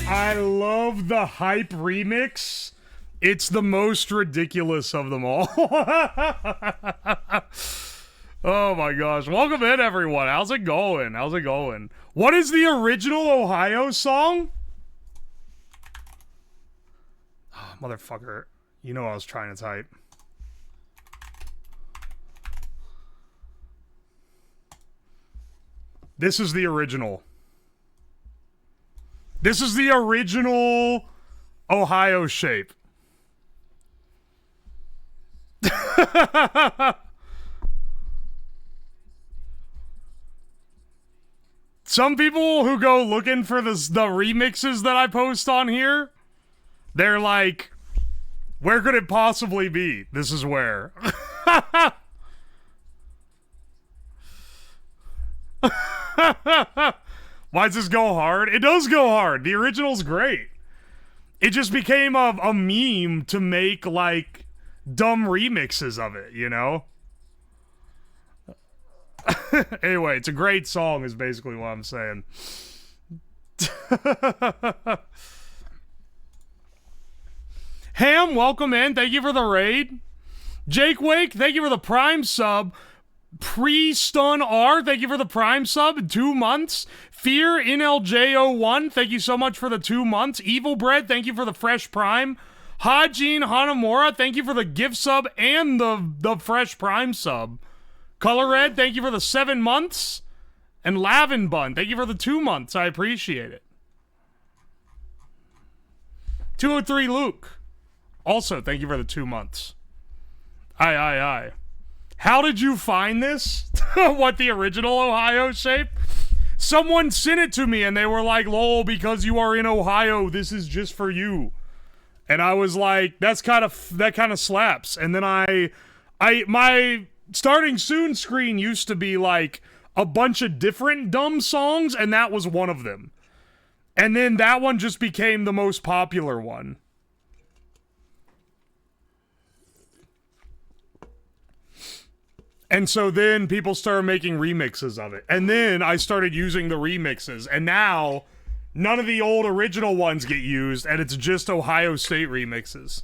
I love the hype remix. It's the most ridiculous of them all. Oh my gosh. Welcome in, everyone. How's it going? How's it going? What is the original Ohio song? Oh, motherfucker. You know I was trying to type. This is the original. This is the original Ohio shape. Some people who go looking for the remixes that I post on here, they're like, where could it possibly be? This is where. Why does this go hard? It does go hard. The original's great. It just became a meme to make, like, dumb remixes of it, you know? Anyway, it's a great song is basically what I'm saying. Ham, welcome in. Thank you for the raid. Jake Wake, thank you for the Prime sub. Pre-Stun R, thank you for the Prime sub. 2 months. Fear NLJ01, thank you so much for the 2 months. Evil Bread, thank you for the Fresh Prime. Hajin Hanamura, thank you for the gift sub and the Fresh Prime sub. Color Red, thank you for the 7 months. And Lavin Bun, thank you for the 2 months. I appreciate it. 203 Luke, also thank you for the 2 months. Aye. How did you find this? What, the original Ohio shape? Someone sent it to me and they were like, lol, because you are in Ohio, this is just for you. And I was like, that kind of slaps. And then my starting soon screen used to be like a bunch of different dumb songs, and that was one of them. And then that one just became the most popular one. And so then people started making remixes of it. And then I started using the remixes. And now none of the old original ones get used, and it's just Ohio State remixes.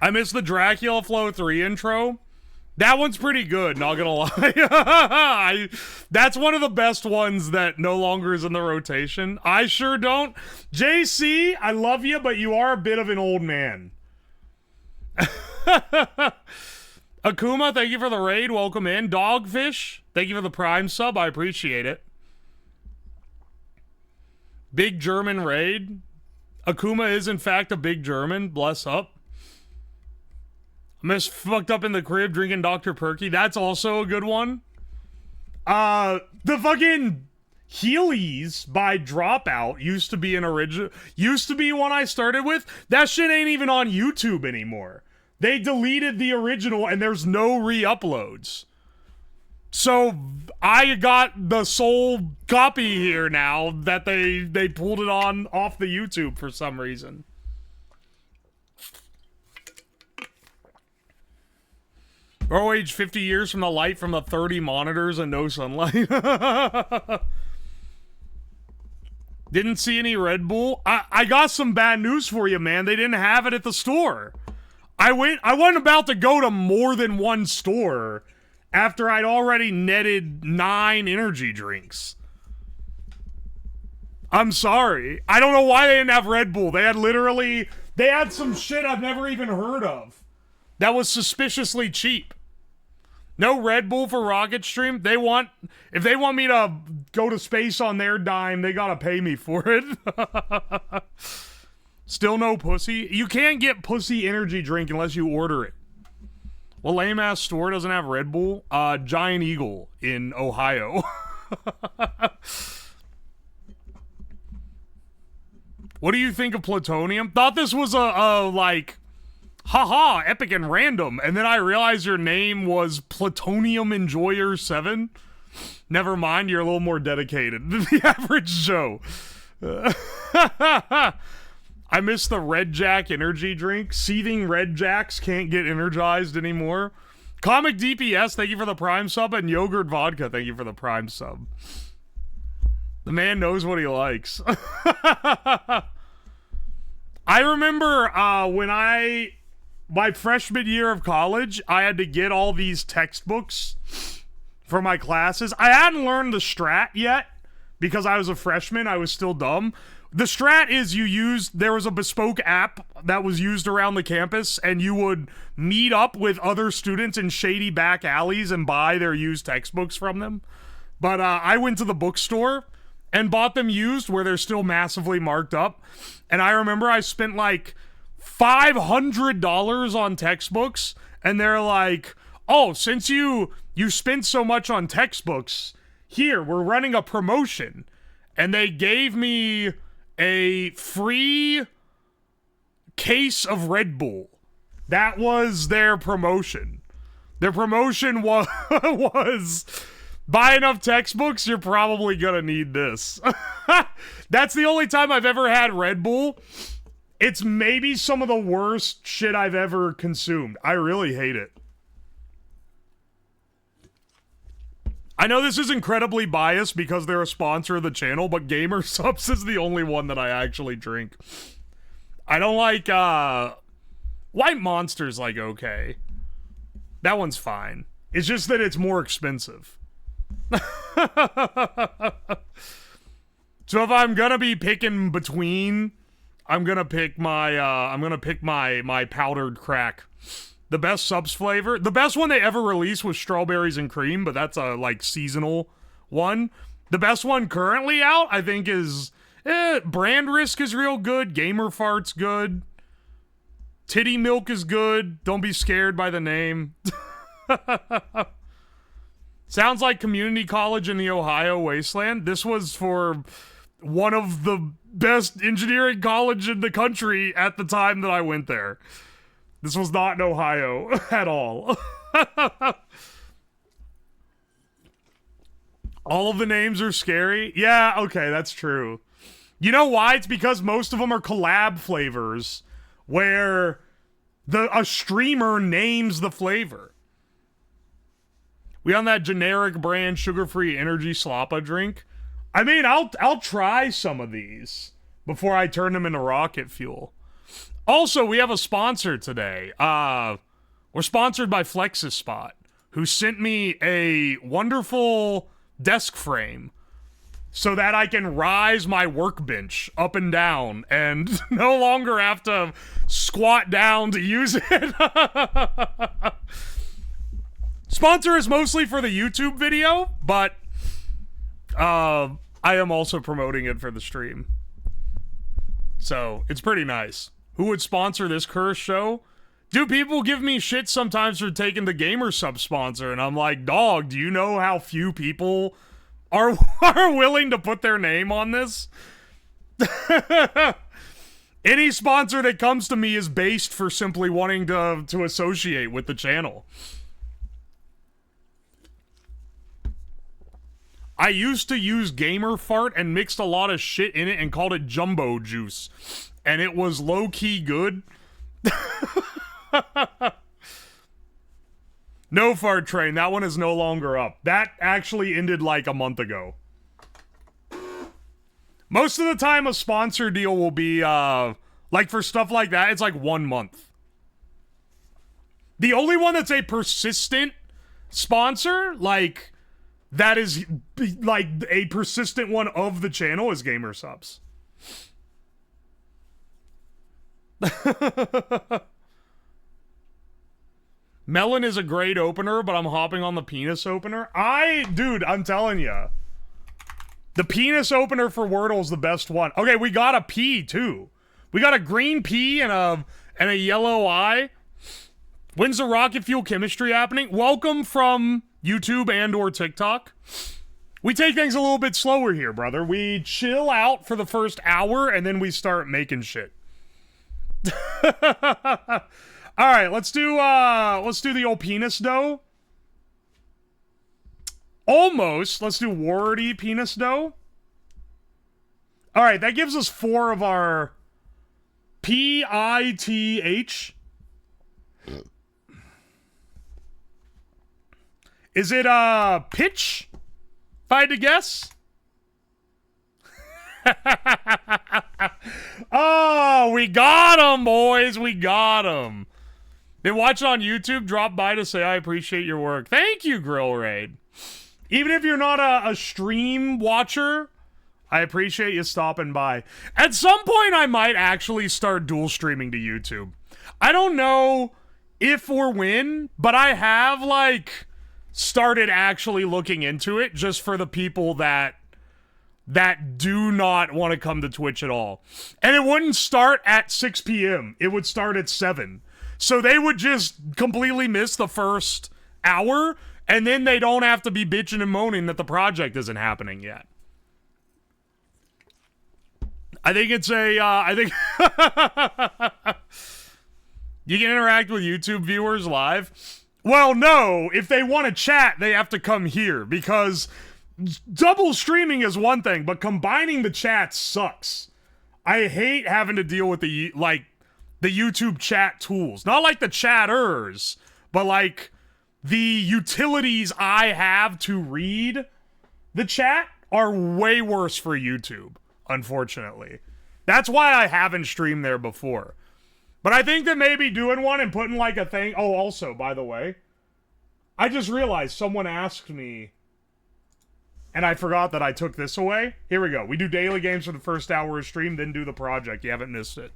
I missed the Dracula Flow 3 intro. That one's pretty good, not gonna lie. That's one of the best ones that no longer is in the rotation. I sure don't. JC, I love you, but you are a bit of an old man. Akuma, thank you for the raid. Welcome in. Dogfish, thank you for the Prime sub. I appreciate it. Big German raid. Akuma is, in fact, a big German. Bless up. Miss fucked up in the crib drinking Dr. Perky. That's also a good one. The fucking Heelys by Dropout used to be an original. Used to be one I started with. That shit ain't even on YouTube anymore. They deleted the original and there's no re-uploads. So I got the sole copy here now that they pulled it off the YouTube for some reason. ROH 50 years from the light from the 30 monitors and no sunlight. Didn't see any Red Bull. I got some bad news for you, man. They didn't have it at the store. I wasn't about to go to more than one store after I'd already netted 9 energy drinks. I'm sorry. I don't know why they didn't have Red Bull. They had some shit I've never even heard of that was suspiciously cheap. No Red Bull for Rocket Stream. If they want me to go to space on their dime, they gotta pay me for it. Still no pussy. You can't get pussy energy drink unless you order it. Well, lame ass store doesn't have Red Bull. Giant Eagle in Ohio. What do you think of Plutonium? Thought this was a like, haha, epic and random, and then I realized your name was Plutonium Enjoyer 7. Never mind, you're a little more dedicated than the average Joe. I miss the Red Jack energy drink. Seething Red Jacks can't get energized anymore. Comic DPS, thank you for the Prime sub, and Yogurt Vodka, thank you for the Prime sub. The man knows what he likes. I remember when my freshman year of college, I had to get all these textbooks for my classes. I hadn't learned the strat yet because I was a freshman. I was still dumb. The strat is there was a bespoke app that was used around the campus, and you would meet up with other students in shady back alleys and buy their used textbooks from them. But I went to the bookstore and bought them used where they're still massively marked up. And I remember I spent like $500 on textbooks, and they're like, oh, since you spent so much on textbooks, here, we're running a promotion. And they gave me a free case of Red Bull. That was their promotion. Their promotion was buy enough textbooks, you're probably gonna need this. That's the only time I've ever had Red Bull. It's maybe some of the worst shit I've ever consumed. I really hate it. I know this is incredibly biased because they're a sponsor of the channel, but Gamer Subs is the only one that I actually drink. I don't like, White Monster's like okay. That one's fine. It's just that it's more expensive. So if I'm gonna be picking between, I'm gonna pick my powdered crack. The best subs flavor, the best one they ever released was strawberries and cream, but that's a like seasonal one. The best one currently out, I think, is Brand Risk is real good. Gamer Fart's good. Titty Milk is good. Don't be scared by the name. Sounds like community college in the Ohio wasteland. This was for one of the best engineering college in the country at the time that I went there. This was not in Ohio at all. All of the names are scary. Yeah, okay, that's true. You know why? It's because most of them are collab flavors where a streamer names the flavor. We on that generic brand sugar-free energy sloppa drink. I mean, I'll try some of these before I turn them into rocket fuel. Also, we have a sponsor today. We're sponsored by FlexiSpot, who sent me a wonderful desk frame so that I can rise my workbench up and down and no longer have to squat down to use it. Sponsor is mostly for the YouTube video, but I am also promoting it for the stream. So, it's pretty nice. Who would sponsor this cursed show? Dude, people give me shit sometimes for taking the Gamer Sub sponsor, and I'm like, dog, do you know how few people are willing to put their name on this? Any sponsor that comes to me is based for simply wanting to associate with the channel. I used to use Gamer Fart and mixed a lot of shit in it and called it Jumbo Juice. And it was low-key good. No Fart Train, that one is no longer up. That actually ended like a month ago. Most of the time a sponsor deal will be, like for stuff like that, it's like 1 month. The only one that's a persistent sponsor, like... that is, like, a persistent one of the channel is Gamer Subs. Melon is a great opener, but I'm hopping on the penis opener. Dude, I'm telling you. The penis opener for Wordle is the best one. Okay, we got a P, too. We got a green P and a yellow I. When's the rocket fuel chemistry happening? Welcome from YouTube and or TikTok. We take things a little bit slower here, brother. We chill out for the first hour and then we start making shit. All right, let's do the old penis dough. Almost. Let's do warty penis dough. All right, that gives us 4 of our PITH. Is it pitch? If I had to guess. Oh, we got him, boys. We got him. They watch it on YouTube, drop by to say, I appreciate your work. Thank you, Grill Raid. Even if you're not a stream watcher, I appreciate you stopping by. At some point, I might actually start dual streaming to YouTube. I don't know if or when, but I have, like, started actually looking into it just for the people that do not want to come to Twitch at all. And it wouldn't start at 6 p.m. It would start at 7. So they would just completely miss the first hour, and then they don't have to be bitching and moaning that the project isn't happening yet. I think it's I think you can interact with YouTube viewers live. Well, no, if they want to chat, they have to come here, because double streaming is one thing, but combining the chats sucks. I hate having to deal with the YouTube chat tools. Not like the chatters, but like the utilities I have to read the chat are way worse for YouTube, unfortunately. That's why I haven't streamed there before. But I think that maybe doing one and putting like a thing... Oh, also, by the way, I just realized someone asked me, and I forgot that I took this away. Here we go. We do daily games for the first hour of stream, then do the project. You haven't missed it.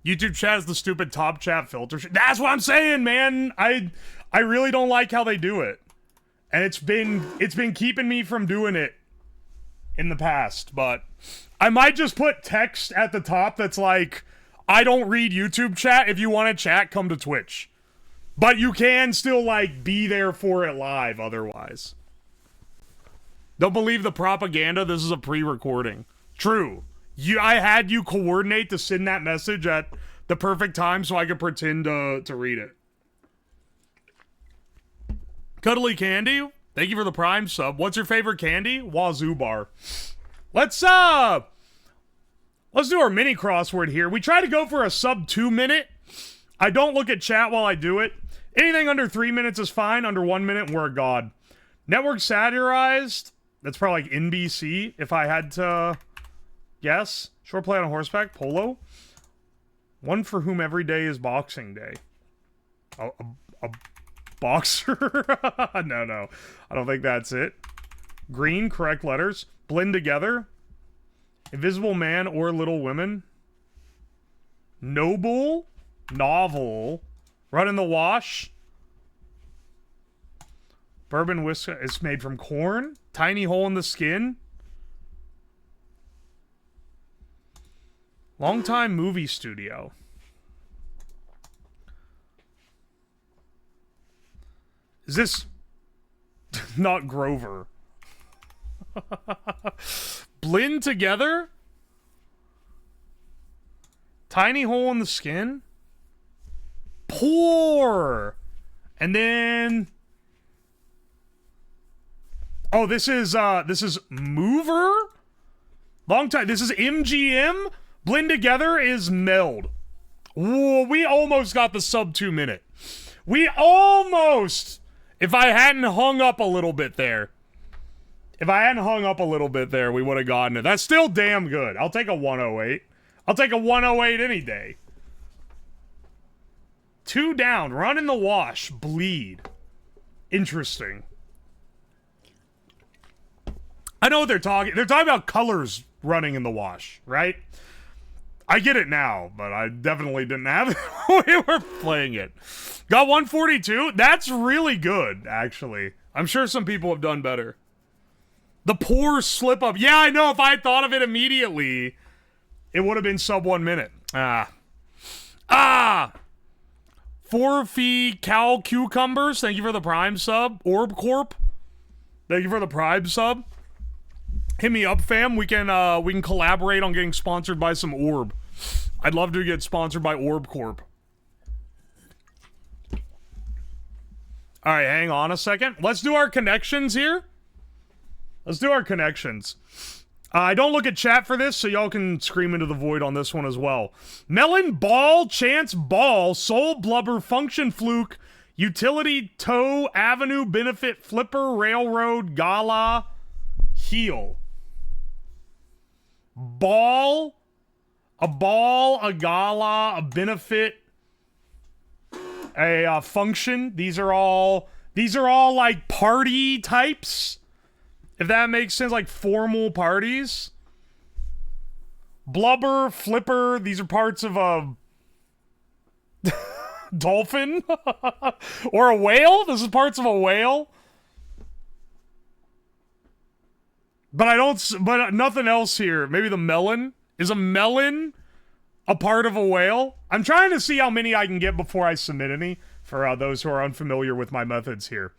YouTube chat is the stupid top chat filter. That's what I'm saying, man. I really don't like how they do it. And it's been keeping me from doing it in the past, but I might just put text at the top that's like, I don't read YouTube chat. If you want to chat, come to Twitch. But you can still, like, be there for it live otherwise. Don't believe the propaganda. This is a pre-recording. True. I had you coordinate to send that message at the perfect time so I could pretend to read it. Cuddly Candy, thank you for the Prime sub. What's your favorite candy? Wazoo bar. Let's do our mini crossword here. We try to go for a sub 2 minute. I don't look at chat while I do it. Anything under 3 minutes is fine. Under 1 minute, we're a god. Network satirized. That's probably like NBC, if I had to guess. Short play on horseback. Polo. One for whom every day is Boxing Day. A boxer? No. I don't think that's it. Green, correct letters. Blend together. Invisible Man or Little Women. Noble. Novel. Run in the wash. Bourbon whiskey is made from corn. Tiny hole in the skin. Longtime movie studio. Is this not Grover? Blend together? Tiny hole in the skin? Pour! And then... Oh, this is Mover? Long time. This is MGM? Blend together is meld. Ooh, we almost got the sub 2 minute. We almost... If I hadn't hung up a little bit there. We would have gotten it. That's still damn good. I'll take a 108. I'll take a 108 any day. 2 down. Run in the wash. Bleed. Interesting. I know what they're talking. They're talking about colors running in the wash, right? I get it now, but I definitely didn't have it when we were playing it. Got 142? That's really good, actually. I'm sure some people have done better. The poor slip up. Yeah, I know. If I had thought of it immediately, it would have been sub 1 minute. Forfee Cow Cucumbers. Thank you for the Prime sub. Orb Corp. Thank you for the Prime sub. Hit me up, fam. We can collaborate on getting sponsored by some Orb. I'd love to get sponsored by Orb Corp. All right, hang on a second. Let's do our connections here. Let's do our connections. I don't look at chat for this, so y'all can scream into the void on this one as well. Melon, Ball, Chance, Ball, Soul, Blubber, Function, Fluke, Utility, Toe, Avenue, Benefit, Flipper, Railroad, Gala, Heal. Ball. A ball, a gala, a benefit, a function. These are all like party types. If that makes sense, like formal parties. Blubber, flipper, these are parts of a dolphin or a whale. This is parts of a whale. But nothing else here. Maybe the melon. Is a melon a part of a whale? I'm trying to see how many I can get before I submit any for those who are unfamiliar with my methods here.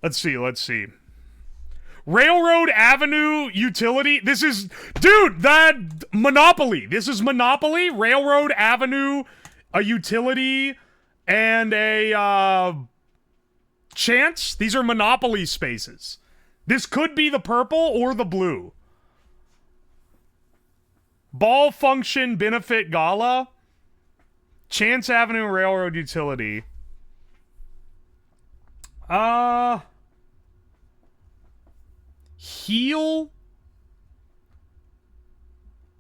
Let's see. Railroad Avenue utility. This is, dude, that Monopoly. This is Monopoly. Railroad Avenue, a utility, and a chance. These are Monopoly spaces. This could be the purple or the blue. Ball, function, benefit, gala. Chance Avenue, railroad utility. Heel.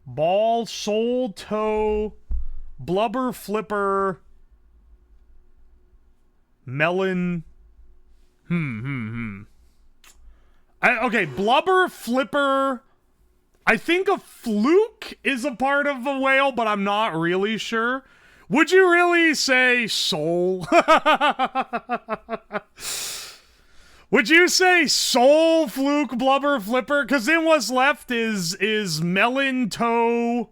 Ball, soul, toe. Blubber, flipper. Melon. Okay, blubber, flipper. I think a fluke is a part of a whale, but I'm not really sure. Would you really say soul? Would you say soul, fluke, blubber, flipper? Because then what's left is melon, toe,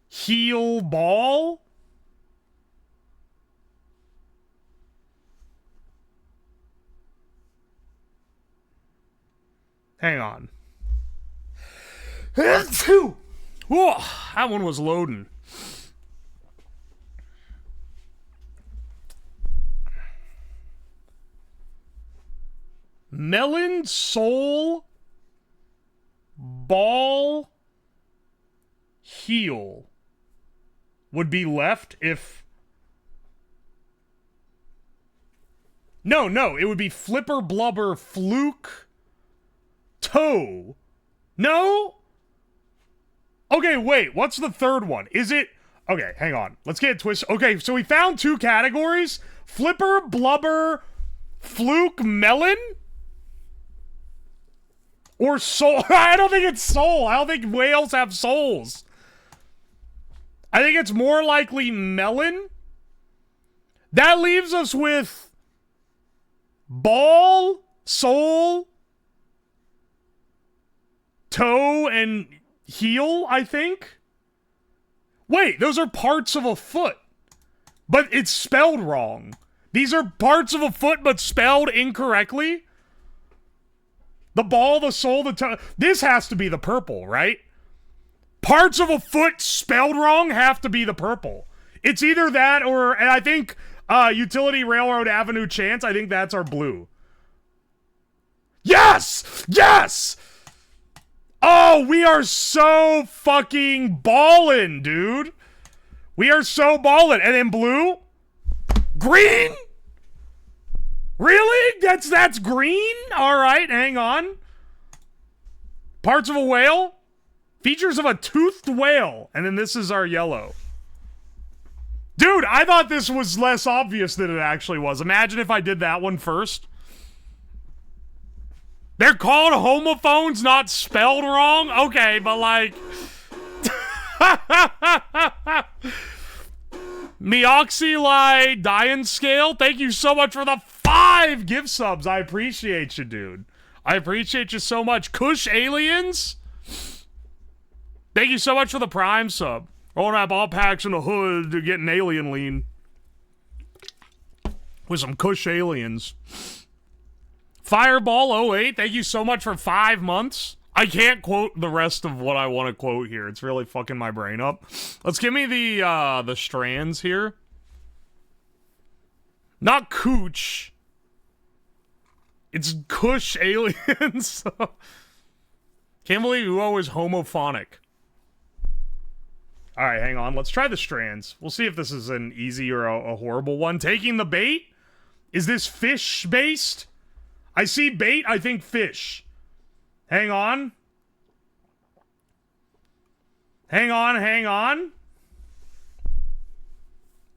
heel, ball. Hang on. Whoa, that one was loading. Melon, soul, ball, heel would be left if... No, it would be flipper, blubber, fluke, toe. No? Okay, wait, what's the third one? Is it... Okay, hang on. Let's get it twisted. Okay, so we found two categories. Flipper, blubber, fluke, melon? Or soul? I don't think it's soul. I don't think whales have souls. I think it's more likely melon. That leaves us with ball, soul, toe, and heel, I think. Wait, those are parts of a foot. But it's spelled wrong. These are parts of a foot, but spelled incorrectly. The ball, the soul, the toe. This has to be the purple, right? Parts of a foot spelled wrong have to be the purple. It's either that or, and I think utility, railroad, avenue, chance, I think that's our blue. Yes! Yes! Oh, we are so fucking ballin', dude. We are so ballin'. And then blue? Green? Really? That's green? Alright, hang on. Parts of a whale? Features of a toothed whale. And then this is our yellow. Dude, I thought this was less obvious than it actually was. Imagine if I did that one first. They're called homophones, not spelled wrong? Okay, but like... Meoxylide Dian Scale, thank you so much for the 5 gift subs. I appreciate you, dude. I appreciate you so much. Kush Aliens, thank you so much for the Prime sub. Rolling up all packs in the hood to get an alien lean. With some Kush Aliens. Fireball 08, thank you so much for 5 months. I can't quote the rest of what I want to quote here. It's really fucking my brain up. Let's give me the strands here. Not cooch. It's Kush Aliens. Can't believe Uwo is homophonic. Alright, hang on. Let's try the strands. We'll see if this is an easy or a horrible one. Taking the bait? Is this fish-based? I see bait, I think fish. Hang on. Hang on, hang on.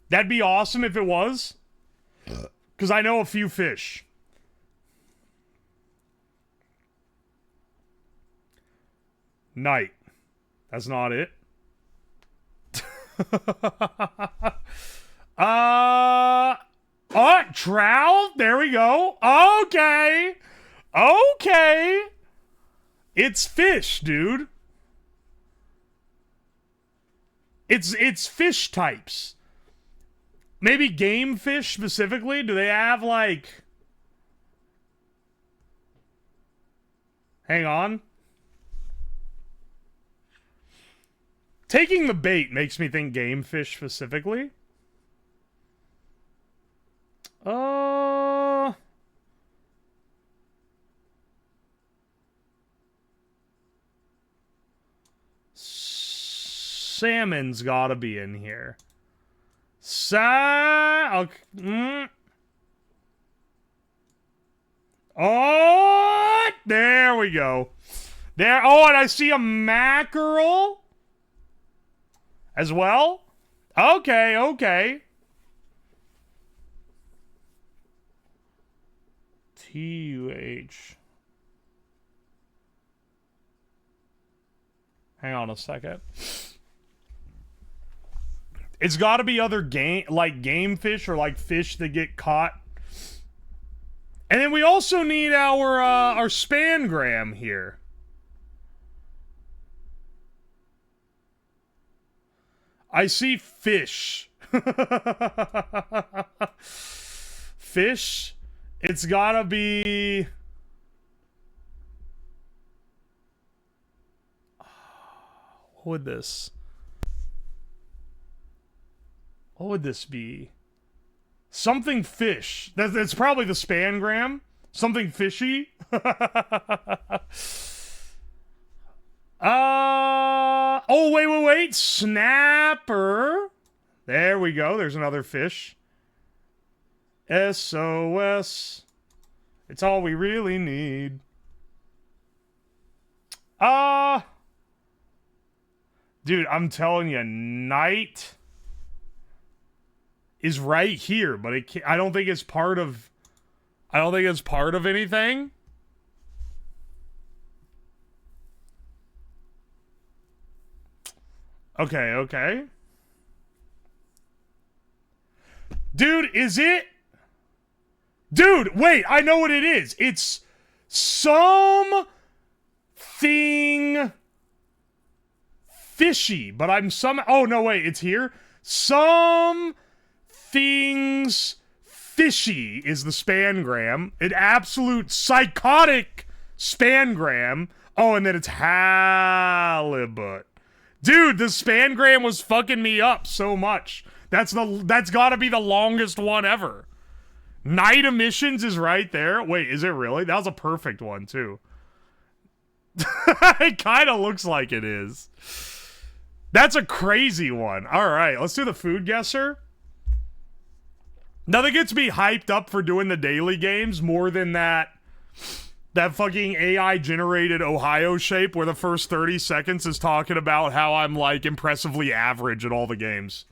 That'd be awesome if it was. Because I know a few fish. Night. That's not it. Oh, trout. There we go. Okay. Okay. It's fish, dude. It's fish types. Maybe game fish specifically? Do they have, like... Hang on. Taking the bait makes me think game fish specifically. Salmon's gotta be in here. Okay. Oh, there we go. There. Oh, and I see a mackerel as well. Okay, okay. T-U-H. Hang on a second. It's got to be other game fish or like fish that get caught. And then we also need our spangram here. I see fish. Fish. It's got to be... What would this... What would this be? Something fish. That's probably the spangram. Something fishy. Oh, wait. Snapper. There we go. There's another fish. SOS. It's all we really need. Dude, I'm telling you, night is right here, but I don't think it's part of... I don't think it's part of anything. Okay, okay. Dude, is it... Dude, wait, I know what it is. It's something fishy, but I'm Oh, no, wait, it's here. Some things fishy is the spangram. An absolute psychotic spangram. Oh, and then it's halibut. Dude, the spangram was fucking me up so much. That's gotta be the longest one ever. Night emissions is right there. Wait, is it really? That was a perfect one, too. It kind of looks like it is. That's a crazy one. All right, let's do the food guesser. Nothing gets me hyped up for doing the daily games more than that fucking AI-generated Ohio shape where the first 30 seconds is talking about how I'm, like, impressively average at all the games.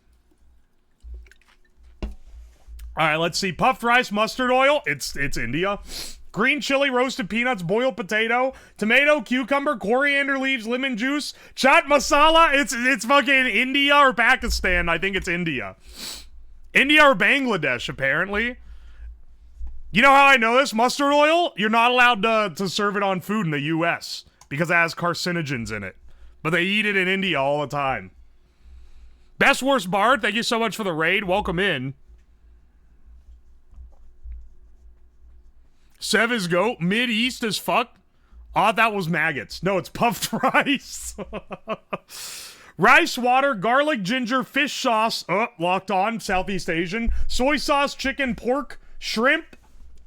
All right, let's see. Puffed rice, mustard oil. It's India. Green chili, roasted peanuts, boiled potato, tomato, cucumber, coriander leaves, lemon juice, chaat masala. It's fucking India or Pakistan. I think it's India. India or Bangladesh, apparently. You know how I know this? Mustard oil, you're not allowed to serve it on food in the U.S. because it has carcinogens in it. But they eat it in India all the time. Best Worst Bard, thank you so much for the raid. Welcome in. Sev is goat. Mid-East as fuck. Oh, that was maggots. No, it's puffed rice. Rice, water, garlic, ginger, fish sauce. Oh, locked on. Southeast Asian. Soy sauce, chicken, pork, shrimp,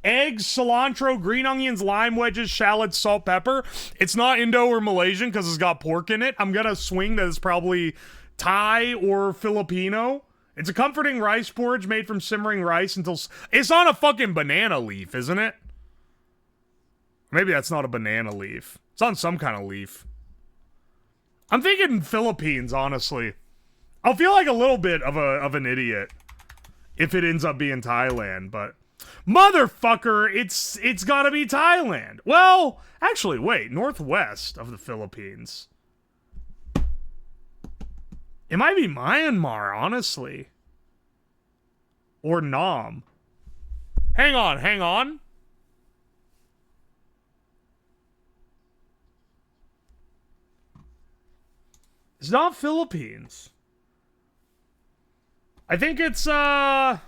eggs, cilantro, green onions, lime wedges, shallots, salt, pepper. It's not Indo or Malaysian because it's got pork in it. I'm gonna swing that it's probably Thai or Filipino. It's a comforting rice porridge made from simmering rice until... It's on a fucking banana leaf, isn't it? Maybe that's not a banana leaf. It's on some kind of leaf. I'm thinking Philippines, honestly. I'll feel like a little bit of an idiot if it ends up being Thailand, but motherfucker, it's gotta be Thailand. Well, actually, wait, northwest of the Philippines. It might be Myanmar, honestly. Or Nam. Hang on. It's not Philippines. I think it's, I'll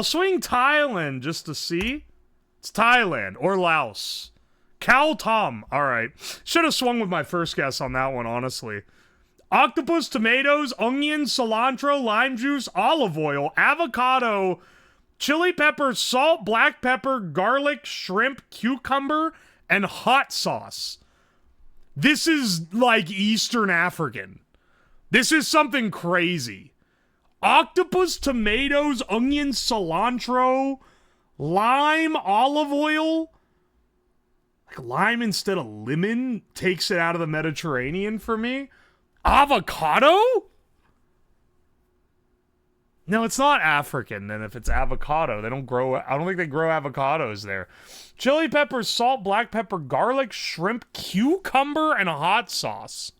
swing Thailand just to see. It's Thailand or Laos. Cal Tom. Alright. Should have swung with my first guess on that one, honestly. Octopus, tomatoes, onions, cilantro, lime juice, olive oil, avocado, chili pepper, salt, black pepper, garlic, shrimp, cucumber, and hot sauce. This is like Eastern African. This is something crazy. Octopus, tomatoes, onions, cilantro, lime, olive oil. Like lime instead of lemon takes it out of the Mediterranean for me. Avocado? No, it's not African. Then if it's avocado, they don't grow. I don't think they grow avocados there. Chili pepper, salt, black pepper, garlic, shrimp, cucumber, and a hot sauce.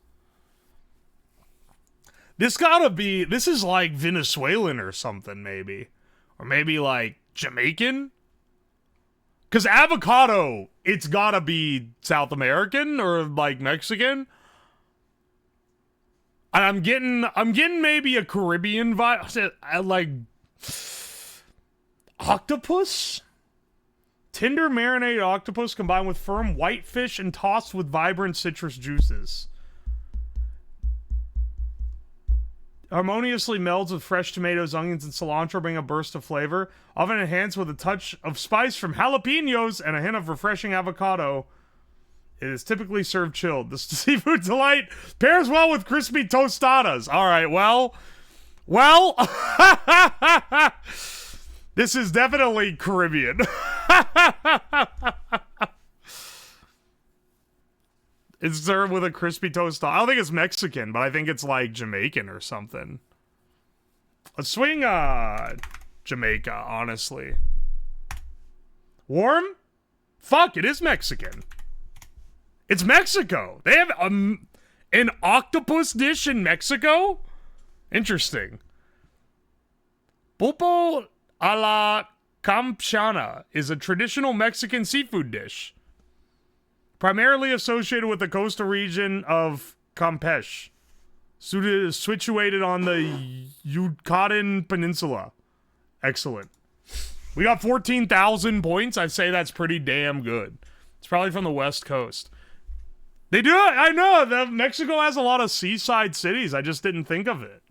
This gotta be. This is like Venezuelan or something, maybe, or maybe like Jamaican. Because avocado, it's gotta be South American or like Mexican. I'm getting maybe a Caribbean vibe. Like octopus? Tender marinated octopus combined with firm white fish and tossed with vibrant citrus juices. Harmoniously melds with fresh tomatoes, onions, and cilantro, bring a burst of flavor. Often enhanced with a touch of spice from jalapenos and a hint of refreshing avocado. It is typically served chilled. This seafood delight pairs well with crispy tostadas. All right, well. This is definitely Caribbean. It's served with a crispy tostada. I don't think it's Mexican, but I think it's like Jamaican or something. Let's swing Jamaica, honestly. Warm? Fuck, it is Mexican. It's Mexico. They have an octopus dish in Mexico? Interesting. Pulpo a la campechana is a traditional Mexican seafood dish, primarily associated with the coastal region of Campeche, situated on the Yucatan Peninsula. Excellent. We got 14,000 points. I'd say that's pretty damn good. It's probably from the West Coast. They do it. I know. Mexico has a lot of seaside cities. I just didn't think of it.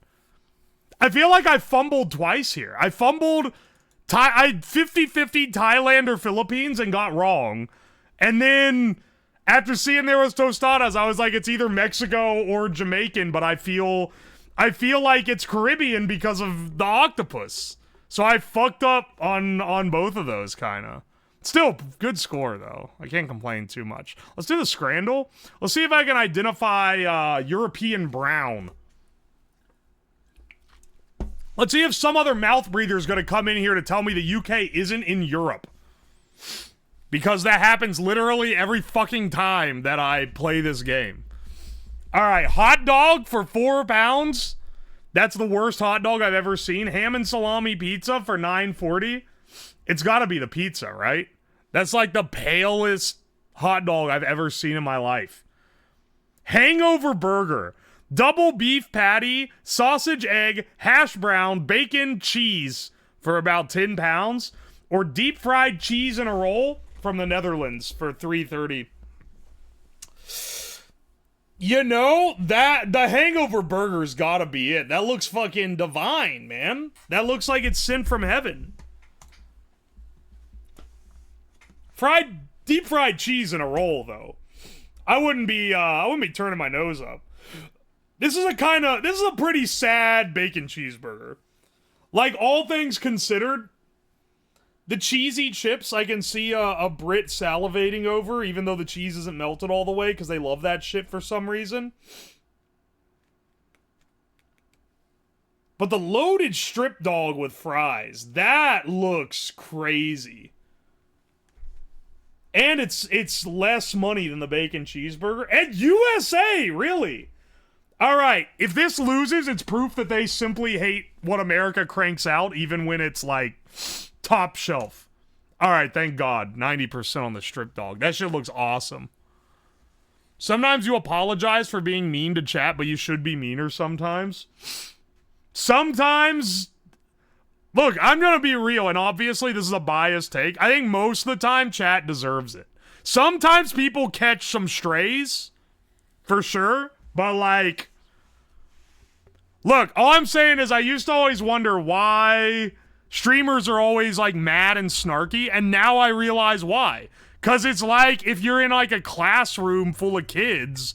I feel like I fumbled twice here. I fumbled 50-50 Thailand or Philippines and got wrong. And then after seeing there was tostadas, I was like, it's either Mexico or Jamaican, but I feel like it's Caribbean because of the octopus. So I fucked up on both of those, kind of. Still, good score, though. I can't complain too much. Let's do the Scrandle. Let's see if I can identify European brown. Let's see if some other mouth breather is going to come in here to tell me the UK isn't in Europe. Because that happens literally every fucking time that I play this game. Alright, hot dog for £4. That's the worst hot dog I've ever seen. Ham and salami pizza for $9.40. It's gotta be the pizza, right? That's like the palest hot dog I've ever seen in my life. Hangover burger. Double beef patty, sausage, egg, hash brown, bacon, cheese for about £10. Or deep fried cheese in a roll from the Netherlands for $3.30. You know, the hangover burger's gotta be it. That looks fucking divine, man. That looks like it's sent from heaven. Deep fried cheese in a roll, though. I wouldn't be turning my nose up. This is a pretty sad bacon cheeseburger. Like, all things considered, The cheesy chips, I can see a Brit salivating over, even though the cheese isn't melted all the way, because they love that shit for some reason. But the loaded strip dog with fries, that looks crazy. And it's less money than the bacon cheeseburger. And USA, really? Alright, if this loses, it's proof that they simply hate what America cranks out, even when it's, like, top shelf. Alright, thank God. 90% on the strip dog. That shit looks awesome. Sometimes you apologize for being mean to chat, but you should be meaner sometimes. Sometimes... Look, I'm gonna be real, and obviously this is a biased take. I think most of the time, chat deserves it. Sometimes people catch some strays, for sure, but like... Look, all I'm saying is I used to always wonder why streamers are always, like, mad and snarky, and now I realize why. Because it's like if you're in, like, a classroom full of kids,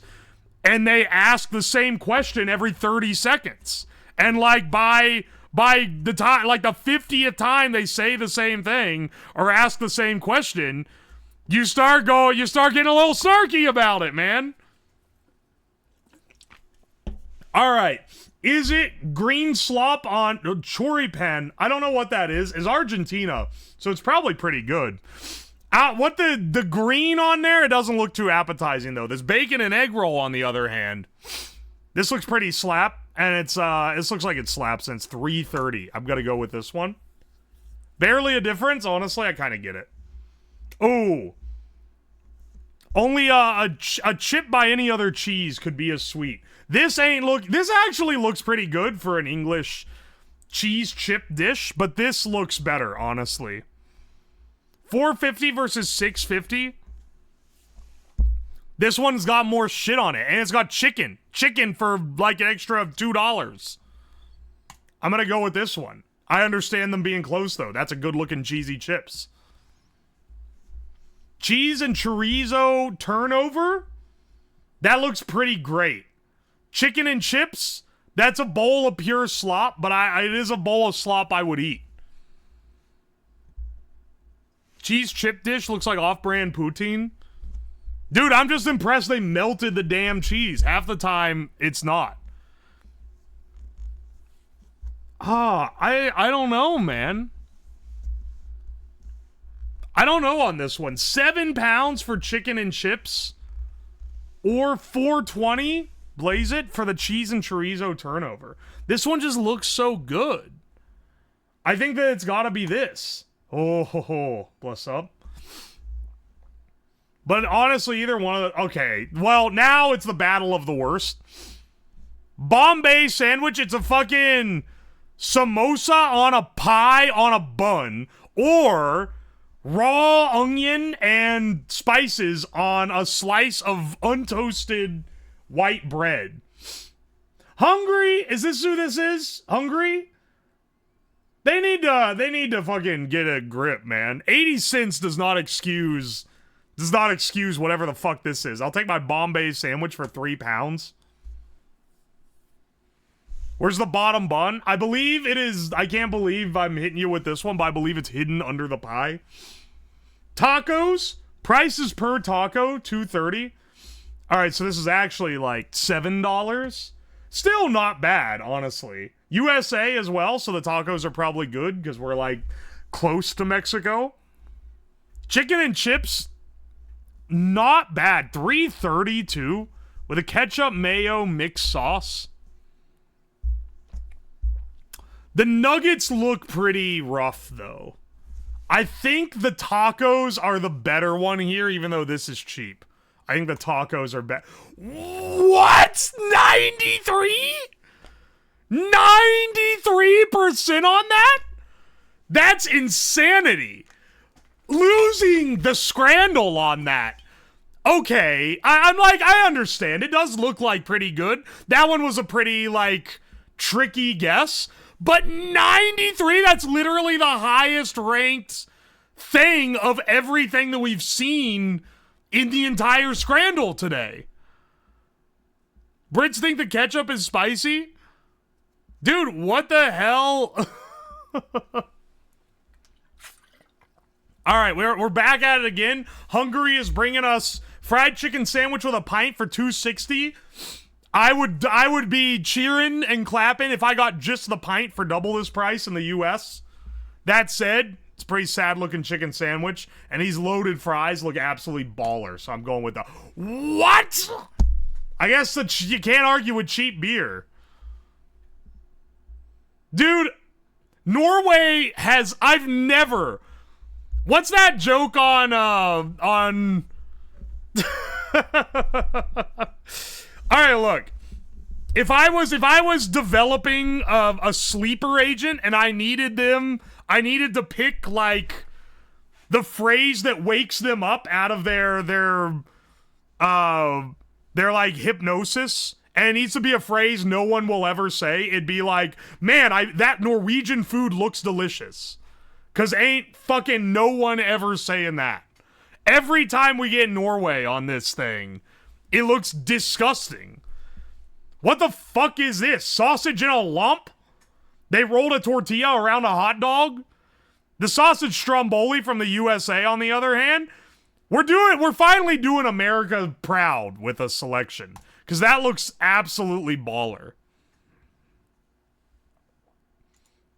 and they ask the same question every 30 seconds. And, like, by the time, like, the 50th time they say the same thing, or ask the same question, you start getting a little snarky about it, man. Alright. Is it green slop on choripan? I don't know what that is. It's Argentina, so it's probably pretty good. What the green on there, it doesn't look too appetizing, though. There's bacon and egg roll, on the other hand. This looks pretty slap, and this looks like it slaps, and it's $3.30. I'm gonna go with this one. Barely a difference. Honestly, I kind of get it. Oh. Only a chip by any other cheese could be as sweet. This actually looks pretty good for an English cheese chip dish, but this looks better, honestly. $4.50 versus $6.50. This one's got more shit on it, and it's got chicken. Chicken for, like, an extra of $2. I'm gonna go with this one. I understand them being close, though. That's a good-looking cheesy chips. Cheese and chorizo turnover? That looks pretty great. Chicken and chips? That's a bowl of pure slop, but it is a bowl of slop I would eat. Cheese chip dish looks like off-brand poutine. Dude, I'm just impressed they melted the damn cheese. Half the time, it's not. I don't know, man. I don't know on this one. 7 pounds for chicken and chips, or $4.20, blaze it, for the cheese and chorizo turnover. This one just looks so good. I think that it's gotta be this. Oh, ho, ho. Bless up. But honestly, either one of the... Okay, well, now it's the battle of the worst. Bombay sandwich, it's a fucking samosa on a pie on a bun, or raw onion and spices on a slice of untoasted white bread. Hungry? Is this who this is? Hungry? They need to fucking get a grip, man. 80 cents does not excuse whatever the fuck this is. I'll take my Bombay sandwich for 3 pounds. Where's the bottom bun? I believe it is... I can't believe I'm hitting you with this one, but I believe it's hidden under the pie. Tacos. Prices per taco, $2.30. Alright, so this is actually like $7. Still not bad, honestly. USA as well, so the tacos are probably good, because we're like close to Mexico. Chicken and chips, not bad. $3.30 too, with a ketchup mayo mixed sauce. The nuggets look pretty rough, though. I think the tacos are the better one here, even though this is cheap. I think the tacos are better. What? 93? 93% on that? That's insanity. Losing the Scrandle on that. Okay, I'm like, I understand. It does look like pretty good. That one was a pretty, like, tricky guess. But 93, that's literally the highest ranked thing of everything that we've seen in the entire Scrandle today. Brits think the ketchup is spicy? Dude, what the hell? All right, we're back at it again. Hungary is bringing us fried chicken sandwich with a pint for $2.60. I would be cheering and clapping if I got just the pint for double this price in the U.S. That said, it's a pretty sad looking chicken sandwich, and these loaded fries look absolutely baller. So I'm going with the what? I guess you can't argue with cheap beer, dude. Norway has I've never. What's that joke on All right, look. If I was developing a sleeper agent and I needed to pick like the phrase that wakes them up out of their like hypnosis, and it needs to be a phrase no one will ever say, it'd be like, man, that Norwegian food looks delicious. 'Cause ain't fucking no one ever saying that. Every time we get Norway on this thing, it looks disgusting. What the fuck is this? Sausage in a lump? They rolled a tortilla around a hot dog? The sausage stromboli from the USA, on the other hand, we're finally doing America proud with a selection. 'Cause that looks absolutely baller.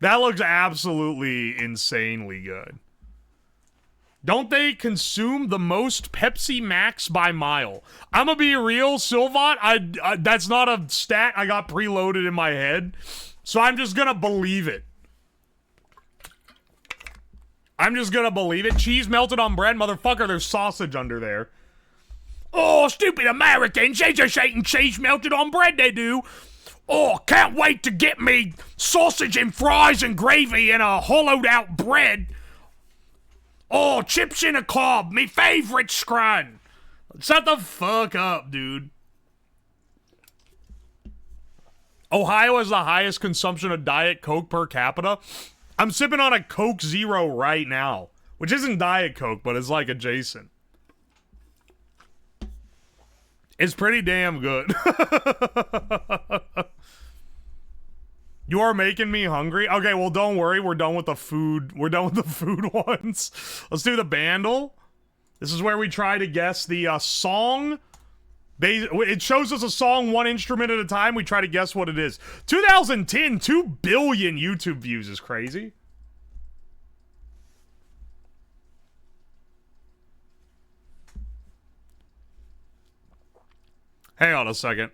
That looks absolutely insanely good. Don't they consume the most Pepsi Max by mile? I'm gonna be real, Silvat. I that's not a stat I got preloaded in my head, so I'm just gonna believe it. Cheese melted on bread, motherfucker. There's sausage under there. Oh, stupid Americans! They just eating cheese melted on bread. They do. Oh, can't wait to get me sausage and fries and gravy and a hollowed out bread. Oh, chips in a cob, me favorite scran. Shut the fuck up, dude. Ohio has the highest consumption of Diet Coke per capita. I'm sipping on a Coke Zero right now, which isn't Diet Coke, but it's like adjacent. It's pretty damn good. You are making me hungry. Okay, well, don't worry. We're done with the food. We're done with the food ones. Let's do the Bandle. This is where we try to guess the song. It shows us a song, one instrument at a time. We try to guess what it is. 2010, 2 billion YouTube views is crazy. Hang on a second.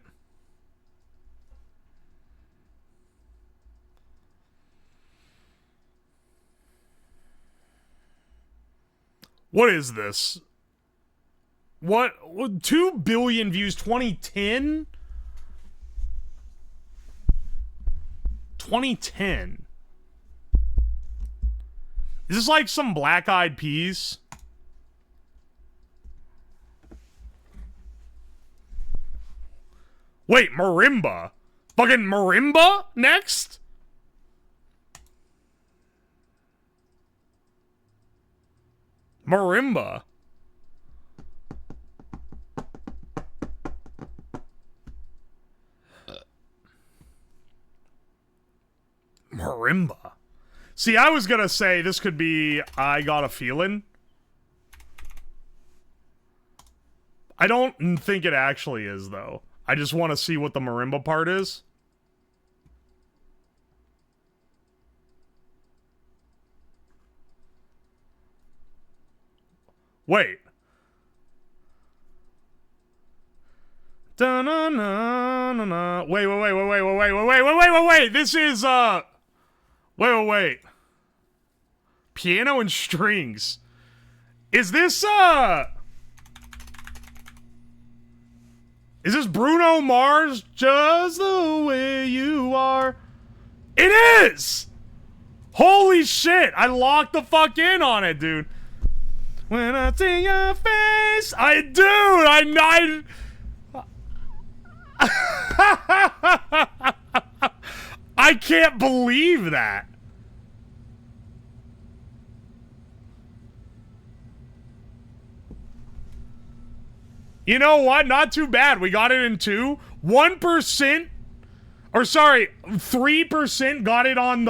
What is this? What 2 billion views 2010? 2010. Is this like some Black Eyed Peas? Wait, marimba? Fucking marimba next? Marimba. Marimba. See, I was gonna say this could be I Got a Feeling. I don't think it actually is, though. I just want to see what the marimba part is. Wait. Da-na-na-na-na. Wait. This is, wait. Piano and strings. Is this Bruno Mars? Just the way you are. It is! Holy shit! I locked the fuck in on it, dude. When I see your face, I can't believe that. You know what? Not too bad. We got it in 2. 1%, or sorry, 3% got it on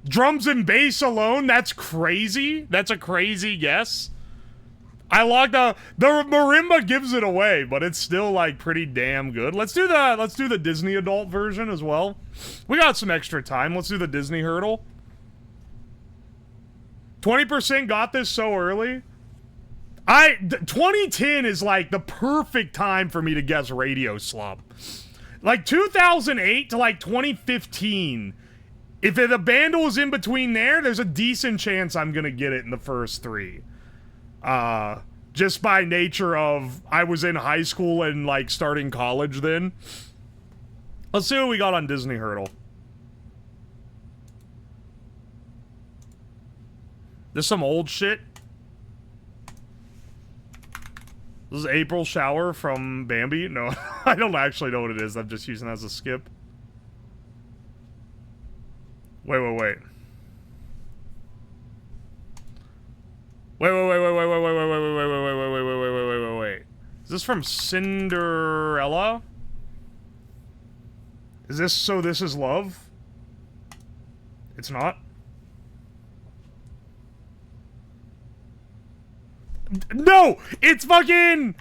Drums and bass alone, that's crazy. That's a crazy guess. I logged the marimba gives it away, but it's still like pretty damn good. Let's do the Disney adult version as well. We got some extra time. Let's do the Disney hurdle. 20% got this so early. 2010 is like the perfect time for me to guess Radio Slub. Like 2008 to like 2015. If the Bandle is in between there, there's a decent chance I'm gonna get it in the first 3. Just by nature of I was in high school and like starting college then. Let's see what we got on Disney Hurdle. This some old shit. This is April Shower from Bambi. No, I don't actually know what it is. I'm just using it as a skip. Wait. Wait. Is this from Cinderella? Is this So This Is Love? It's not. No! It's fucking...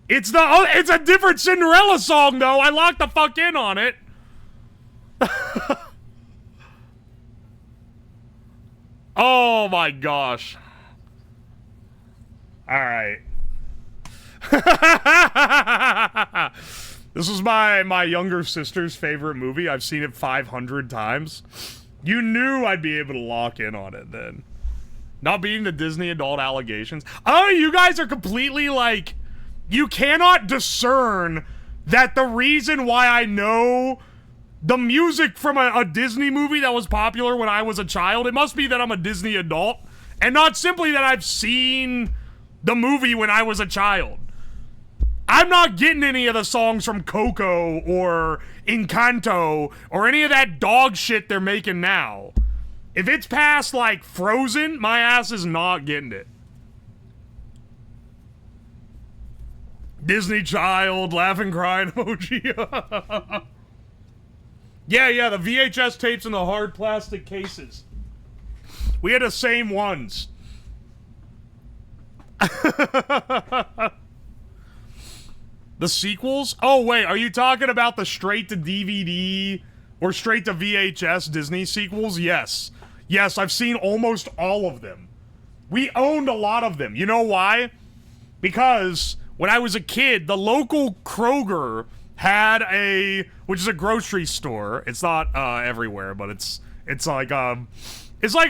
It's the... Oh, it's a different Cinderella song, though! I locked the fuck in on it! Oh my gosh. Alright. This was my younger sister's favorite movie. I've seen it 500 times. You knew I'd be able to lock in on it then. Not beating the Disney adult allegations. Oh, you guys are completely like... You cannot discern that the reason why I know the music from a Disney movie that was popular when I was a child, it must be that I'm a Disney adult, and not simply that I've seen the movie when I was a child. I'm not getting any of the songs from Coco or Encanto or any of that dog shit they're making now. If it's past, like, Frozen, my ass is not getting it. Disney child, laughing, crying emoji. Yeah, the VHS tapes in the hard plastic cases. We had the same ones. The sequels? Oh, wait, are you talking about the straight-to-DVD or straight-to-VHS Disney sequels? Yes. Yes, I've seen almost all of them. We owned a lot of them. You know why? Because when I was a kid, the local Kroger had which is a grocery store. It's not everywhere, but it's like a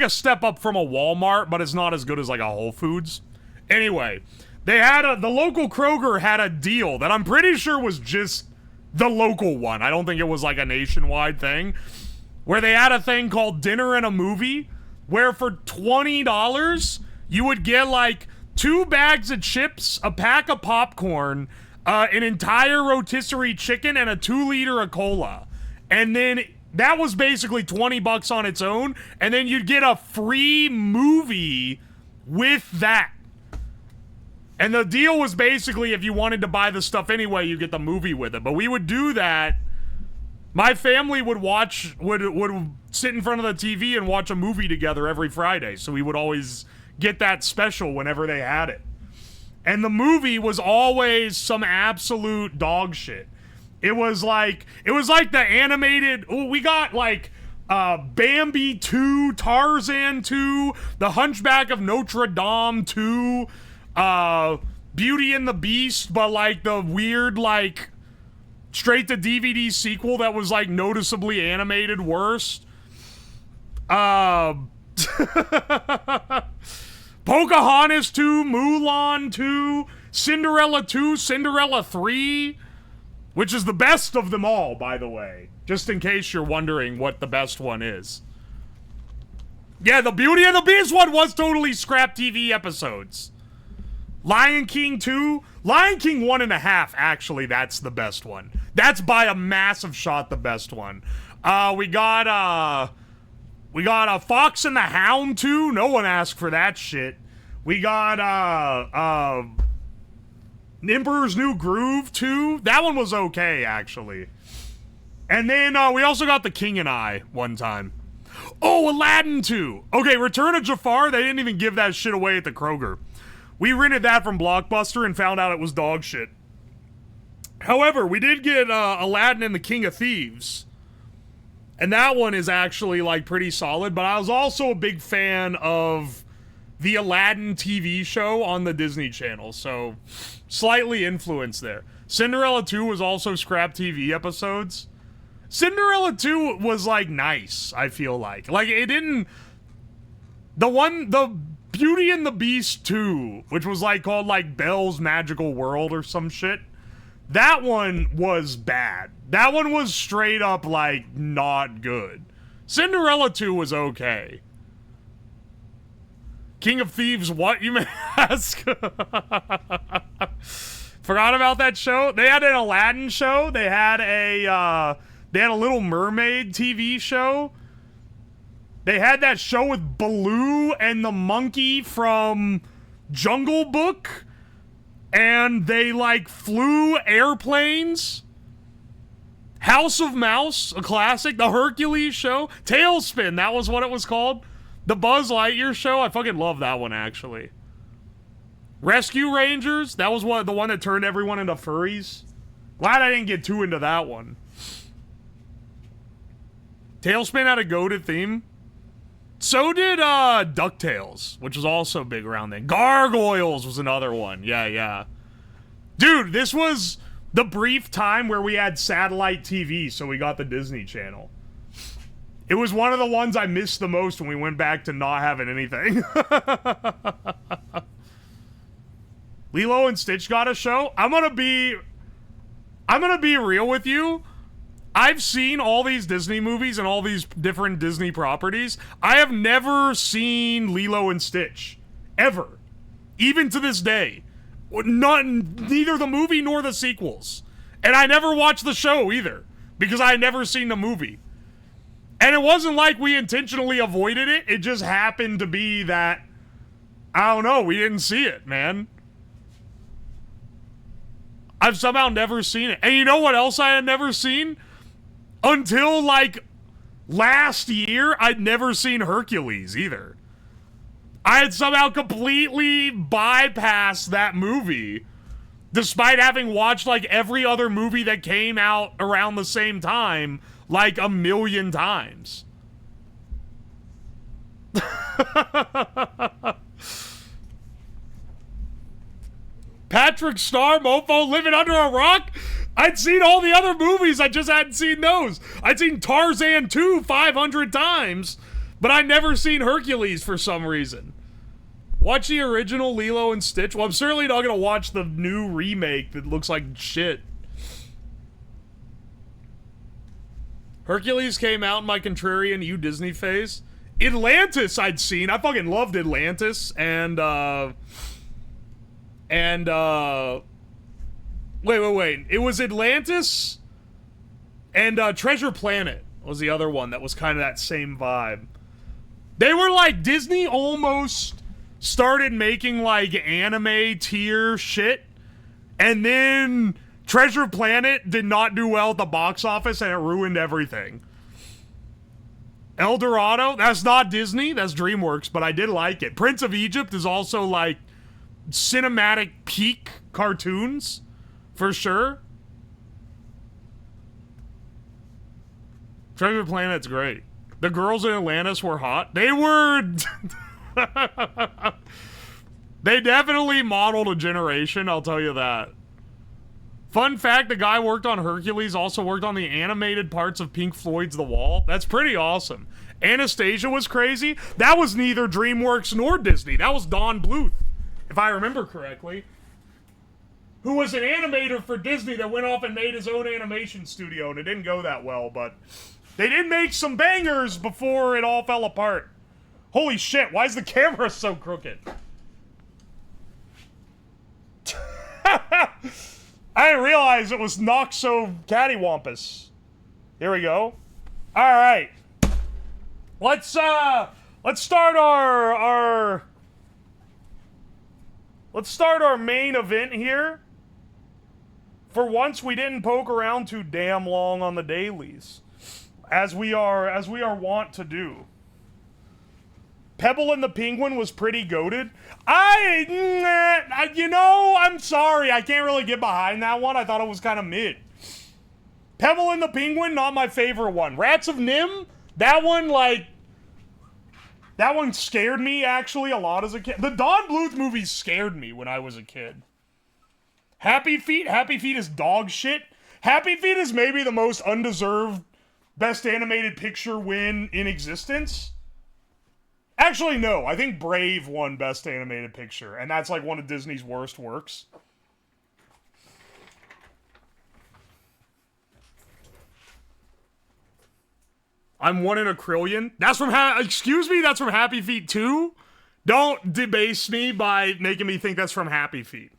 step up from a Walmart, but it's not as good as like a Whole Foods. Anyway, the local Kroger had a deal that I'm pretty sure was just the local one. I don't think it was like a nationwide thing, where they had a thing called Dinner and a Movie, where for $20 you would get like 2 bags of chips, a pack of popcorn, an entire rotisserie chicken, and a 2-liter of cola. And then that was basically $20 on its own, and then you'd get a free movie with that. And the deal was basically if you wanted to buy the stuff anyway, you get the movie with it. But we would do that. My family would sit in front of the TV and watch a movie together every Friday. So we would always get that special whenever they had it. And the movie was always some absolute dog shit. It was like the animated, we got like Bambi 2, Tarzan 2, The Hunchback of Notre Dame 2, Beauty and the Beast, but like the weird like straight to DVD sequel that was like noticeably animated worst. Pocahontas 2, Mulan 2, Cinderella 2, Cinderella 3, which is the best of them all, by the way, just in case you're wondering what the best one is. Yeah, the Beauty and the Beast one was totally scrap TV episodes. Lion King 2, Lion King 1.5, actually, that's the best one. That's by a massive shot the best one. We got a Fox and the Hound 2. No one asked for that shit. We got Emperor's New Groove 2. That one was okay, actually. And then we also got The King and I one time. Oh, Aladdin 2. Okay, Return of Jafar, they didn't even give that shit away at the Kroger. We rented that from Blockbuster and found out it was dog shit. However, we did get Aladdin and the King of Thieves. And that one is actually, like, pretty solid. But I was also a big fan of the Aladdin TV show on the Disney Channel. So, slightly influenced there. Cinderella 2 was also scrap TV episodes. Cinderella 2 was, like, nice, I feel like. Like, it didn't... The Beauty and the Beast 2, which was, like, called, like, Belle's Magical World or some shit. That one was bad. That one was straight up, like, not good. Cinderella 2 was okay. King of Thieves, what, you may ask? Forgot about that show? They had an Aladdin show. They had a Little Mermaid TV show. They had that show with Baloo and the monkey from Jungle Book. And they, like, flew airplanes. House of Mouse, a classic. The Hercules show. Tailspin, that was what it was called. The Buzz Lightyear show, I fucking love that one, actually. Rescue Rangers, that was the one that turned everyone into furries. Glad I didn't get too into that one. Tailspin had a goated theme. So did DuckTales, which was also big around then. Gargoyles was another one. Yeah. Dude, this was the brief time where we had satellite TV, so we got the Disney Channel. It was one of the ones I missed the most when we went back to not having anything. Lilo and Stitch got a show. I'm gonna be real with you. I've seen all these Disney movies and all these different Disney properties. I have never seen Lilo and Stitch. Ever. Even to this day. Neither the movie nor the sequels. And I never watched the show either. Because I had never seen the movie. And it wasn't like we intentionally avoided it. It just happened to be that, I don't know, we didn't see it, man. I've somehow never seen it. And you know what else I had never seen? Until, like, last year, I'd never seen Hercules, either. I had somehow completely bypassed that movie, despite having watched, like, every other movie that came out around the same time, like, 1,000,000 times. Patrick Star, mofo, living under a rock? I'd seen all the other movies, I just hadn't seen those. I'd seen Tarzan 2 500 times, but I'd never seen Hercules for some reason. Watch the original Lilo and Stitch. Well, I'm certainly not gonna watch the new remake that looks like shit. Hercules came out in my contrarian you Disney phase. Atlantis I'd seen. I fucking loved Atlantis, and Wait. It was Atlantis and Treasure Planet was the other one that was kind of that same vibe. They were like, Disney almost started making like anime tier shit, and then Treasure Planet did not do well at the box office and it ruined everything. El Dorado, that's not Disney, that's DreamWorks, but I did like it. Prince of Egypt is also like cinematic peak cartoons. For sure. Treasure Planet's great. The girls in Atlantis were hot. They were... They definitely modeled a generation, I'll tell you that. Fun fact, the guy worked on Hercules, also worked on the animated parts of Pink Floyd's The Wall. That's pretty awesome. Anastasia was crazy. That was neither DreamWorks nor Disney. That was Don Bluth, if I remember correctly. Who was an animator for Disney that went off and made his own animation studio, and it didn't go that well, but they did make some bangers before it all fell apart. Holy shit, why is the camera so crooked? I didn't realize it was Noxo Cattywampus. Here we go. Alright. Let's start our main event here. For once, we didn't poke around too damn long on the dailies. As we are wont to do. Pebble and the Penguin was pretty goated. You know, I'm sorry. I can't really get behind that one. I thought it was kind of mid. Pebble and the Penguin, not my favorite one. Rats of Nim, that one, like... That one scared me, actually, a lot as a kid. The Don Bluth movies scared me when I was a kid. Happy Feet is dog shit. Happy Feet is maybe the most undeserved Best Animated Picture win in existence. Actually, no. I think Brave won Best Animated Picture, and that's like one of Disney's worst works. I'm 1 in a trillion. That's from excuse me, that's from Happy Feet 2? Don't debase me by making me think that's from Happy Feet.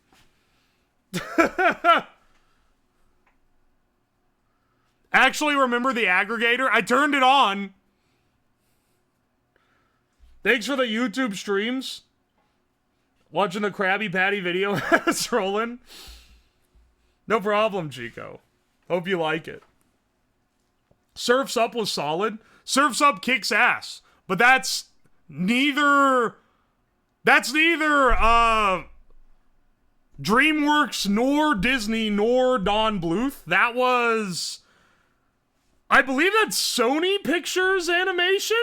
Actually, remember the aggregator? I turned it on. Thanks for the YouTube streams. Watching the Krabby Patty video. It's rolling. No problem, Chico. Hope you like it. Surf's Up was solid. Surf's Up kicks ass. But that's neither DreamWorks nor Disney nor Don Bluth. That was... I believe that's Sony Pictures Animation?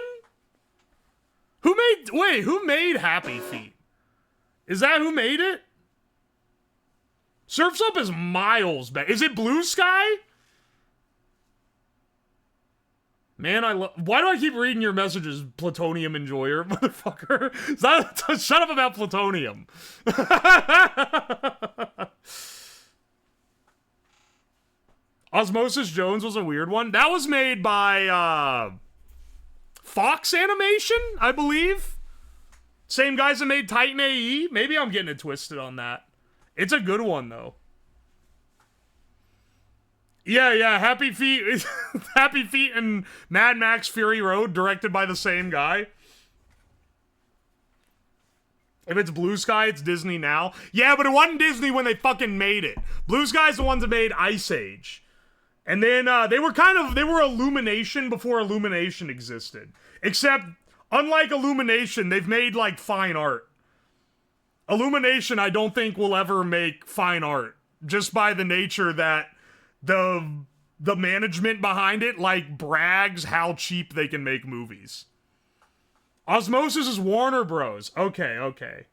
Who made Happy Feet? Is that who made it? Surf's Up is miles back. Is it Blue Sky? Man, why do I keep reading your messages, Plutonium Enjoyer, motherfucker? Shut up about plutonium. Osmosis Jones was a weird one. That was made by, Fox Animation, I believe. Same guys that made Titan AE. Maybe I'm getting it twisted on that. It's a good one, though. Yeah, Happy Feet Happy Feet and Mad Max Fury Road, directed by the same guy. If it's Blue Sky, it's Disney now. Yeah, but it wasn't Disney when they fucking made it. Blue Sky's the ones that made Ice Age. And then they were Illumination before Illumination existed. Except, unlike Illumination, they've made, like, fine art. Illumination, I don't think, will ever make fine art. Just by the nature that the management behind it, like, brags how cheap they can make movies. Osmosis is Warner Bros. Okay.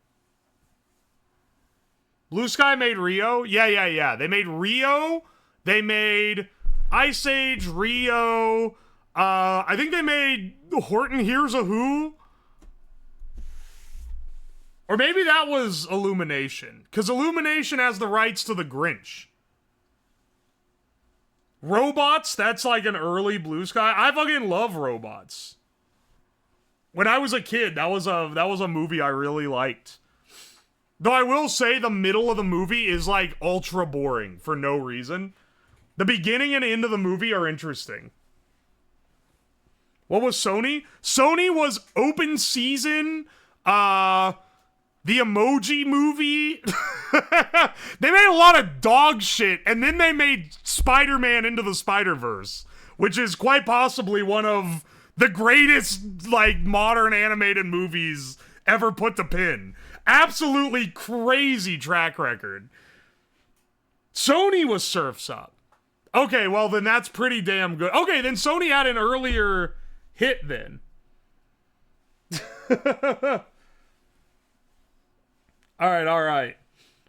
Blue Sky made Rio? Yeah. They made Rio. They made Ice Age, Rio. I think they made Horton Hears a Who. Or maybe that was Illumination. Because Illumination has the rights to The Grinch. Robots, that's like an early Blue Sky. I fucking love Robots. When I was a kid, that was a movie I really liked. Though I will say the middle of the movie is like ultra boring for no reason. The beginning and end of the movie are interesting. What was Sony? Sony was Open Season, the Emoji Movie. They made a lot of dog shit, and then they made Spider-Man Into the Spider-Verse, which is quite possibly one of the greatest, like, modern animated movies ever put to pen. Absolutely crazy track record. Sony was Surf's Up. Okay, well, then that's pretty damn good. Okay, then Sony had an earlier hit then. Alright.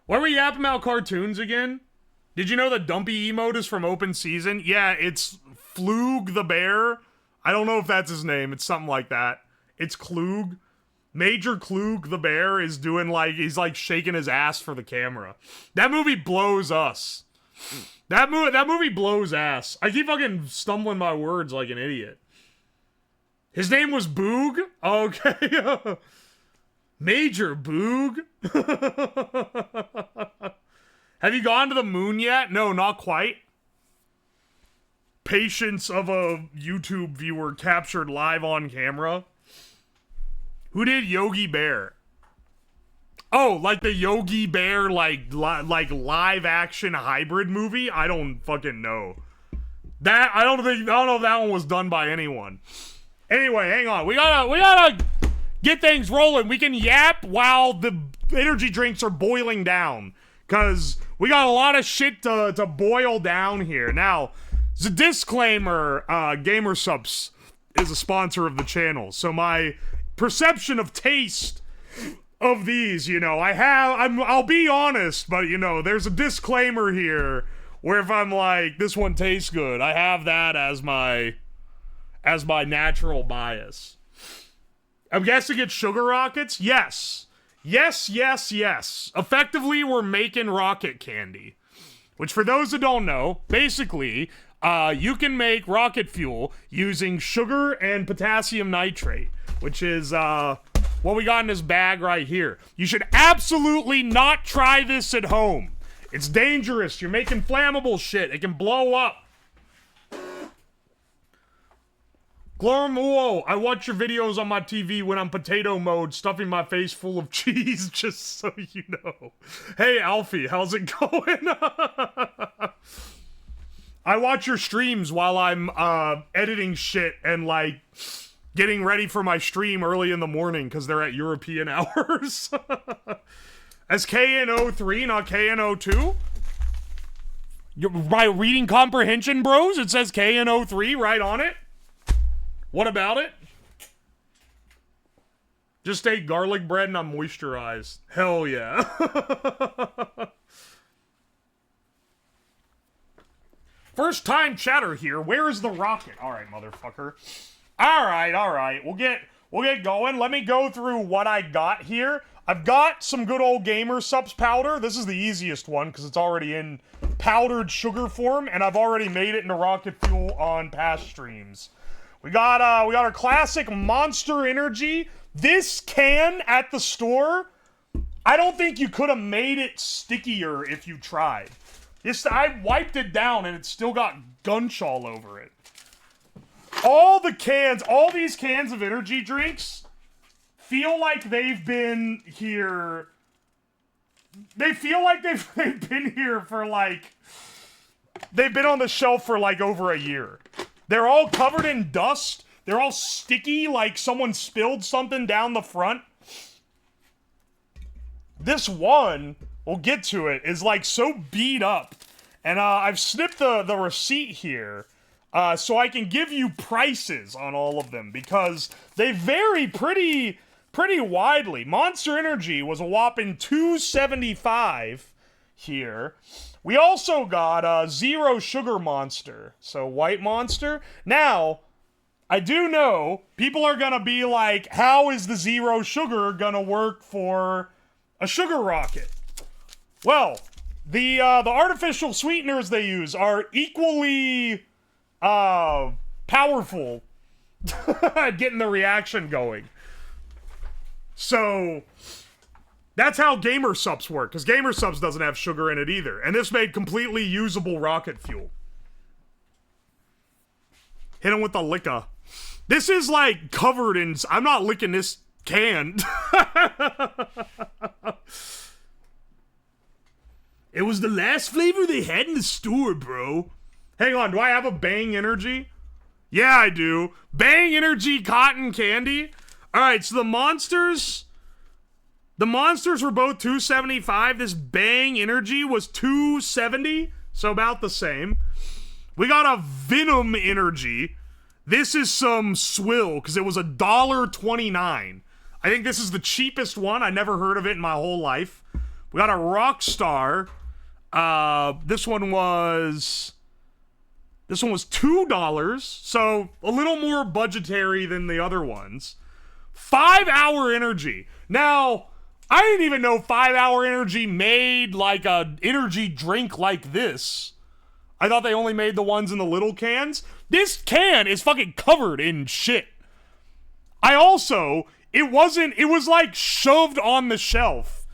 Why were you yapping about cartoons again? Did you know the Dumpy emote is from Open Season? Yeah, it's Flug the Bear. I don't know if that's his name. It's something like that. It's Klug. Major Klug the Bear is doing like, he's like shaking his ass for the camera. That movie blows us. That movie blows ass. I keep fucking stumbling my words like an idiot. His name was Boog? Okay. Major Boog? Have you gone to the moon yet? No, not quite. Patience of a YouTube viewer captured live on camera. Who did Yogi Bear? Oh, like the Yogi Bear, like live action hybrid movie? I don't fucking know. That I don't know if that one was done by anyone. Anyway, hang on. We gotta get things rolling. We can yap while the energy drinks are boiling down, cause we got a lot of shit to boil down here. Now, as a disclaimer, GamerSupps is a sponsor of the channel, so my perception of taste of these, you know, I'll be honest, but you know, there's a disclaimer here where if I'm like, this one tastes good, I have that as my natural bias. I'm guessing it's Sugar Rockets? Yes. Yes, yes, yes. Effectively, we're making rocket candy. Which, for those that don't know, basically, you can make rocket fuel using sugar and potassium nitrate, which is what we got in this bag right here. You should absolutely not try this at home. It's dangerous. You're making flammable shit. It can blow up. Glorm, whoa, I watch your videos on my TV when I'm potato mode, stuffing my face full of cheese, just so you know. Hey, Alfie, how's it going? I watch your streams while I'm editing shit and, like, getting ready for my stream early in the morning because they're at European hours. As KN03, not KN02? By reading comprehension, bros, it says KN03 right on it. What about it? Just ate garlic bread and I'm moisturized. Hell yeah. First time chatter here. Where is the rocket? Alright, motherfucker. Alright. We'll get going. Let me go through what I got here. I've got some good old GamerSupps powder. This is the easiest one because it's already in powdered sugar form, and I've already made it into rocket fuel on past streams. We got our classic Monster Energy. This can at the store, I don't think you could have made it stickier if you tried. I wiped it down and it's still got gunch all over it. All these cans of energy drinks feel like they've been here. They feel like they've been here for like, they've been on the shelf for like over a year. They're all covered in dust. They're all sticky, like someone spilled something down the front. This one, we'll get to it, is like so beat up. And I've snipped the receipt here so I can give you prices on all of them because they vary pretty widely. Monster Energy was a whopping $2.75 here. We also got Zero Sugar Monster, so White Monster. Now, I do know people are gonna be like, how is the zero sugar gonna work for a sugar rocket? Well, the artificial sweeteners they use are equally powerful at getting the reaction going. So that's how GamerSupps work, because GamerSupps doesn't have sugar in it either. And this made completely usable rocket fuel. Hit him with the liquor. This is like covered in... I'm not licking this can. It was the last flavor they had in the store, bro. Hang on, do I have a Bang Energy? Yeah, I do. Bang Energy cotton candy. Alright, so the monsters were both $2.75. This Bang Energy was $2.70, so about the same. We got a Venom Energy. This is some swill, because it was $1.29. I think this is the cheapest one. I never heard of it in my whole life. We got a Rockstar. This one was $2, so a little more budgetary than the other ones. 5 Hour Energy. Now, I didn't even know 5 Hour Energy made like a energy drink like this. I thought they only made the ones in the little cans. This can is fucking covered in shit. It was like shoved on the shelf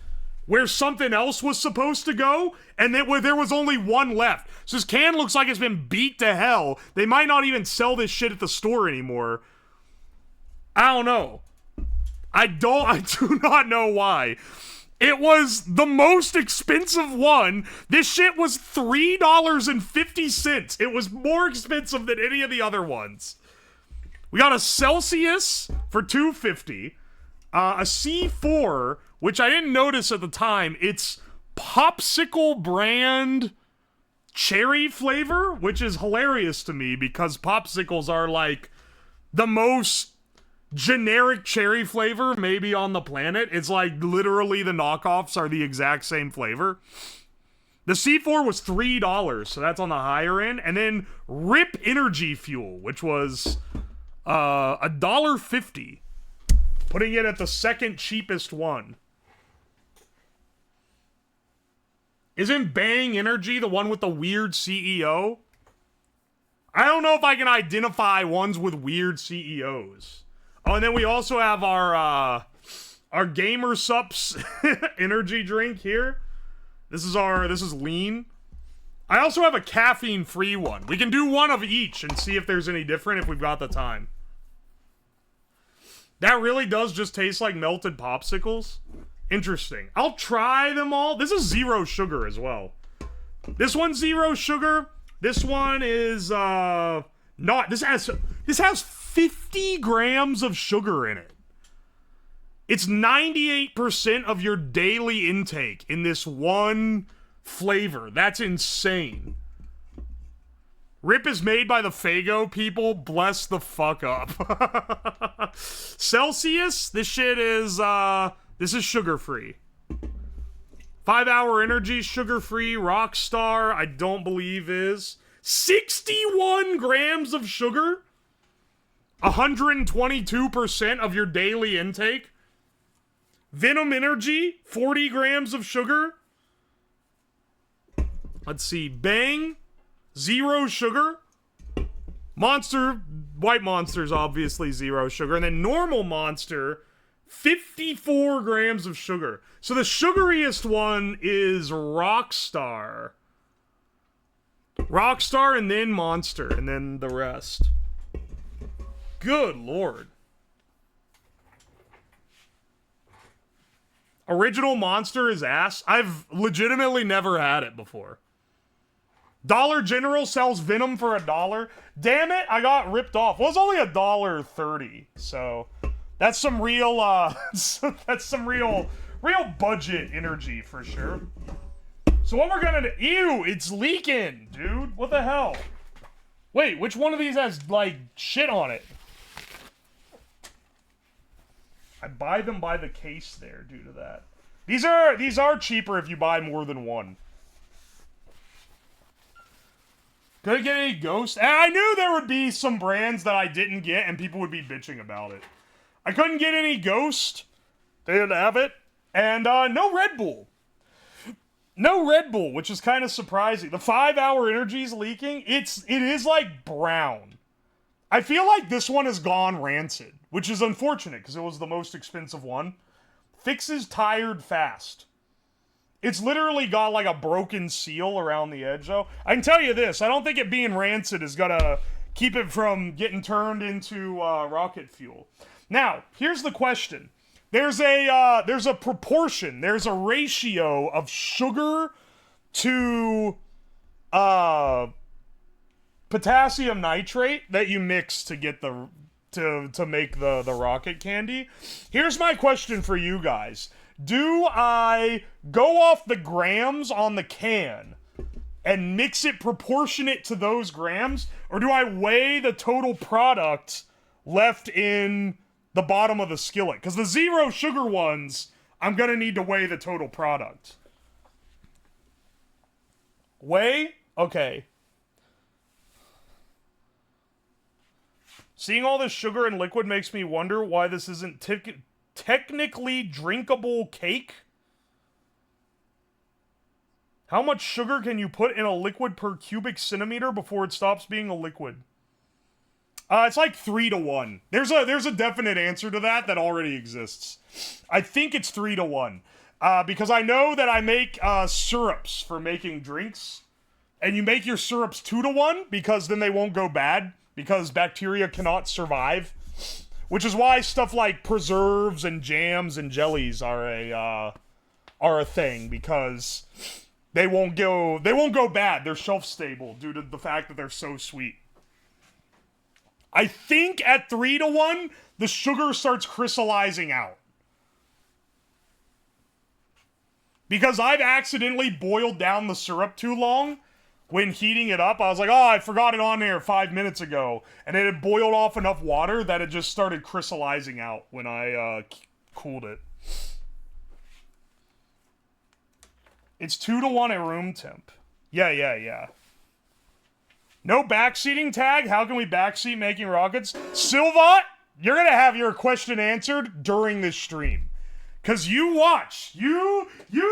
where something else was supposed to go, and there was only one left. So this can looks like it's been beat to hell. They might not even sell this shit at the store anymore. I don't know. I do not know why. It was the most expensive one. This shit was $3.50. It was more expensive than any of the other ones. We got a Celsius for $2.50. A C4, which I didn't notice at the time. It's popsicle brand cherry flavor, which is hilarious to me because popsicles are like the most generic cherry flavor maybe on the planet. It's like literally the knockoffs are the exact same flavor. The C4 was $3, so that's on the higher end. And then Rip Energy Fuel, which was $1.50, putting it at the second cheapest one. Isn't Bang Energy the one with the weird CEO? I don't know if I can identify ones with weird CEOs. Oh, and then we also have our Gamer Sups energy drink here. This is lean. I also have a caffeine-free one. We can do one of each and see if there's any different if we've got the time. That really does just taste like melted popsicles. Interesting. I'll try them all. This is 0 sugar as well. This one's 0 sugar. This one is not. This has 50 grams of sugar in it. It's 98% of your daily intake in this one flavor. That's insane. Rip is made by the Faygo people. Bless the fuck up. Celsius, this shit is, this is sugar-free. 5 Hour Energy, sugar-free. Rockstar, I don't believe is. 61 grams of sugar? 122% of your daily intake? Venom Energy, 40 grams of sugar? Let's see, Bang, 0 sugar. Monster, White Monster's obviously 0 sugar. And then Normal Monster, 54 grams of sugar. So the sugariest one is Rockstar. Rockstar and then Monster and then the rest. Good lord. Original Monster is ass. I've legitimately never had it before. Dollar General sells Venom for $1. Damn it, I got ripped off. Well, it's only $1.30, so that's some real that's some real budget energy for sure. So what we're gonna do? Ew, it's leaking, dude. What the hell? Wait, which one of these has like shit on it? I buy them by the case there due to that. These are cheaper if you buy more than one. Could I get any Ghost? I knew there would be some brands that I didn't get and people would be bitching about it. I couldn't get any Ghost. They didn't have it. And no Red Bull. No Red Bull, which is kind of surprising. The 5 Hour Energy's leaking. It is like brown. I feel like this one has gone rancid, which is unfortunate because it was the most expensive one. Fixes tired fast. It's literally got like a broken seal around the edge, though. I can tell you this, I don't think it being rancid is gonna keep it from getting turned into rocket fuel. Now, here's the question. There's a proportion, there's a ratio of sugar to potassium nitrate that you mix to get the to make the rocket candy. Here's my question for you guys. Do I go off the grams on the can and mix it proportionate to those grams, or do I weigh the total product left in the bottom of the skillet? Because the 0 sugar ones, I'm gonna need to weigh the total product. Weigh? Okay. Seeing all this sugar and liquid makes me wonder why this isn't technically drinkable cake. How much sugar can you put in a liquid per cubic centimeter before it stops being a liquid? It's like 3 to 1. There's a definite answer to that already exists. I think it's 3 to 1. Because I know that I make syrups for making drinks. And you make your syrups 2 to 1 because then they won't go bad. Because bacteria cannot survive. Which is why stuff like preserves and jams and jellies are are a thing because they won't go bad. They're shelf stable due to the fact that they're so sweet. I think at 3-to-1, the sugar starts crystallizing out. Because I've accidentally boiled down the syrup too long when heating it up. I was like, oh, I forgot it on there 5 minutes ago. And it had boiled off enough water that it just started crystallizing out when I cooled it. It's 2-to-1 at room temp. Yeah. No backseating tag? How can we backseat making rockets? Silvat, you're gonna have your question answered during this stream. Cause you watch. You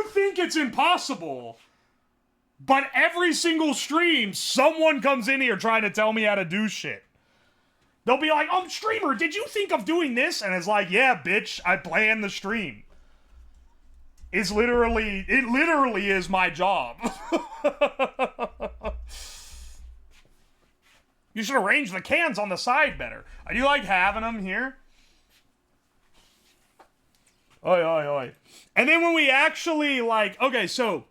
think it's impossible. But every single stream, someone comes in here trying to tell me how to do shit. They'll be like, oh, streamer, did you think of doing this? And it's like, yeah, bitch, I planned the stream. It literally is my job. You should arrange the cans on the side better. I do like having them here. Oi. And then when we actually, like, okay, so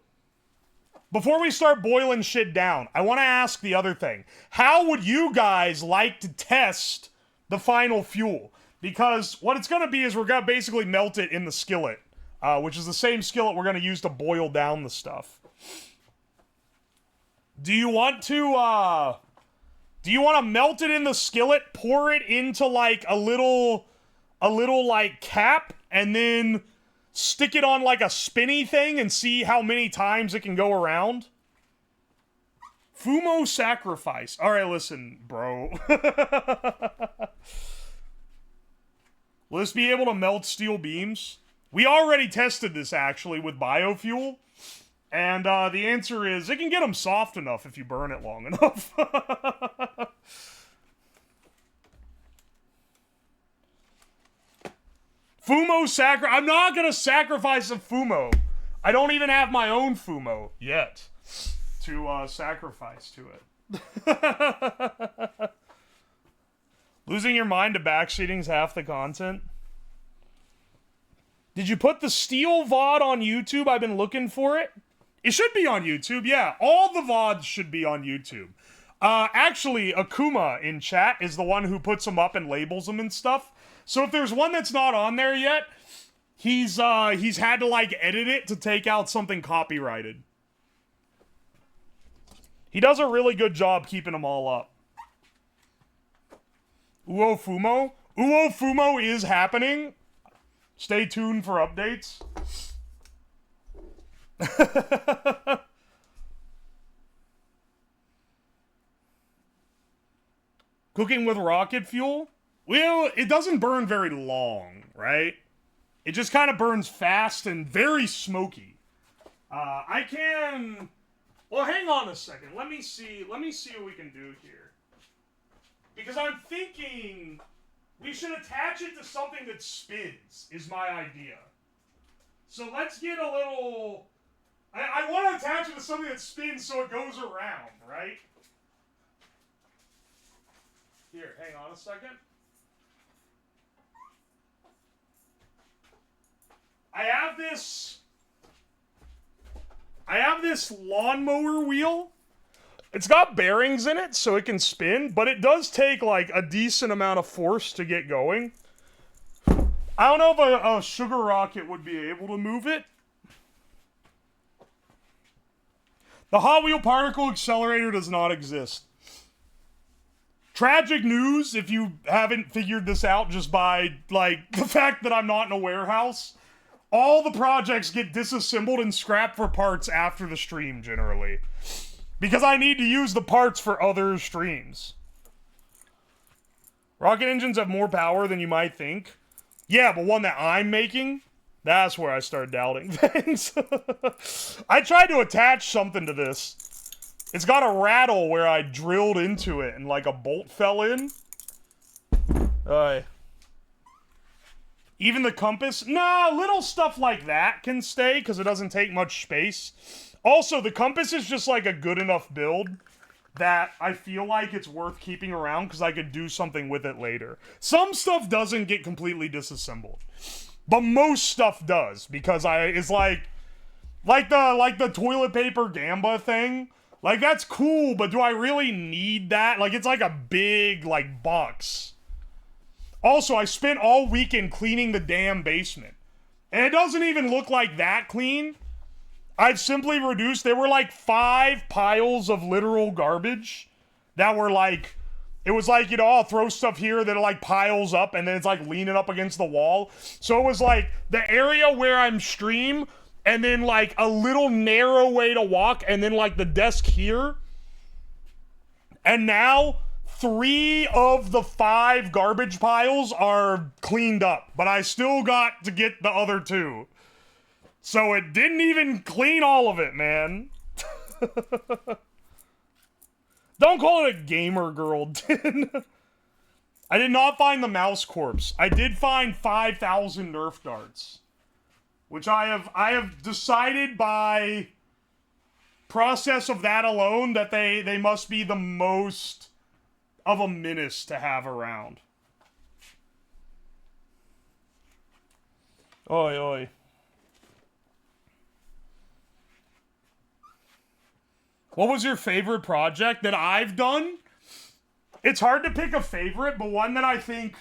before we start boiling shit down, I want to ask the other thing. How would you guys like to test the final fuel? Because what it's going to be is we're going to basically melt it in the skillet, which is the same skillet we're going to use to boil down the stuff. Do you want to melt it in the skillet, pour it into, like, a little, like, cap, and then stick it on, like, a spinny thing and see how many times it can go around? Fumo sacrifice. Alright, listen, bro. Will this be able to melt steel beams? We already tested this, actually, with biofuel. And, the answer is, it can get them soft enough if you burn it long enough. Fumo I'm not gonna sacrifice a Fumo. I don't even have my own Fumo yet to sacrifice to it. Losing your mind to backseating is half the content. Did you put the steel VOD on YouTube? I've been looking for it. It should be on YouTube, yeah. All the VODs should be on YouTube. Actually, Akuma in chat is the one who puts them up and labels them and stuff. So if there's one that's not on there yet, he's had to, like, edit it to take out something copyrighted. He does a really good job keeping them all up. Uwofumo? Uwofumo is happening. Stay tuned for updates. Cooking with rocket fuel? Well, it doesn't burn very long, right? It just kind of burns fast and very smoky. I can... Well, hang on a second. Let me see what we can do here. Because I'm thinking we should attach it to something that spins, is my idea. So let's get a little... I want to attach it to something that spins so it goes around, right? Here, hang on a second. I have this lawnmower wheel. It's got bearings in it, so it can spin, but it does take, like, a decent amount of force to get going. I don't know if a sugar rocket would be able to move it. The Hot Wheel Particle Accelerator does not exist. Tragic news, if you haven't figured this out just by, like, the fact that I'm not in a warehouse. All the projects get disassembled and scrapped for parts after the stream, generally. Because I need to use the parts for other streams. Rocket engines have more power than you might think. Yeah, but one that I'm making? That's where I start doubting things. I tried to attach something to this. It's got a rattle where I drilled into it and, like, a bolt fell in. Even the compass? Nah, little stuff like that can stay because it doesn't take much space. Also, the compass is just, like, a good enough build that I feel like it's worth keeping around because I could do something with it later. Some stuff doesn't get completely disassembled. But most stuff does because it's like, Like the toilet paper gamba thing. Like, that's cool, but do I really need that? Like, it's like a big, like, box. Also, I spent all weekend cleaning the damn basement. And it doesn't even look like that clean. I've simply reduced, there were like 5 piles of literal garbage that were like, it was like, you know, I'll throw stuff here that like piles up and then it's like leaning up against the wall. So it was like the area where I'm stream and then like a little narrow way to walk and then like the desk here. And now 3 of the 5 garbage piles are cleaned up, but I still got to get the other 2. So it didn't even clean all of it, man. Don't call it a gamer girl, Din. I did not find the mouse corpse. I did find 5,000 Nerf darts. Which I have decided by process of that alone that they must be the most of a menace to have around. Oi, oi. What was your favorite project that I've done? It's hard to pick a favorite, but one that I think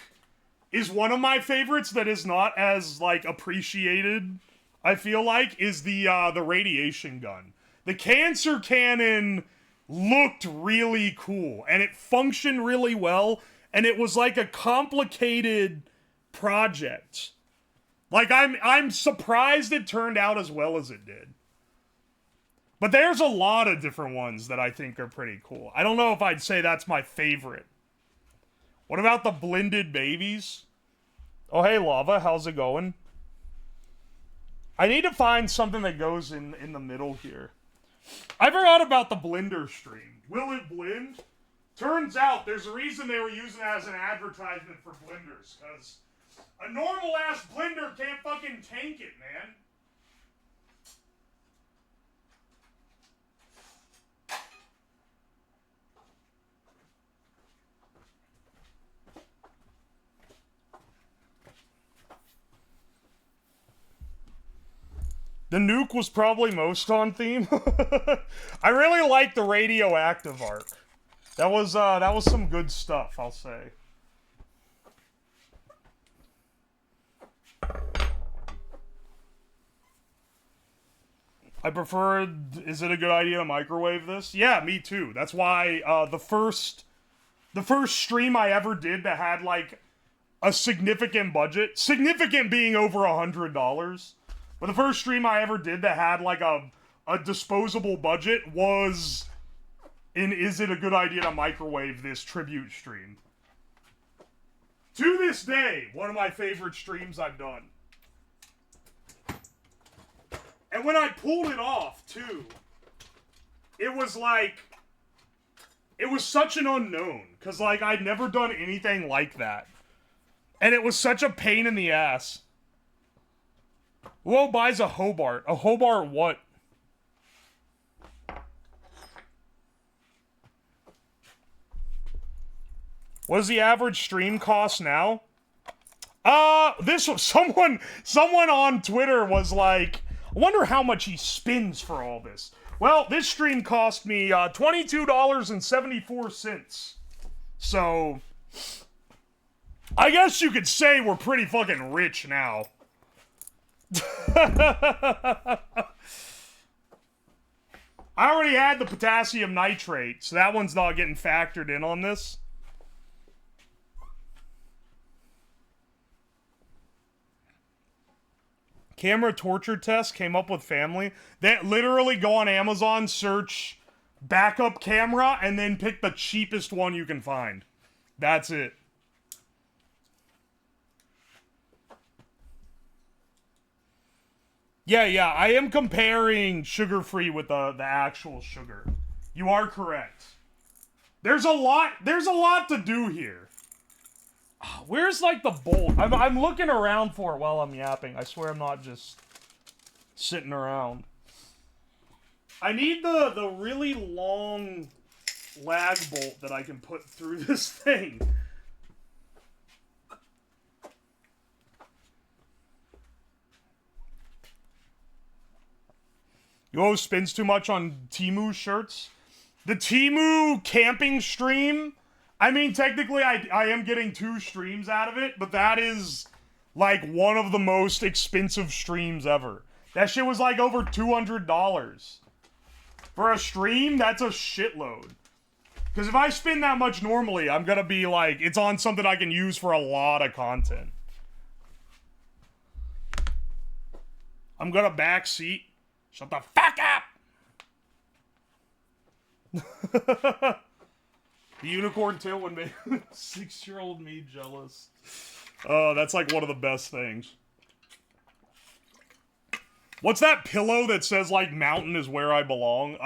is one of my favorites that is not as, like, appreciated, I feel like, is the radiation gun. The cancer cannon looked really cool, and it functioned really well, and it was, like, a complicated project. Like, I'm surprised it turned out as well as it did. But there's a lot of different ones that I think are pretty cool. I don't know if I'd say that's my favorite. What about the blended babies? Oh, hey, Lava, how's it going? I need to find something that goes in the middle here. I forgot about the blender stream. Will it blend? Turns out there's a reason they were using it as an advertisement for blenders, because a normal-ass blender can't fucking tank it, man. The nuke was probably most on theme. I really like the radioactive arc. That was some good stuff, I'll say. I preferred, is it a good idea to microwave this? Yeah, me too. That's why the first stream I ever did that had like a significant budget, significant being over $100, but the first stream I ever did that had like a disposable budget was in Is It a Good Idea to Microwave This tribute stream. To this day, one of my favorite streams I've done. And when I pulled it off, too, it was like, it was such an unknown, because like I'd never done anything like that. And it was such a pain in the ass. Whoa, buys a Hobart. A Hobart what? What does the average stream cost now? This was someone on Twitter was like, I wonder how much he spends for all this. Well, this stream cost me $22.74. So, I guess you could say we're pretty fucking rich now. I already had the potassium nitrate, so that one's not getting factored in on this. Camera torture test came up with family. They literally go on Amazon, search backup camera, and then pick the cheapest one you can find. That's it. Yeah, I am comparing sugar-free with the actual sugar. You are correct. There's a lot to do here. Where's, like, the bolt? I'm looking around for it while I'm yapping. I swear I'm not just sitting around. I need the really long lag bolt that I can put through this thing. You always spins too much on Temu shirts. The Temu camping stream, I mean, technically I am getting 2 streams out of it, but that is, like, one of the most expensive streams ever. That shit was, like, over $200. For a stream, that's a shitload. Because if I spend that much normally, I'm gonna be, like, it's on something I can use for a lot of content. I'm gonna backseat. Shut the fuck up! The unicorn tail would make 6-year-old me jealous. Oh, that's like one of the best things. What's that pillow that says, like, mountain is where I belong?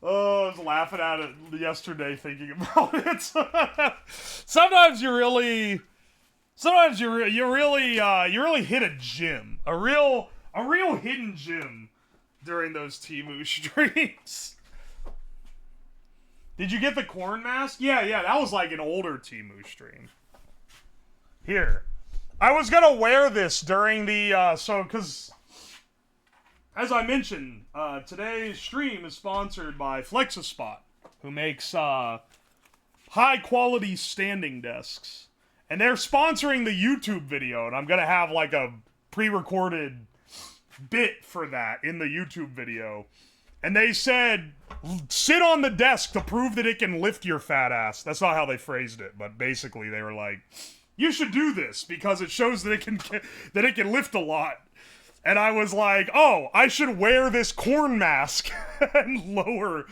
Oh, I was laughing at it yesterday thinking about it. Sometimes you really hit a gym. A real hidden gym during those Temu streams. Did you get the corn mask? Yeah, that was like an older Temu stream. Here. I was gonna wear this during the, cause, as I mentioned, today's stream is sponsored by Flexispot, who makes, high-quality standing desks. And they're sponsoring the YouTube video, and I'm gonna have, like, a pre-recorded bit for that in the YouTube video. And they said, sit on the desk to prove that it can lift your fat ass. That's not how they phrased it, but basically they were like, you should do this because it shows that it can lift a lot. And I was like, oh, I should wear this corn mask and lower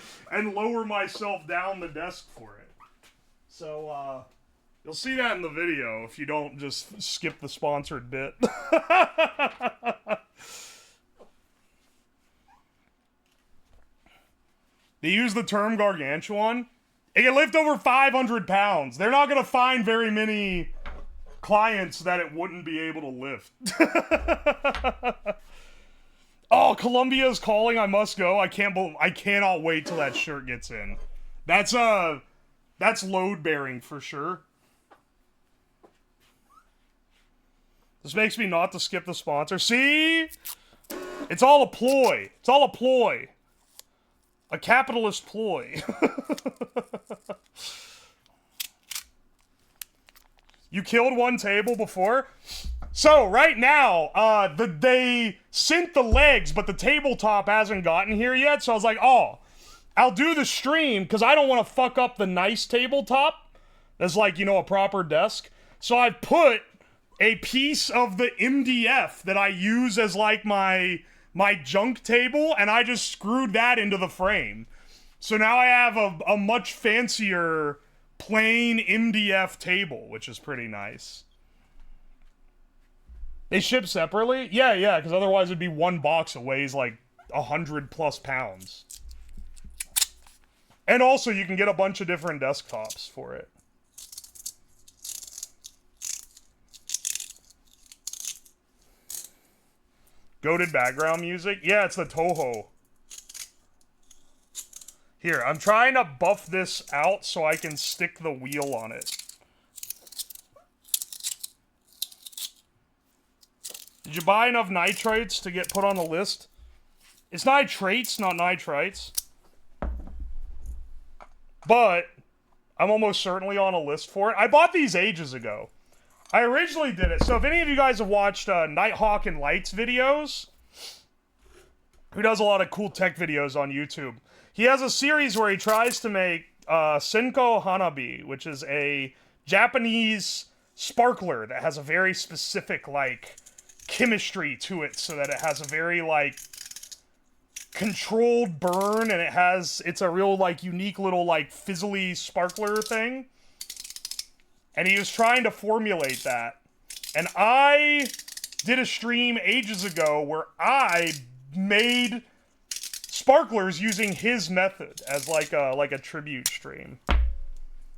myself down the desk for it. So you'll see that in the video if you don't just skip the sponsored bit. They use the term gargantuan. It can lift over 500 pounds. They're not going to find very many clients that it wouldn't be able to lift. Oh, Columbia's calling. I must go. I cannot wait till that shirt gets in. That's load bearing for sure. This makes me not to skip the sponsor. See? It's all a ploy. It's all a ploy. A capitalist ploy. You killed one table before? So, right now, they sent the legs, but the tabletop hasn't gotten here yet, so I was like, oh, I'll do the stream, because I don't want to fuck up the nice tabletop. That's like, you know, a proper desk. So I put a piece of the MDF that I use as, like, my junk table, and I just screwed that into the frame. So now I have a much fancier plain MDF table, which is pretty nice. They ship separately? Yeah, because otherwise it'd be one box that weighs like 100+ pounds. And also you can get a bunch of different desktops for it. Goated background music? Yeah, it's the Toho. Here, I'm trying to buff this out so I can stick the wheel on it. Did you buy enough nitrates to get put on the list? It's nitrates, not nitrites. But I'm almost certainly on a list for it. I bought these ages ago. I originally did it. So if any of you guys have watched Nighthawk and Lights videos, who does a lot of cool tech videos on YouTube, he has a series where he tries to make Senko Hanabi, which is a Japanese sparkler that has a very specific, like, chemistry to it, so that it has a very, like, controlled burn, and it's a real, like, unique little, like, fizzly sparkler thing. And he was trying to formulate that. And I did a stream ages ago where I made sparklers using his method as like a tribute stream.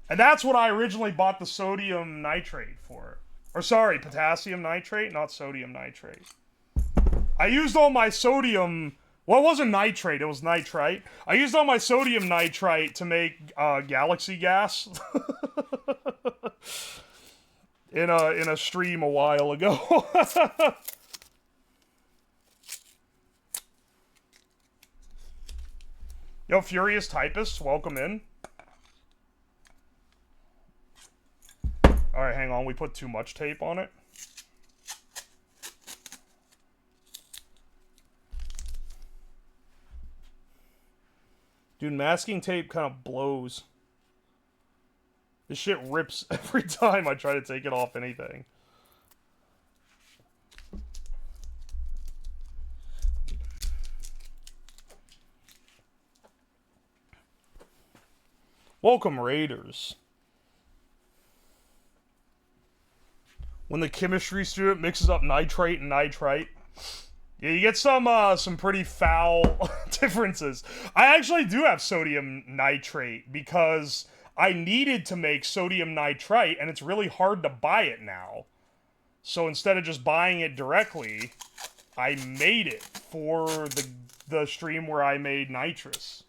And that's what I originally bought the sodium nitrate for. Or sorry, potassium nitrate, not sodium nitrate. I used all my sodium... Well, it wasn't nitrate, it was nitrite. I used all my sodium nitrite to make galaxy gas. in a stream a while ago. Yo, Furious Typists, welcome in. Alright, hang on. We put too much tape on it. Dude, masking tape kind of blows. This shit rips every time I try to take it off anything. Welcome, Raiders. When the chemistry student mixes up nitrate and nitrite. Yeah, you get some pretty foul differences. I actually do have sodium nitrate because I needed to make sodium nitrite, and it's really hard to buy it now. So instead of just buying it directly, I made it for the stream where I made nitrous.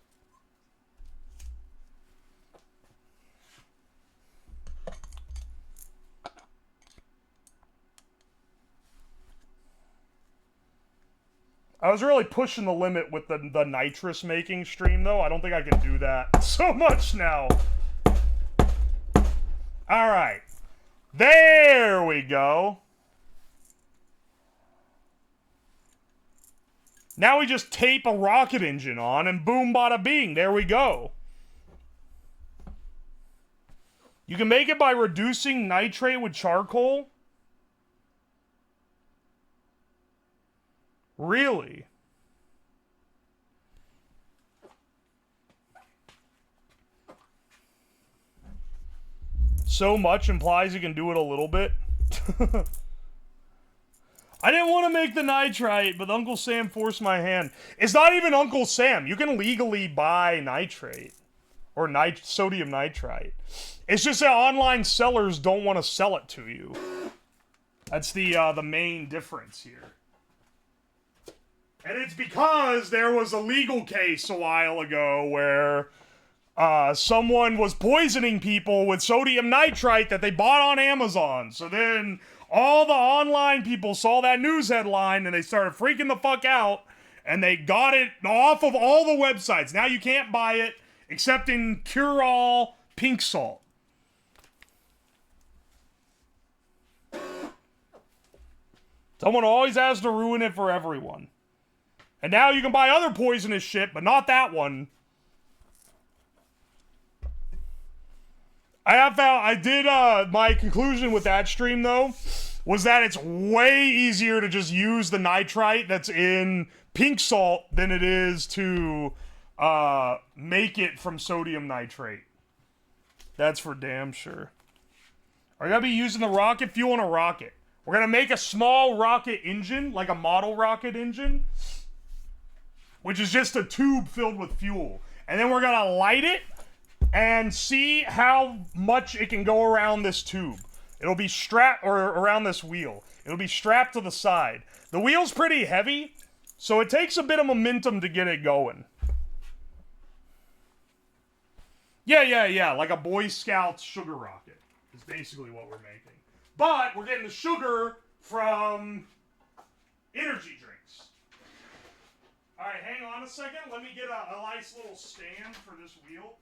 I was really pushing the limit with the nitrous making stream, though. I don't think I can do that so much now. Alright. There we go. Now we just tape a rocket engine on and boom bada bing. There we go. You can make it by reducing nitrate with charcoal. Really? So much implies you can do it a little bit. I didn't want to make the nitrite, but Uncle Sam forced my hand. It's not even Uncle Sam. You can legally buy nitrate. Or sodium nitrite. It's just that online sellers don't want to sell it to you. That's the main difference here. And it's because there was a legal case a while ago where someone was poisoning people with sodium nitrite that they bought on Amazon. So then all the online people saw that news headline and they started freaking the fuck out. And they got it off of all the websites. Now you can't buy it except in Cure-All pink salt. Someone always has to ruin it for everyone. And now you can buy other poisonous shit, but not that one. My conclusion with that stream, though, was that it's way easier to just use the nitrite that's in pink salt than it is to make it from sodium nitrate. That's for damn sure. Are you gonna be using the rocket fuel in a rocket? We're gonna make a small rocket engine, like a model rocket engine, which is just a tube filled with fuel. And then we're gonna light it and see how much it can go around this tube. It'll be strapped, or around this wheel. It'll be strapped to the side. The wheel's pretty heavy, so it takes a bit of momentum to get it going. Yeah, like a Boy Scout sugar rocket is basically what we're making. But we're getting the sugar from energy drinks. Alright, hang on a second. Let me get a nice little stand for this wheel.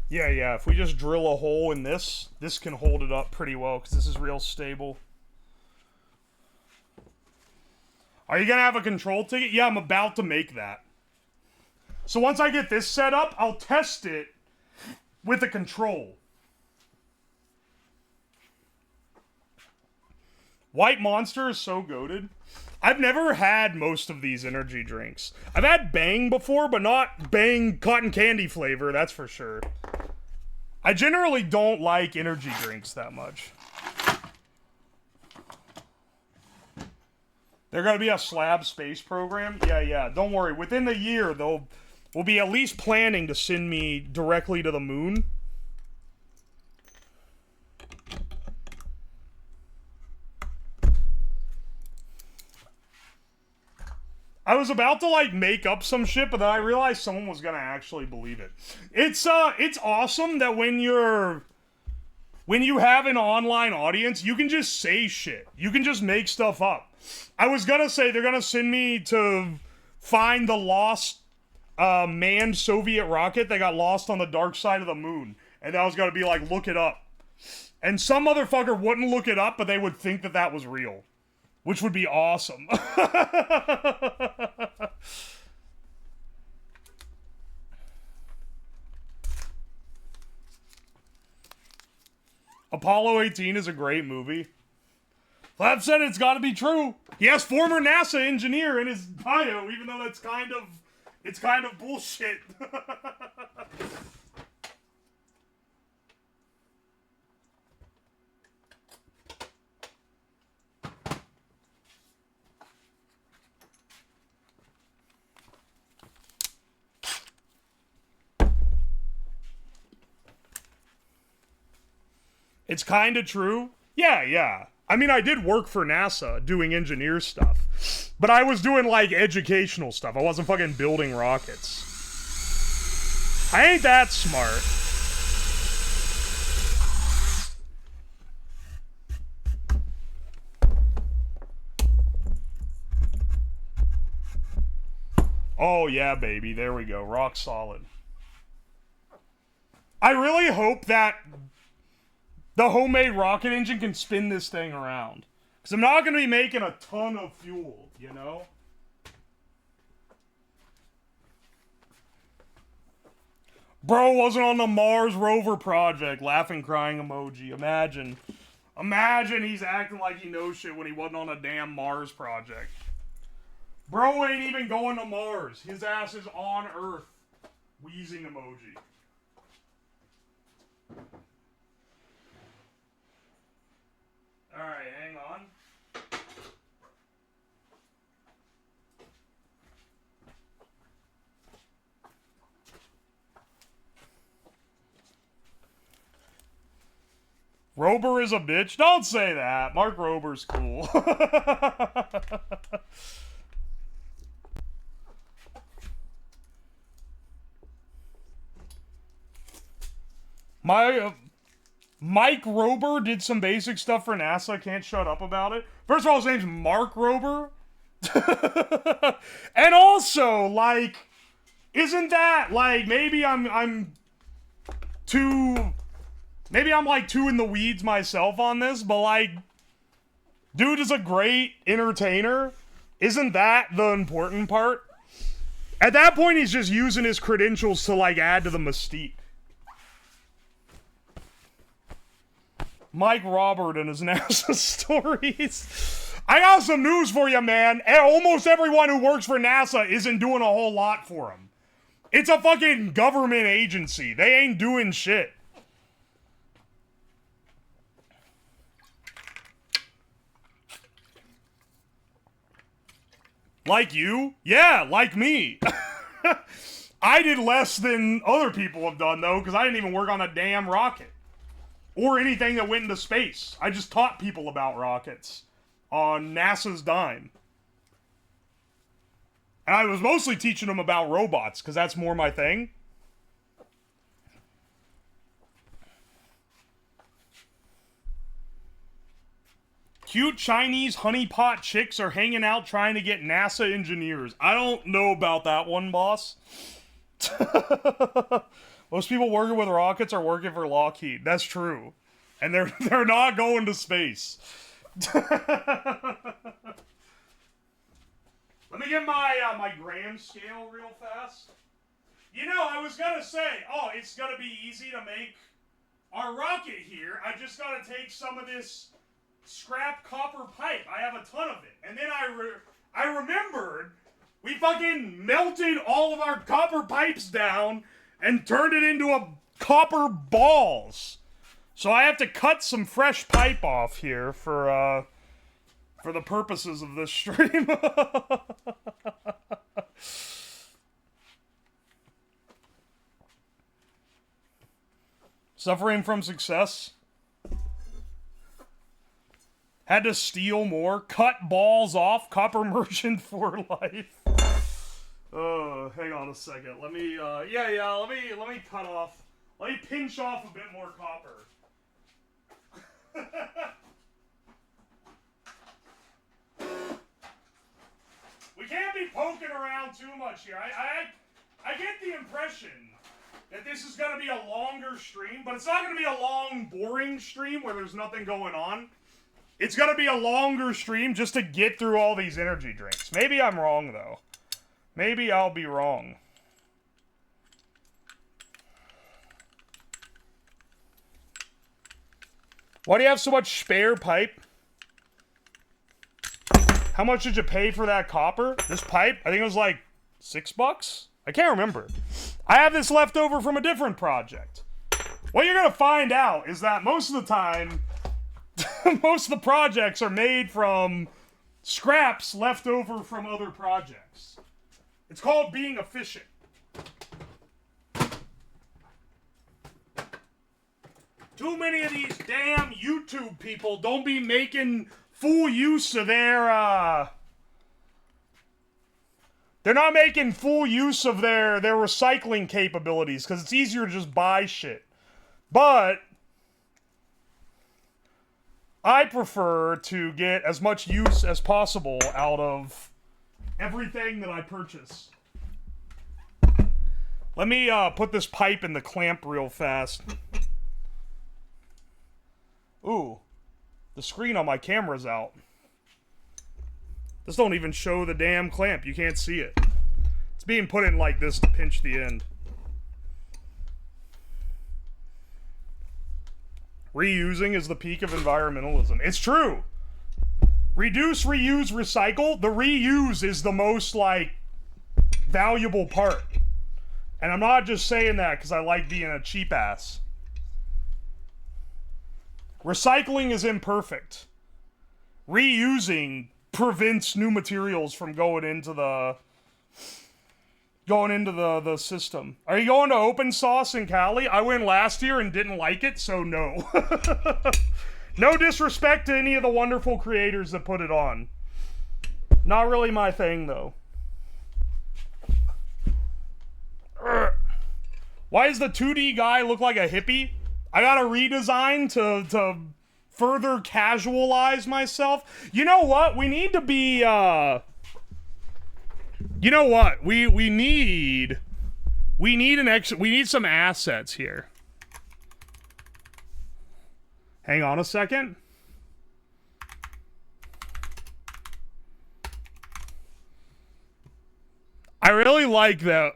Yeah, if we just drill a hole in this can hold it up pretty well, because this is real stable. Are you going to have a control ticket? Yeah, I'm about to make that. So once I get this set up, I'll test it with a control. White Monster is so goated. I've never had most of these energy drinks. I've had Bang before, but not Bang cotton candy flavor, that's for sure. I generally don't like energy drinks that much. They're going to be a slab space program? Yeah. Don't worry. Within the year, we'll be at least planning to send me directly to the moon. I was about to like make up some shit, but then I realized someone was gonna actually believe it. It's awesome that when you have an online audience, you can just say shit. You can just make stuff up. I was gonna say they're gonna send me to find the lost manned Soviet rocket that got lost on the dark side of the moon. And I was gonna be like, look it up. And some motherfucker wouldn't look it up, but they would think that that was real. Which would be awesome. Apollo 18 is a great movie. Flab said it's gotta be true. He has former NASA engineer in his bio, even though it's kind of bullshit. It's kind of true. Yeah. I mean, I did work for NASA doing engineer stuff. But I was doing, like, educational stuff. I wasn't fucking building rockets. I ain't that smart. Oh, yeah, baby. There we go. Rock solid. I really hope that the homemade rocket engine can spin this thing around. Because I'm not going to be making a ton of fuel, you know? Bro wasn't on the Mars rover project. Laughing, crying emoji. Imagine he's acting like he knows shit when he wasn't on a damn Mars project. Bro ain't even going to Mars. His ass is on Earth. Wheezing emoji. Alright, hang on. Rober is a bitch? Don't say that. Mark Rober's cool. Mike Rober did some basic stuff for NASA. Can't shut up about it. First of all, his name's Mark Rober. And also, like, isn't that, like, maybe I'm too... Maybe I'm, like, too in the weeds myself on this, but, like, dude is a great entertainer. Isn't that the important part? At that point, he's just using his credentials to, like, add to the mystique. Mike Robert and his NASA stories. I got some news for you, man. Almost everyone who works for NASA isn't doing a whole lot for him. It's a fucking government agency. They ain't doing shit. Like you? Yeah, like me. I did less than other people have done, though, because I didn't even work on a damn rocket. Or anything that went into space. I just taught people about rockets. On NASA's dime. And I was mostly teaching them about robots, because that's more my thing. Cute Chinese honeypot chicks are hanging out trying to get NASA engineers. I don't know about that one, boss. Most people working with rockets are working for Lockheed. That's true. And they're not going to space. Let me get my gram scale real fast. You know, I was gonna say, oh, it's gonna be easy to make our rocket here. I just gotta take some of this scrap copper pipe. I have a ton of it. And then I remembered we fucking melted all of our copper pipes down and turned it into a copper balls. So I have to cut some fresh pipe off here for the purposes of this stream. Suffering from success? Had to steal more. Cut balls off. Copper merchant for life. Hang on a second. Let me, let me cut off. Let me pinch off a bit more copper. We can't be poking around too much here. I get the impression that this is going to be a longer stream, but it's not going to be a long, boring stream where there's nothing going on. It's going to be a longer stream just to get through all these energy drinks. Maybe I'm wrong, though. Maybe I'll be wrong. Why do you have so much spare pipe? How much did you pay for that copper? This pipe? I think it was like $6? I can't remember. I have this left over from a different project. What you're gonna find out is that most of the time, most of the projects are made from scraps left over from other projects. It's called being efficient. Too many of these damn YouTube people don't be making full use of their, they're not making full use of their recycling capabilities because it's easier to just buy shit. But I prefer to get as much use as possible out of everything that I purchase. Let me put this pipe in the clamp real fast. Ooh, the screen on my camera's out. This don't even show the damn clamp. You can't see it. It's being put in like this to pinch the end. Reusing is the peak of environmentalism. It's true. Reduce, reuse, recycle. The reuse is the most, like, valuable part. And I'm not just saying that because I like being a cheap ass. Recycling is imperfect. Reusing prevents new materials from going into the system. Are you going to Open Sauce in Cali? I went last year and didn't like it, so no. No disrespect to any of the wonderful creators that put it on. Not really my thing, though. Why does the 2D guy look like a hippie? I got a redesign to further casualize myself. You know what? We need to be, you know what? We need some assets here. Hang on a second. I really like that.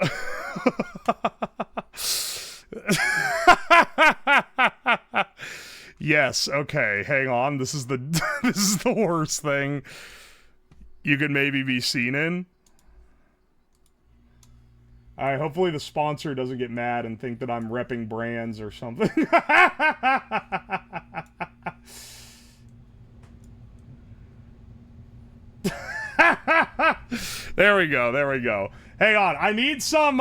Yes, okay, hang on. This is the this is the worst thing you could maybe be seen in. Alright, hopefully the sponsor doesn't get mad and think that I'm repping brands or something. There we go, there we go. Hang on, I need some,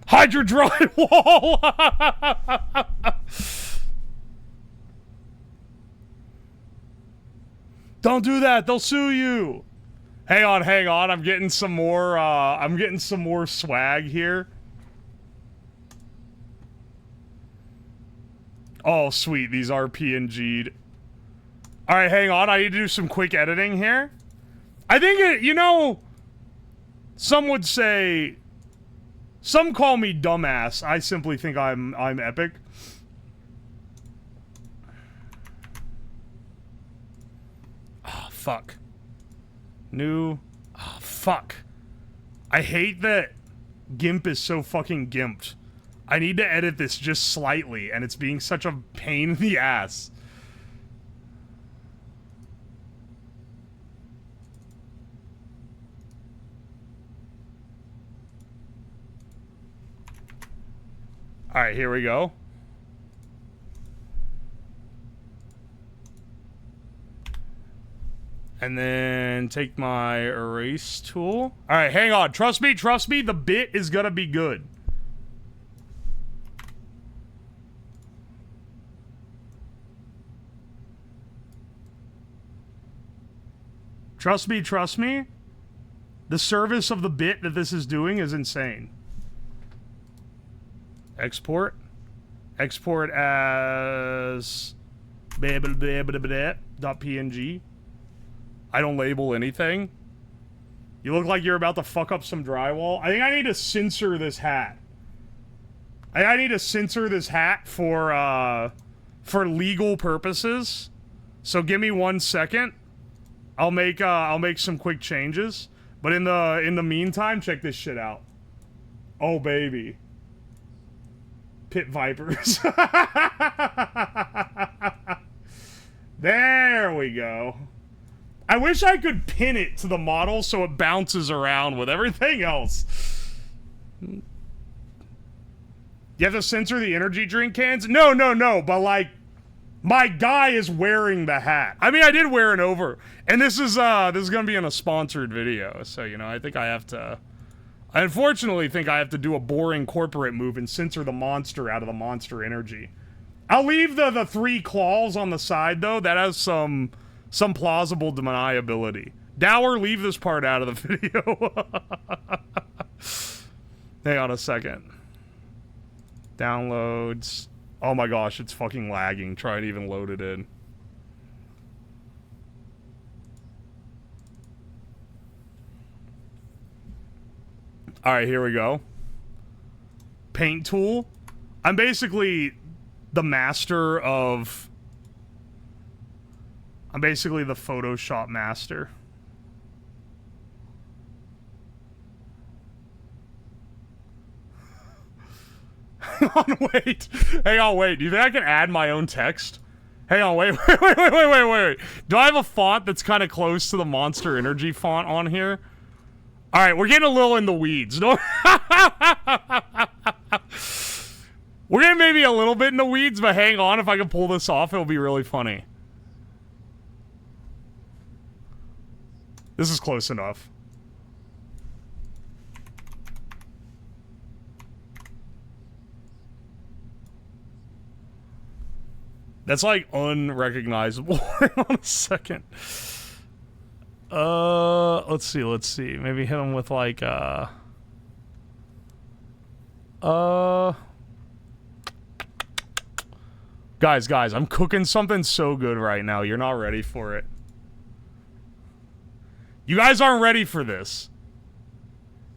Hydro drywall! Don't do that, they'll sue you! Hang on, I'm getting some more swag here. Oh, sweet, these are PNG'd. Alright, hang on, I need to do some quick editing here. I think it, you know, some would say, some call me dumbass. I simply think I'm epic. Oh, fuck. New. Oh, fuck. I hate that GIMP is so fucking gimped. I need to edit this just slightly, and it's being such a pain in the ass. Alright, here we go. And then take my erase tool. All right, hang on. Trust me, the bit is gonna be good. Trust me. The service of the bit that this is doing is insane. Export. Export as .png. I don't label anything. You look like you're about to fuck up some drywall. I think I need to censor this hat. I need to censor this hat for legal purposes. So give me 1 second. I'll make some quick changes. But in the meantime, check this shit out. Oh baby. Pit Vipers. There we go. I wish I could pin it to the model so it bounces around with everything else. You have to censor the energy drink cans? No, but like, my guy is wearing the hat. I mean, I did wear it over. And this is gonna be in a sponsored video, so, you know, I unfortunately think I have to do a boring corporate move and censor the monster out of the Monster Energy. I'll leave the 3 claws on the side, though. That has some plausible deniability. Dower, leave this part out of the video. Hang on a second. Downloads. Oh my gosh, it's fucking lagging. Try to even load it in. Alright, here we go. Paint tool. I'm basically the master of... I'm basically the Photoshop master. Hang on, wait. Hang on, wait. Do you think I can add my own text? Hang on, wait. Do I have a font that's kind of close to the Monster Energy font on here? Alright, we're getting a little in the weeds. No? We're getting maybe a little bit in the weeds, but hang on. If I can pull this off, it'll be really funny. This is close enough. That's like unrecognizable. Hang on a second. Let's see. Maybe hit him with like Guys, I'm cooking something so good right now. You're not ready for it. You guys aren't ready for this.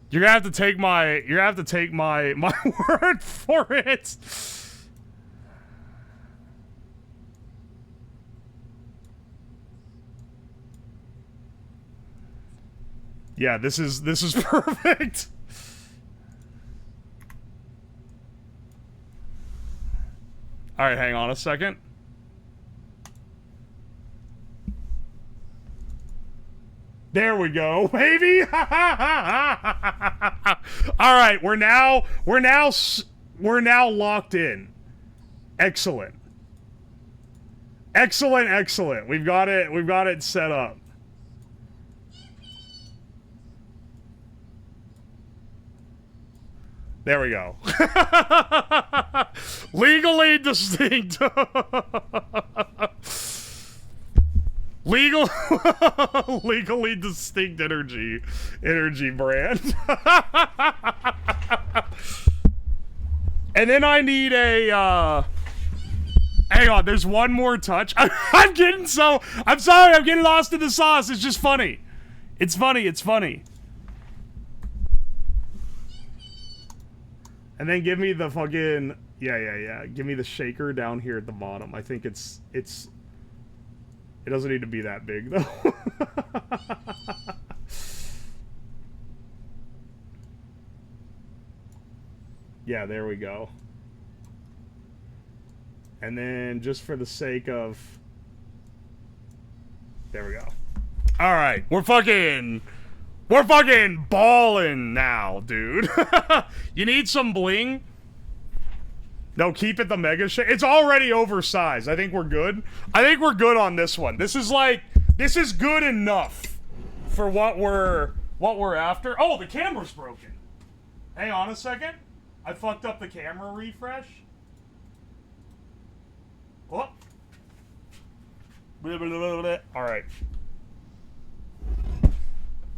You're gonna have to take my my word for it. Yeah, this is perfect. All right, hang on a second. There we go, baby. All right, we're now locked in. Excellent. We've got it set up. There we go. Legally distinct. Legally distinct energy brand. And then I need a hang on, there's one more touch. I'm sorry, I'm getting lost in the sauce. It's just funny. It's funny. And then give me the fucking yeah. Give me the shaker down here at the bottom. I think it doesn't need to be that big though. Yeah, there we go. And then just for the sake of there we go. All right, we're fucking balling now, dude. You need some bling? No, keep it the mega shake. It's already oversized. I think we're good. I think we're good on this one. This is like This is good enough for what we're after. Oh, the camera's broken. Hang on a second. I fucked up the camera refresh. Oh. Alright.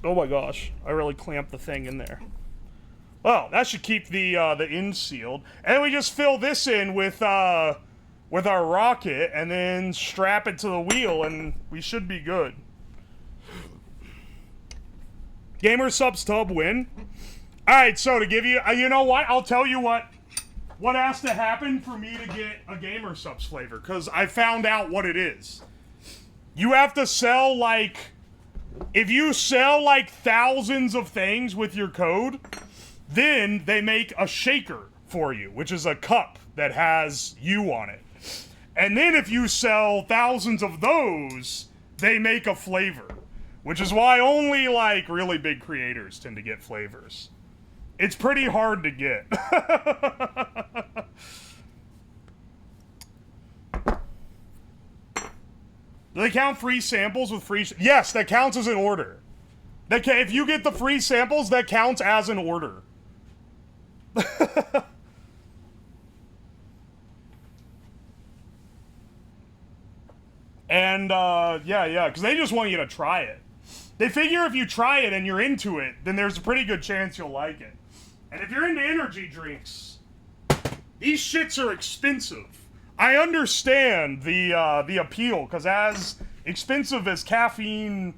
Oh my gosh. I really clamped the thing in there. Well, that should keep the ends sealed. And we just fill this in with our rocket and then strap it to the wheel and we should be good. Gamer subs tub win. Alright, so to give you, you know what? I'll tell you what has to happen for me to get a gamer subs flavor, because I found out what it is. You have to sell like, if you sell like thousands of things with your code, then they make a shaker for you, which is a cup that has you on it. And then if you sell thousands of those, they make a flavor, which is why only like really big creators tend to get flavors. It's pretty hard to get. Do they count free samples with free? Yes, that counts as an order. If you get the free samples, that counts as an order. And, yeah, because they just want you to try it. They figure if you try it and you're into it, then there's a pretty good chance you'll like it. And if you're into energy drinks, these shits are expensive. I understand the appeal, because as expensive as caffeine,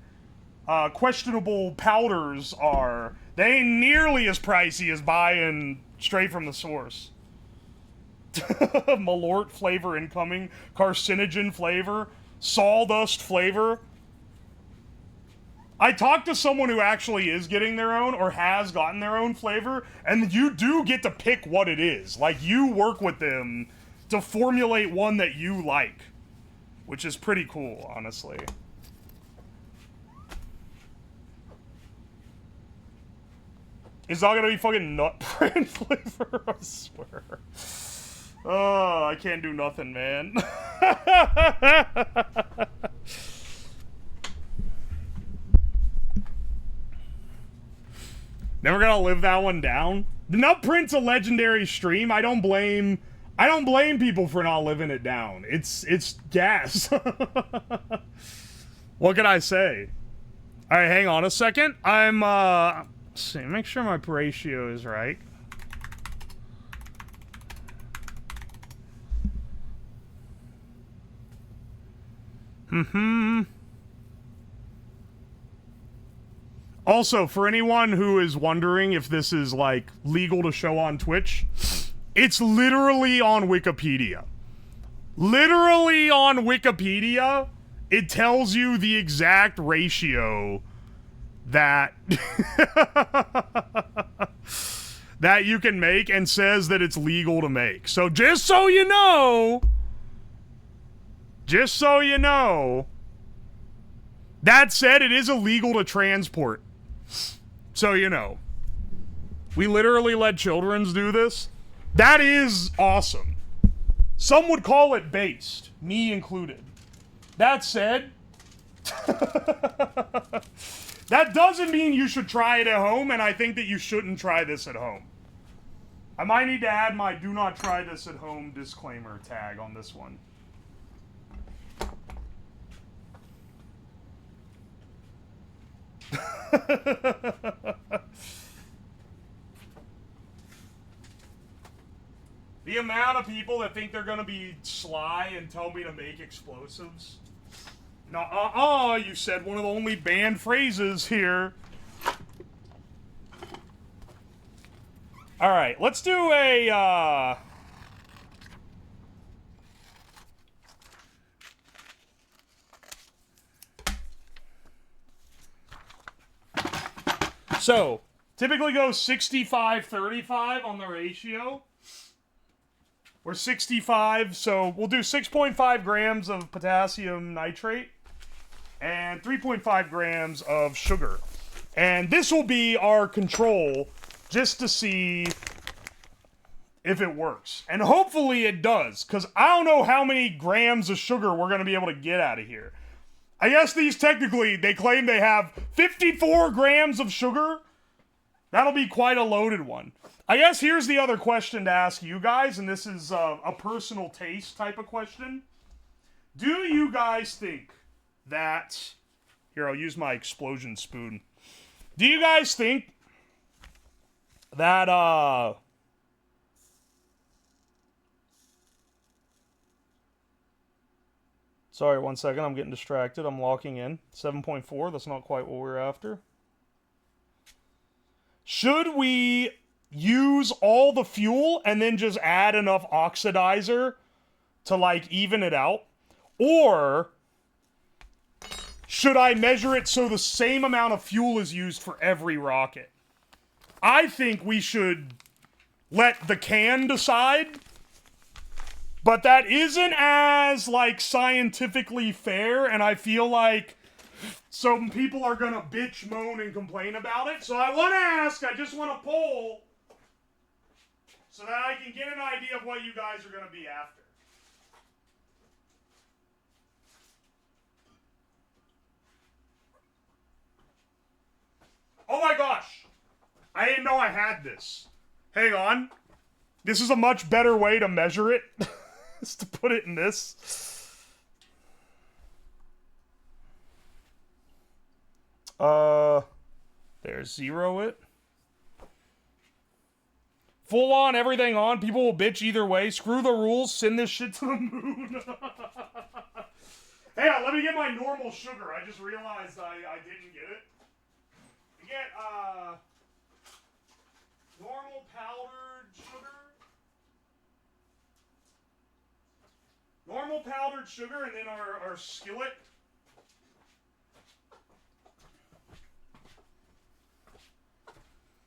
questionable powders are, they ain't nearly as pricey as buying straight from the source. Malort flavor incoming, carcinogen flavor, sawdust flavor. I talked to someone who actually is getting their own or has gotten their own flavor, and you do get to pick what it is. Like, you work with them to formulate one that you like, which is pretty cool, honestly. It's not gonna be fucking nut brand flavor, I swear. Oh, I can't do nothing, man. Never gonna live that one down. The Nut Print's a legendary stream. I don't blame people for not living it down. It's gas. What can I say? Alright, hang on a second. Let's see, make sure my ratio is right. Also, for anyone who is wondering if this is, like, legal to show on Twitch, it's literally on Wikipedia. Literally on Wikipedia, it tells you the exact ratio that that you can make and says that it's legal to make. So just so you know, that said, it is illegal to transport. So, you know, we literally let children do this. That is awesome. Some would call it based, me included. That said, that doesn't mean you should try it at home, and I think that you shouldn't try this at home. I might need to add my do not try this at home disclaimer tag on this one. The amount of people that think they're gonna be sly and tell me to make explosives. No, you said one of the only banned phrases here. Alright, let's do a, So, typically go 65-35 on the ratio. We're 65, so we'll do 6.5 grams of potassium nitrate and 3.5 grams of sugar. And this will be our control just to see if it works. And hopefully it does, because I don't know how many grams of sugar we're going to be able to get out of here. I guess these technically, they claim they have 54 grams of sugar. That'll be quite a loaded one. I guess here's the other question to ask you guys, and this is a personal taste type of question. Do you guys think that... Here, I'll use my explosion spoon. Do you guys think that, Sorry, 1 second, I'm getting distracted. I'm locking in. 7.4, that's not quite what we're after. Should we use all the fuel and then just add enough oxidizer to, like, even it out? Or should I measure it so the same amount of fuel is used for every rocket? I think we should let the can decide. But that isn't as, like, scientifically fair, and I feel like some people are gonna bitch, moan, and complain about it. So I want to ask, I just want to poll, so that I can get an idea of what you guys are gonna be after. Oh my gosh! I didn't know I had this. Hang on. This is a much better way to measure it. Is to put it in this. There's 0 it. Full on, everything on. People will bitch either way. Screw the rules. Send this shit to the moon. Hey, let me get my normal sugar. I just realized I didn't get it. You get, normal powdered sugar. Normal powdered sugar, and then our skillet.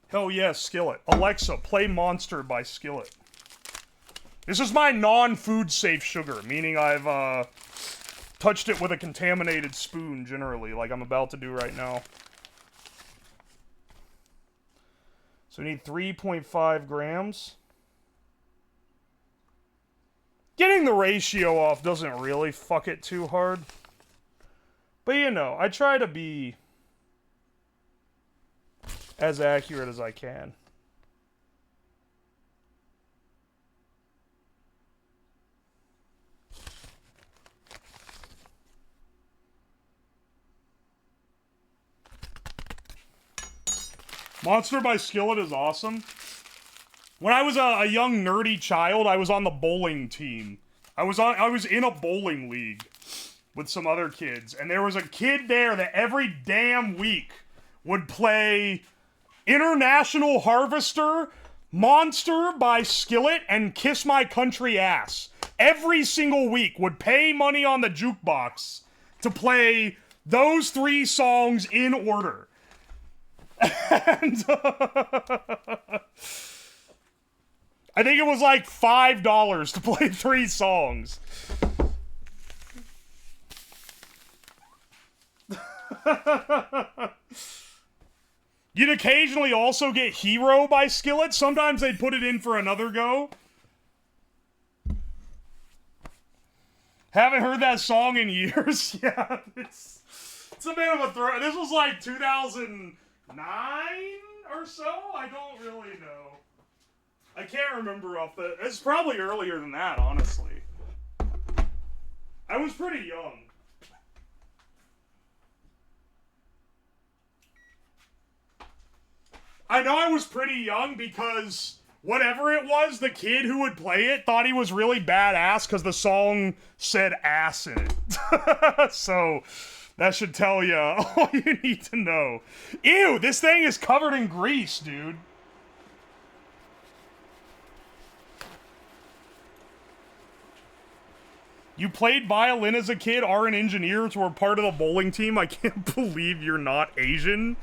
Hell yes, Skillet. Alexa, play Monster by Skillet. This is my non-food safe sugar, meaning I've touched it with a contaminated spoon, generally, like I'm about to do right now. So we need 3.5 grams. Getting the ratio off doesn't really fuck it too hard. But you know, I try to be as accurate as I can. Monster by Skillet is awesome. When I was a young nerdy child, I was on the bowling team. I was in a bowling league with some other kids, and there was a kid there that every damn week would play International Harvester, Monster by Skillet, and Kiss My Country Ass. Every single week would pay money on the jukebox to play those 3 songs in order. And I think it was like $5 to play 3 songs. You'd occasionally also get Hero by Skillet. Sometimes they'd put it in for another go. Haven't heard that song in years. Yeah, it's a bit of a throw. This was like 2009 or so? I don't really know. I can't remember off the... It's probably earlier than that, honestly. I was pretty young. I know I was pretty young because whatever it was, the kid who would play it thought he was really badass because the song said ass in it. So, that should tell you all you need to know. Ew, this thing is covered in grease, dude. You played violin as a kid, are an engineer, were part of the bowling team. I can't believe you're not Asian.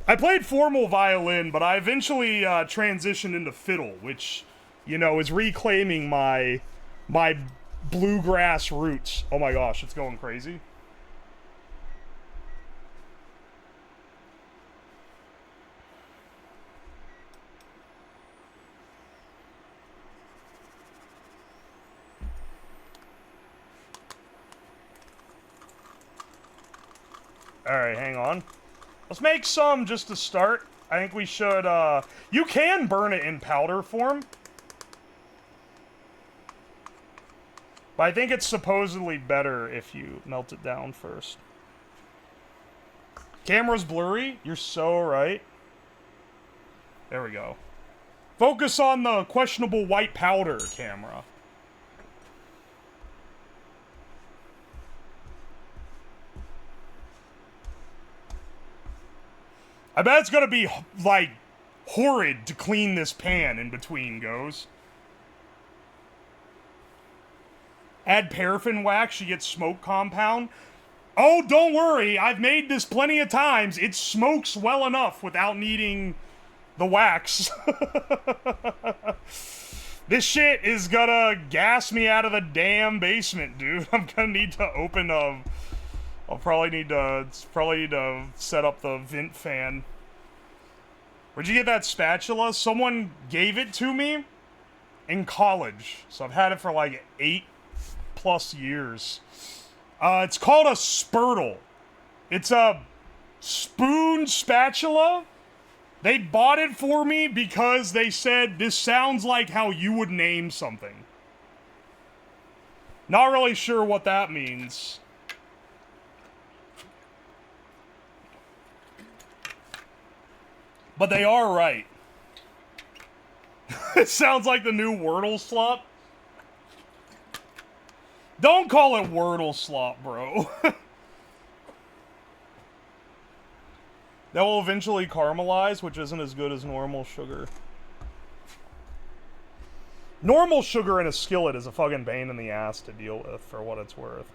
I played formal violin, but I eventually transitioned into fiddle, which, you know, is reclaiming my bluegrass roots. Oh my gosh, it's going crazy. Alright, hang on. Let's make some just to start. I think we should, you can burn it in powder form. But I think it's supposedly better if you melt it down first. Camera's blurry. You're so right. There we go. Focus on the questionable white powder, camera. I bet it's gonna be, like, horrid to clean this pan in between goes. Add paraffin wax, you get smoke compound. Oh, don't worry, I've made this plenty of times. It smokes well enough without needing the wax. This shit is gonna gas me out of the damn basement, dude. I'm gonna need to open a... I'll probably need to set up the vent fan. Where'd you get that spatula? Someone gave it to me in college. So I've had it for like 8+ years. It's called a Spurtle. It's a spoon spatula. They bought it for me because they said this sounds like how you would name something. Not really sure what that means. But they are right. It sounds like the new Wordle slop. Don't call it Wordle slop, bro. That will eventually caramelize, which isn't as good as normal sugar. Normal sugar in a skillet is a fucking pain in the ass to deal with, for what it's worth.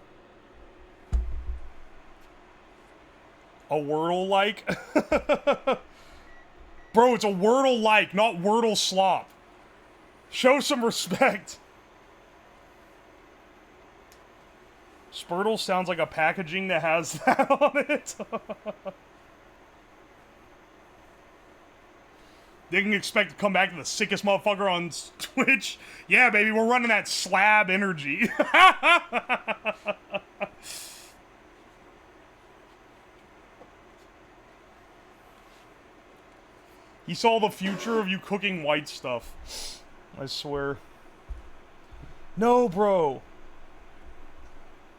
A Wordle-like? Bro, it's a Wordle-like, not Wordle slop. Show some respect. Spurtle sounds like a packaging that has that on it. They can expect to come back to the sickest motherfucker on Twitch. Yeah, baby, we're running that slab energy. He saw the future of you cooking white stuff. I swear. No, bro.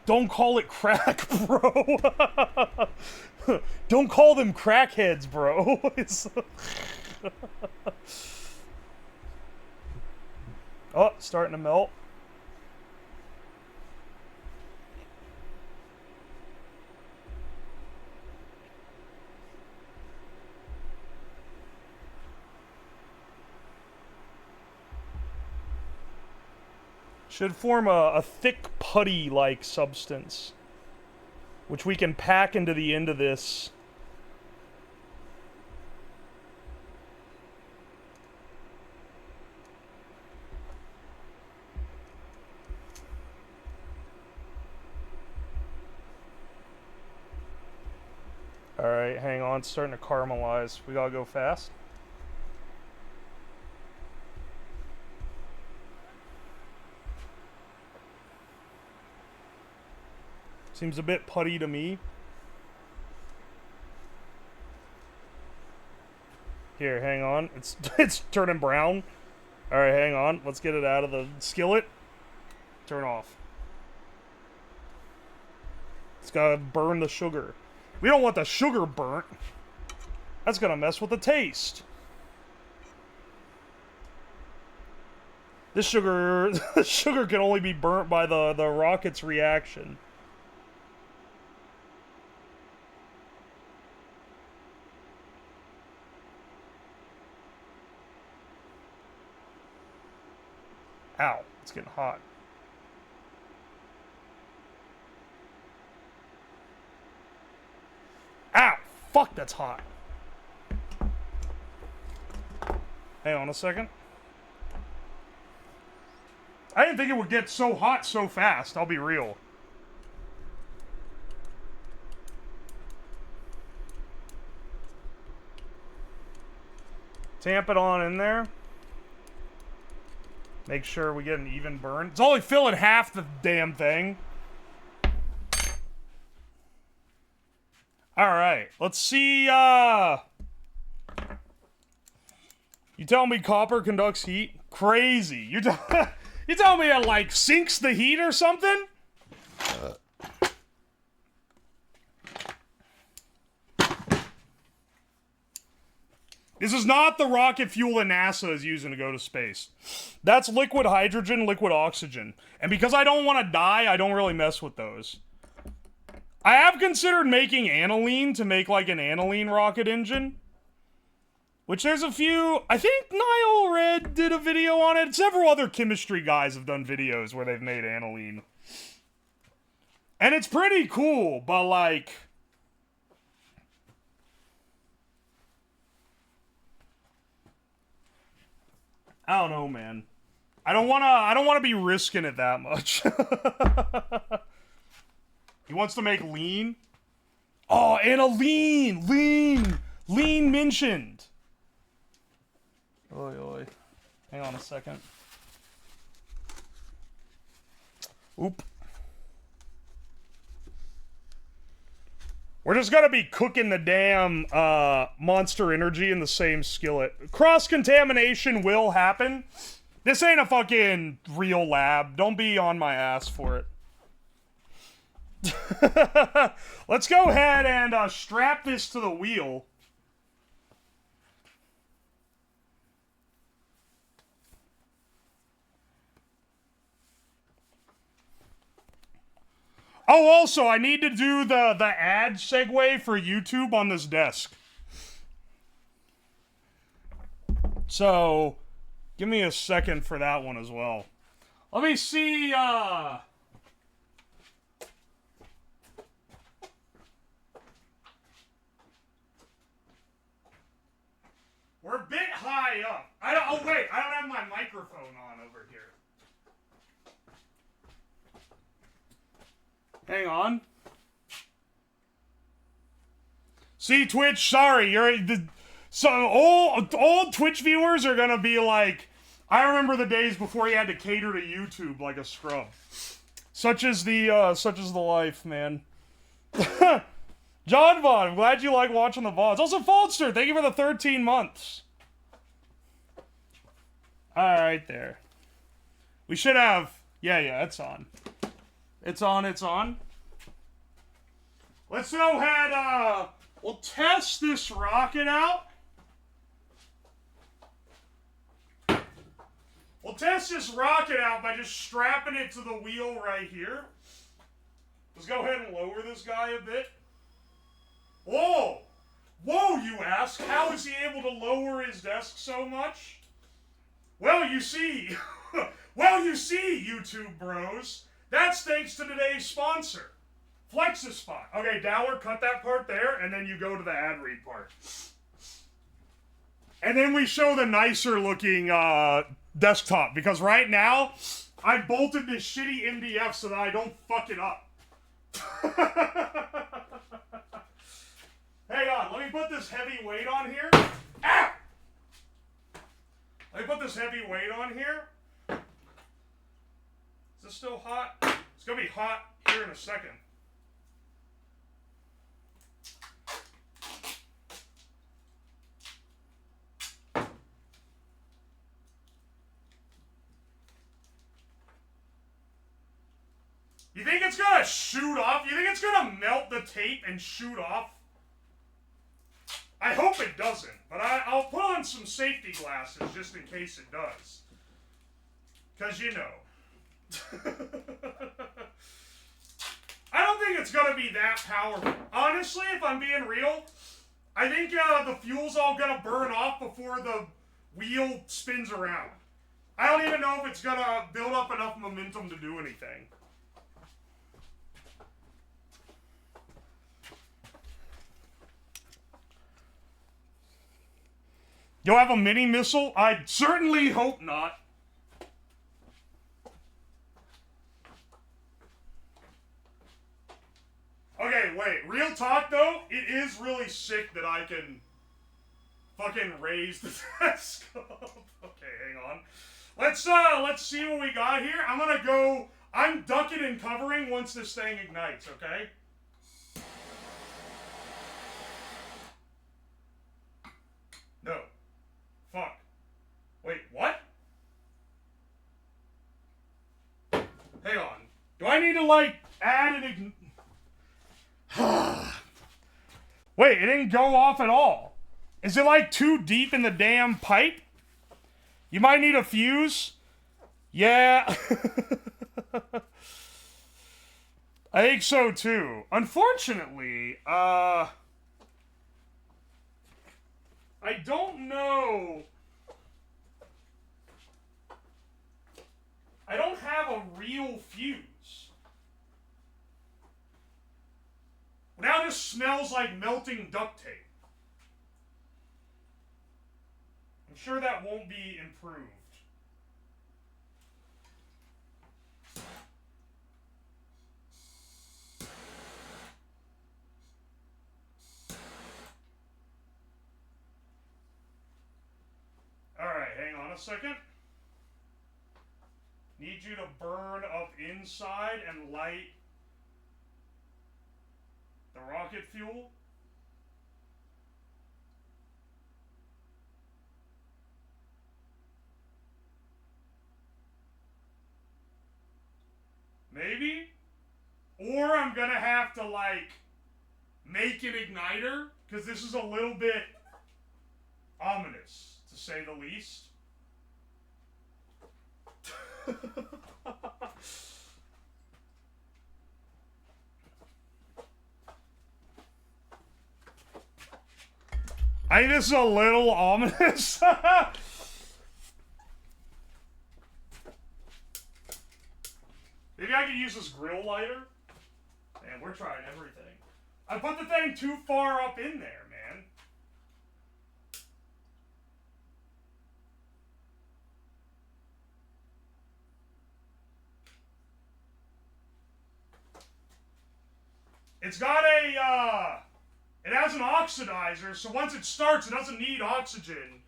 Don't call it crack, bro. Don't call them crackheads, bro. Oh, starting to melt. Should form a thick putty-like substance, which we can pack into the end of this. Alright, hang on, it's starting to caramelize. We gotta go fast. Seems a bit putty to me. Here, hang on. It's turning brown. Alright, hang on. Let's get it out of the skillet. Turn off. It's gotta burn the sugar. We don't want the sugar burnt. That's gonna mess with the taste. This sugar can only be burnt by the rocket's reaction. Ow, it's getting hot. Ow! Fuck, that's hot. Hang on a second. I didn't think it would get so hot so fast, I'll be real. Tamp it on in there. Make sure we get an even burn. It's only filling half the damn thing. Alright, let's see, you tell me copper conducts heat? Crazy. You tell me it, like, sinks the heat or something? This is not the rocket fuel that NASA is using to go to space. That's liquid hydrogen, liquid oxygen. And because I don't want to die, I don't really mess with those. I have considered making aniline to make, like, an aniline rocket engine. Which there's a few... I think Nile Red did a video on it. Several other chemistry guys have done videos where they've made aniline. And it's pretty cool, but, like... I don't know, man. I don't wanna be risking it that much. He wants to make lean. Oh, and a lean mentioned. Oi, oi. Hang on a second. Oop. We're just gonna be cooking the damn Monster Energy in the same skillet. Cross-contamination will happen. This ain't a fucking real lab. Don't be on my ass for it. Let's go ahead and strap this to the wheel. Oh, also, I need to do the ad segue for YouTube on this desk. So, give me a second for that one as well. Let me see, we're a bit high up. Oh wait, I don't have my microphone on over here. Hang on. See, Twitch, sorry, so old Twitch viewers are gonna be like, I remember the days before you had to cater to YouTube like a scrub. Such is the life, man. John Vaughn, I'm glad you like watching the VODs. Also, Falster, thank you for the 13 months. Alright, there. We should have... Yeah, it's on. It's on. Let's go ahead, we'll test this rocket out. We'll test this rocket out by just strapping it to the wheel right here. Let's go ahead and lower this guy a bit. Whoa! Whoa, you ask? How is he able to lower his desk so much? Well, you see, YouTube bros, that's thanks to today's sponsor, Flexispot. Okay, Dower, cut that part there, and then you go to the ad read part. And then we show the nicer looking desktop, because right now, I bolted this shitty MDF so that I don't fuck it up. Hang on, let me put this heavy weight on here. Ah! Let me put this heavy weight on here. Is this still hot? It's gonna be hot here in a second. You think it's gonna shoot off? You think it's gonna melt the tape and shoot off? I hope it doesn't, but I'll put on some safety glasses just in case it does. Because, you know. I don't think it's going to be that powerful. Honestly, if I'm being real, I think the fuel's all going to burn off before the wheel spins around. I don't even know if it's going to build up enough momentum to do anything. You'll have a mini missile? I certainly hope not. Okay, wait. Real talk, though, it is really sick that I can fucking raise the desk up. Okay, hang on. Let's see what we got here. I'm ducking and covering once this thing ignites, okay? need to, like, add an Wait, it didn't go off at all. Is it, like, too deep in the damn pipe? You might need a fuse. Yeah. I think so, too. Unfortunately, I don't know. I don't have a real fuse. Now this smells like melting duct tape. I'm sure that won't be improved. Alright, hang on a second. Need you to burn up inside and light the rocket fuel. Maybe? Or I'm gonna have to, like, make an igniter, because this is a little bit ominous, to say the least. I think this is a little ominous. Maybe I could use this grill lighter. Man, we're trying everything. I put the thing too far up in there, man. It's got a, it has an oxidizer, so once it starts, it doesn't need oxygen.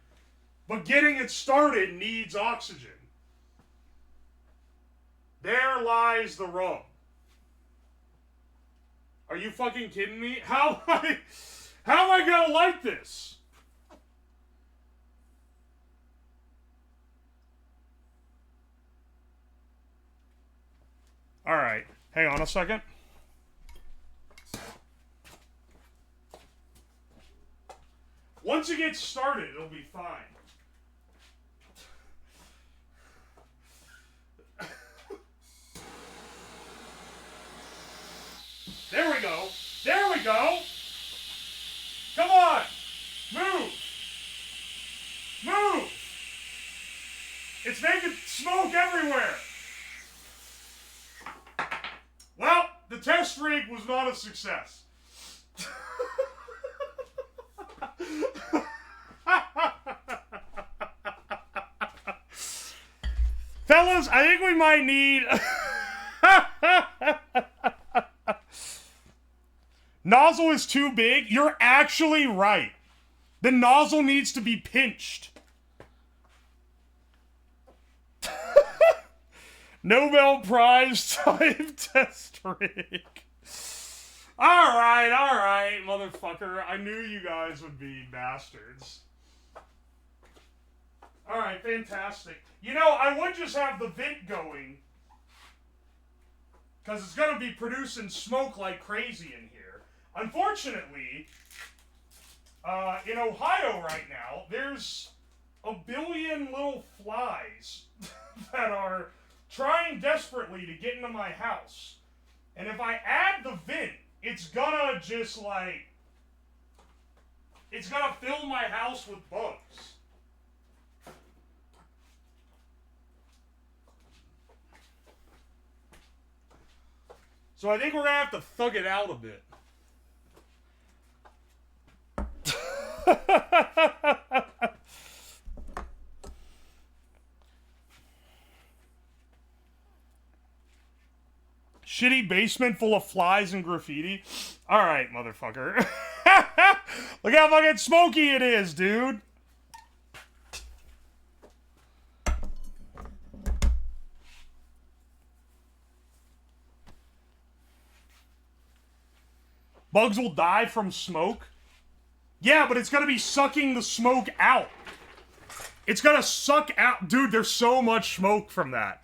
But getting it started needs oxygen. There lies the rub. Are you fucking kidding me? How am I gonna like this? Alright, hang on a second. Once it gets started, it'll be fine. There we go. There we go. Come on. Move. Move. It's making smoke everywhere. Well, the test rig was not a success. Fellas, I think we might need... Nozzle is too big? You're actually right. The nozzle needs to be pinched. Nobel Prize type test rig. Alright, motherfucker. I knew you guys would be bastards. Alright, fantastic. You know, I would just have the vent going. Because it's going to be producing smoke like crazy in here. Unfortunately, in Ohio right now, there's a billion little flies that are trying desperately to get into my house. And if I add the vent, it's gonna just like... it's gonna fill my house with bugs. So I think we're gonna have to thug it out a bit. Shitty basement full of flies and graffiti. Alright, motherfucker. Look how fucking smoky it is, dude. Bugs will die from smoke? Yeah, but it's gonna be sucking the smoke out. It's gonna suck out... dude, there's so much smoke from that.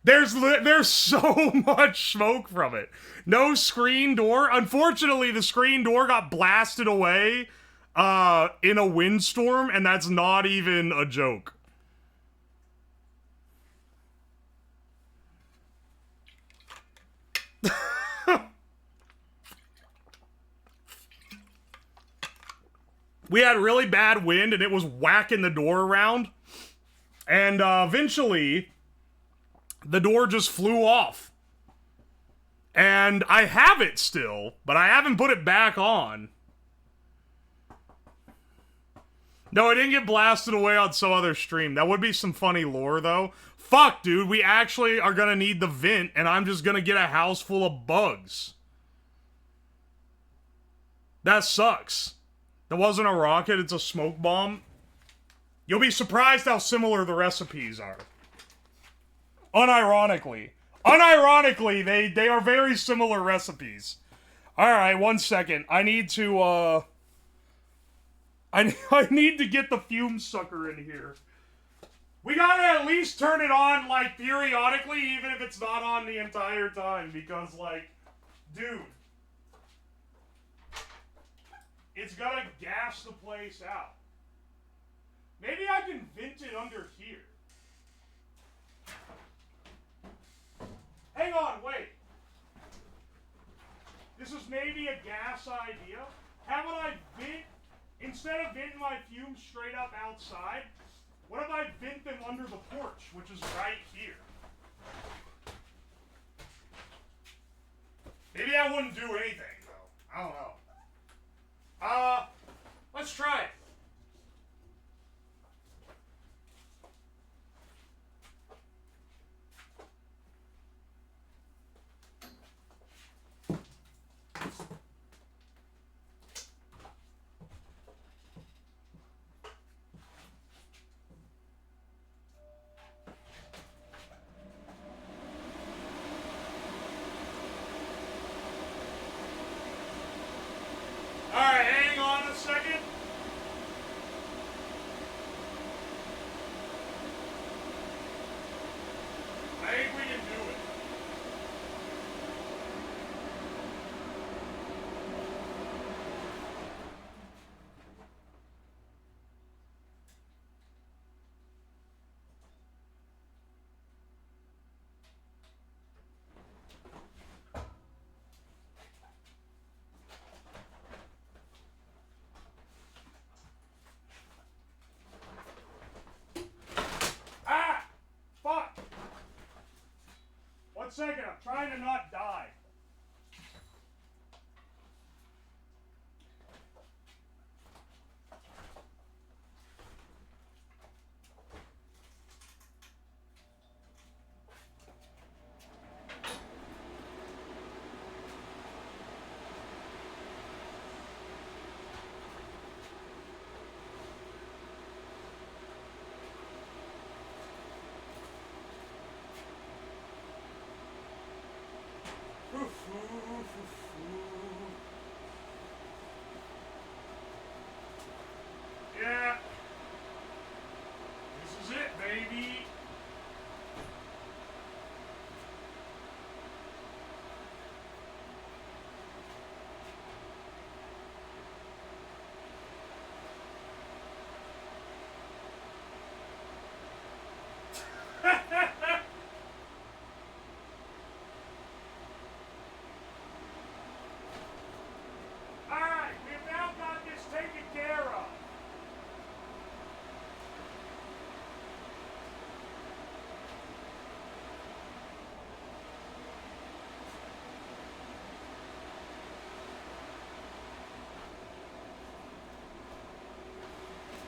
There's so much smoke from it. No screen door. Unfortunately, the screen door got blasted away in a windstorm, and that's not even a joke. We had really bad wind, and it was whacking the door around. And eventually, the door just flew off. And I have it still, but I haven't put it back on. No, it didn't get blasted away on some other stream. That would be some funny lore, though. Fuck, dude, we actually are gonna need the vent, and I'm just gonna get a house full of bugs. That sucks. That wasn't a rocket, it's a smoke bomb. You'll be surprised how similar the recipes are. Unironically. Unironically, they are very similar recipes. Alright, 1 second. I need to, I need to get the fume sucker in here. We gotta at least turn it on, like, periodically, even if it's not on the entire time, because, like, dude. It's gonna gas the place out. Maybe I can vent it under here. Hang on, wait. This is maybe a gas idea. How about I vent, instead of venting my fumes straight up outside, what if I vent them under the porch, which is right here? Maybe that wouldn't do anything, though. I don't know. Let's try it. Alright, hang on a second. I think we can do it. Ah! Fuck! 1 second, I'm trying to not die. Yeah. This is it, baby. Alright, we've now got this taken care of.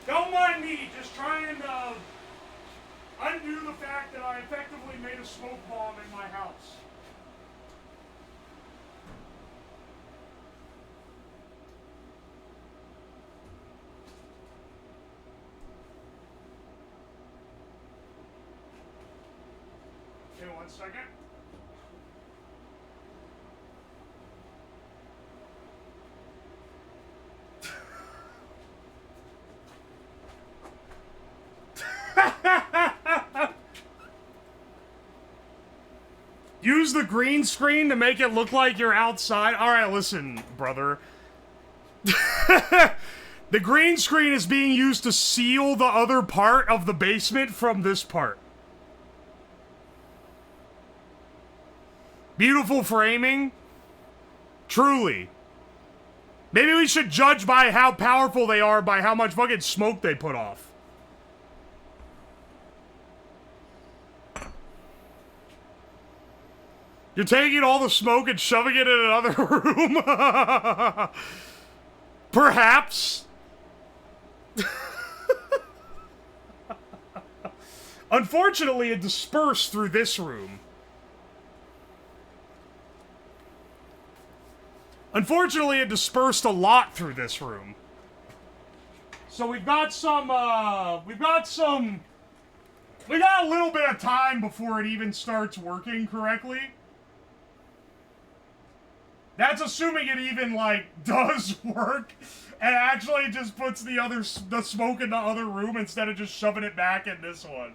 Don't mind me, just trying to undo the fact that I effectively made a smoke bomb in my house. Okay, 1 second. Use the green screen to make it look like you're outside. Alright, listen, brother. The green screen is being used to seal the other part of the basement from this part. Beautiful framing. Truly. Maybe we should judge by how powerful they are by how much fucking smoke they put off. You're taking all the smoke and shoving it in another room? Perhaps. Unfortunately, it dispersed through this room. Unfortunately, it dispersed a lot through this room. So we got a little bit of time before it even starts working correctly. That's assuming it even, like, does work and actually just puts the smoke in the other room instead of just shoving it back in this one.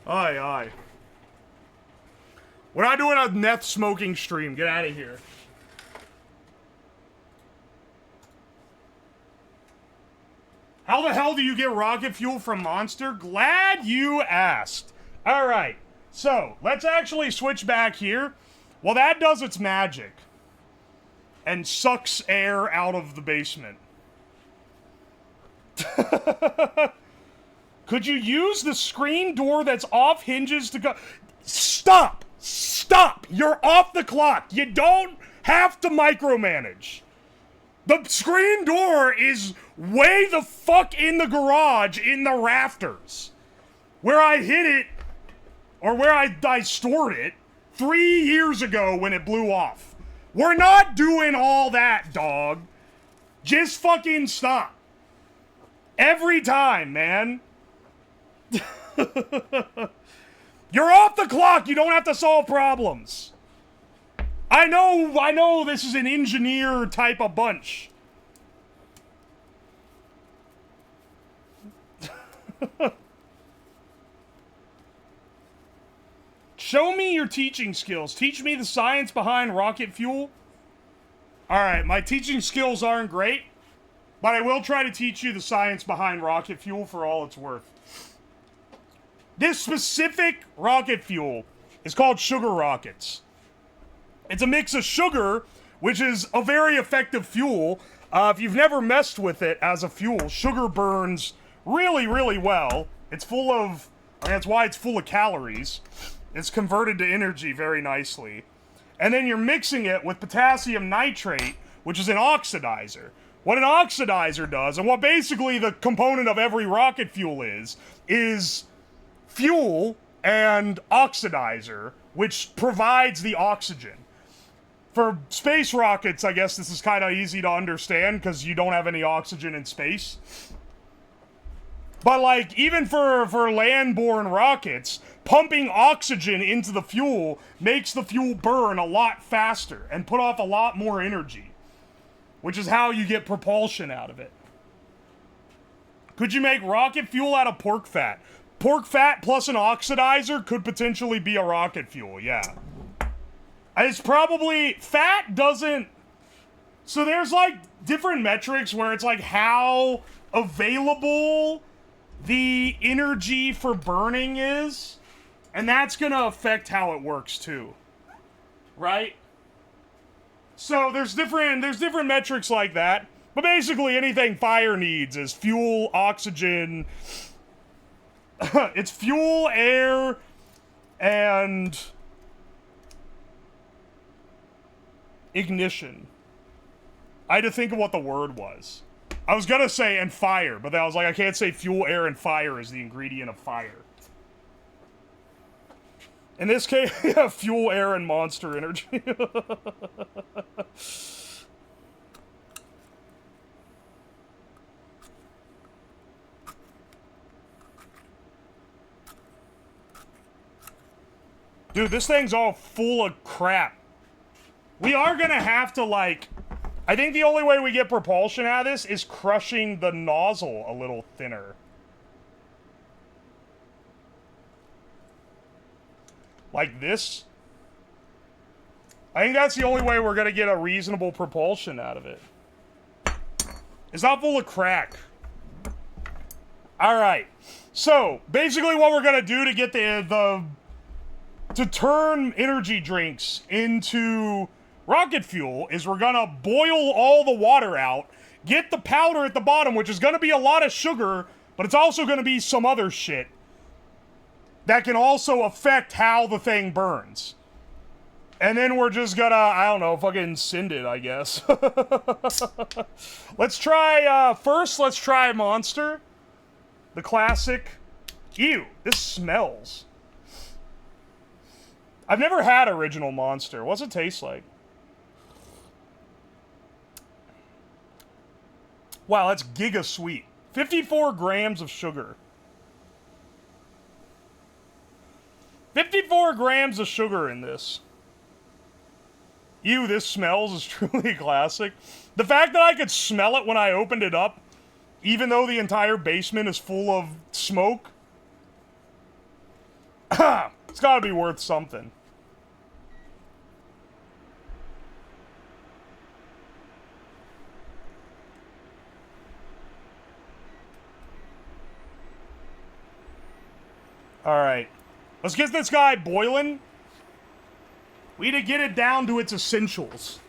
Aye, aye. We're not doing a meth smoking stream. Get out of here. How the hell do you get rocket fuel from Monster? Glad you asked. Alright, so let's actually switch back here. Well, that does its magic. And sucks air out of the basement. Could you use the screen door that's off hinges to go? Stop! Stop! You're off the clock! You don't have to micromanage. The screen door is way the fuck in the garage in the rafters. Where I hid it, or where I stored it, 3 years ago when it blew off. We're not doing all that, dog. Just fucking stop. Every time, man. You're off the clock. You don't have to solve problems. I know this is an engineer type of bunch. Show me your teaching skills. Teach me the science behind rocket fuel. Alright, my teaching skills aren't great, but I will try to teach you the science behind rocket fuel for all it's worth. This specific rocket fuel is called sugar rockets. It's a mix of sugar, which is a very effective fuel. If you've never messed with it as a fuel, sugar burns really, really well. It's full of, that's why it's full of calories. It's converted to energy very nicely. And then you're mixing it with potassium nitrate, which is an oxidizer. What an oxidizer does, and what basically the component of every rocket fuel is fuel and oxidizer, which provides the oxygen. For space rockets, I guess this is kind of easy to understand because you don't have any oxygen in space. But, like, even for land-borne rockets, pumping oxygen into the fuel makes the fuel burn a lot faster and put off a lot more energy, which is how you get propulsion out of it. Could you make rocket fuel out of pork fat? Pork fat plus an oxidizer could potentially be a rocket fuel, yeah. It's probably, fat doesn't, so there's like different metrics where it's like how available the energy for burning is, and that's gonna affect how it works too, right? So there's different metrics like that, but basically anything fire needs is fuel, oxygen, it's fuel, air, and ignition. I had to think of what the word was. I was gonna say and fire, but then I was like, I can't say fuel, air, and fire is the ingredient of fire. In this case, yeah, fuel, air, and monster energy. Dude, this thing's all full of crap. We are gonna have to, like, I think the only way we get propulsion out of this is crushing the nozzle a little thinner. Like this. I think that's the only way we're gonna get a reasonable propulsion out of it. It's not full of crack. Alright. So, basically what we're gonna do to get to turn energy drinks into rocket fuel is we're gonna boil all the water out, get the powder at the bottom, which is gonna be a lot of sugar, but it's also gonna be some other shit that can also affect how the thing burns. And then we're just gonna, I don't know, fucking send it, I guess. Let's try, first let's try Monster. The classic. Ew, this smells. I've never had original Monster. What's it taste like? Wow, that's giga sweet. 54 grams of sugar. 54 grams of sugar in this. Ew, this smells is truly classic. The fact that I could smell it when I opened it up, even though the entire basement is full of smoke, it's gotta be worth something. Alright. Let's get this guy boiling. We need to get it down to its essentials.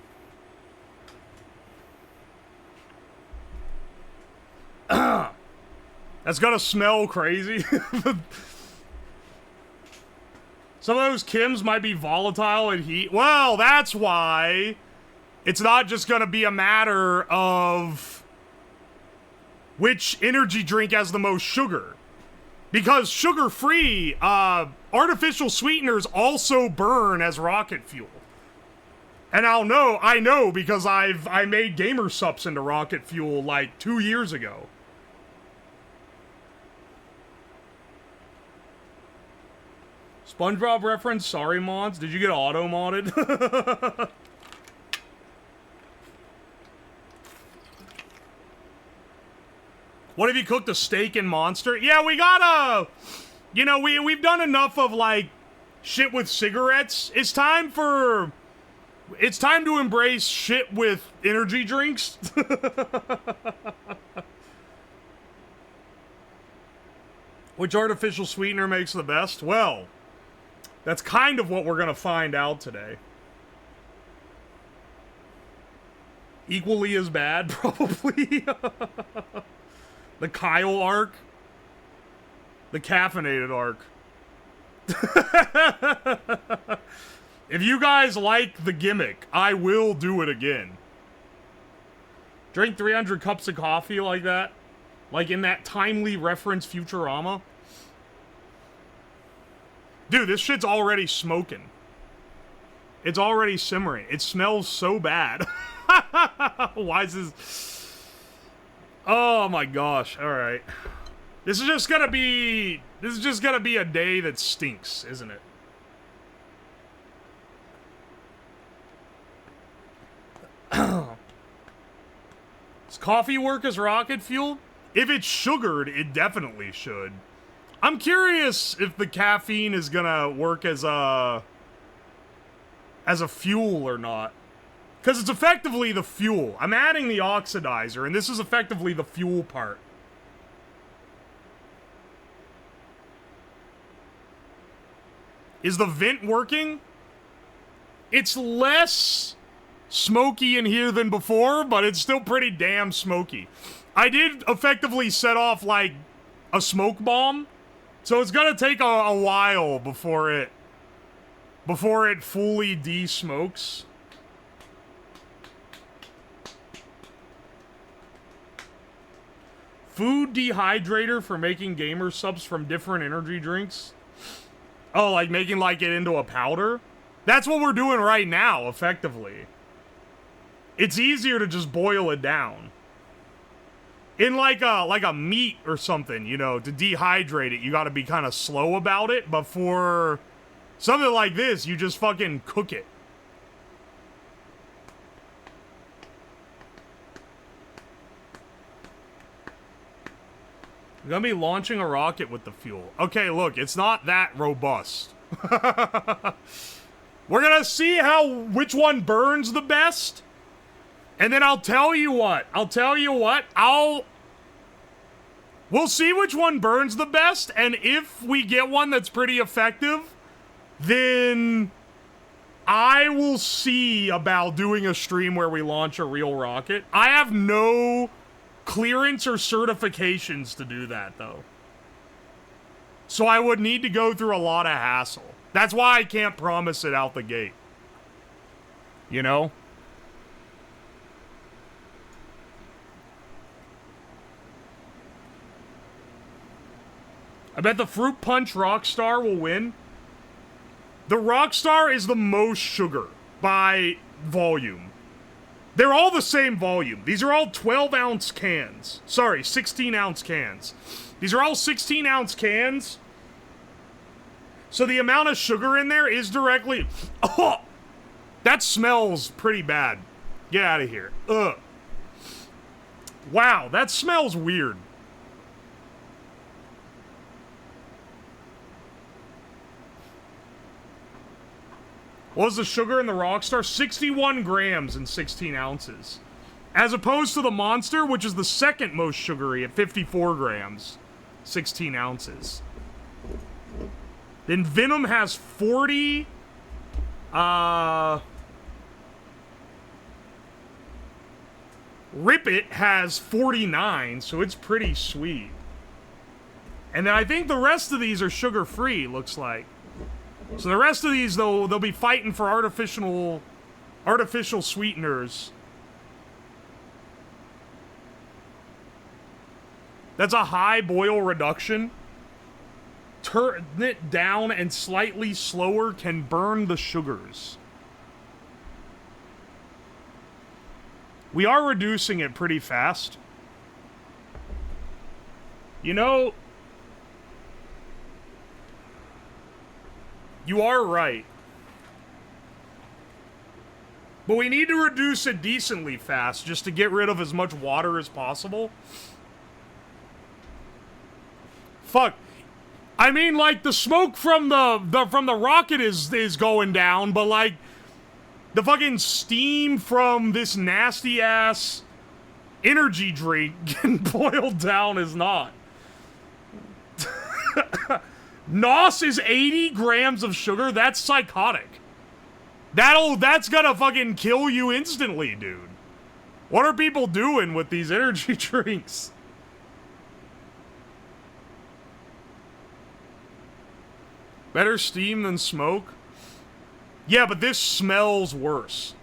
That's gonna smell crazy. Some of those chems might be volatile in heat. Well, that's why it's not just gonna be a matter of which energy drink has the most sugar. Because sugar-free, artificial sweeteners also burn as rocket fuel. And I know because I made gamer sups into rocket fuel like 2 years ago. SpongeBob reference, sorry mods. Did you get auto-modded? What if you cooked a steak in Monster? Yeah, we gotta... You know, we've done enough of, like, shit with cigarettes. It's time to embrace shit with energy drinks. Which artificial sweetener makes the best? Well, that's kind of what we're gonna find out today. Equally as bad, probably. The Kyle arc. The caffeinated arc. If you guys like the gimmick, I will do it again. Drink 300 cups of coffee like that. Like in that timely reference Futurama. Dude, this shit's already smoking. It's already simmering. It smells so bad. Why is this... Oh my gosh, alright. This is just gonna be a day that stinks, isn't it? Does coffee work as rocket fuel? If it's sugared, it definitely should. I'm curious if the caffeine is gonna work as a fuel or not. Because it's effectively the fuel. I'm adding the oxidizer, and this is effectively the fuel part. Is the vent working? It's less smoky in here than before, but it's still pretty damn smoky. I did effectively set off, like, a smoke bomb, so it's gonna take a while before it fully de-smokes. Food dehydrator for making gamer subs from different energy drinks. Oh, like making like it into a powder? That's what we're doing right now, effectively. It's easier to just boil it down. In like a meat or something, you know, to dehydrate it, you gotta be kind of slow about it. But for something like this, you just fucking cook it. I'm gonna be launching a rocket with the fuel. Okay, look, it's not that robust. We're gonna see which one burns the best. And then I'll tell you what. We'll see which one burns the best, and if we get one that's pretty effective, then I will see about doing a stream where we launch a real rocket. I have no clearance or certifications to do that, though. So I would need to go through a lot of hassle. That's why I can't promise it out the gate. You know? I bet the Fruit Punch Rockstar will win. The Rockstar is the most sugar by volume. They're all the same volume. These are all 12-ounce cans. Sorry, 16-ounce cans. These are all 16-ounce cans. So the amount of sugar in there is directly... Oh! That smells pretty bad. Get out of here. Ugh. Wow, that smells weird. What was the sugar in the Rockstar? 61 grams and 16 ounces. As opposed to the Monster, which is the second most sugary at 54 grams, 16 ounces. Then Venom has 40. Rip It has 49, so it's pretty sweet. And then I think the rest of these are sugar-free, looks like. So the rest of these, though, they'll be fighting for artificial sweeteners. That's a high boil reduction. Turn it down and slightly slower can burn the sugars. We are reducing it pretty fast. You know, you are right. But we need to reduce it decently fast just to get rid of as much water as possible. Fuck. I mean, like, the smoke from the rocket is going down, but, like, the fucking steam from this nasty-ass energy drink getting boiled down is not. NOS is 80 grams of sugar? That's psychotic. That's gonna fucking kill you instantly, dude. What are people doing with these energy drinks? Better steam than smoke? Yeah, but this smells worse.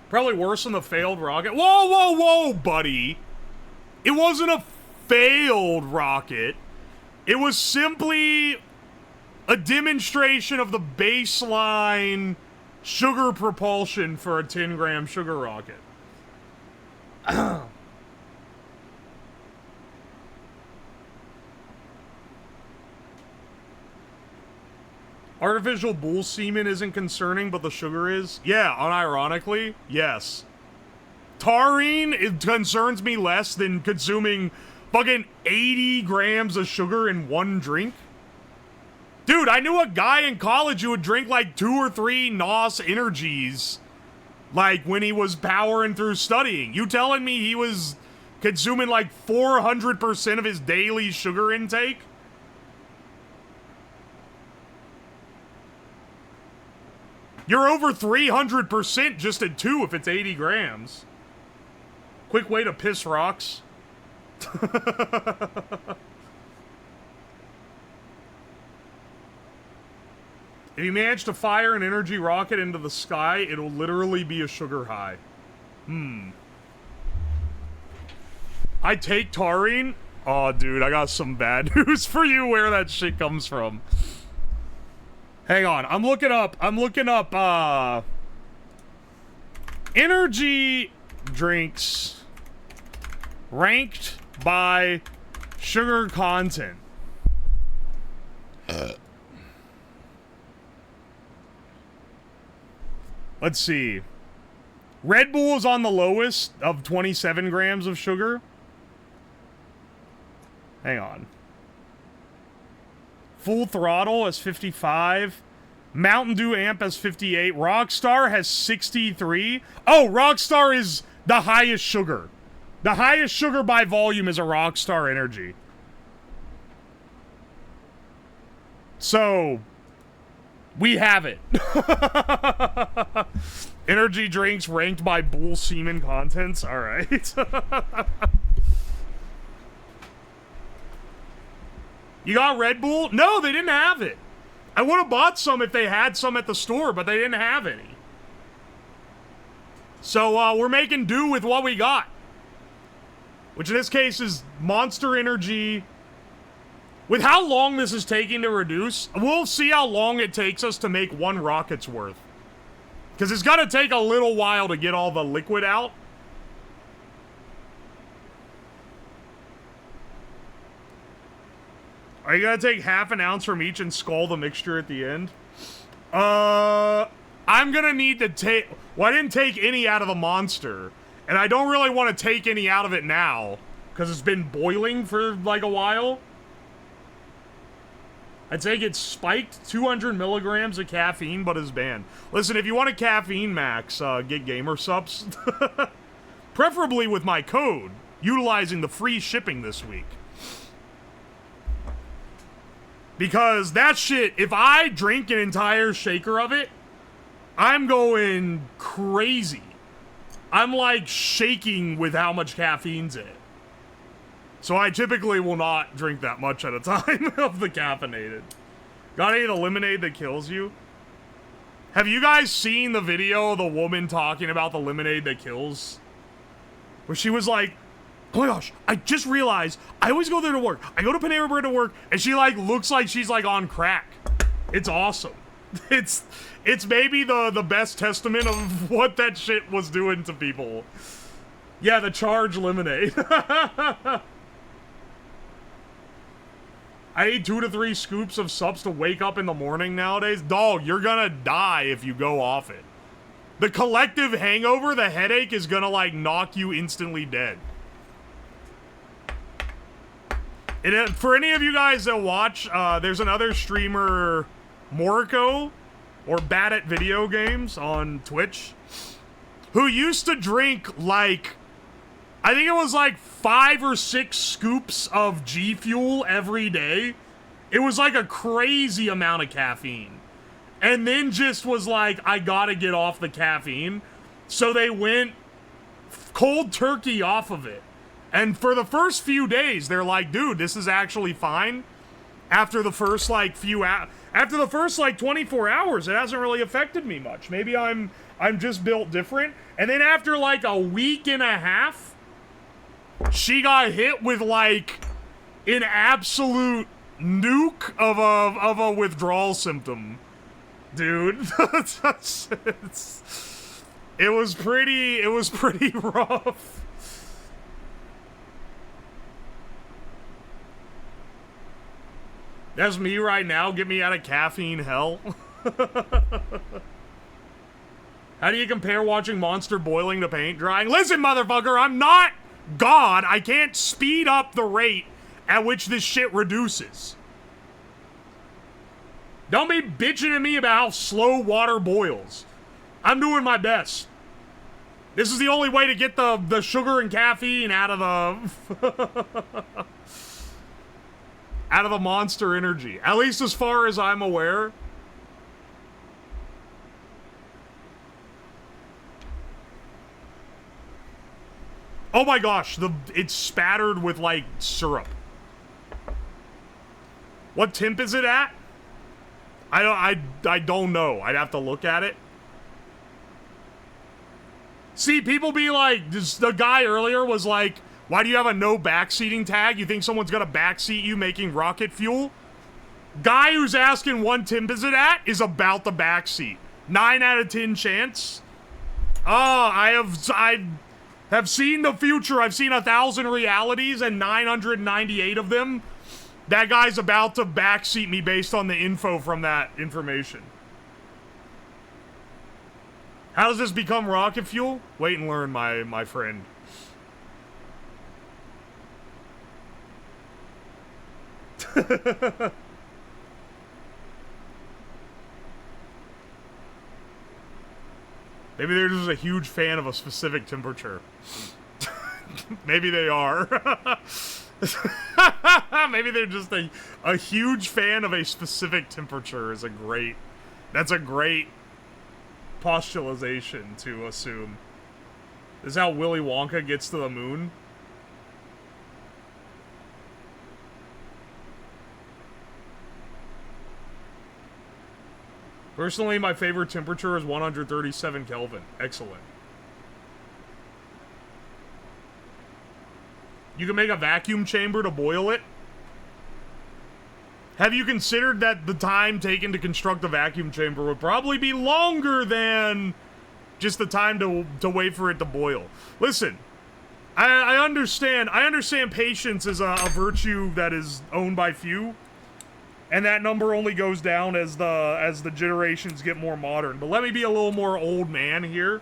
Probably worse than the failed rocket. Whoa, whoa, whoa, buddy. It wasn't a failed rocket. It was simply a demonstration of the baseline sugar propulsion for a 10-gram sugar rocket. Artificial bull semen isn't concerning, but the sugar is? Yeah, unironically, yes. Taurine, it concerns me less than consuming fucking 80 grams of sugar in one drink. Dude, I knew a guy in college who would drink like 2 or 3 NOS energies, like when he was powering through studying. You telling me he was consuming like 400% of his daily sugar intake? You're over 300% just at 2 if it's 80 grams. Quick way to piss rocks. If you manage to fire an energy rocket into the sky, it'll literally be a sugar high. I take taurine? Oh, dude, I got some bad news for you where that shit comes from. Hang on, I'm looking up, energy drinks ranked by sugar content. Let's see. Red Bull is on the lowest of 27 grams of sugar. Hang on. Full Throttle has 55. Mountain Dew Amp has 58. Rockstar has 63. Oh, Rockstar is the highest sugar. The highest sugar by volume is a Rockstar Energy. So, we have it. Energy drinks ranked by bull semen contents. All right. You got Red Bull? No, they didn't have it. I would have bought some if they had some at the store, but they didn't have any. So, we're making do with what we got. Which in this case is Monster Energy. With how long this is taking to reduce, we'll see how long it takes us to make one rocket's worth. Because it's gonna take a little while to get all the liquid out. Are you gonna take half an ounce from each and skull the mixture at the end? I'm gonna need to take... Well, I didn't take any out of the monster. And I don't really want to take any out of it now. Because it's been boiling for, like, a while. I'd say it's spiked 200 milligrams of caffeine, but is banned. Listen, if you want a caffeine max, get gamer subs. Preferably with my code, utilizing the free shipping this week. Because that shit, if I drink an entire shaker of it, I'm going crazy. I'm like shaking with how much caffeine's in it. So I typically will not drink that much at a time of the caffeinated. Got any of the lemonade that kills you? Have you guys seen the video of the woman talking about the lemonade that kills? Where she was like, oh my gosh, I just realized I always go there to work. I go to Panera Bread to work, and she like looks like she's like on crack. It's awesome. It's maybe the best testament of what that shit was doing to people. Yeah, the charged lemonade. I eat 2 to 3 scoops of subs to wake up in the morning nowadays. Dog, you're gonna die if you go off it. The collective hangover, the headache is gonna like knock you instantly dead. And for any of you guys that watch, there's another streamer, Moriko, or Bad at Video Games on Twitch, who used to drink like, I think it was like 5 or 6 scoops of G Fuel every day. It was like a crazy amount of caffeine. And then just was like, I gotta get off the caffeine. So they went cold turkey off of it. And for the first few days, they're like, dude, this is actually fine. After the first like after the first like 24 hours, it hasn't really affected me much. Maybe I'm just built different. And then after like a week and a half, she got hit with like an absolute nuke of a withdrawal symptom, dude. It was pretty rough. That's me right now. Get me out of caffeine hell. How do you compare watching Monster boiling to paint drying? Listen, motherfucker, I'm not God. I can't speed up the rate at which this shit reduces. Don't be bitching at me about how slow water boils. I'm doing my best. This is the only way to get the sugar and caffeine out of the out of the Monster Energy. At least as far as I'm aware. Oh my gosh, it's spattered with like syrup. What temp is it at? I don't know. I'd have to look at it. See, people be like, the guy earlier was like, why do you have a no backseating tag? You think someone's gonna backseat you making rocket fuel? Guy who's asking what temp is it at is about the backseat. 9 out of 10 chance. Oh, I have seen the future. I've seen 1,000 realities and 998 of them. That guy's about to backseat me based on the info from that information. How does this become rocket fuel? Wait and learn, my friend. Maybe they're just a huge fan of a specific temperature. Maybe they are. Maybe they're just a huge fan of a specific temperature that's a great postulation to assume. This is how Willy Wonka gets to the moon. Personally, my favorite temperature is 137 Kelvin. Excellent. You can make a vacuum chamber to boil it. Have you considered that the time taken to construct a vacuum chamber would probably be longer than just the time to wait for it to boil? Listen, I understand. I understand patience is a virtue that is owned by few. And that number only goes down as the generations get more modern. But let me be a little more old man here.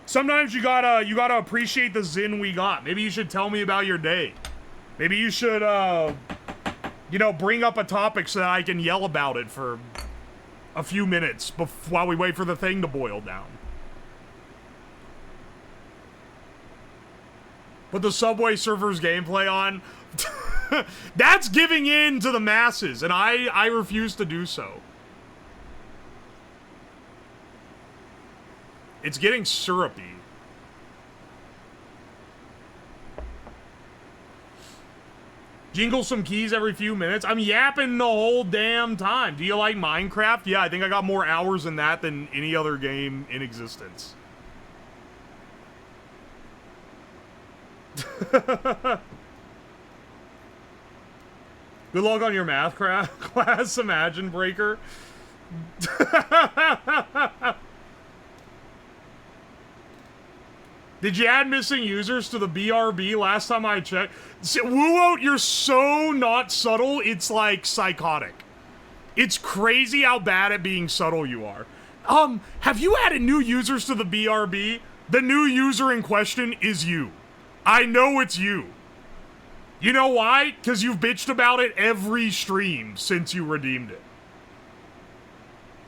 Sometimes you gotta appreciate the zen we got. Maybe you should tell me about your day. Maybe you should you know, bring up a topic so that I can yell about it for a few minutes while we wait for the thing to boil down. Put the Subway Surfers gameplay on. That's giving in to the masses, and I refuse to do so. It's getting syrupy. Jingle some keys every few minutes. I'm yapping the whole damn time. Do you like Minecraft? Yeah, I think I got more hours in that than any other game in existence. Good luck on your math class, Imagine Breaker. Did you add missing users to the BRB last time I checked? Woowote, you're so not subtle, it's like psychotic. It's crazy how bad at being subtle you are. Have you added new users to the BRB? The new user in question is you. I know it's you. You know why? Because you've bitched about it every stream since you redeemed it.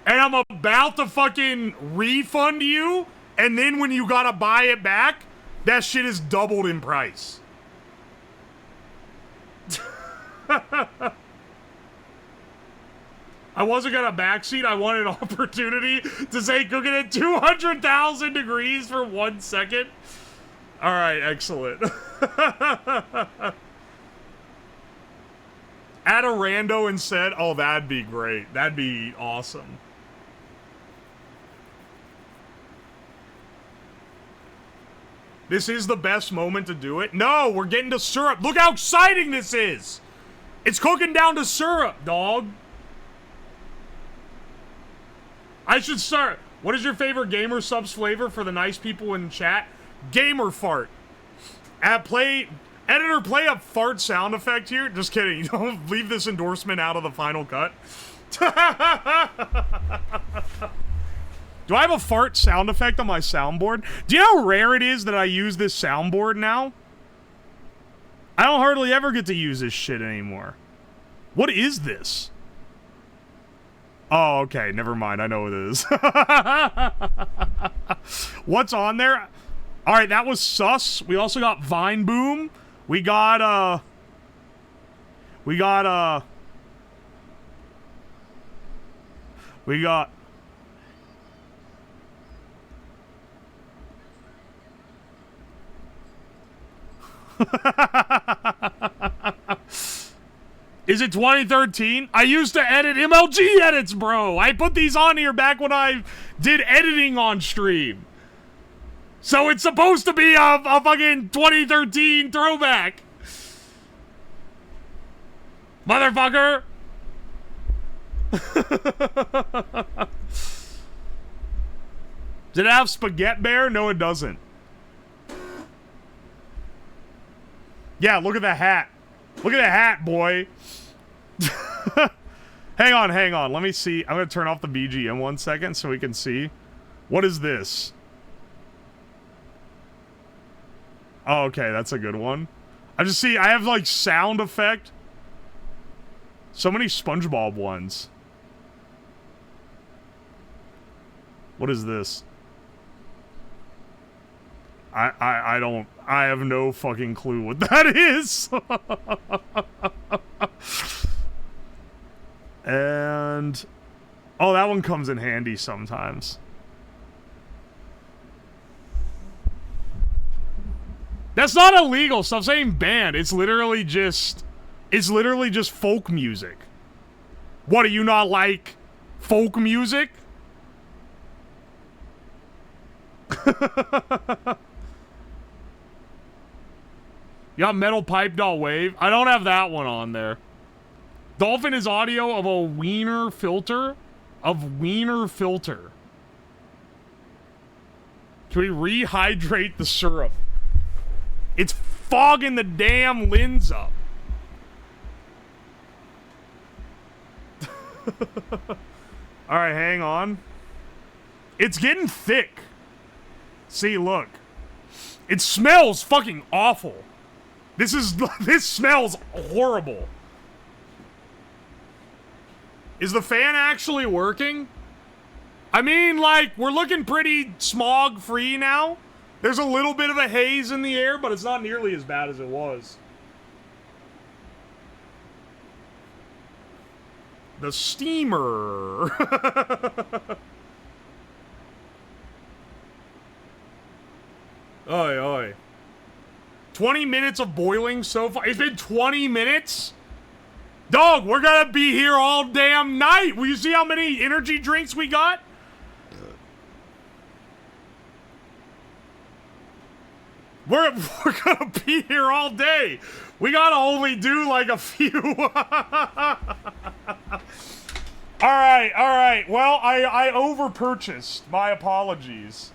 And I'm about to fucking refund you, and then when you gotta buy it back, that shit is doubled in price. I wasn't gonna backseat, I wanted an opportunity to say cooking at 200,000 degrees for 1 second. Alright, excellent. Add a rando instead? Oh, that'd be great. That'd be awesome. This is the best moment to do it. No, we're getting to syrup. Look how exciting this is. It's cooking down to syrup, dog. I should start. What is your favorite gamer subs flavor for the nice people in chat? Gamer fart. Editor, play a fart sound effect here. Just kidding. You don't leave this endorsement out of the final cut. Do I have a fart sound effect on my soundboard? Do you know how rare it is that I use this soundboard now? I don't hardly ever get to use this shit anymore. What is this? Oh, okay. Never mind. I know what it is. What's on there? All right, that was sus. We also got Vine Boom. We got, Is it 2013? I used to edit MLG edits, bro. I put these on here back when I did editing on stream. So it's supposed to be a fucking 2013 throwback. Motherfucker. Did it have Spaghetti Bear? No, it doesn't. Yeah, look at the hat. Look at the hat, boy. Hang on, hang on. Let me see. I'm gonna turn off the BGM 1 second so we can see. What is this? Oh, okay, that's a good one. I just see, I have like sound effect. So many SpongeBob ones. What is this? I have no fucking clue what that is. And oh, that one comes in handy sometimes. That's not illegal. Stop saying banned. It's literally just folk music. What, do you not like folk music? You got metal pipe wave? I don't have that one on there. Dolphin is audio of a wiener filter? Of wiener filter. Can we rehydrate the syrup? It's fogging the damn lens up. Alright, hang on. It's getting thick. See, look. It smells fucking awful. This smells horrible. Is the fan actually working? I mean, like, we're looking pretty smog-free now. There's a little bit of a haze in the air, but it's not nearly as bad as it was. The steamer. Oi, oi. 20 minutes of boiling so far. It's been 20 minutes? Dog, we're gonna be here all damn night. Will you see how many energy drinks we got? We're gonna be here all day. We gotta only do like a few. Alright. Well, I over-purchased. My apologies.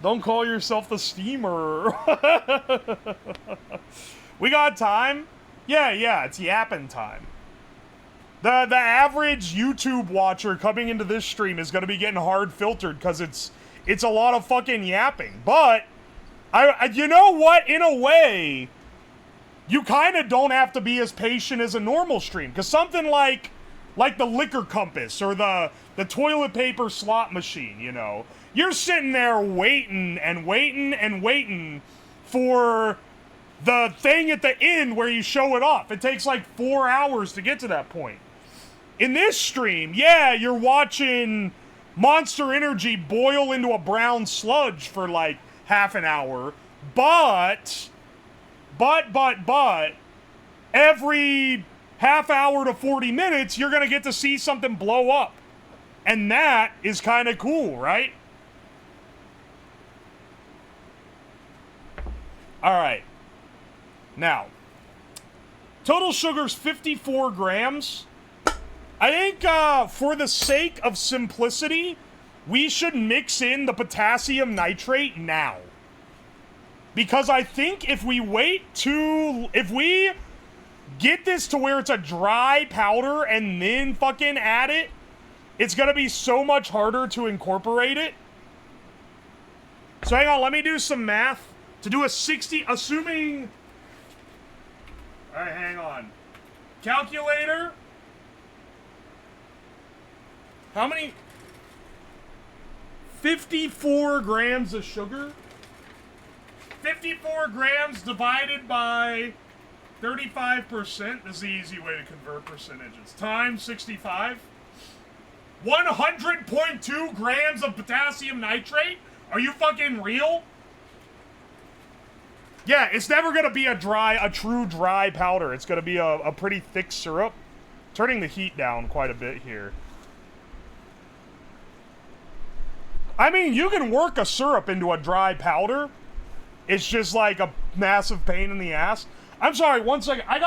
Don't call yourself the steamer. We got time? Yeah, it's yapping time. The average YouTube watcher coming into this stream is gonna be getting hard filtered because it's a lot of fucking yapping. But you know what? In a way, you kind of don't have to be as patient as a normal stream, because something like the liquor compass or the toilet paper slot machine, you know, you're sitting there waiting and waiting and waiting for the thing at the end where you show it off. It takes like 4 hours to get to that point. In this stream, yeah, you're watching Monster Energy boil into a brown sludge for like half an hour, but every half hour to 40 minutes, you're gonna get to see something blow up. And that is kind of cool, right? Alright. Now, total sugar's 54 grams. I think, for the sake of simplicity, we should mix in the potassium nitrate now. Because I think if we if we get this to where it's a dry powder and then fucking add it, it's gonna be so much harder to incorporate it. So hang on, let me do some math. To do a 60, assuming... Alright, hang on. Calculator. How many? 54 grams of sugar. 54 grams divided by 35%. This is the easy way to convert percentages. Times 65. 100.2 grams of potassium nitrate? Are you fucking real? Yeah, it's never gonna be a true dry powder. It's gonna be a pretty thick syrup. Turning the heat down quite a bit here. I mean, you can work a syrup into a dry powder. It's just like a massive pain in the ass. I'm sorry, 1 second. I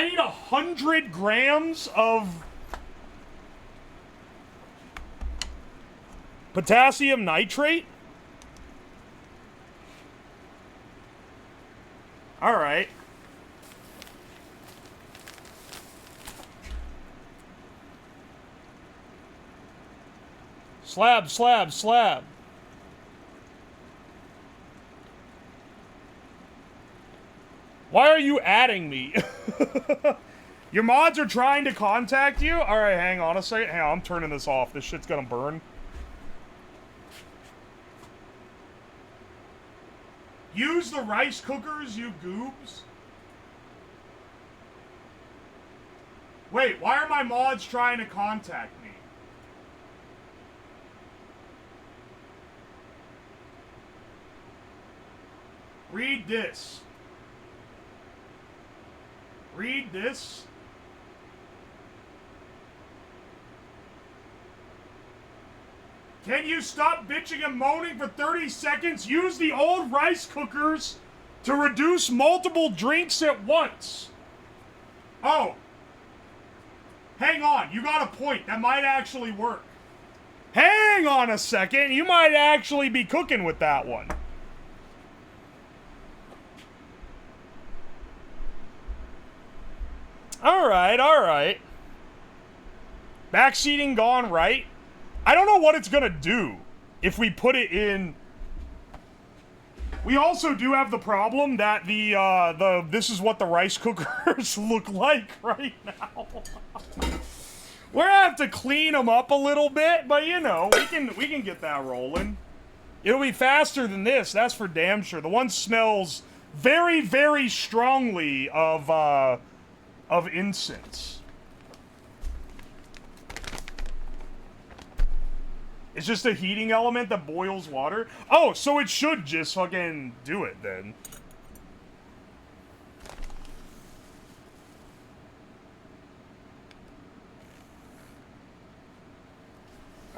need 100 grams of potassium nitrate. Alright. Slab, slab, slab. Why are you adding me? Your mods are trying to contact you? Alright, hang on a second. Hang on, I'm turning this off. This shit's gonna burn. Use the rice cookers, you goobs. Wait, why are my mods trying to contact me? Read this. Read this. Can you stop bitching and moaning for 30 seconds? Use the old rice cookers to reduce multiple drinks at once. Oh. Hang on, you got a point. That might actually work. Hang on a second. You might actually be cooking with that one. Alright, alright. Backseating gone right. I don't know what it's gonna do if we put it in. We also do have the problem that this is what the rice cookers look like right now. We're gonna have to clean them up a little bit, but you know, we can get that rolling. It'll be faster than this, that's for damn sure. The one smells very, very strongly of incense. It's just a heating element that boils water. Oh, so it should just fucking do it then.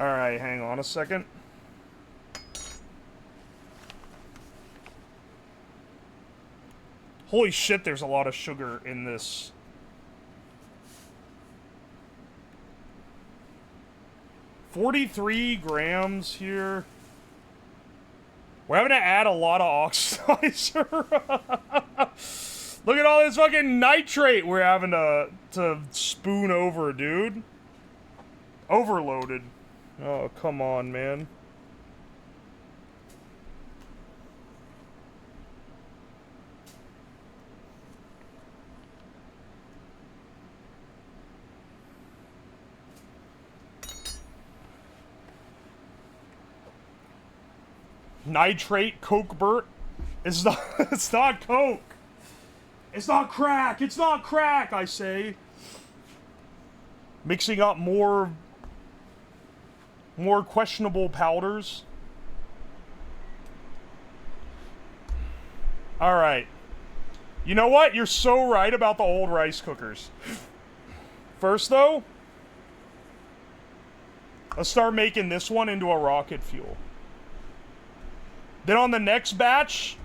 Alright, hang on a second. Holy shit, there's a lot of sugar in this. $43 grams here. We're having to add a lot of oxidizer. Look at all this fucking nitrate we're having to spoon over, dude. Overloaded. Oh, come on, man. Nitrate Coke Burt. It's not it's not Coke. It's not crack. It's not crack, I say. Mixing up more questionable powders. Alright. You know what? You're so right about the old rice cookers. First though, let's start making this one into a rocket fuel. Then on the next batch,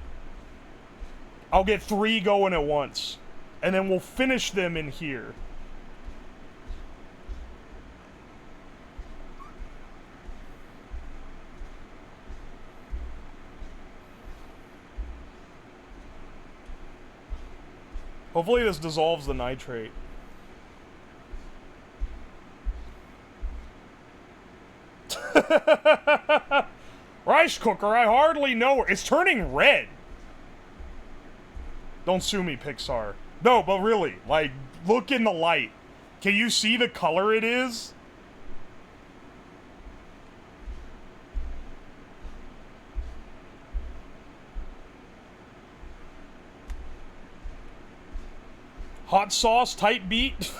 I'll get 3 going at once. And then we'll finish them in here. Hopefully this dissolves the nitrate. Rice cooker, I hardly know her. It's turning red. Don't sue me, Pixar. No, but really, like, look in the light. Can you see the color it is? Hot sauce type beat?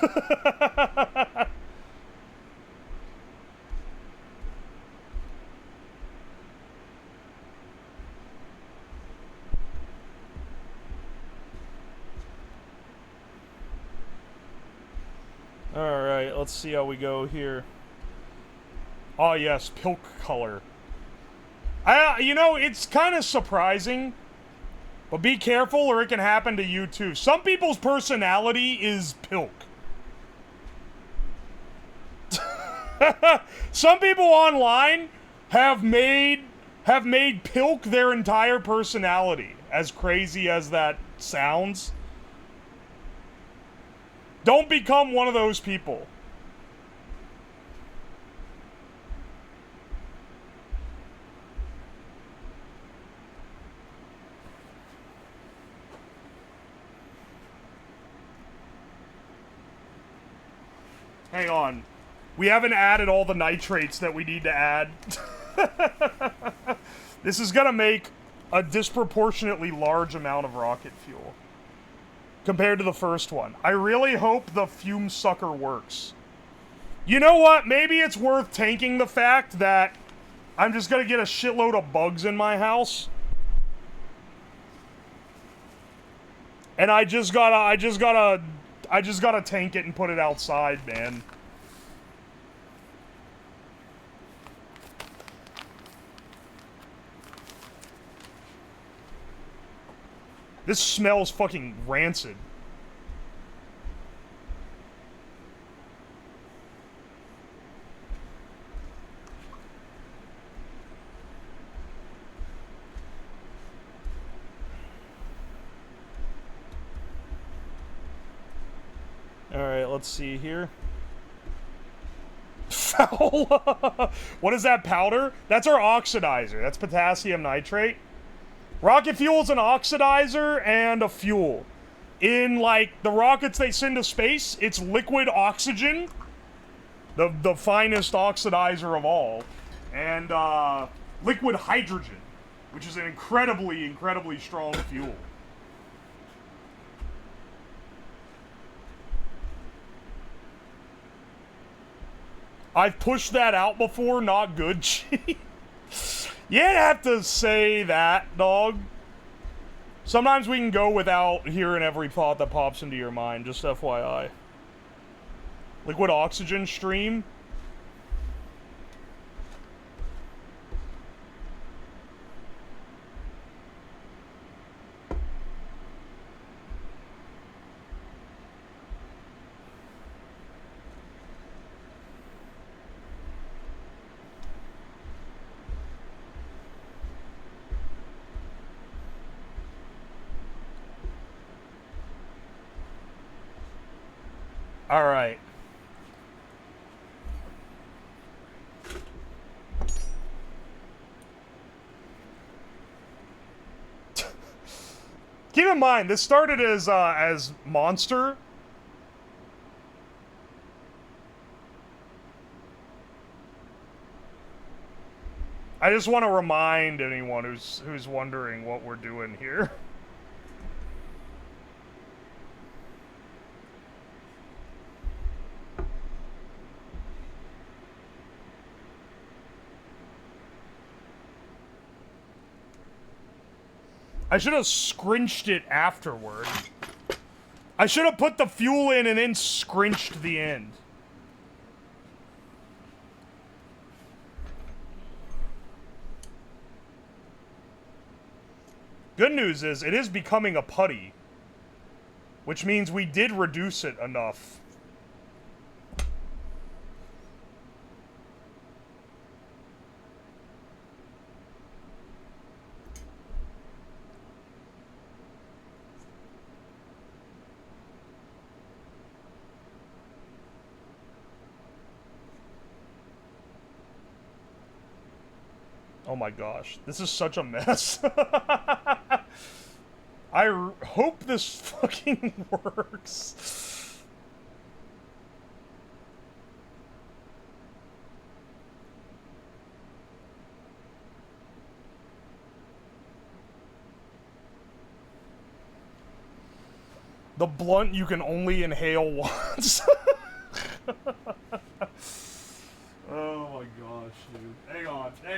Alright, let's see how we go here. Oh yes, pilk color. You know, it's kind of surprising, but be careful or it can happen to you too. Some people's personality is pilk. Some people online have made pilk their entire personality. as crazy as that sounds. Don't become one of those people. Hang on. We haven't added all the nitrates that we need to add. This is gonna make a disproportionately large amount of rocket fuel compared to the first one. I really hope the fume sucker works. You know what? Maybe it's worth tanking the fact that I'm just gonna get a shitload of bugs in my house. And I just gotta tank it and put it outside, man. This smells fucking rancid. Alright, let's see here. Foul! What is that powder? That's our oxidizer. That's potassium nitrate. Rocket fuel is an oxidizer and a fuel. In, like, the rockets they send to space, it's liquid oxygen. The finest oxidizer of all. And, liquid hydrogen, which is an incredibly, incredibly strong fuel. I've pushed that out before, not good. You didn't have to say that, dog. Sometimes we can go without hearing every thought that pops into your mind, just FYI. Liquid oxygen stream? All right. Keep in mind, this started as Monster. I just want to remind anyone who's wondering what we're doing here. I should have scrunched it afterward. I should have put the fuel in and then scrunched the end. Good news is, it is becoming a putty. Which means we did reduce it enough. Oh my gosh, this is such a mess. I hope this fucking works. The blunt you can only inhale once. Oh my gosh, dude. Hang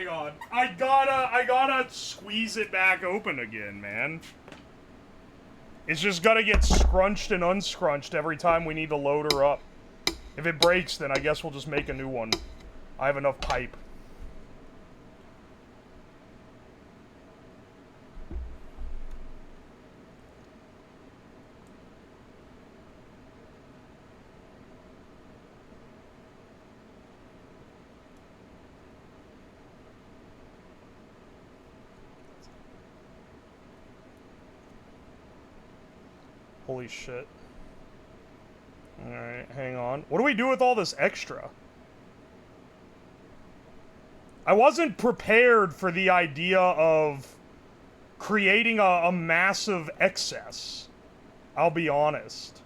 on. I gotta squeeze it back open again, man. It's just gotta get scrunched and unscrunched every time we need to load her up. If it breaks, then I guess we'll just make a new one. I have enough pipe. Holy shit. Alright, hang on. What do we do with all this extra? I wasn't prepared for the idea of creating a massive excess. I'll be honest.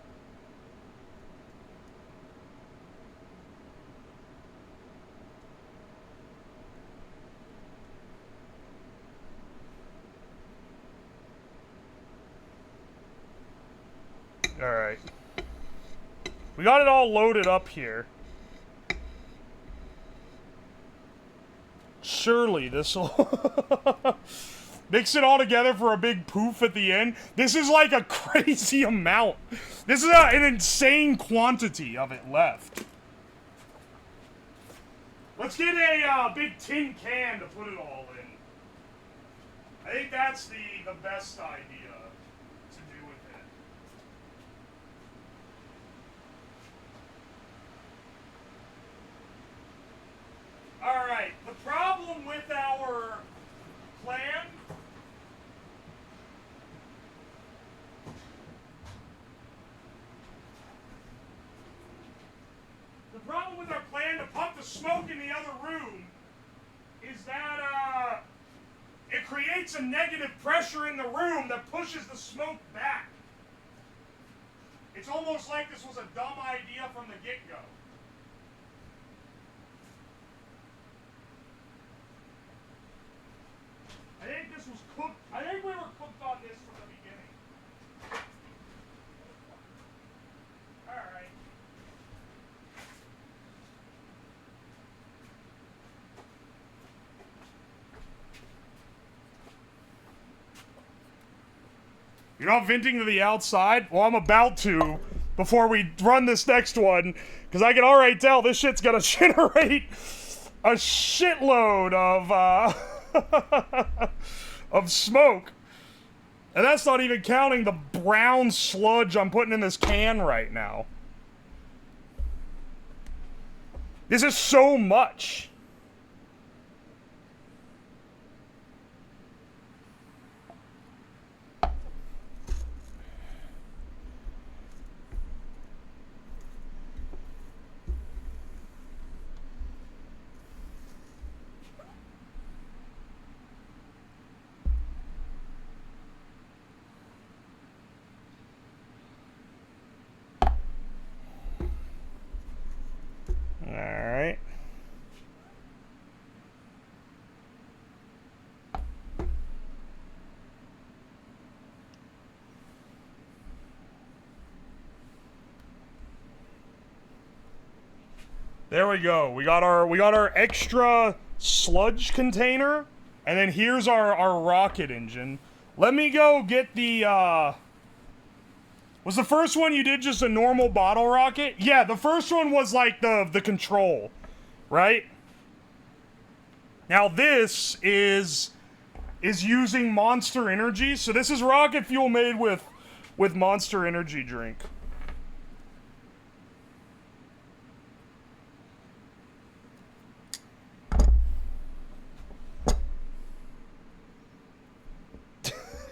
Alright. We got it all loaded up here. Surely this'll mix it all together for a big poof at the end. This is like a crazy amount. This is an insane quantity of it left. Let's get a big tin can to put it all in. I think that's the best idea to do with it. Alright, the problem with our plan to pump the smoke in the other room is that it creates a negative pressure in the room that pushes the smoke back. It's almost like this was a dumb idea from the get-go. I think this was cooked. I think we were cooked on this from the beginning. Alright. You're not venting to the outside? Well, I'm about to before we run this next one, because I can already tell this shit's gonna generate a shitload of smoke. And that's not even counting the brown sludge I'm putting in this can right now. This is so much. Alright. There we go. We got our extra sludge container, and then here's our rocket engine. Let me go get the was the first one you did just a normal bottle rocket? Yeah, the first one was like the control, right? Now this is using Monster Energy. So this is rocket fuel made with Monster Energy drink.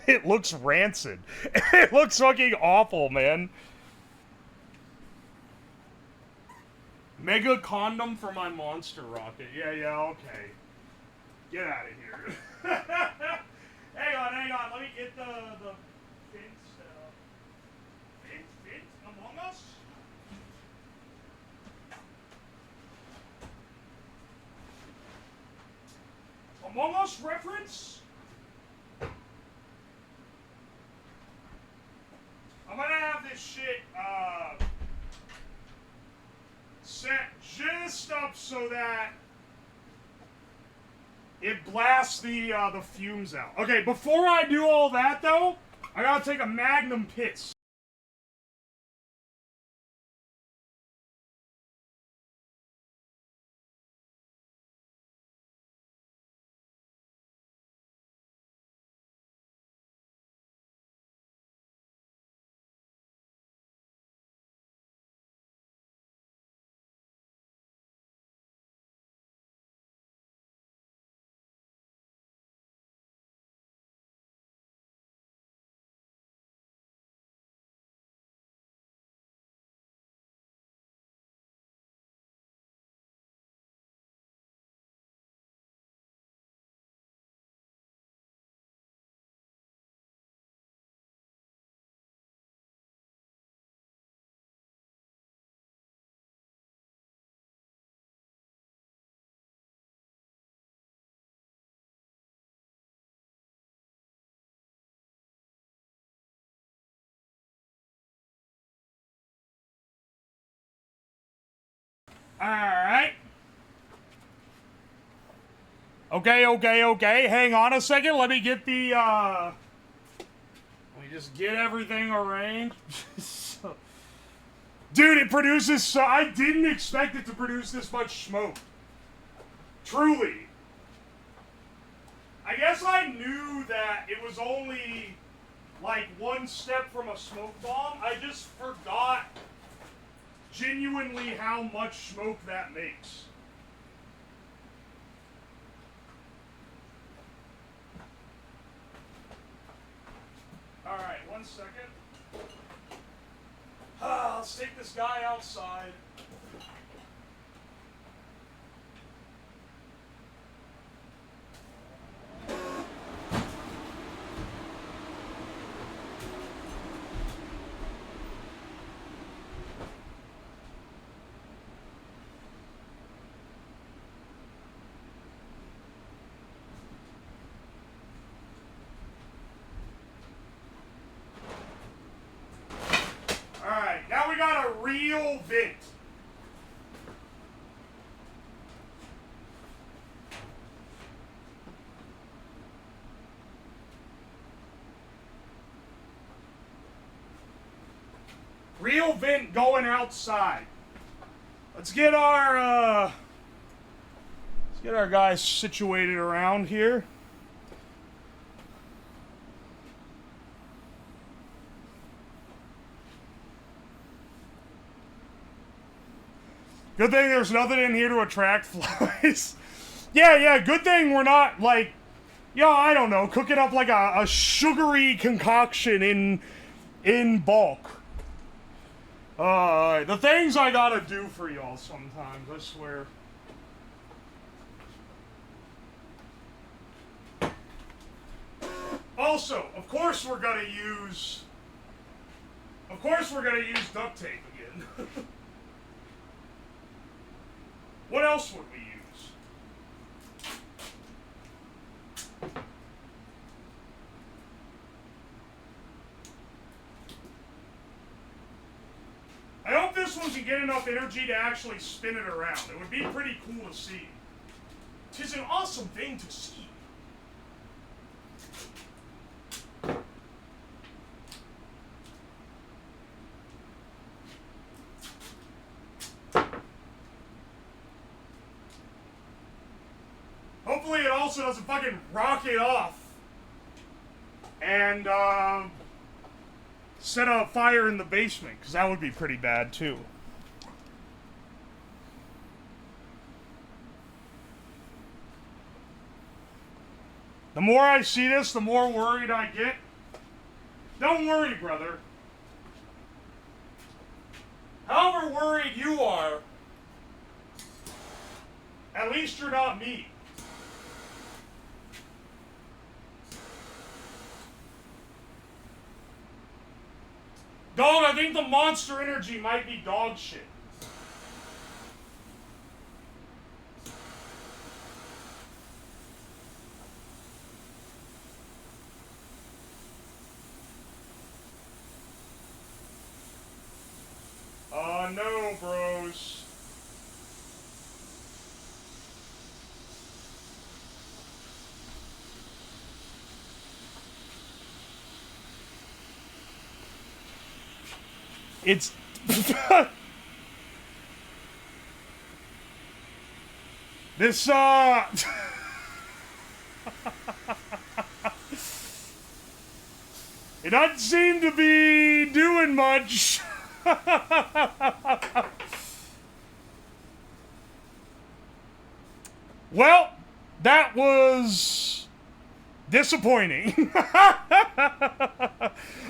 It looks rancid. It looks fucking awful, man. Mega condom for my monster rocket. Yeah, okay. Get out of here. hang on. Let me get the Fint set up. Fint? Among Us? Among Us reference? I'm gonna have this shit, set just up so that it blasts the fumes out. Okay, before I do all that, though, I gotta take a magnum piss. Alright. Okay. Hang on a second. Let me get the, let me just get everything arranged. Dude, it produces so... I didn't expect it to produce this much smoke. Truly. I guess I knew that it was only, like, one step from a smoke bomb. I just forgot genuinely how much smoke that makes. Alright, 1 second. Let's take this guy outside. Alright, now we got a real vent. Real vent going outside. Let's get our guys situated around here. Good thing there's nothing in here to attract flies. Yeah, good thing we're not, like, I don't know, cooking up like a sugary concoction in bulk. The things I gotta do for y'all sometimes, I swear. Also, of course we're gonna use duct tape again. What else would we use? I hope this one can get enough energy to actually spin it around. It would be pretty cool to see. 'Tis an awesome thing to see. Hopefully it also doesn't fucking rocket off and set a fire in the basement, because that would be pretty bad too. The more I see this, the more worried I get. Don't worry, brother. However worried you are, at least you're not me. Dog, I think the monster energy might be dog shit. No, bros. It's... This, It doesn't seem to be doing much. Well, that was disappointing.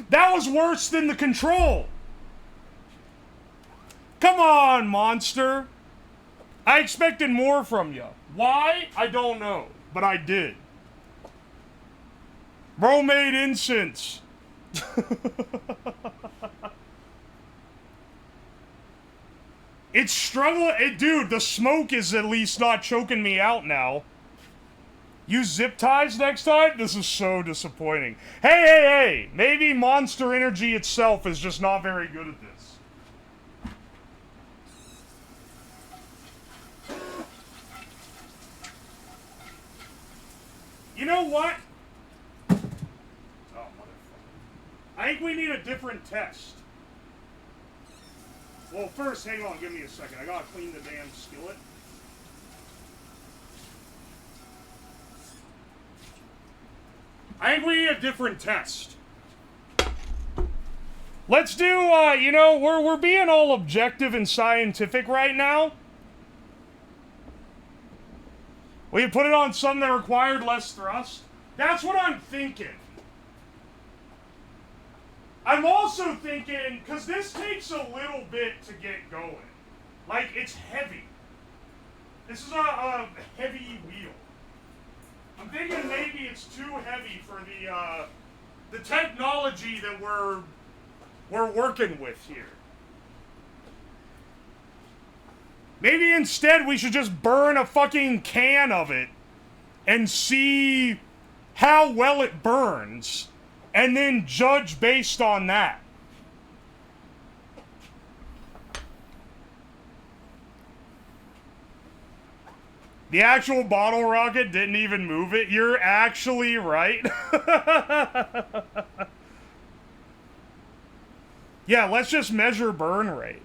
That was worse than the control. Come on, monster. I expected more from you. Why? I don't know, but I did. Bro made incense. It's struggling. Dude, the smoke is at least not choking me out now. Use zip ties next time? This is so disappointing. Hey! Maybe Monster Energy itself is just not very good at this. You know what? Oh, motherfucker. I think we need a different test. Well, first, hang on, give me a second. I gotta clean the damn skillet. I think we need a different test. Let's do, you know, we're being all objective and scientific right now. We put it on something that required less thrust. That's what I'm thinking. I'm also thinking, because this takes a little bit to get going. Like, it's heavy. This is a heavy wheel. I'm thinking maybe it's too heavy for the technology that we're working with here. Maybe instead we should just burn a fucking can of it and see how well it burns, and then judge based on that. The actual bottle rocket didn't even move it. You're actually right. Yeah, let's just measure burn rate.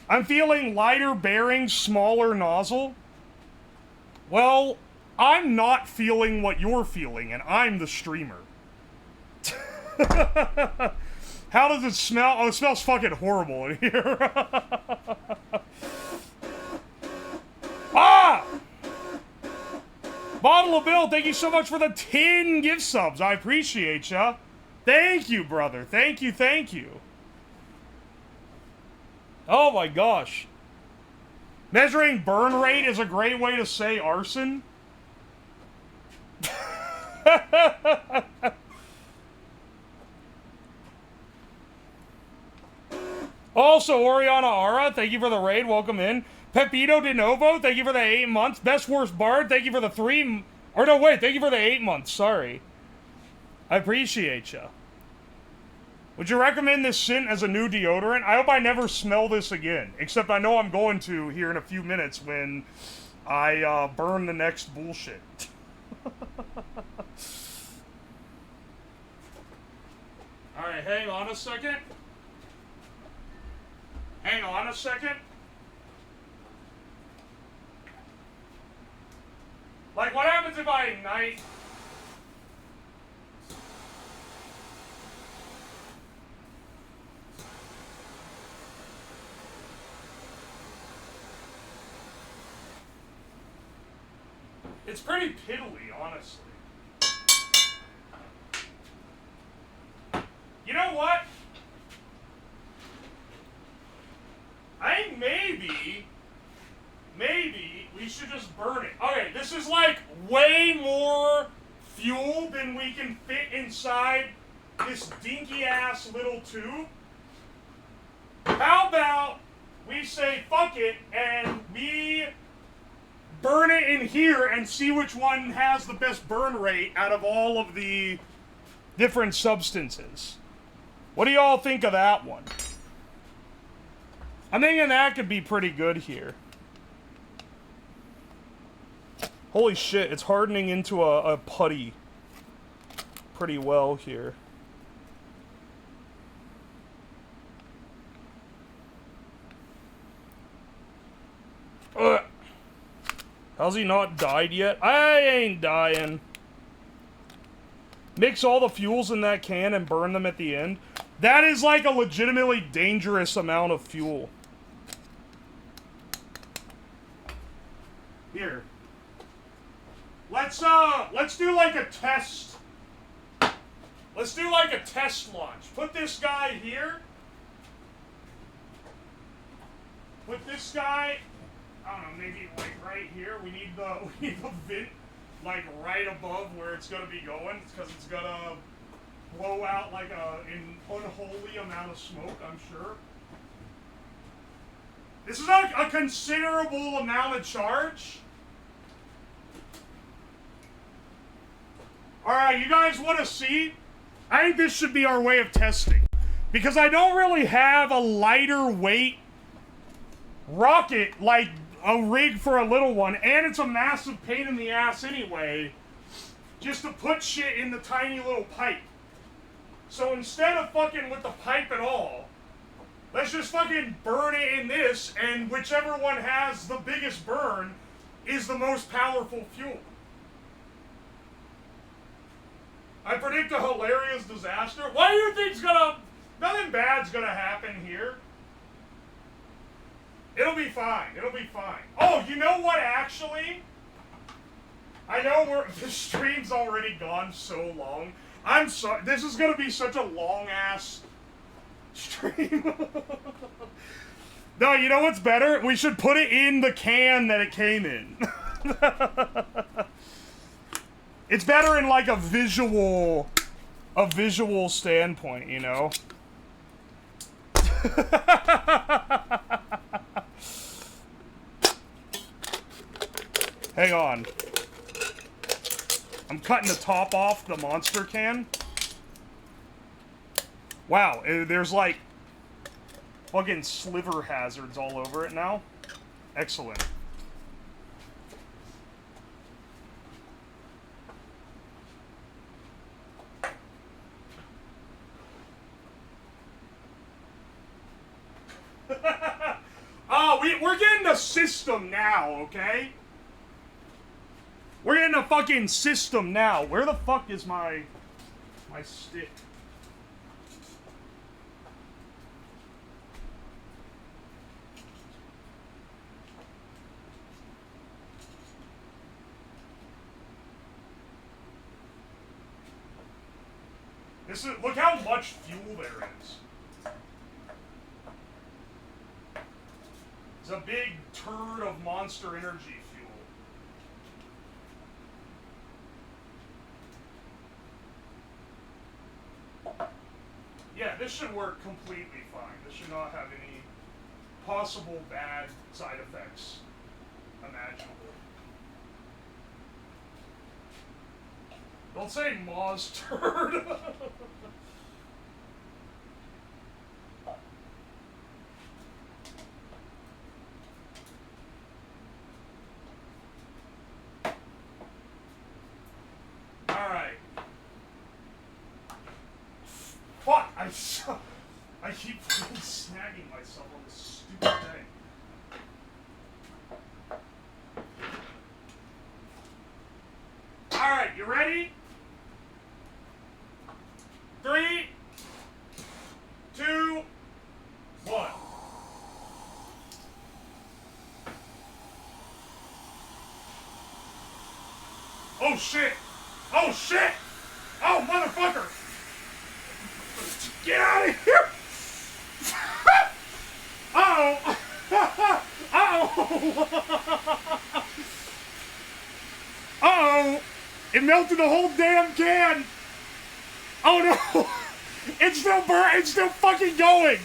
I'm feeling lighter bearings, smaller nozzle. Well, I'm not feeling what you're feeling, and I'm the streamer. How does it smell? Oh, it smells fucking horrible in here. Ah! Bottle of Bill, thank you so much for the 10 gift subs. I appreciate ya. Thank you, brother. Thank you, thank you. Oh my gosh. Measuring burn rate is a great way to say arson. Also, Oriana Ara, thank you for the raid. Welcome in. Pepito De Novo, thank you for the 8 months. Best Worst Bard, thank you for the 3... Or no, wait, thank you for the 8 months. Sorry. I appreciate ya. Would you recommend this scent as a new deodorant? I hope I never smell this again. Except I know I'm going to here in a few minutes when I burn the next bullshit. Alright, hang on a second. Hang on a second. Like, what happens if I ignite... It's pretty piddly, honestly. You know what? I think maybe we should just burn it. Okay, this is like way more fuel than we can fit inside this dinky ass little tube. How about we say fuck it and we burn it in here and see which one has the best burn rate out of all of the different substances. What do y'all think of that one? I'm thinking that could be pretty good here. Holy shit, it's hardening into a putty pretty well here. Ugh. How's he not died yet? I ain't dying. Mix all the fuels in that can and burn them at the end. That is like a legitimately dangerous amount of fuel. Here. Let's do like a test. Let's do like a test launch. Put this guy here. Put this guy, I don't know, maybe like right here. We need the vent like right above where it's gonna be going, because it's gonna blow out like an unholy amount of smoke, I'm sure. This is a considerable amount of charge. Alright, you guys want to see? I think this should be our way of testing. Because I don't really have a lighter weight rocket, like a rig for a little one, and it's a massive pain in the ass anyway, just to put shit in the tiny little pipe. So instead of fucking with the pipe at all, let's just fucking burn it in this, and whichever one has the biggest burn is the most powerful fuel. I predict a hilarious disaster. What do you think's gonna... Nothing bad's gonna happen here. It'll be fine. It'll be fine. Oh, you know what, actually? I know the stream's already gone so long. I'm sorry. This is gonna be such a long-ass stream. No, you know what's better? We should put it in the can that it came in. It's better in like a visual standpoint, you know? Hang on. I'm cutting the top off the monster can. Wow, there's like fucking sliver hazards all over it now. Excellent. Oh, we're getting a system now, okay? We're getting a fucking system now. Where the fuck is my stick? Look how much fuel there is. It's a big turd of Monster Energy fuel. Yeah, this should work completely fine. This should not have any possible bad side effects imaginable. Don't say Maw's turd. Alright. Fuck! I keep fucking snagging myself on this stupid thing. Alright, you ready? 3, 2, 1. Oh shit! Oh shit! Oh motherfucker! Get out of here! Uh-oh! Uh-oh! Uh-oh! It melted the whole damn can! Oh no! It's still it's still fucking going!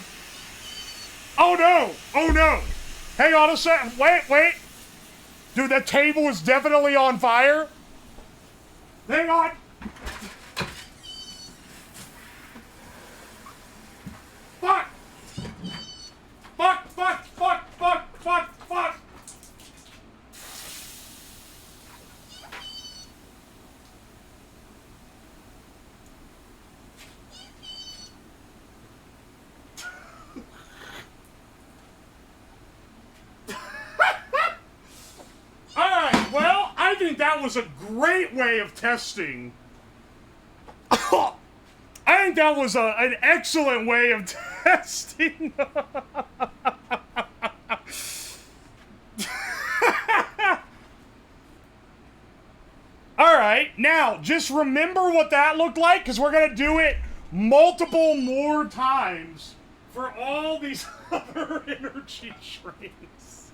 Oh no! Oh no! Hang on a sec. Wait! Dude, that table is definitely on fire! Hang on! Fuck! Fuck! Fuck! Fuck! Fuck! Fuck! Fuck! Alright, well, I think that was a great way of testing. I think that was an excellent way of testing. Alright, now, just remember what that looked like, because we're going to do it multiple more times for all these other energy trains.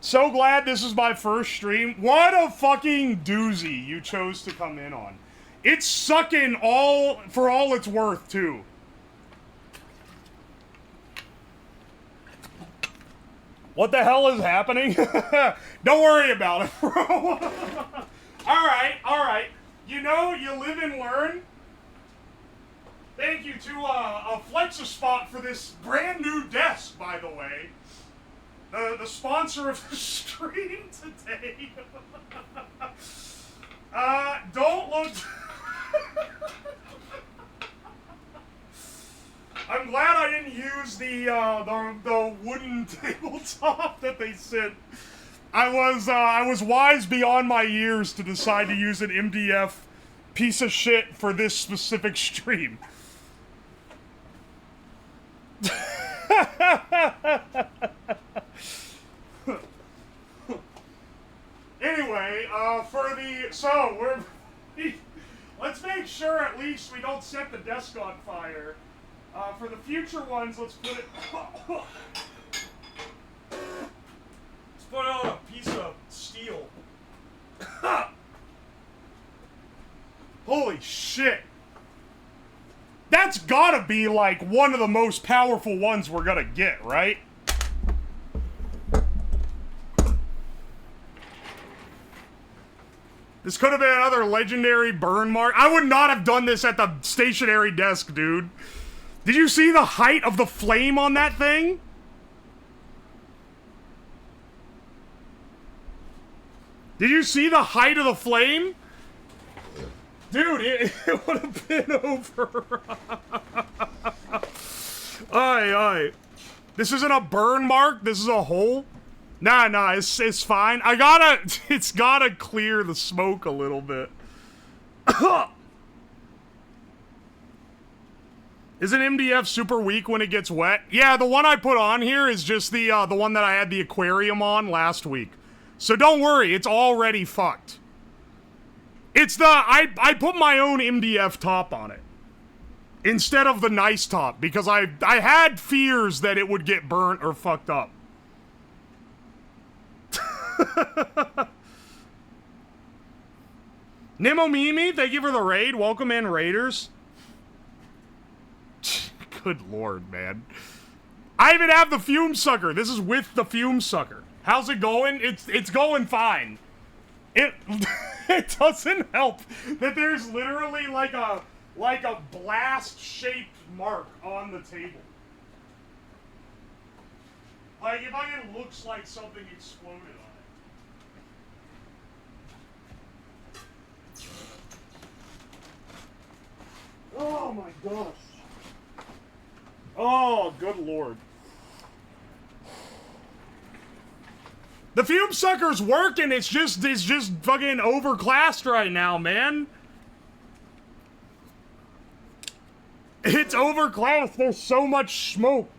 So glad this is my first stream. What a fucking doozy you chose to come in on. It's sucking for all it's worth, too. What the hell is happening? Don't worry about it, bro. Alright. You know, you live and learn. Thank you to a Flex-A-Spot for this brand new desk, by the way. The sponsor of the stream today. Don't look... I'm glad I didn't use the wooden tabletop that they sent. I was wise beyond my years to decide to use an MDF piece of shit for this specific stream. Anyway, let's make sure at least we don't set the desk on fire. For the future ones, let's put it on a piece of steel. Holy shit. That's gotta be like one of the most powerful ones we're gonna get, right? This could have been another legendary burn mark. I would not have done this at the stationary desk, dude. Did you see the height of the flame on that thing? Did you see the height of the flame? Dude, it would have been over. Aye. This isn't a burn mark. This is a hole. Nah, it's fine. It's gotta clear the smoke a little bit. Isn't MDF super weak when it gets wet? Yeah, the one I put on here is just the one that I had the aquarium on last week. So don't worry, it's already fucked. It's I put my own MDF top on it. Instead of the nice top, because I had fears that it would get burnt or fucked up. Nemo Mimi, thank you for the raid. Welcome in, Raiders. Good lord, man. I even have the fume sucker. This is with the fume sucker. How's it going? It's going fine. It doesn't help that there's literally like a blast-shaped mark on the table. Like, it fucking looks like something exploded on it. Oh my gosh. Oh, good lord. The fume sucker's working, it's just fucking overclassed right now, man. It's overclassed, there's so much smoke.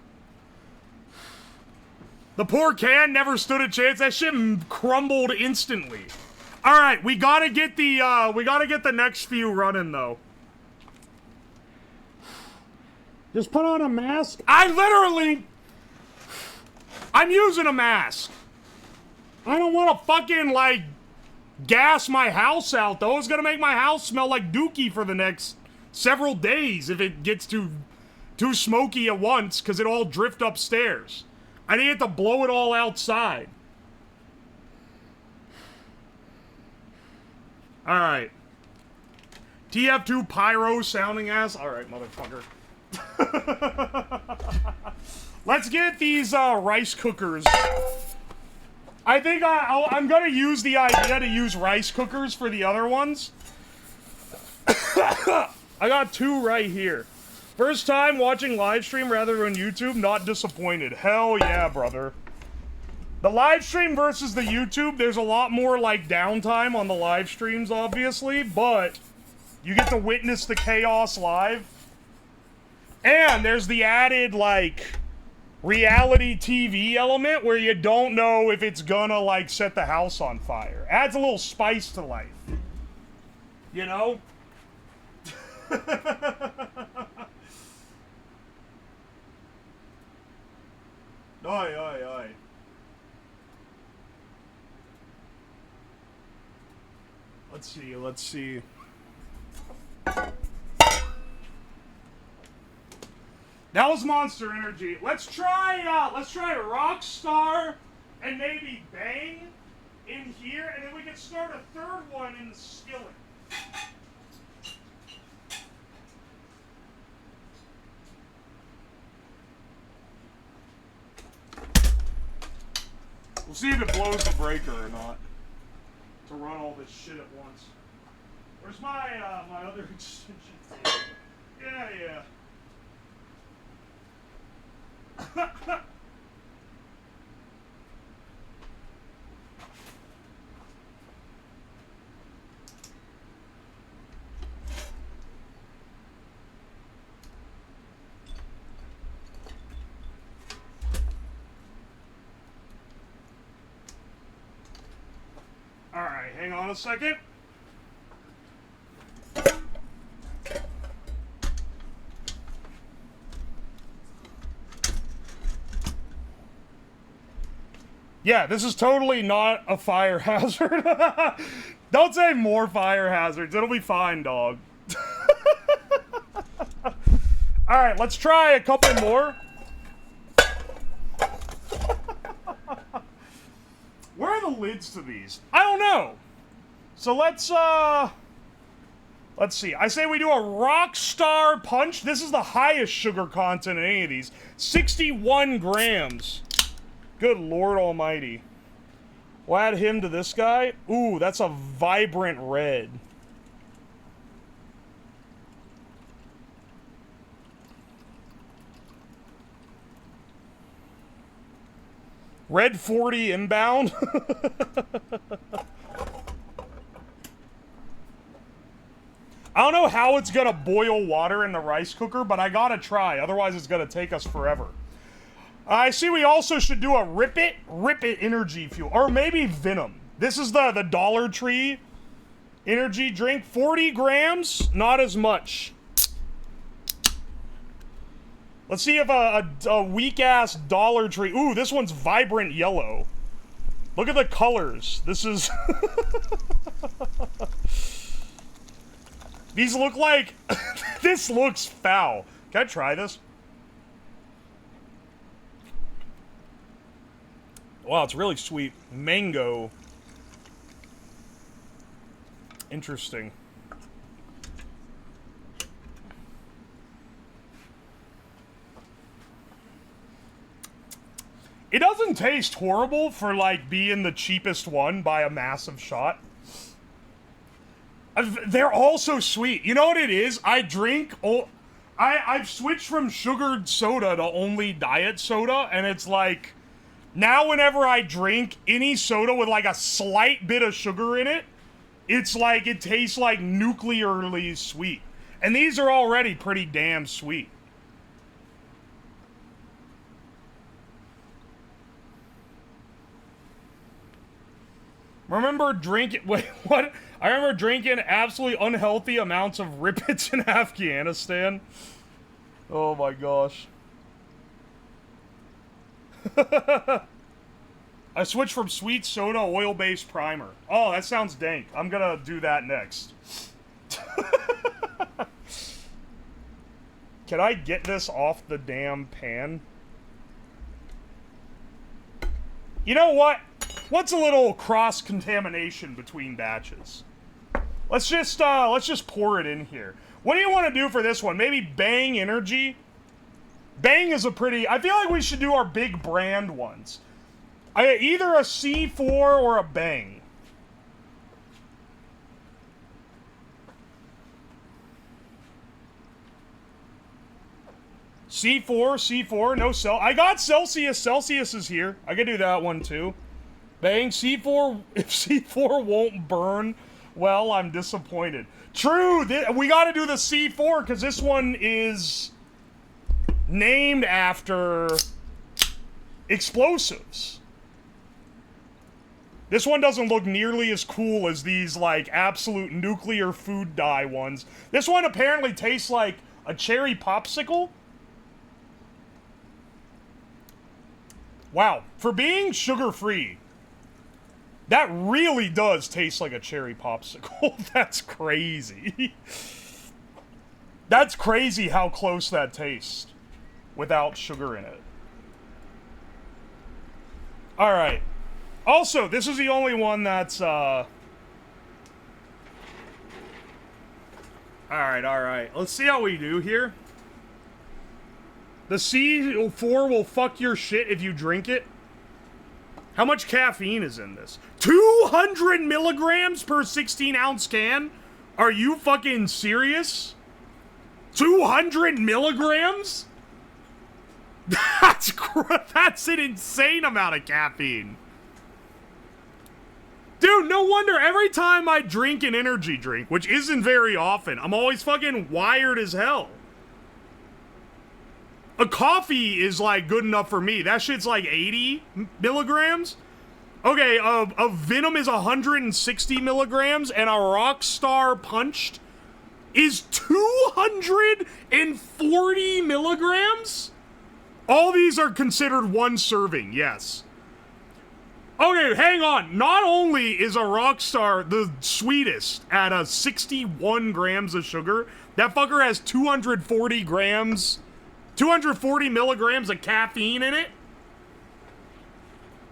The poor can never stood a chance. That shit crumbled instantly. All right, we gotta get the next few running though. Just put on a mask. I'm using a mask. I don't want to fucking like gas my house out though. It's gonna make my house smell like dookie for the next several days if it gets too smoky at once, because it'll all drift upstairs. I need to blow it all outside. Alright. TF2 pyro sounding ass. Alright, motherfucker. Let's get these rice cookers. I think I'm gonna use the idea to use rice cookers for the other ones. I got two right here. First time watching live stream rather than YouTube, not disappointed. Hell yeah, brother. The live stream versus the YouTube, there's a lot more, like, downtime on the live streams, obviously, but you get to witness the chaos live. And there's the added, like, reality TV element where you don't know if it's gonna, like, set the house on fire. Adds a little spice to life. You know? Oi. Let's see. That was Monster Energy. Let's try Rockstar and maybe Bang in here, and then we can start a third one in the skillet. We'll see if it blows the breaker or not. To run all this shit at once. Where's my my other extension tape? Yeah. Alright, hang on a second. Yeah, this is totally not a fire hazard. Don't say more fire hazards. It'll be fine, dog. Alright, let's try a couple more. Where are the lids to these? I don't know. So let's see. I say we do a Rockstar Punch. This is the highest sugar content in any of these. 61 grams. Good Lord Almighty. We'll add him to this guy. Ooh, that's a vibrant red. Red 40 inbound. I don't know how it's gonna boil water in the rice cooker, but I gotta try. Otherwise, it's gonna take us forever. I see we also should do a Rip It energy fuel. Or maybe Venom. This is the Dollar Tree energy drink. 40 grams, not as much. Let's see if a weak-ass Dollar Tree... Ooh, this one's vibrant yellow. Look at the colors. This is... These look like... This looks foul. Can I try this? Wow, it's really sweet. Mango. Interesting. It doesn't taste horrible for, like, being the cheapest one by a massive shot. They're all so sweet. You know what it is? I've switched from sugared soda to only diet soda, and it's like... Now whenever I drink any soda with like a slight bit of sugar in it, it's like it tastes like nuclearly sweet. And these are already pretty damn sweet. Remember drinking... Wait, what? I remember drinking absolutely unhealthy amounts of Rip-Its in Afghanistan. Oh my gosh. I switched from sweet soda oil-based primer. Oh, that sounds dank. I'm gonna do that next. Can I get this off the damn pan? You know what? What's a little cross-contamination between batches? Let's just pour it in here. What do you want to do for this one? Maybe Bang Energy? Bang is a pretty... I feel like we should do our big brand ones. Either a C4 or a Bang. C4, no Cel... I got Celsius. Celsius is here. I could do that one too. Bang, C4... If C4 won't burn, well, I'm disappointed. True, we gotta do the C4, because this one is... named after... explosives. This one doesn't look nearly as cool as these, like, absolute nuclear food dye ones. This one apparently tastes like a cherry popsicle. Wow. For being sugar-free, that really does taste like a cherry popsicle. That's crazy. That's crazy how close that tastes without sugar in it. Alright. Also, this is the only one that's, Alright. Let's see how we do here. The C4 will fuck your shit if you drink it. How much caffeine is in this? 200 milligrams per 16-ounce can? Are you fucking serious? 200 milligrams? That's an insane amount of caffeine. Dude, no wonder every time I drink an energy drink, which isn't very often, I'm always fucking wired as hell. A coffee is, like, good enough for me. That shit's, like, 80 milligrams. Okay, a Venom is 160 milligrams, and a Rockstar Punched is 240 milligrams? All these are considered one serving, yes. Okay, hang on. Not only is a Rockstar the sweetest at 61 grams of sugar, that fucker has 240 milligrams of caffeine in it.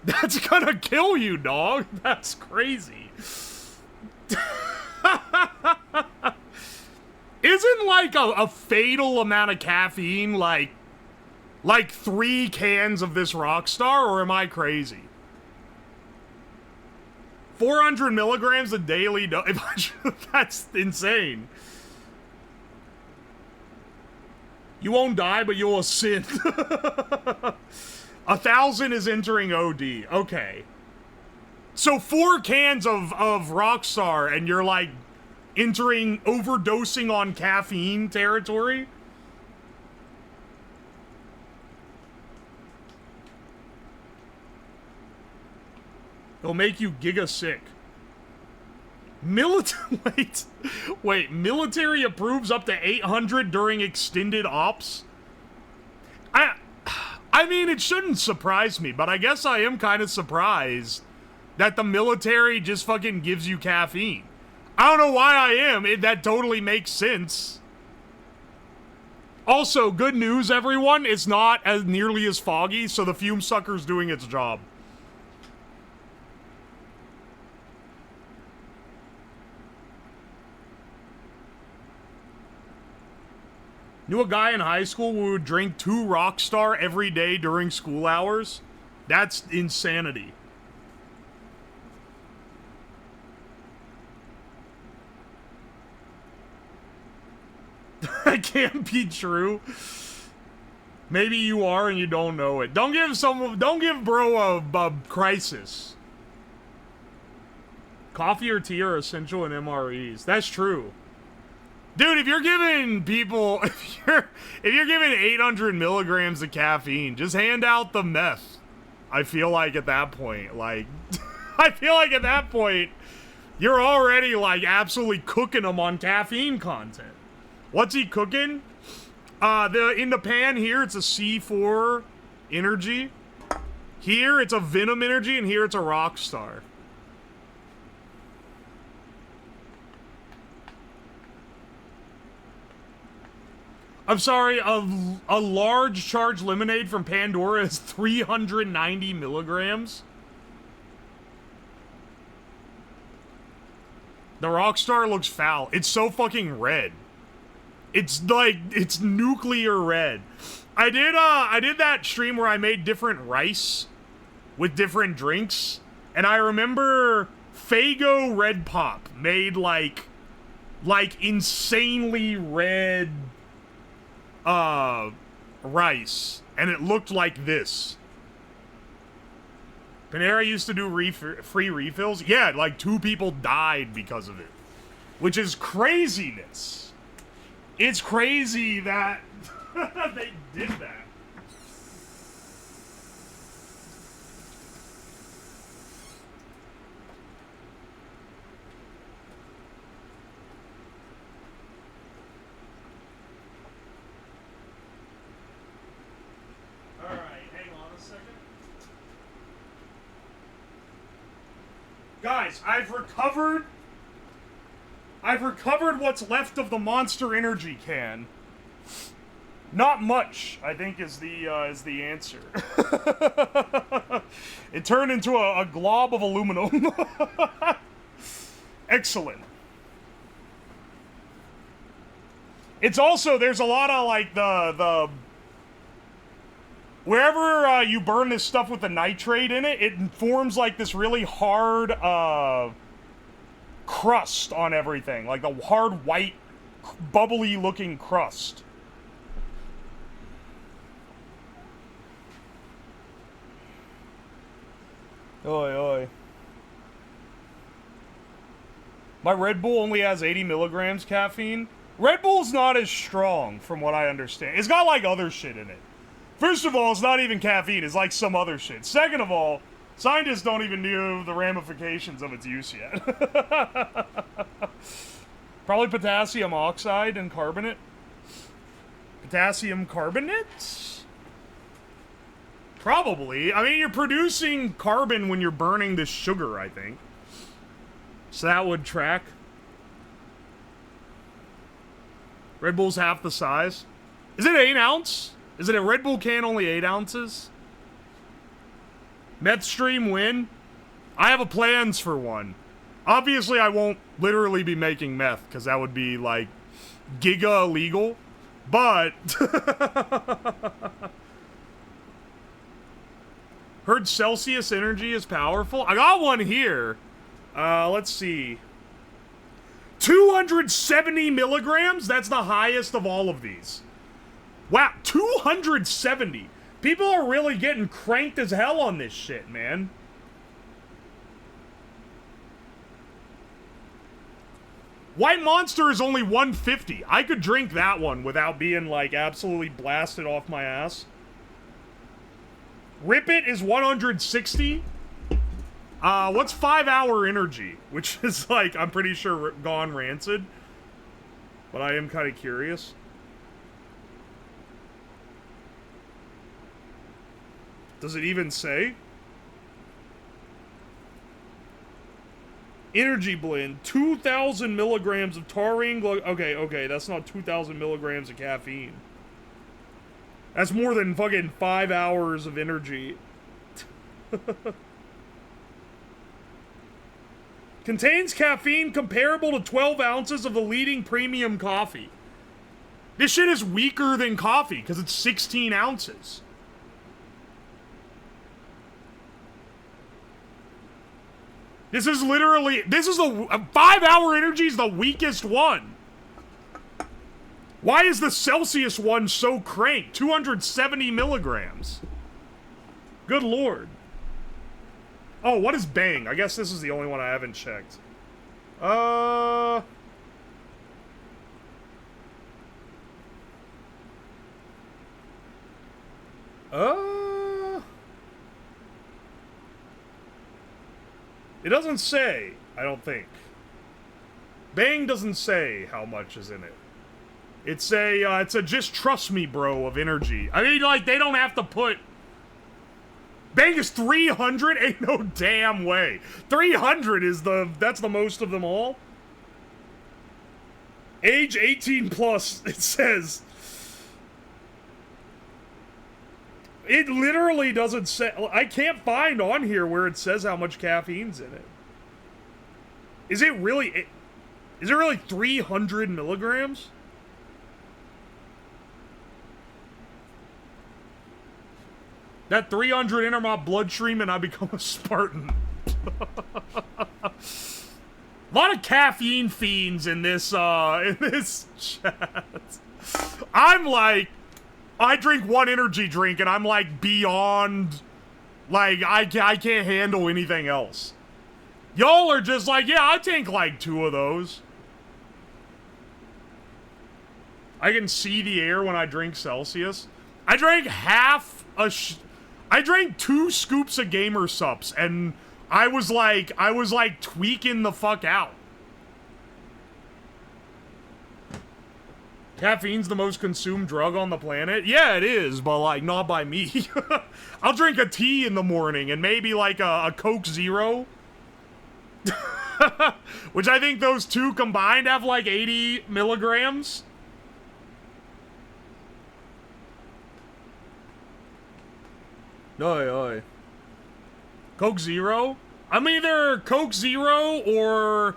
That's gonna kill you, dog. That's crazy. Isn't like a fatal amount of caffeine like 3 cans of this Rockstar, or am I crazy? 400 milligrams a daily dose. That's insane. You won't die, but you will sin. 1,000 is entering OD. Okay. So 4 cans of Rockstar, and you're like entering overdosing on caffeine territory? It'll make you giga sick. Wait, military approves up to 800 during extended ops? I mean, it shouldn't surprise me, but I guess I am kind of surprised that the military just fucking gives you caffeine. I don't know why I am. That totally makes sense. Also, good news, everyone. It's not as nearly as foggy, so the fume sucker's doing its job. Knew a guy in high school who would drink 2 Rockstar every day during school hours. That's insanity. That can't be true. Maybe you are and you don't know it. Don't give bro a crisis. Coffee or tea are essential in MREs. That's true. Dude, if you're giving people, if you're giving 800 milligrams of caffeine, just hand out the meth. I feel like at that point, you're already, like, absolutely cooking them on caffeine content. What's he cooking? In the pan here, it's a C4 energy. Here, it's a Venom energy, and here, it's a Rockstar. I'm sorry, a large charged lemonade from Pandora is 390 milligrams. The Rockstar looks foul. It's so fucking red. It's like, it's nuclear red. I did that stream where I made different rice with different drinks, and I remember Faygo Red Pop made like insanely red rice, and it looked like this. Panera used to do free refills. Yeah, like 2 people died because of it, which is craziness. It's crazy that they did that. Guys, I've recovered what's left of the Monster Energy can. Not much, I think, is the answer. It turned into a glob of aluminum. Excellent. It's also, there's a lot of, like, Wherever you burn this stuff with the nitrate in it, it forms like this really hard crust on everything. Like the hard white, bubbly looking crust. Oi, oi. My Red Bull only has 80 milligrams caffeine. Red Bull's not as strong, from what I understand. It's got, like, other shit in it. First of all, it's not even caffeine. It's, like, some other shit. Second of all, scientists don't even know the ramifications of its use yet. Probably potassium oxide and carbonate. Potassium carbonate? Probably. I mean, you're producing carbon when you're burning this sugar, I think. So that would track. Red Bull's half the size. Is it 8 ounce? Is it a Red Bull can only 8 ounces? Meth stream win? I have a plans for one. Obviously, I won't literally be making meth, because that would be, like, giga illegal. But... Heard Celsius energy is powerful? I got one here. Let's see. 270 milligrams? That's the highest of all of these. Wow, 270. People are really getting cranked as hell on this shit, man. White Monster is only 150. I could drink that one without being, like, absolutely blasted off my ass. Rip It is 160. What's 5 Hour Energy? Which is, like, I'm pretty sure gone rancid. But I am kind of curious. Does it even say? Energy blend, 2,000 milligrams of taurine. Okay, that's not 2,000 milligrams of caffeine. That's more than fucking 5 hours of energy. Contains caffeine comparable to 12 ounces of the leading premium coffee. This shit is weaker than coffee because it's 16 ounces. This is the 5 Hour Energy is the weakest one. Why is the Celsius one so cranked? 270 milligrams. Good lord. Oh, what is Bang? I guess this is the only one I haven't checked. It doesn't say, I don't think. Bang doesn't say how much is in it. It's a just trust me bro of energy. I mean, like, they don't have to put... Bang is 300? Ain't no damn way. 300 is that's the most of them all? Age 18 plus, it says. It literally doesn't say... I can't find on here where it says how much caffeine's in it. Is it really 300 milligrams? That 300 enter my bloodstream and I become a Spartan. A lot of caffeine fiends in this chat. I'm like, I drink one energy drink and I'm like beyond, like, I can't handle anything else. Y'all are just like, yeah, I take like 2 of those. I can see the air when I drink Celsius. I drank I drank 2 scoops of Gamer Sups, and I was like tweaking the fuck out. Caffeine's the most consumed drug on the planet? Yeah, it is, but, like, not by me. I'll drink a tea in the morning, and maybe, like, a Coke Zero. Which I think those 2 combined have, like, 80 milligrams. Oi, oi. Coke Zero? I'm either Coke Zero or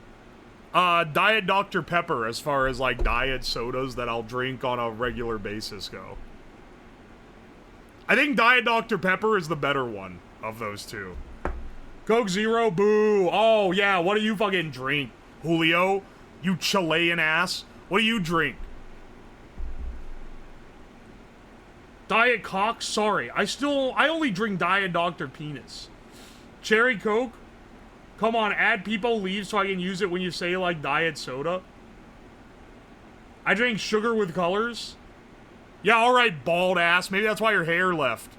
Diet Dr. Pepper as far as, like, diet sodas that I'll drink on a regular basis go. I think Diet Dr. Pepper is the better one of those two. Coke Zero, boo. Oh, yeah, what do you fucking drink, Julio? You Chilean ass. What do you drink? Diet Cock? Sorry. I only drink Diet Dr. Penis. Cherry Coke? Come on, add people leave so I can use it when you say, like, Diet Soda. I drink sugar with colors. Yeah, alright, bald ass. Maybe that's why your hair left.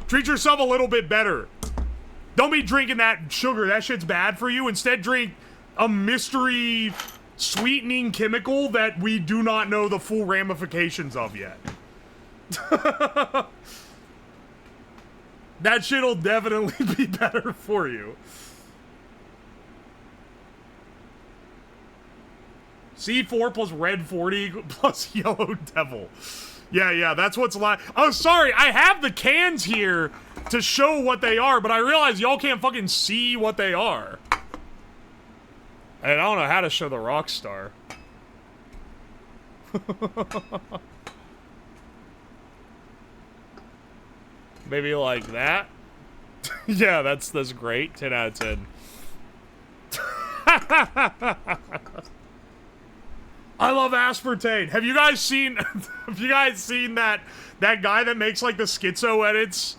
Treat yourself a little bit better. Don't be drinking that sugar. That shit's bad for you. Instead, drink a mystery sweetening chemical that we do not know the full ramifications of yet. That shit'll definitely be better for you. C4 plus red 40 plus yellow devil. Yeah, that's what's like. Oh, sorry, I have the cans here to show what they are, but I realize y'all can't fucking see what they are. And I don't know how to show the rock star. Maybe like that? Yeah, that's great. 10 out of 10. I love aspartame. Have you guys seen that guy that makes like the schizo edits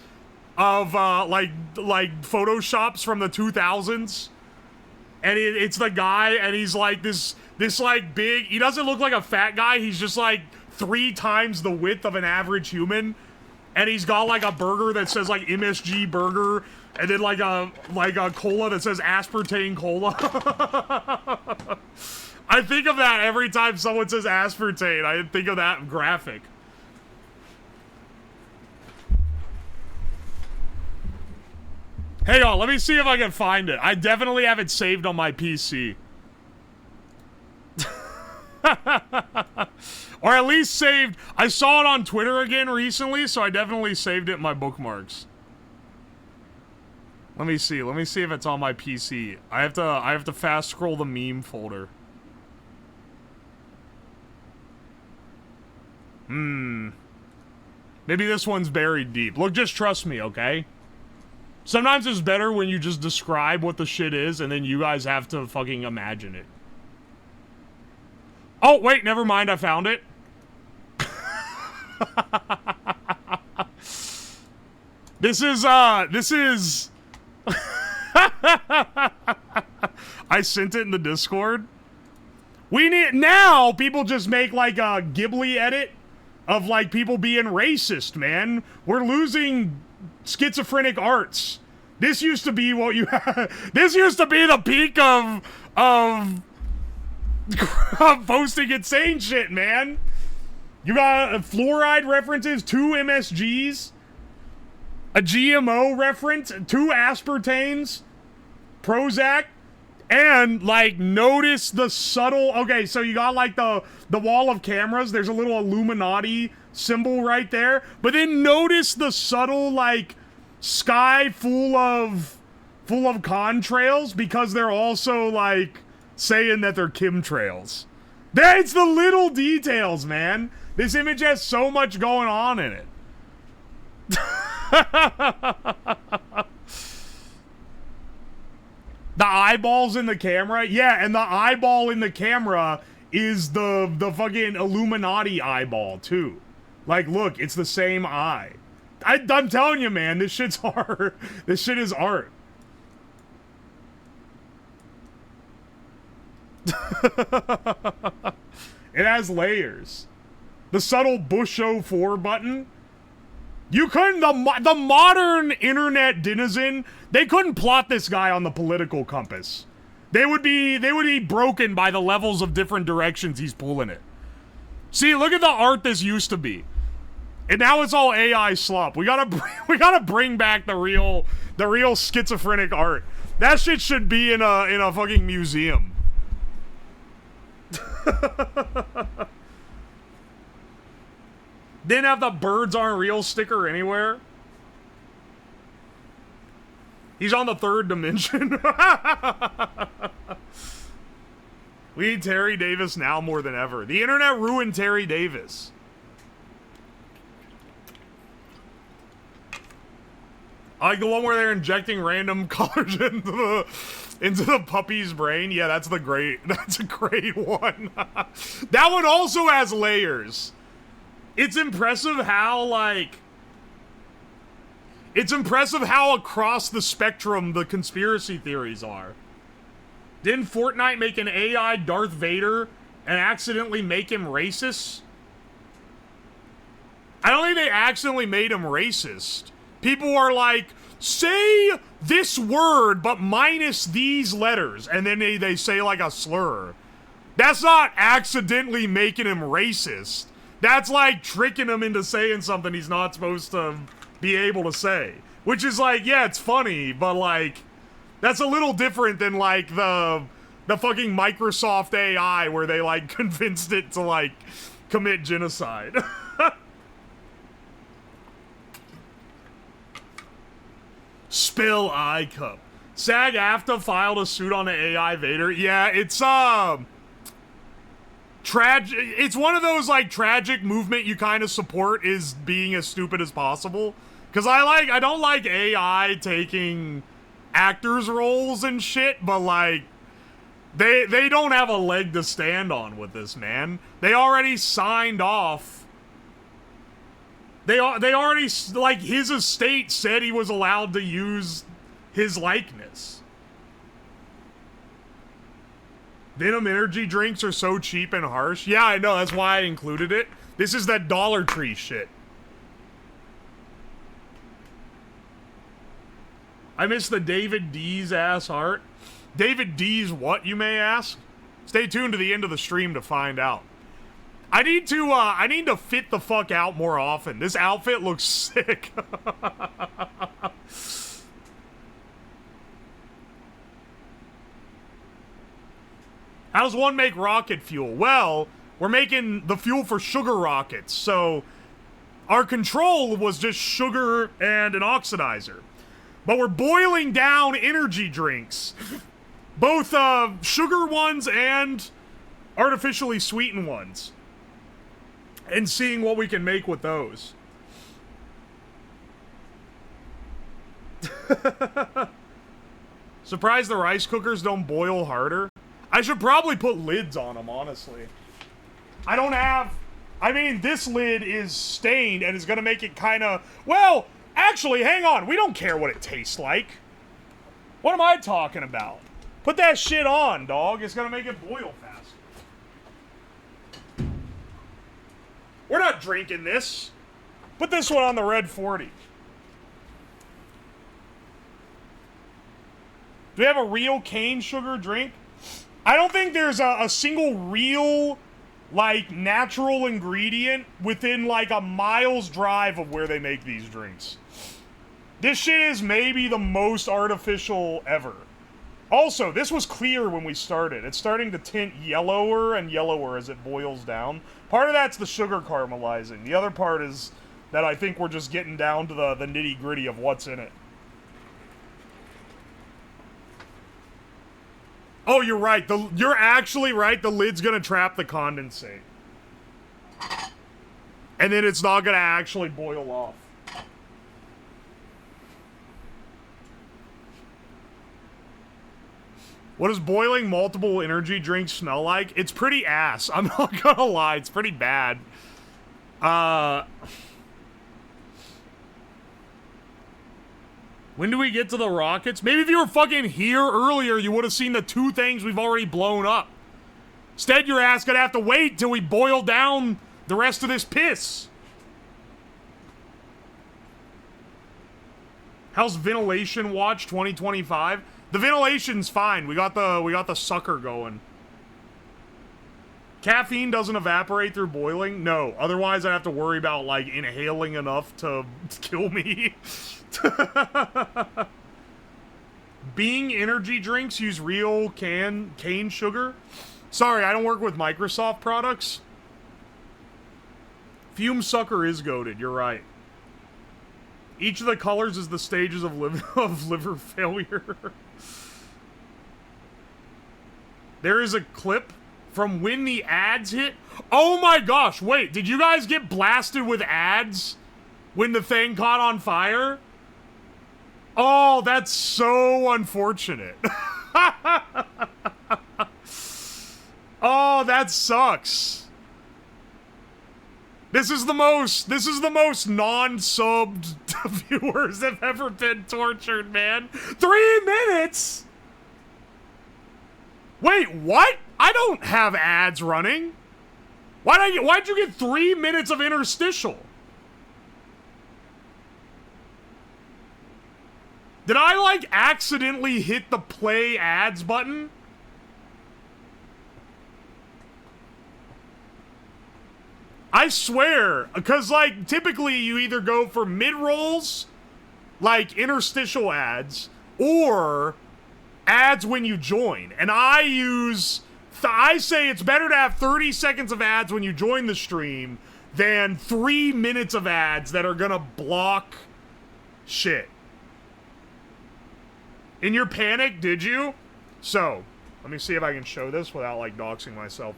of like photoshops from the 2000s? And it's the guy, and he's like this like big, he doesn't look like a fat guy, he's just like 3 times the width of an average human. And he's got like a burger that says like MSG burger, and then like a cola that says aspartame cola. I think of that every time someone says aspartame. I think of that graphic. Hang on, let me see if I can find it. I definitely have it saved on my PC. Or at least saved. I saw it on Twitter again recently, so I definitely saved it in my bookmarks. Let me see if it's on my PC. I have to fast scroll the meme folder. Maybe this one's buried deep. Look, just trust me, okay? Sometimes it's better when you just describe what the shit is, and then you guys have to fucking imagine it. Oh, wait, never mind, I found it. This is I sent it in the Discord. We need, now people just make like a Ghibli edit of like people being racist, man. We're losing schizophrenic arts. This used to be what you this used to be the peak of posting insane shit, man. You got fluoride references, 2 MSGs, a GMO reference, 2 aspartames, Prozac, and like notice the subtle, okay, so you got like the wall of cameras, there's a little Illuminati symbol right there, but then notice the subtle like sky full of contrails, because they're also like saying that they're chemtrails. It's the little details, man. This image has so much going on in it. The eyeballs in the camera, yeah, and the eyeball in the camera is the fucking Illuminati eyeball too. Like, look, it's the same eye. I'm telling you, man, this shit's art. This shit is art. It has layers. The subtle Busho 4 button. You couldn't, the modern internet denizen, they couldn't plot this guy on the political compass. They would be broken by the levels of different directions he's pulling it. See, look at the art this used to be. And now it's all AI slop. We gotta bring back the real schizophrenic art. That shit should be in a fucking museum. Didn't have the birds aren't real sticker anywhere. He's on the 3rd dimension. We need Terry Davis now more than ever. The internet ruined Terry Davis. Like the one where they're injecting random colors into the puppy's brain. Yeah, that's a great one. That one also has layers. It's impressive how, like... It's impressive how across the spectrum the conspiracy theories are. Didn't Fortnite make an AI Darth Vader and accidentally make him racist? I don't think they accidentally made him racist. People are like, say this word, but minus these letters. And then they say like a slur. That's not accidentally making him racist. That's like tricking him into saying something he's not supposed to be able to say. Which is like, yeah, it's funny, but like, that's a little different than like the fucking Microsoft AI where they like convinced it to like commit genocide. Spill eye cup. SAG-AFTRA filed a suit on the AI Vader. Yeah, it's tragic. It's one of those like tragic movement you kind of support is being as stupid as possible. Cause I don't like AI taking actors' roles and shit, but like they don't have a leg to stand on with this, man. They already signed off. They already, like, his estate said he was allowed to use his likeness. Venom energy drinks are so cheap and harsh. Yeah, I know, that's why I included it. This is that Dollar Tree shit. I miss the David D's ass art. David D's what, you may ask? Stay tuned to the end of the stream to find out. I need to fit the fuck out more often. This outfit looks sick. How does one make rocket fuel? Well, we're making the fuel for sugar rockets, so our control was just sugar and an oxidizer. But we're boiling down energy drinks. Both sugar ones and artificially sweetened ones. And seeing what we can make with those. Surprised the rice cookers don't boil harder. I should probably put lids on them, honestly. I don't have... I mean, this lid is stained and is going to make it kind of... Well, actually, hang on. We don't care what it tastes like. What am I talking about? Put that shit on, dog. It's going to make it boil fast. We're not drinking this. Put this one on the red 40. Do we have a real cane sugar drink? I don't think there's a single real, like, natural ingredient within, like, a mile's drive of where they make these drinks. This shit is maybe the most artificial ever. Also, this was clear when we started. It's starting to tint yellower and yellower as it boils down. Part of that's the sugar caramelizing. The other part is that I think we're just getting down to the nitty-gritty of what's in it. Oh, you're right. You're actually right. The lid's gonna trap the condensate. And then it's not gonna actually boil off. What does boiling multiple energy drinks smell like? It's pretty ass. I'm not gonna lie. It's pretty bad. When do we get to the rockets? Maybe if you were fucking here earlier, you would have seen the two things we've already blown up. Instead, your ass gonna have to wait till we boil down the rest of this piss. How's Ventilation Watch 2025? The ventilation's fine. We got the sucker going. Caffeine doesn't evaporate through boiling? No. Otherwise, I'd have to worry about, like, inhaling enough to kill me. Bing energy drinks use real cane sugar? Sorry, I don't work with Microsoft products. Fume sucker is goated, you're right. Each of the colors is the stages of liver failure. There is a clip from when the ads hit. Oh my gosh, wait, did you guys get blasted with ads when the thing caught on fire? Oh, that's so unfortunate. Oh, that sucks. This is the most non-subbed viewers have ever been tortured, man. 3 minutes? Wait, what? I don't have ads running. Why'd you get 3 minutes of interstitial? Did I, like, accidentally hit the play ads button? I swear, because, like, typically you either go for mid-rolls, like interstitial ads, or ads when you join. And I say it's better to have 30 seconds of ads when you join the stream than 3 minutes of ads that are gonna block shit. In your panic, did you? So, let me see if I can show this without, like, doxing myself.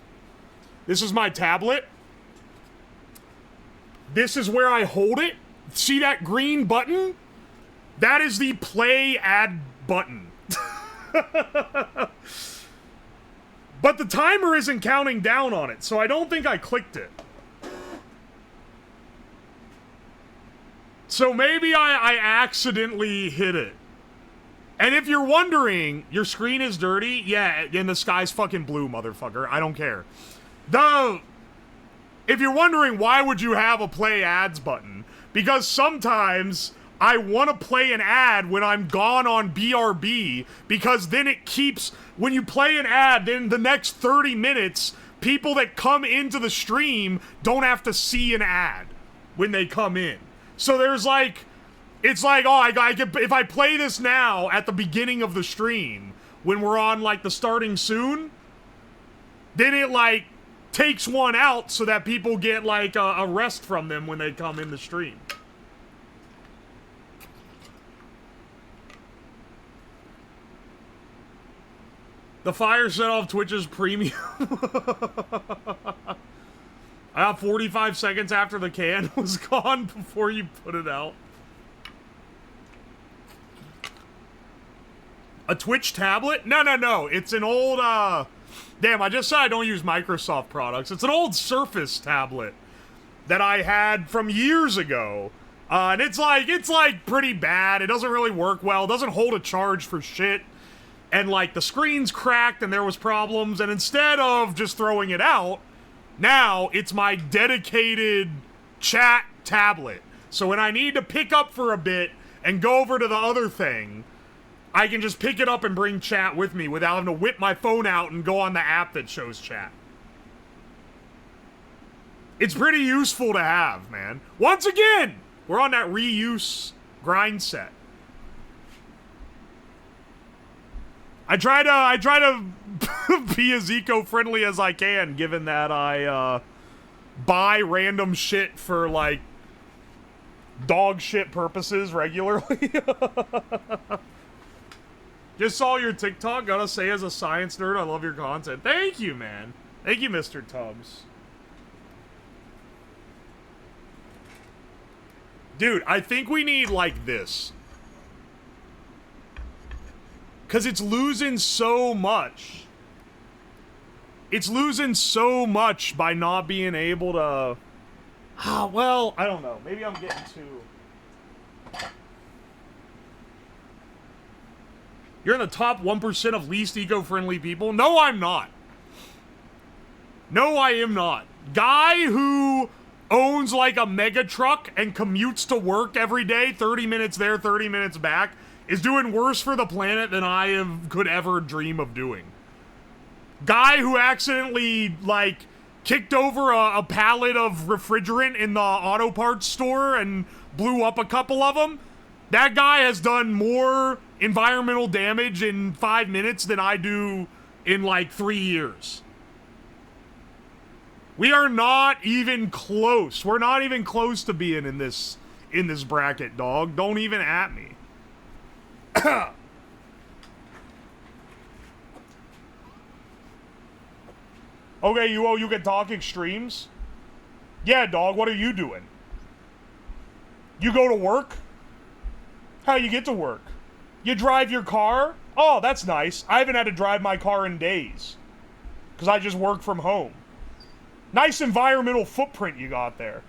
This is my tablet. This is where I hold it. See that green button? That is the play ad button. But the timer isn't counting down on it, so I don't think I clicked it. So maybe I accidentally hit it. And if you're wondering, your screen is dirty? Yeah, and the sky's fucking blue, motherfucker. I don't care. If you're wondering why would you have a play ads button, because sometimes I want to play an ad when I'm gone on BRB, because then it keeps, when you play an ad, then the next 30 minutes, people that come into the stream don't have to see an ad when they come in. So there's like, it's like, oh, if I play this now at the beginning of the stream, when we're on, like, the starting soon, then it, like, takes one out so that people get, like, a rest from them when they come in the stream. The fire set off Twitch's premium. I got 45 seconds after the can was gone before you put it out. A Twitch tablet? No. It's an old, damn, I just said I don't use Microsoft products. It's an old Surface tablet that I had from years ago. And it's like pretty bad. It doesn't really work well. It doesn't hold a charge for shit. And, like, the screen's cracked and there was problems. And instead of just throwing it out, now it's my dedicated chat tablet. So when I need to pick up for a bit and go over to the other thing, I can just pick it up and bring chat with me without having to whip my phone out and go on the app that shows chat. It's pretty useful to have, man. Once again, we're on that reuse grind set. I try to be as eco-friendly as I can, given that I buy random shit for, like, dog shit purposes regularly. Just saw your TikTok. Gotta say, as a science nerd, I love your content. Thank you, man. Thank you, Mr. Tubbs. Dude, I think we need, like, this. Because it's losing so much. It's losing so much by not being able to... well, I don't know. Maybe I'm getting too... You're in the top 1% of least eco-friendly people? No, I'm not. No, I am not. Guy who owns, like, a mega truck and commutes to work every day, 30 minutes there, 30 minutes back, is doing worse for the planet than I could ever dream of doing. Guy who accidentally, like, kicked over a pallet of refrigerant in the auto parts store and blew up a couple of them. That guy has done more environmental damage in 5 minutes than I do in, like, 3 years. We are not even close. We're not even close to being in this bracket, dog. Don't even at me. Okay, you can talk extremes? Yeah, dog, what are you doing? You go to work? How you get to work? You drive your car? Oh, that's nice. I haven't had to drive my car in days. Because I just work from home. Nice environmental footprint you got there.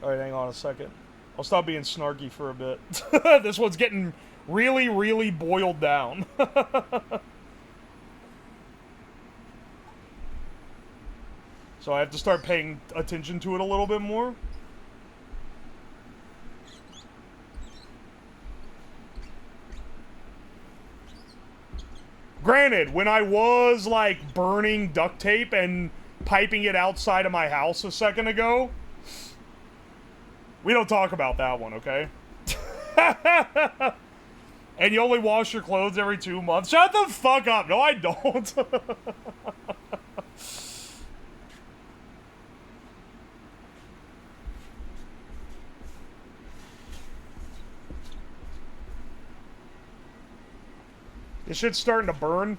Alright, hang on a second. I'll stop being snarky for a bit. This one's getting really, really boiled down. So I have to start paying attention to it a little bit more. Granted, when I was, like, burning duct tape and piping it outside of my house a second ago, we don't talk about that one, okay? And you only wash your clothes every 2 months? Shut the fuck up! No, I don't! This shit's starting to burn.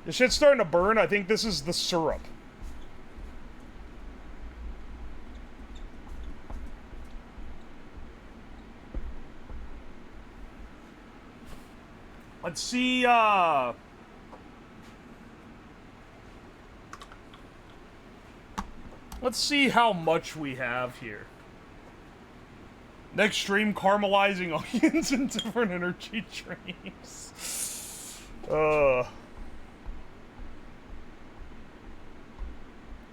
This shit's starting to burn. I think this is the syrup. Let's see, let's see how much we have here. Next stream, caramelizing onions and different energy drinks.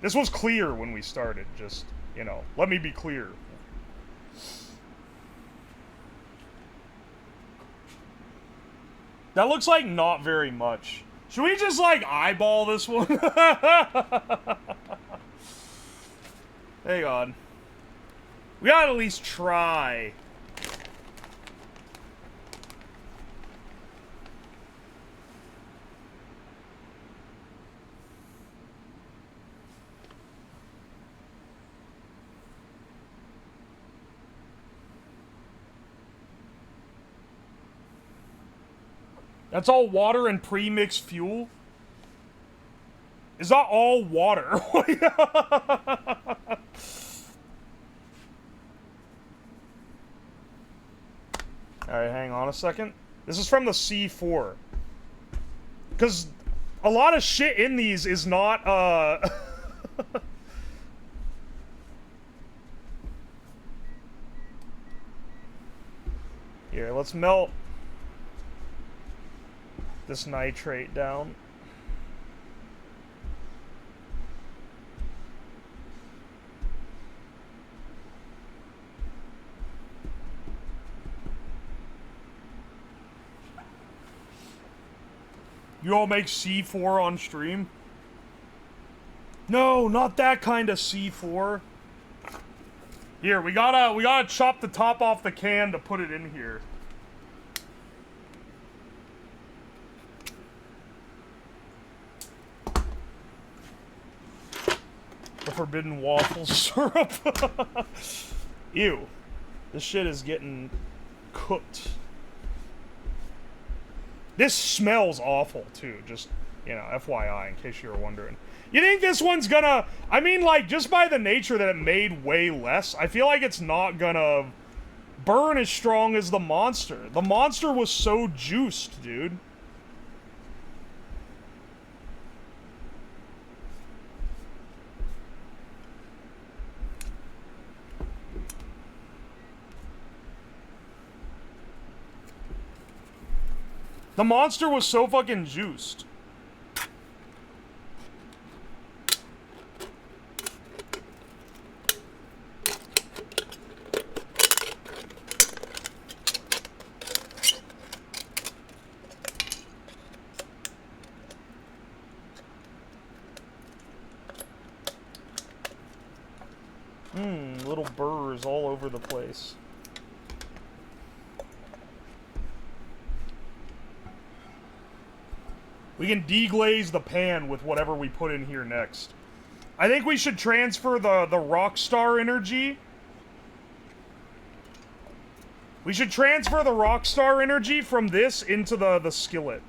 This was clear when we started, just, you know, let me be clear. That looks like not very much. Should we just, like, eyeball this one? Hang on. We gotta at least try. That's all water and pre-mixed fuel? Is that all water? Alright, hang on a second. This is from the C4. Because a lot of shit in these is not, Here, let's melt this nitrate down. You all make C4 on stream? No, not that kind of C4. Here, we gotta chop the top off the can to put it in here. The forbidden waffle syrup. Ew. This shit is getting cooked. This smells awful, too. Just, you know, FYI, in case you were wondering. You think this one's gonna... I mean, like, just by the nature that it made way less, I feel like it's not gonna burn as strong as the monster. The monster was so juiced, dude. The monster was so fucking juiced. Little burrs all over the place. We can deglaze the pan with whatever we put in here next. I think we should transfer the Rockstar energy. We should transfer the Rockstar energy from this into the skillet.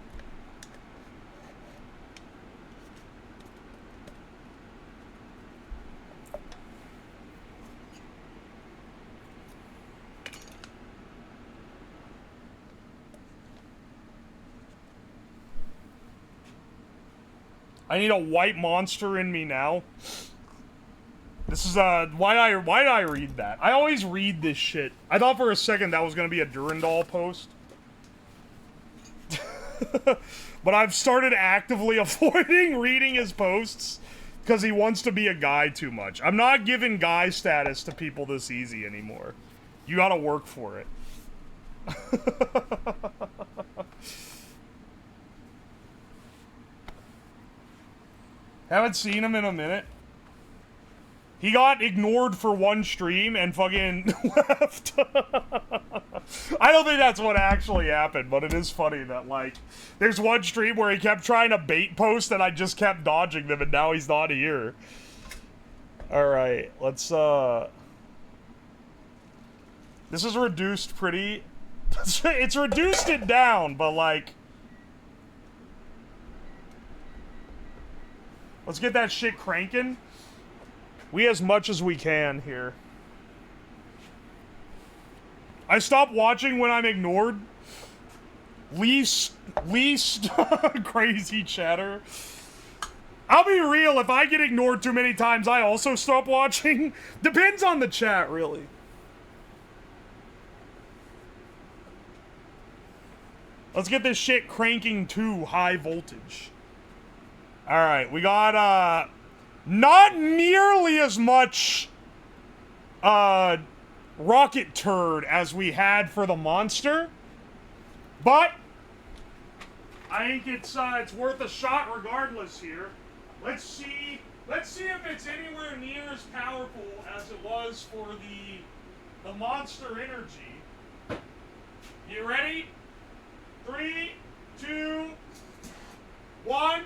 I need a white monster in me now. This is, why did I read that? I always read this shit. I thought for a second that was gonna be a Durandal post. But I've started actively avoiding reading his posts because he wants to be a guy too much. I'm not giving guy status to people this easy anymore. You gotta work for it. Haven't seen him in a minute. He got ignored for one stream and fucking left. I don't think that's what actually happened, but it is funny that, like, there's one stream where he kept trying to bait post and I just kept dodging them and now he's not here. Alright, let's, this is reduced pretty... It's reduced it down, but, like... Let's get that shit cranking. We as much as we can here. I stop watching when I'm ignored. Least crazy chatter. I'll be real, if I get ignored too many times, I also stop watching. Depends on the chat, really. Let's get this shit cranking to high voltage. Alright, we got, not nearly as much, rocket turd as we had for the monster. But, I think it's worth a shot regardless here. Let's see if it's anywhere near as powerful as it was for the monster energy. You ready? 3, 2, 1.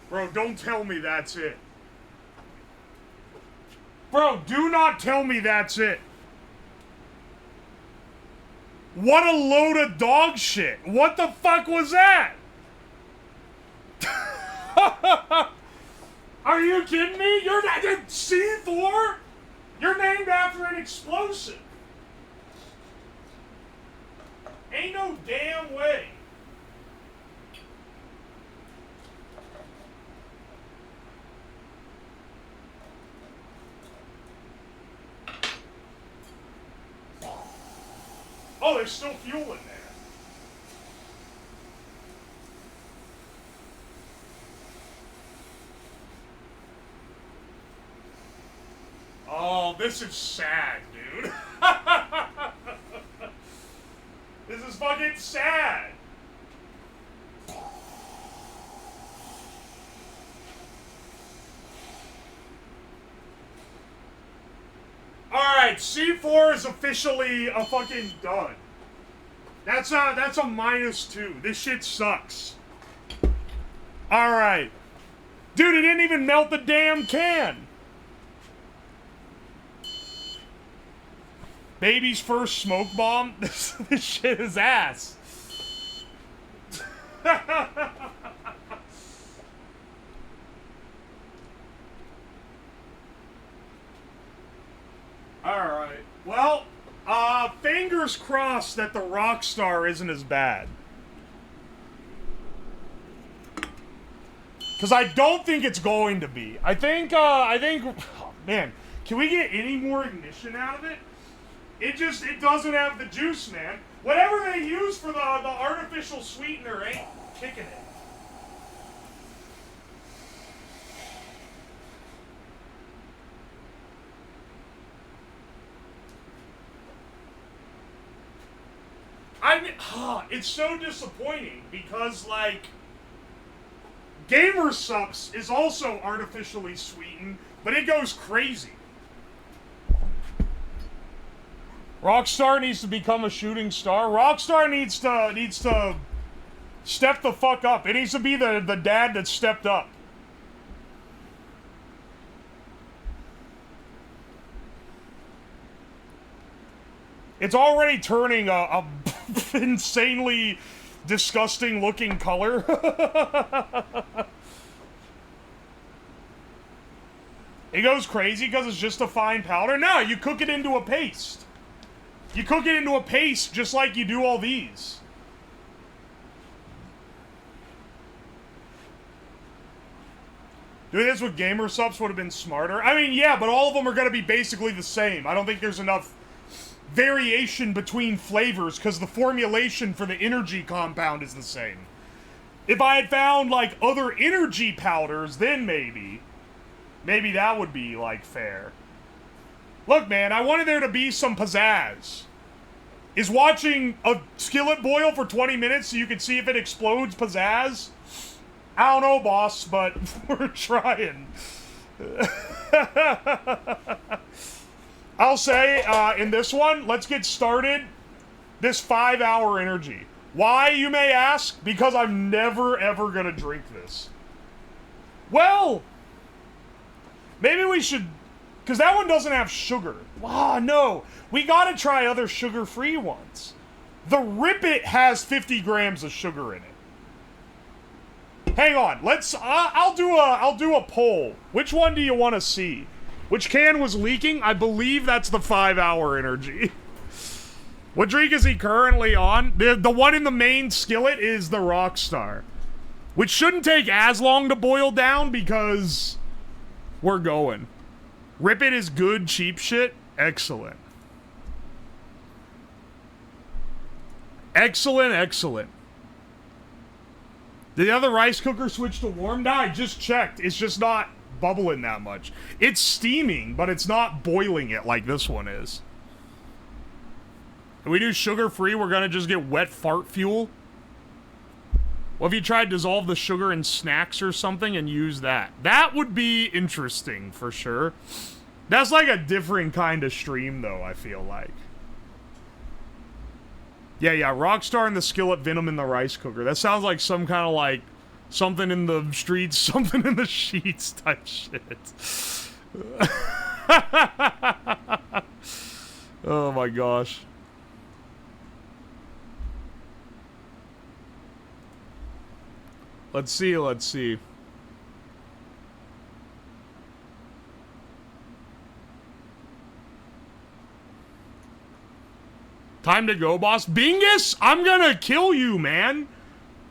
Bro, don't tell me that's it. Bro, do not tell me that's it. What a load of dog shit. What the fuck was that? Are you kidding me? You're C4? You're named after an explosive. Ain't no damn way. Oh, there's still fuel in there. Oh, this is sad, dude. This is fucking sad. Alright, C4 is officially a fucking dud. That's a -2. This shit sucks. Alright. Dude, it didn't even melt the damn can. Baby's first smoke bomb? This shit is ass. Alright. Well, fingers crossed that the Rockstar isn't as bad. Because I don't think it's going to be. I think, oh, man, can we get any more ignition out of it? It doesn't have the juice, man. Whatever they use for the artificial sweetener ain't kicking it. It's so disappointing because, like, Gamer Supps is also artificially sweetened, but it goes crazy. Rockstar needs to become a shooting star. Rockstar needs to step the fuck up. It needs to be the dad that stepped up. It's already turning a insanely disgusting looking color. It goes crazy because it's just a fine powder. No, you cook it into a paste. You cook it into a paste just like you do all these. Doing this with gamer subs would have been smarter. I mean, yeah, but all of them are going to be basically the same. I don't think there's enough variation between flavors because the formulation for the energy compound is the same. If I had found, like, other energy powders, then maybe. Maybe that would be, like, fair. Look, man, I wanted there to be some pizzazz. Is watching a skillet boil for 20 minutes so you can see if it explodes pizzazz? I don't know, boss, but we're trying. I'll say, in this one, let's get started. This 5-hour energy. Why, you may ask? Because I'm never, ever gonna drink this. Well, maybe we should... Because that one doesn't have sugar. Ah, no. We gotta try other sugar-free ones. The Rip It has 50 grams of sugar in it. Hang on, let's, I'll do a poll. Which one do you want to see? Which can was leaking? I believe that's the 5-hour energy. What drink is he currently on? The one in the main skillet is the Rockstar. Which shouldn't take as long to boil down because we're going. Rip It is good, cheap shit. Excellent. Excellent, excellent. Did the other rice cooker switch to warm? Nah, I just checked. It's just not bubbling that much. It's steaming, but it's not boiling it like this one is. If we do sugar-free, we're gonna just get wet fart fuel. What if you tried to dissolve the sugar in snacks or something and use that? That would be interesting, for sure. That's like a different kind of stream, though, I feel like. Yeah, Rockstar in the skillet, Venom in the rice cooker. That sounds like some kind of like something in the streets, something in the sheets type shit. Oh my gosh. Let's see, let's see. Time to go, boss. Bingus, I'm gonna kill you, man.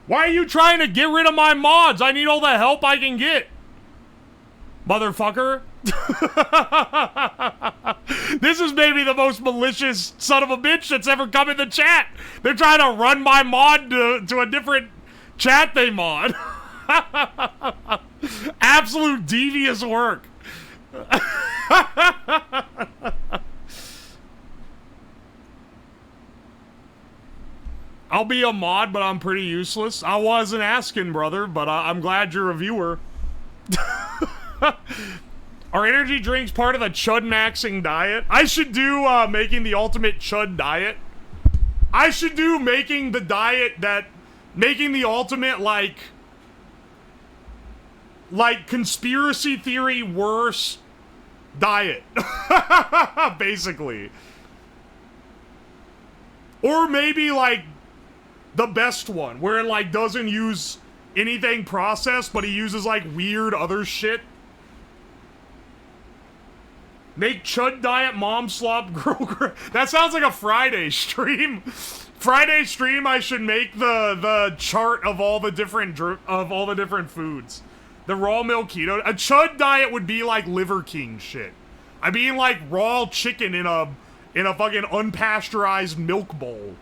Why are you trying to get rid of my mods? I need all the help I can get. Motherfucker. This is maybe the most malicious son of a bitch that's ever come in the chat. They're trying to run my mod to a different chat they mod. Absolute devious work. I'll be a mod, but I'm pretty useless. I wasn't asking, brother, but I'm glad you're a viewer. Are energy drinks part of the chud maxing diet? I should do making the ultimate chud diet. I should do making the diet that... Making the ultimate, like conspiracy theory worse diet. Basically. Or maybe, like... the best one, where it, like, doesn't use anything processed, but he uses, like, weird other shit. Make chud diet, mom slop, grow. That sounds like a Friday stream. Friday stream, I should make the chart of all the different foods. The raw milk keto. A chud diet would be like Liver King shit. I mean, like raw chicken in a fucking unpasteurized milk bowl.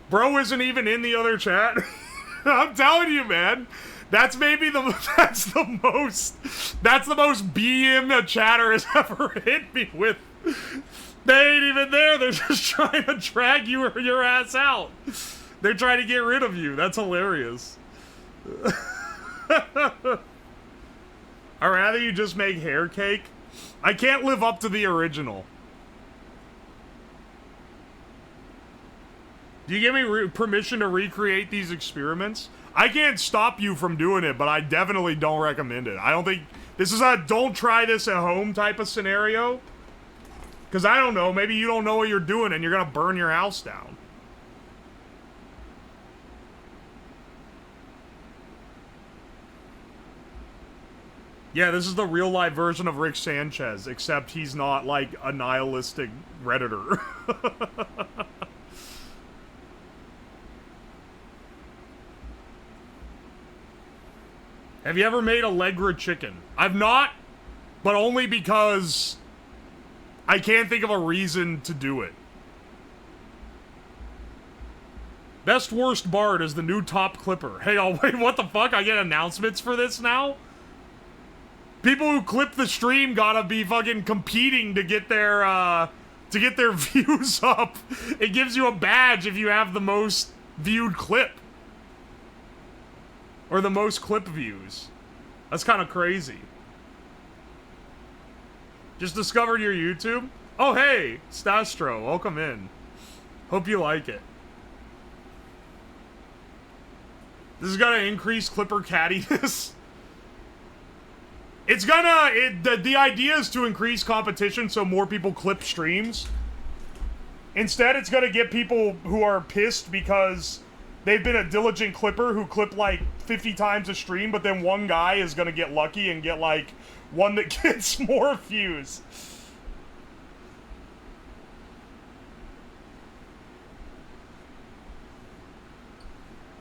Bro isn't even in the other chat. I'm telling you, man. That's maybe the most BM a chatter has ever hit me with. They ain't even there. They're just trying to drag your ass out. They're trying to get rid of you. That's hilarious. I'd rather you just make hair cake. I can't live up to the original. Do you give me permission to recreate these experiments? I can't stop you from doing it, but I definitely don't recommend it. I don't think this is a don't try this at home type of scenario. Because I don't know, maybe you don't know what you're doing and you're gonna burn your house down. Yeah, this is the real life version of Rick Sanchez, except he's not like a nihilistic Redditor. Have you ever made Allegra chicken? I've not, but only because I can't think of a reason to do it. Best worst bard is the new top clipper. Hey, oh wait, what the fuck? I get announcements for this now? People who clip the stream gotta be fucking competing to get their views up. It gives you a badge if you have the most viewed clip. Or the most clip views. That's kind of crazy. Just discovered your YouTube? Oh, hey, Stastro, welcome in. Hope you like it. This is gonna increase clipper cattiness. It's gonna, the idea is to increase competition so more people clip streams. Instead, it's gonna get people who are pissed because they've been a diligent clipper who clip like 50 times a stream, but then one guy is gonna get lucky and get like one that gets more views.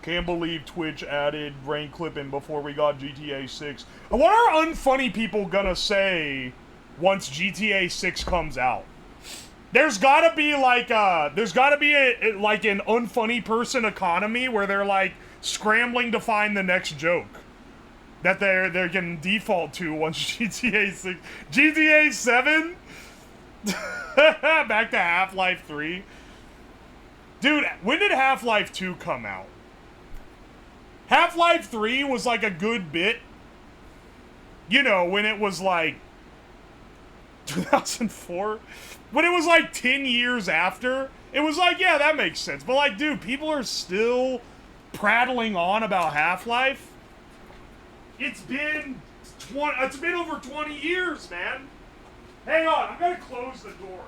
Can't believe Twitch added rank clipping before we got GTA 6. What are unfunny people gonna say once GTA 6 comes out? There's gotta be like like an unfunny person economy where they're like scrambling to find the next joke that they're gonna default to once GTA 6. GTA 7? Back to Half-Life 3. Dude, when did Half-Life 2 come out? Half-Life 3 was like a good bit. You know, when it was like 2004? When it was like 10 years after, it was like, yeah, that makes sense. But like, dude, people are still prattling on about Half-Life. It's been over 20 years, man. Hang on, I'm gonna close the door.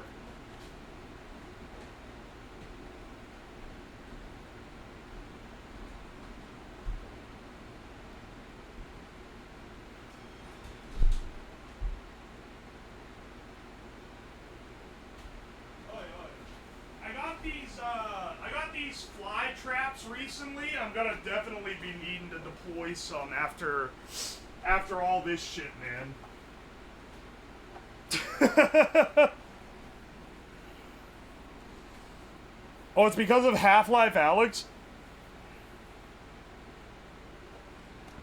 I got these fly traps recently. I'm gonna definitely be needing to deploy some after all this shit, man. Oh, it's because of Half-Life Alex?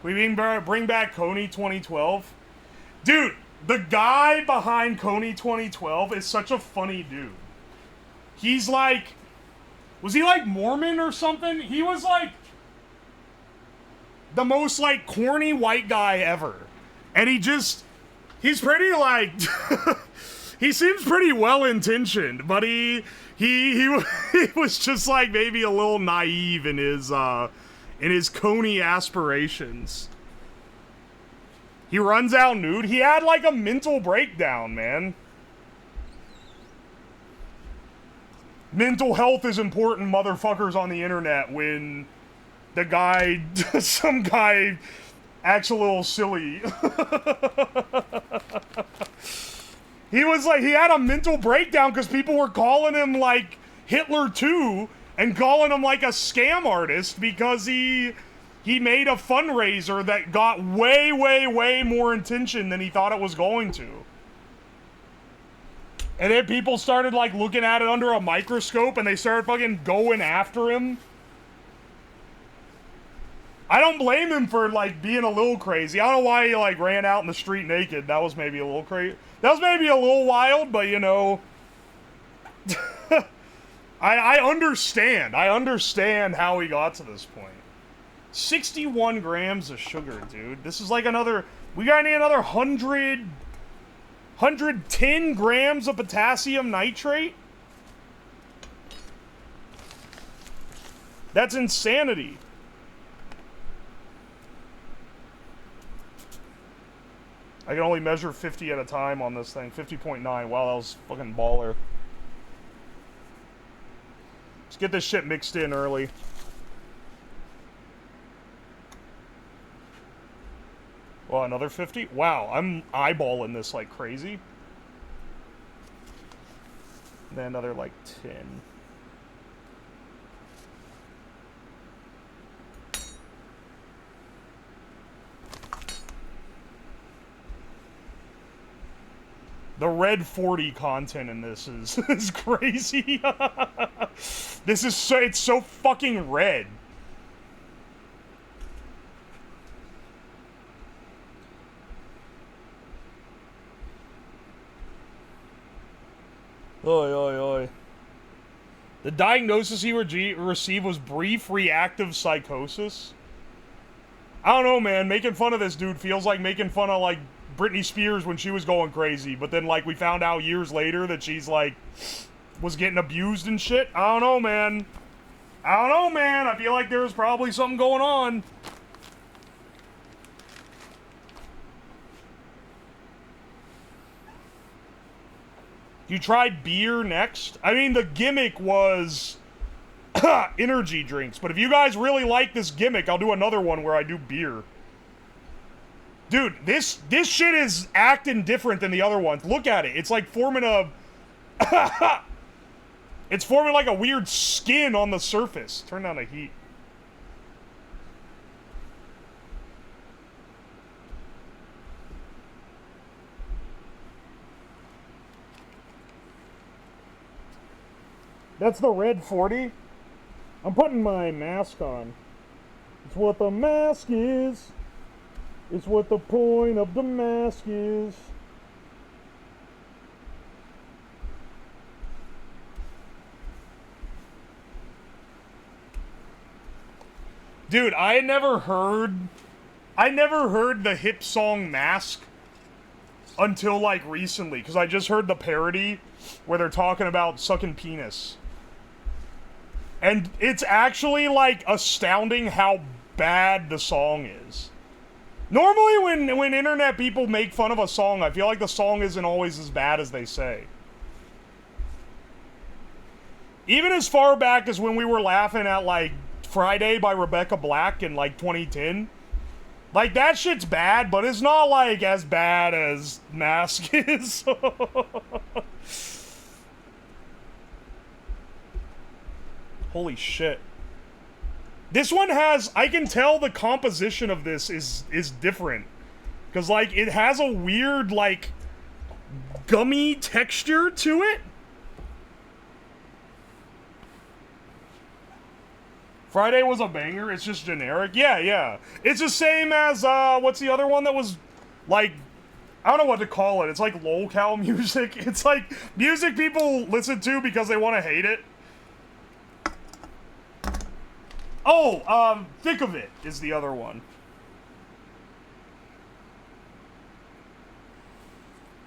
We bring back Coney 2012? Dude, the guy behind Coney 2012 is such a funny dude. He's like, was he like Mormon or something? He was like the most like corny white guy ever. And he's pretty like, he seems pretty well-intentioned, but he was just like maybe a little naive in his Coney aspirations. He runs out nude. He had like a mental breakdown, man. Mental health is important, motherfuckers on the internet, when the guy, some guy acts a little silly. He was like, he had a mental breakdown because people were calling him like Hitler too, and calling him like a scam artist because he made a fundraiser that got way, way, way more attention than he thought it was going to. And then people started, like, looking at it under a microscope, and they started fucking going after him. I don't blame him for, like, being a little crazy. I don't know why he, like, ran out in the street naked. That was maybe a little crazy. That was maybe a little wild, but, you know... I understand. I understand how he got to this point. 61 grams of sugar, dude. This is like another... We gotta need another 110 grams of potassium nitrate? That's insanity. I can only measure 50 at a time on this thing. 50.9. Wow, that was fucking baller. Let's get this shit mixed in early. Well, another 50? Wow, I'm eyeballing this like crazy. And then another like 10. The red 40 content in this is crazy. This is so, it's so fucking red. Oi, oi, oi. The diagnosis he received was brief reactive psychosis. I don't know, man. Making fun of this dude feels like making fun of, like, Britney Spears when she was going crazy. But then, like, we found out years later that she's, like, was getting abused and shit. I don't know, man. I don't know, man. I feel like there's probably something going on. You tried beer next? I mean, the gimmick was energy drinks. But if you guys really like this gimmick, I'll do another one where I do beer. Dude, this shit is acting different than the other ones. Look at it. It's like forming a... It's forming like a weird skin on the surface. Turn down the heat. That's the red 40. I'm putting my mask on. It's what the mask is. It's what the point of the mask is. Dude, I never heard the hip song Mask until like recently, because I just heard the parody where they're talking about sucking penis. And it's actually, like, astounding how bad the song is. Normally, when internet people make fun of a song, I feel like the song isn't always as bad as they say. Even as far back as when we were laughing at, like, Friday by Rebecca Black in, like, 2010. Like, that shit's bad, but it's not, like, as bad as Mask is. Holy shit. This one has, I can tell the composition of this is different. Because, like, it has a weird, like, gummy texture to it. Friday was a banger, it's just generic. Yeah, yeah. It's the same as, what's the other one that was, like, I don't know what to call it. It's like lolcow music. It's like music people listen to because they want to hate it. Oh, Think of It is the other one.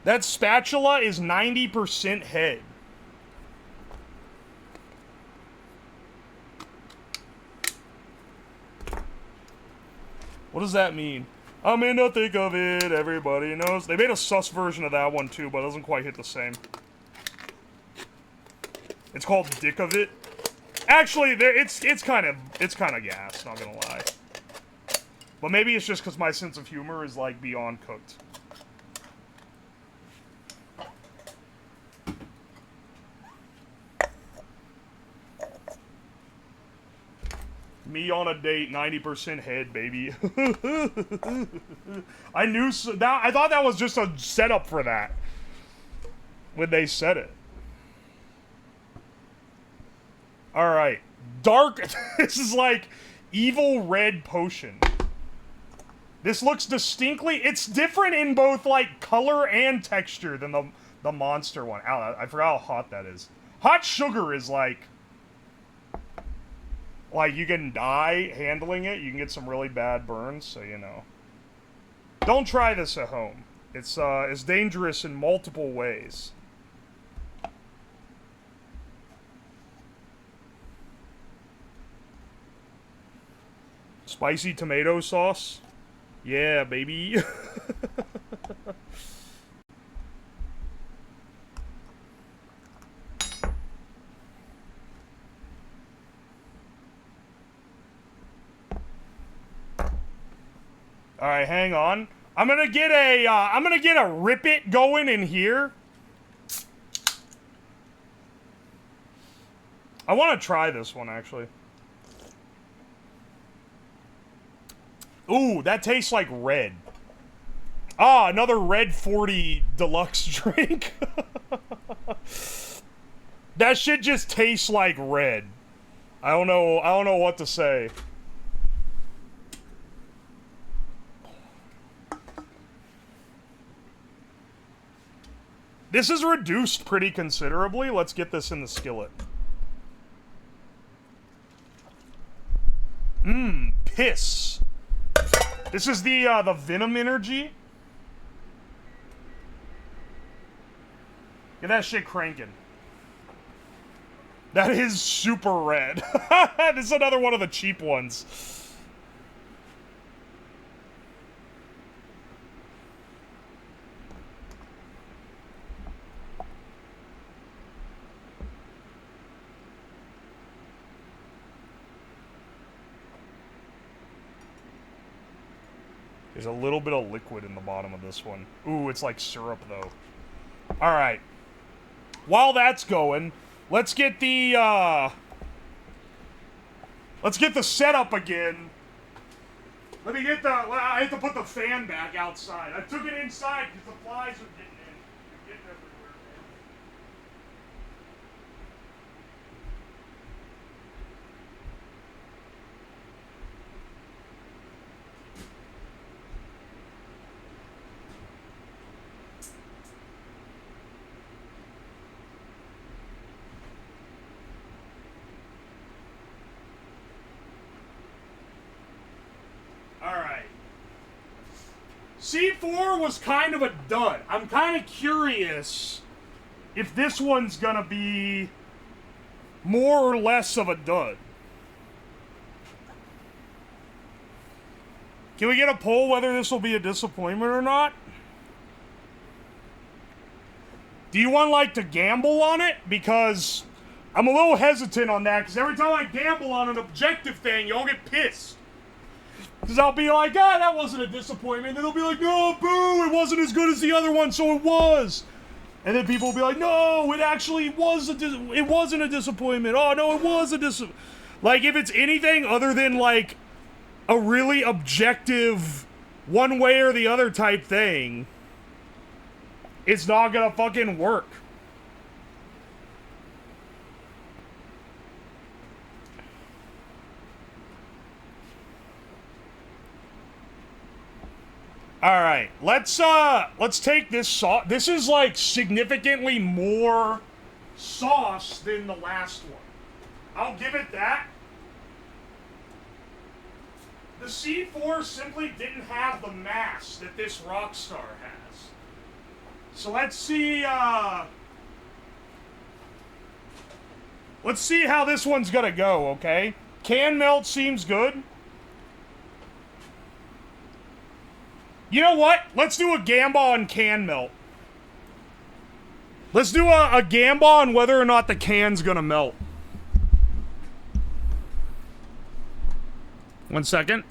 That spatula is 90% head. What does that mean? I'm in the thick of it, everybody knows. They made a sus version of that one too, but it doesn't quite hit the same. It's called Dick of It. Actually, it's kind of gas, not gonna lie. But maybe it's just because my sense of humor is, like, beyond cooked. Me on a date, 90% head, baby. I knew that. I thought that was just a setup for that when they said it. All right, dark. This is like evil red potion. This looks distinctly. It's different in both like color and texture than the monster one. Ow, I forgot how hot that is. Hot sugar is like you can die handling it. You can get some really bad burns, so you know. Don't try this at home. It's dangerous in multiple ways. Spicy tomato sauce? Yeah, baby. All right, hang on. I'm gonna get a rip it going in here. I want to try this one actually. Ooh, that tastes like red. Ah, another red 40 deluxe drink. That shit just tastes like red. I don't know what to say. This is reduced pretty considerably. Let's get this in the skillet. Mmm, piss. This is the venom energy. Get that shit cranking. That is super red. This is another one of the cheap ones. There's a little bit of liquid in the bottom of this one. Ooh, it's like syrup, though. Alright. While that's going, let's get the setup again. Let me get I have to put the fan back outside. I took it inside because the flies are getting in. They're getting everywhere, man. Alright. C4 was kind of a dud. I'm kind of curious if this one's gonna be more or less of a dud. Can we get a poll whether this will be a disappointment or not? Do you want, like, to gamble on it? Because I'm a little hesitant on that, because every time I gamble on an objective thing, y'all get pissed. Because I'll be like, ah, that wasn't a disappointment. And they'll be like, no, boo, it wasn't as good as the other one, so it was. And then people will be like, no, it actually was it wasn't a disappointment. Oh, no, it was a disappointment. Like, if it's anything other than, like, a really objective one way or the other type thing, it's not gonna fucking work. Alright, let's take this sauce. This is, like, significantly more sauce than the last one. I'll give it that. The C4 simply didn't have the mass that this Rockstar has. So let's see how this one's gonna go, okay? Can melt seems good. You know what? Let's do a gamba on can melt. Let's do a gamba on whether or not the can's gonna melt. 1 second.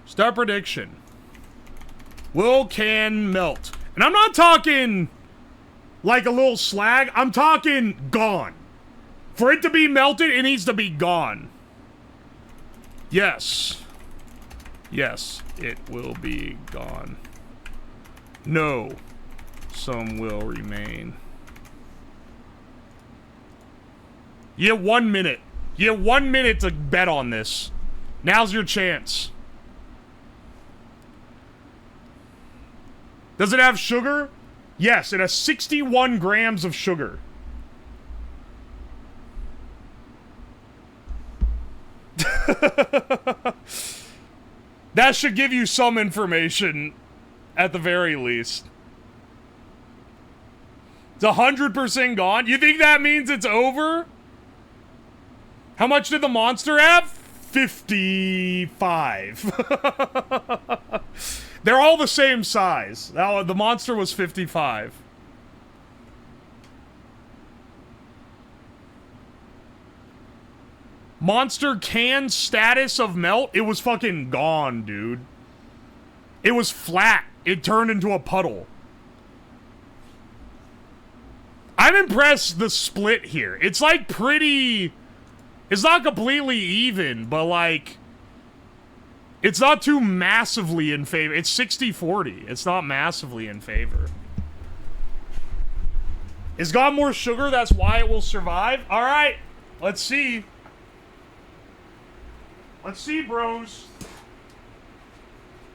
Start prediction. Will can melt? And I'm not talking like a little slag. I'm talking gone. For it to be melted, it needs to be gone. Yes. Yes, it will be gone. No, some will remain. You have 1 minute. You have 1 minute to bet on this. Now's your chance. Does it have sugar? Yes, it has 61 grams of sugar. That should give you some information, at the very least. It's 100% gone? You think that means it's over? How much did the monster have? 55. They're all the same size. The monster was 55. Monster can status of melt, it was fucking gone, dude. It was flat. It turned into a puddle. I'm impressed the split here. It's like pretty... It's not completely even, but like... It's not too massively in favor. It's 60-40. It's not massively in favor. It's got more sugar, that's why it will survive. Alright, let's see. Let's see, bros.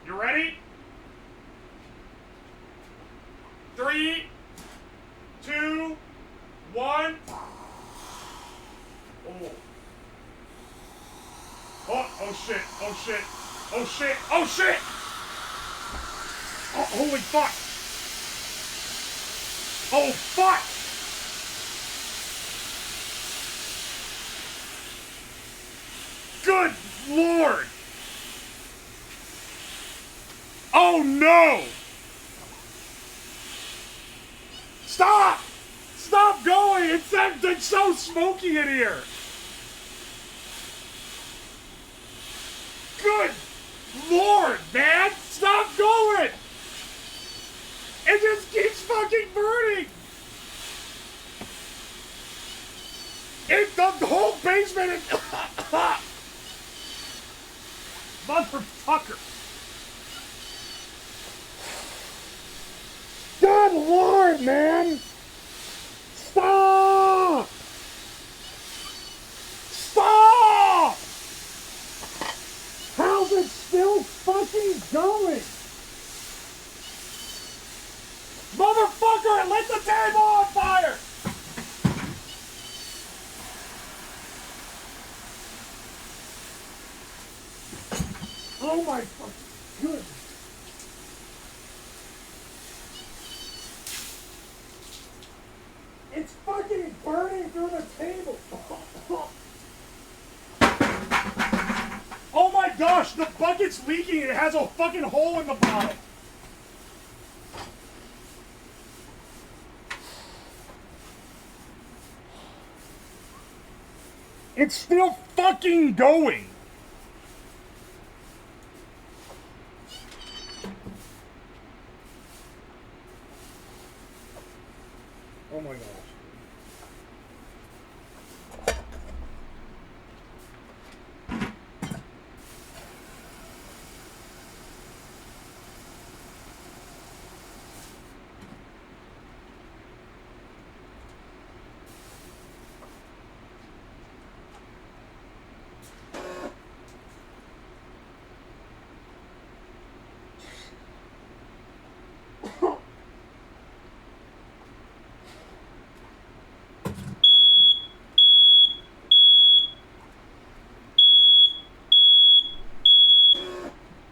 You ready? 3, 2, 1. Oh. Oh shit, oh shit, oh shit, oh shit! Oh, holy fuck! Oh fuck! Good Lord! Oh no! Stop! Stop going! It's so smoky in here! Good Lord, man! Stop going! It just keeps fucking burning! The whole basement is... Motherfucker! Good Lord, man! Stop! Stop! How's it still fucking going? Motherfucker, it lit the table on fire! Oh my fucking goodness. It's fucking burning through the table. Oh my gosh, the bucket's leaking and it has a fucking hole in the bottom. It's still fucking going. Oh my gosh.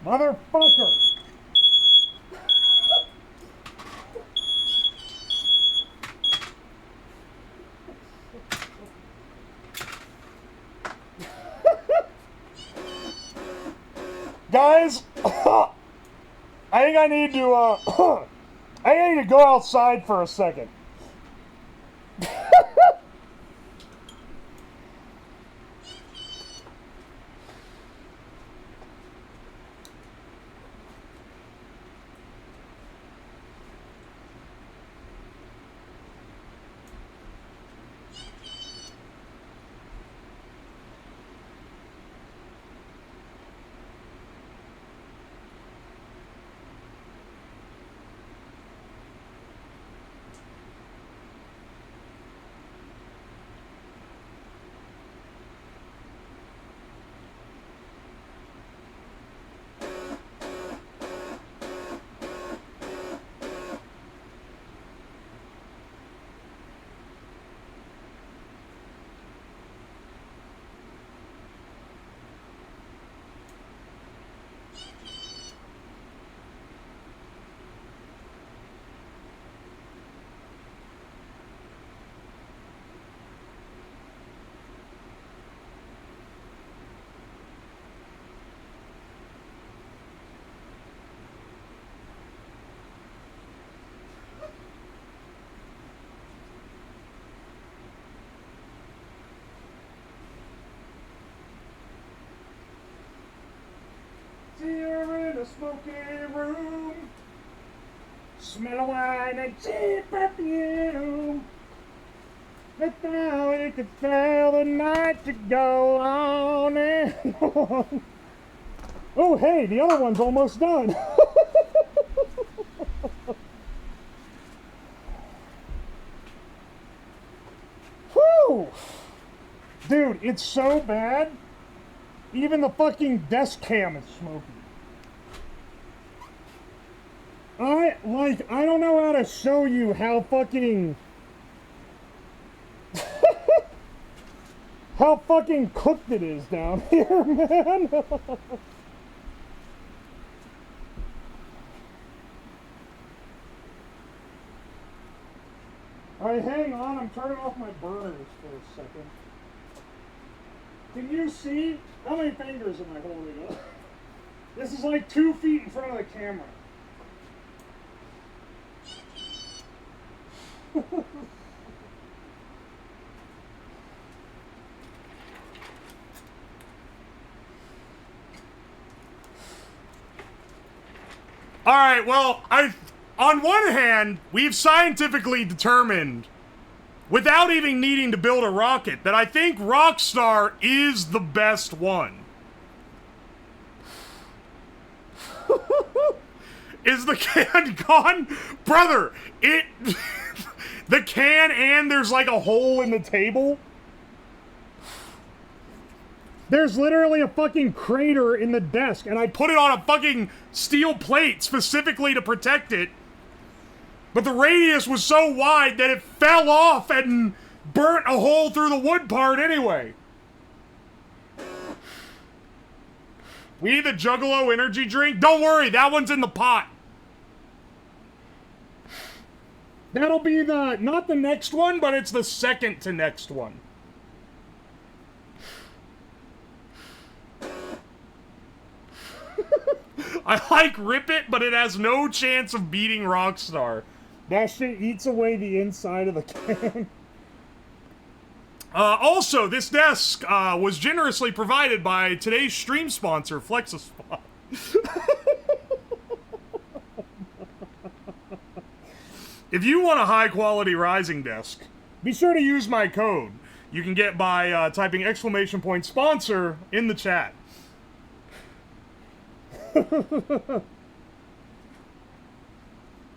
Motherfucker! Guys, I think I need to, I need to go outside for a second. smell of wine and cheap perfume. That's how you could tell the night to go on and on. Oh, hey, the other one's almost done. Whew! Dude, it's so bad. Even the fucking desk cam is smoky. I don't know how to show you how fucking... how fucking cooked it is down here, man. Alright, hang on, I'm turning off my burners for a second. Can you see? How many fingers am I holding up? This is like 2 feet in front of the camera. Alright, well, on one hand, we've scientifically determined, without even needing to build a rocket, that I think Rockstar is the best one. Is the can gone? Brother, the can and there's like a hole in the table? There's literally a fucking crater in the desk, and I put it on a fucking steel plate specifically to protect it. But the radius was so wide that it fell off and burnt a hole through the wood part anyway. We need the Juggalo energy drink? Don't worry, that one's in the pot. That'll be not the next one, but it's the second to next one. I like Rip It, but it has no chance of beating Rockstar. That shit eats away the inside of the can. Also, this desk was generously provided by today's stream sponsor, Flexispot. If you want a high-quality rising desk, be sure to use my code. You can get by typing !sponsor in the chat.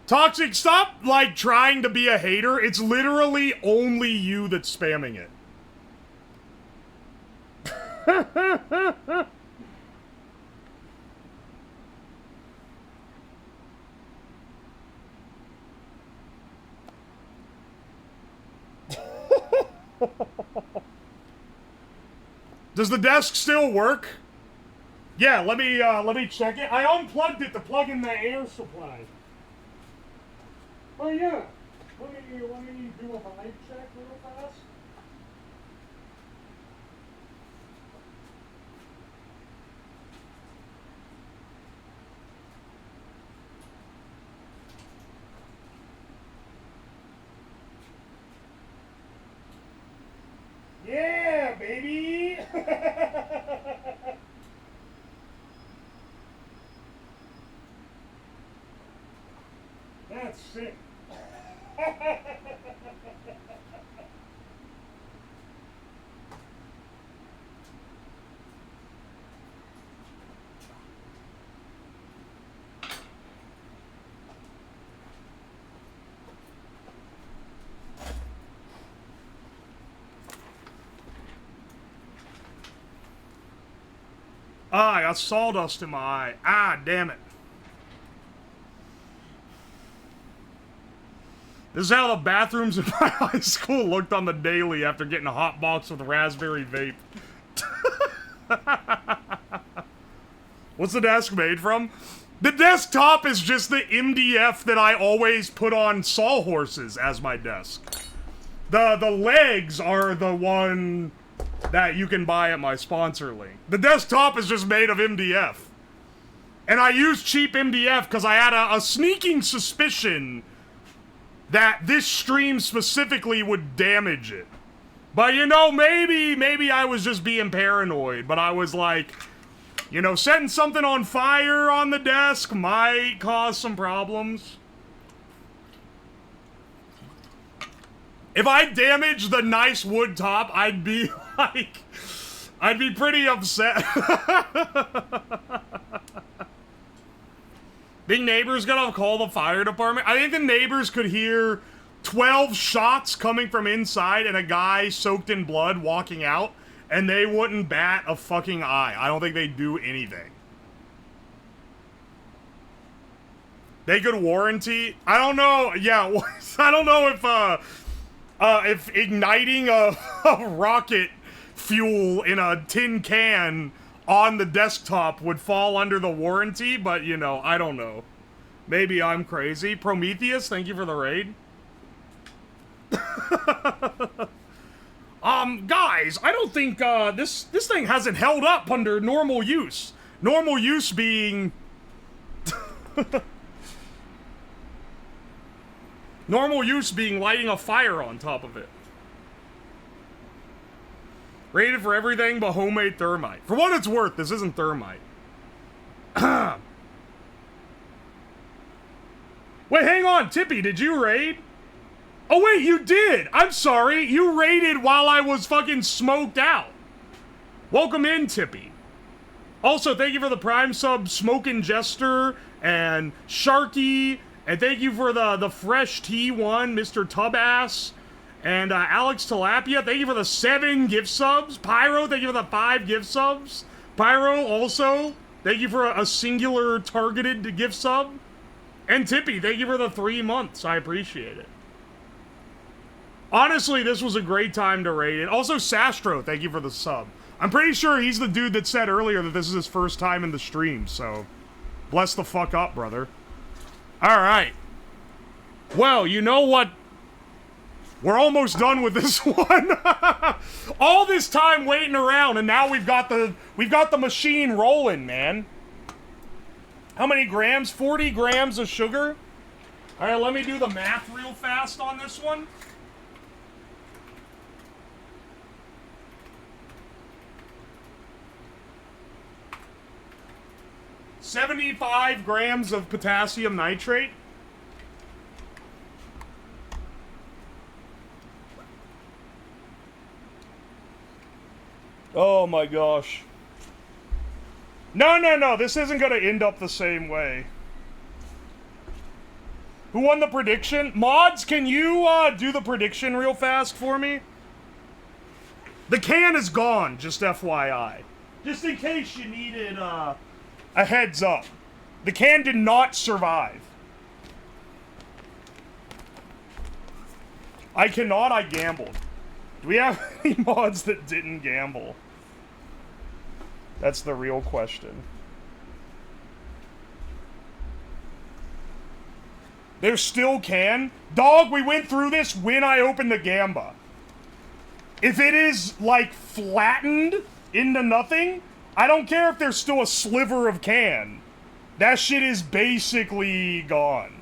Toxic, stop, like, trying to be a hater. It's literally only you that's spamming it. Does the desk still work? Yeah, let me check it. I unplugged it to plug in the air supply. Oh yeah. Let me do a vibe check real fast. Yeah, baby. That's sick. Ah, I got sawdust in my eye. Ah, damn it. This is how the bathrooms in my high school looked on the daily after getting a hot box with a raspberry vape. What's the desk made from? The desktop is just the MDF that I always put on sawhorses as my desk. The legs are the one that you can buy at my sponsor link. The desktop is just made of MDF. And I used cheap MDF because I had a sneaking suspicion that this stream specifically would damage it. But, you know, maybe I was just being paranoid. But I was like, you know, setting something on fire on the desk might cause some problems. If I damaged the nice wood top, I'd be like... I'd be pretty upset. Think neighbors gonna call the fire department? I think the neighbors could hear 12 shots coming from inside and a guy soaked in blood walking out, and they wouldn't bat a fucking eye. I don't think they'd do anything. They could warranty... I don't know, yeah, I don't know if igniting a rocket fuel in a tin can on the desktop would fall under the warranty, but, you know, I don't know. Maybe I'm crazy. Prometheus, thank you for the raid. Guys, I don't think, this thing hasn't held up under normal use. Normal use being... normal use being lighting a fire on top of it. Rated for everything but homemade thermite. For what it's worth, this isn't thermite. Wait, hang on, Tippy, did you raid? Oh wait, you did! I'm sorry, you raided while I was fucking smoked out. Welcome in, Tippy. Also, thank you for the Prime sub, Smokin' Jester, and Sharky, and thank you for the fresh T1, Mr. Tubass. And Alex Tilapia, thank you for the 7 gift subs. Pyro, thank you for the 5 gift subs. Pyro, also, thank you for a singular targeted gift sub. And Tippy, thank you for the 3 months. I appreciate it. Honestly, this was a great time to raid it. Also, Sastro, thank you for the sub. I'm pretty sure he's the dude that said earlier that this is his first time in the stream, so... bless the fuck up, brother. Alright. Well, you know what? We're almost done with this one. All this time waiting around, and now we've got the machine rolling, man. How many grams? 40 grams of sugar. All right, let me do the math real fast on this one. $75 grams of potassium nitrate. Oh my gosh. No, this isn't gonna end up the same way. Who won the prediction? Mods, can you do the prediction real fast for me? The can is gone, just FYI. Just in case you needed a heads up. The can did not survive. I gambled. Do we have any mods that didn't gamble? That's the real question. There still can? Dog, we went through this when I opened the Gamba. If it is, like, flattened into nothing, I don't care if there's still a sliver of can. That shit is basically gone.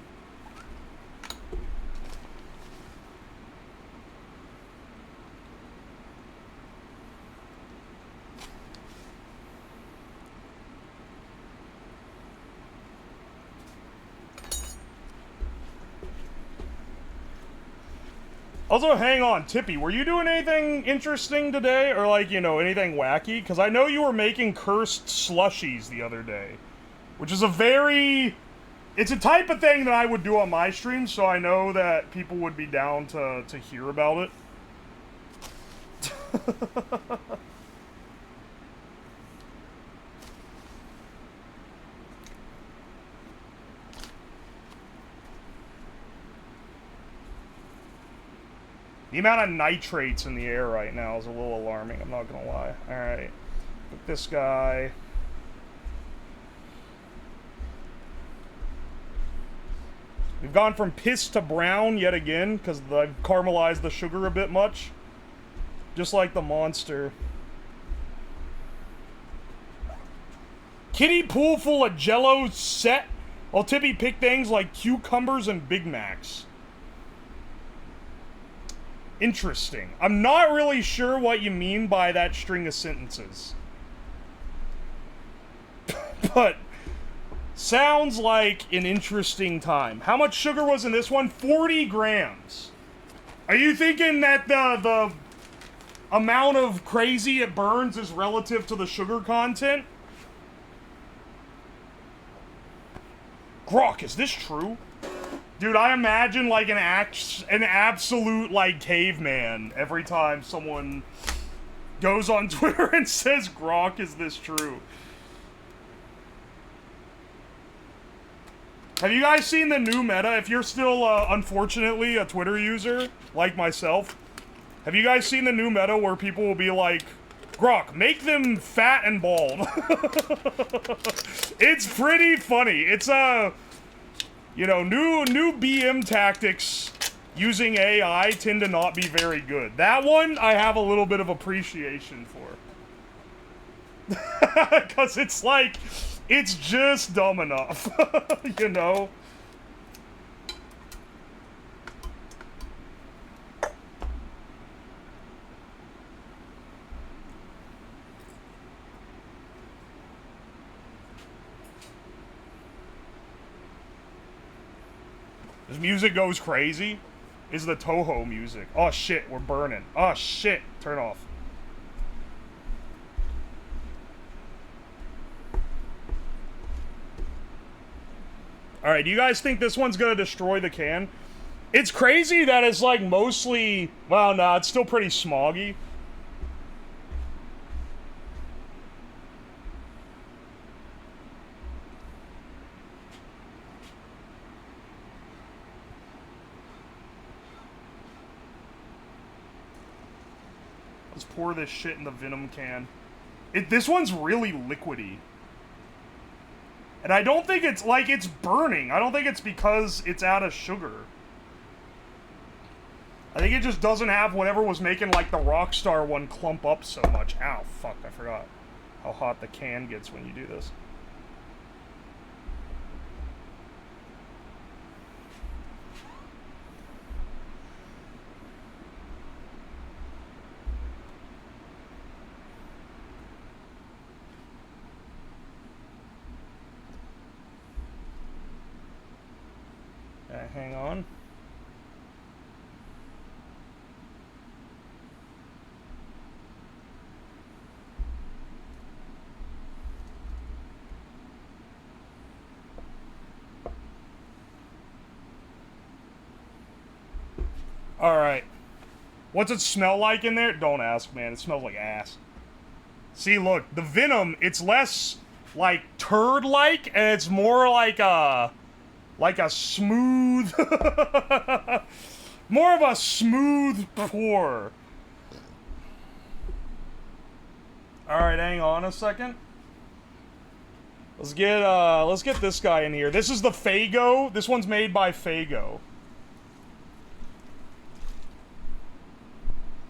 Also, hang on, Tippy, were you doing anything interesting today? Or, like, you know, anything wacky? Because I know you were making cursed slushies the other day. Which is a very... It's a type of thing that I would do on my stream, so I know that people would be down to hear about it. The amount of nitrates in the air right now is a little alarming, I'm not gonna lie. Alright. Put this guy. We've gone from piss to brown yet again, because I've caramelized the sugar a bit much. Just like the monster. Kiddie pool full of Jell-O set, while Tippy picked things like cucumbers and Big Macs. Interesting. I'm not really sure what you mean by that string of sentences. But sounds like an interesting time. How much sugar was in this one? 40 grams. Are you thinking that the amount of crazy it burns is relative to the sugar content? Grok, is this true? Dude, I imagine like an absolute like caveman every time someone goes on Twitter and says, Grok, is this true? Have you guys seen the new meta? If you're still, unfortunately, a Twitter user, like myself, have you guys seen the new meta where people will be like, Grok, make them fat and bald? It's pretty funny. It's, you know, new BM tactics using AI tend to not be very good. That one, I have a little bit of appreciation for. Because it's like, it's just dumb enough, you know? This music goes crazy. Is the Toho music. Oh shit, we're burning. Oh shit, turn off. Alright, do you guys think this one's gonna destroy the can? It's crazy that it's like mostly... Well, no, it's still pretty smoggy. Let's pour this shit in the Venom can. This one's really liquidy. And I don't think it's, like, it's burning. I don't think it's because it's out of sugar. I think it just doesn't have whatever was making, like, the Rockstar one clump up so much. Ow, fuck, I forgot how hot the can gets when you do this. Hang on. Alright. What's it smell like in there? Don't ask, man. It smells like ass. See, look. The Venom, it's less, like, turd-like, and it's more like a smooth... more of a smooth pour. Alright, hang on a second. Let's get this guy in here. This is the Faygo. This one's made by Faygo.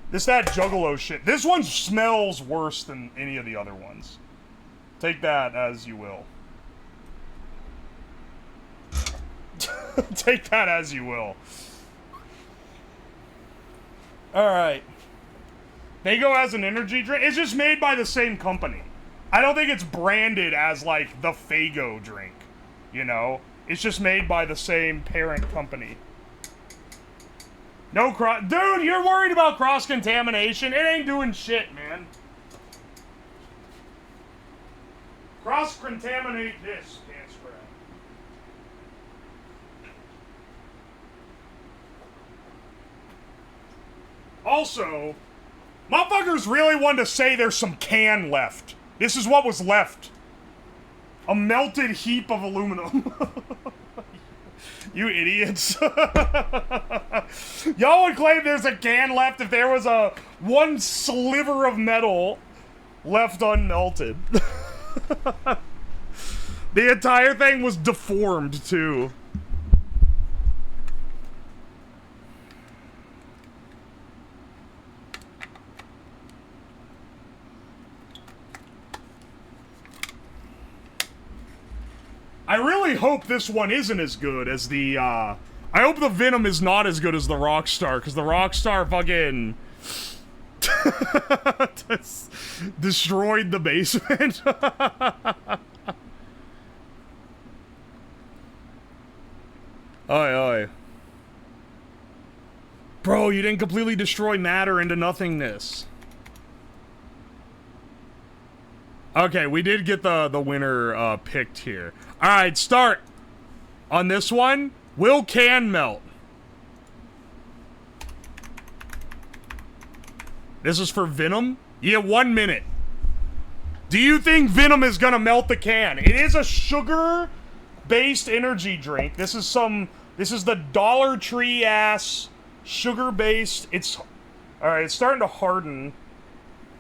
That Juggalo shit. This one smells worse than any of the other ones. Take that as you will. Take that as you will. Alright. Faygo has an energy drink. It's just made by the same company. I don't think it's branded as, like, the Faygo drink. You know? It's just made by the same parent company. No cross... Dude, you're worried about cross-contamination? It ain't doing shit, man. Cross-contaminate this, can't spread. Also, motherfuckers really wanted to say there's some can left. This is what was left. A melted heap of aluminum. You idiots. Y'all would claim there's a can left if there was one sliver of metal left unmelted. The entire thing was deformed, too. I really hope this one isn't as good as the, I hope the Venom is not as good as the Rockstar, because the Rockstar fucking... destroyed the basement. Oi, oi. Bro, you didn't completely destroy matter into nothingness. Okay, we did get the winner picked here. Alright, start. On this one, will can melt? This is for Venom? You get 1 minute. Do you think Venom is gonna melt the can? It is a sugar-based energy drink. This is the Dollar Tree ass sugar-based. Alright, it's starting to harden.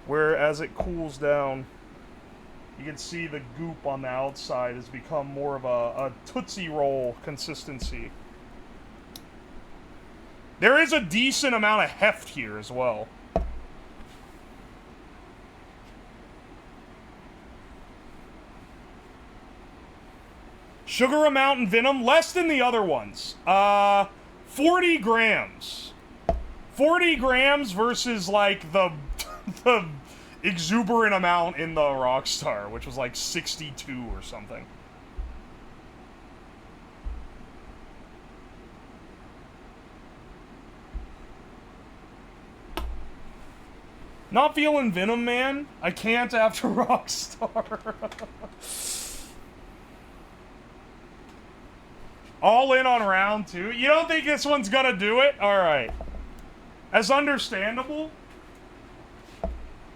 Where as it cools down, you can see the goop on the outside has become more of a Tootsie Roll consistency. There is a decent amount of heft here as well. Sugar amount in Venom, less than the other ones. 40 grams. 40 grams versus, like, the exuberant amount in the Rockstar, which was, like, 62 or something. Not feeling Venom, man. I can't after Rockstar. All in on round 2. You don't think this one's gonna do it? Alright. As understandable.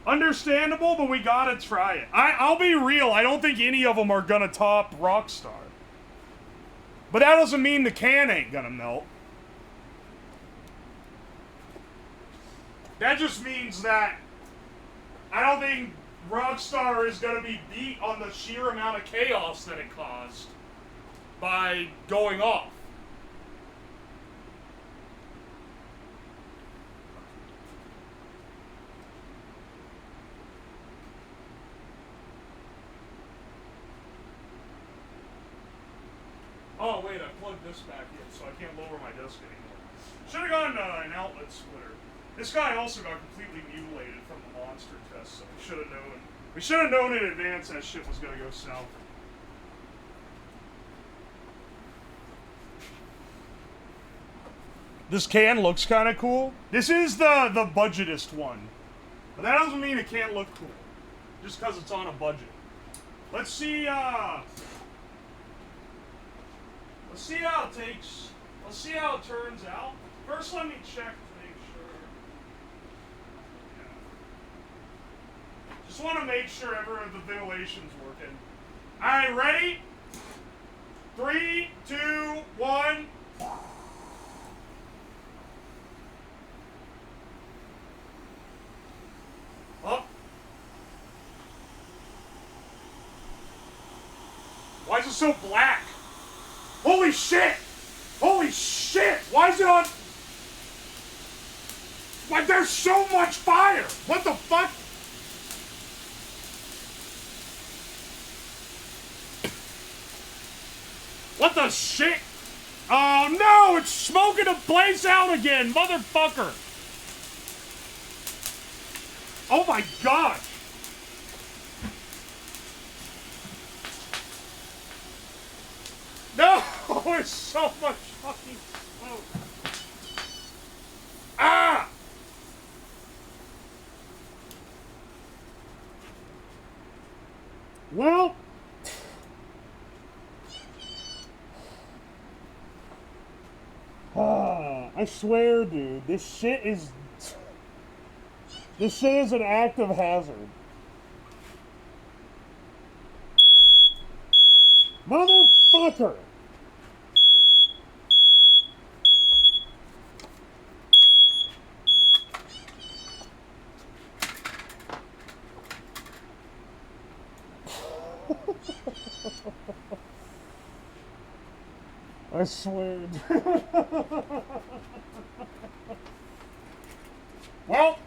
Understandable, but we gotta try it. I'll be real, I don't think any of them are gonna top Rockstar. But that doesn't mean the can ain't gonna melt. That just means that I don't think Rockstar is gonna be beat on the sheer amount of chaos that it caused by going off. Oh wait, I plugged this back in, so I can't lower my desk anymore. Should have gone an outlet splitter. This guy also got completely mutilated from the monster test, so we should have known. We should have known in advance that shit was gonna go south. This can looks kind of cool. This is the budgetest one. But that doesn't mean it can't look cool. Just because it's on a budget. Let's see how it takes. Let's see how it turns out. First, let me check to make sure. Yeah. Just want to make sure the ventilation's working. Alright, ready? 3, 2, 1. Up. Why is it so black? Holy shit! Holy shit! Why is it on? Like, there's so much fire! What the fuck? What the shit? Oh no! It's smoking the place out again, motherfucker! Oh my god! No! There's so much fucking smoke! Ah! Well... I swear, dude, this shit is an active hazard. Motherfucker! I swear. Well.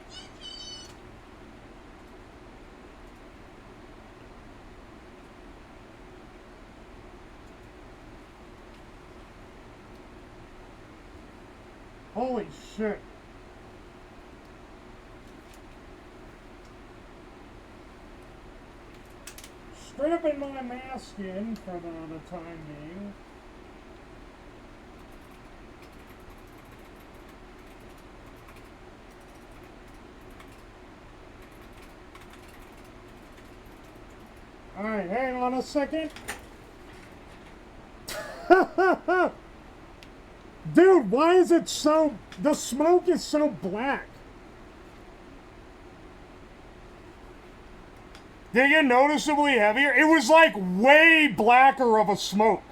Holy shit. Stripping my mask in for the time being. Wait, hang on a second. Dude, why is it so... The smoke is so black. Did it get noticeably heavier? It was like way blacker of a smoke.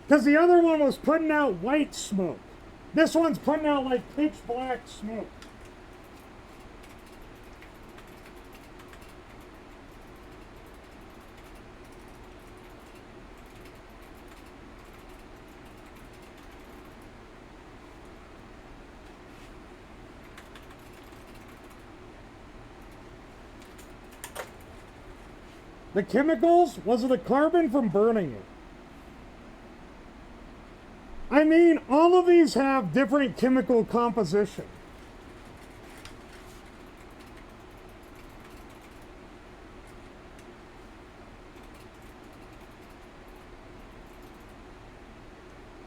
Because the other one was putting out white smoke. This one's putting out like pitch black smoke. The chemicals? Was it the carbon from burning it? I mean, all of these have different chemical composition.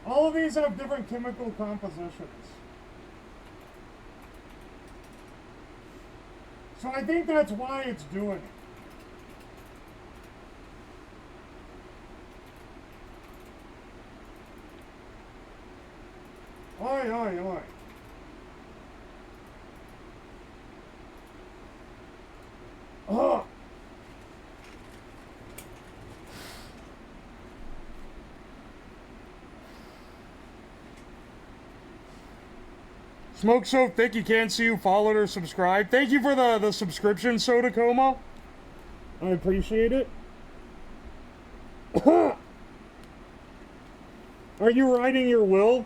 All of these have different chemical compositions. So I think that's why it's doing it. Oi, oi, oi. Oh. Smoke so thick you can't see who followed or subscribed. Thank you for the subscription, Soda Coma. I appreciate it. Are you writing your will?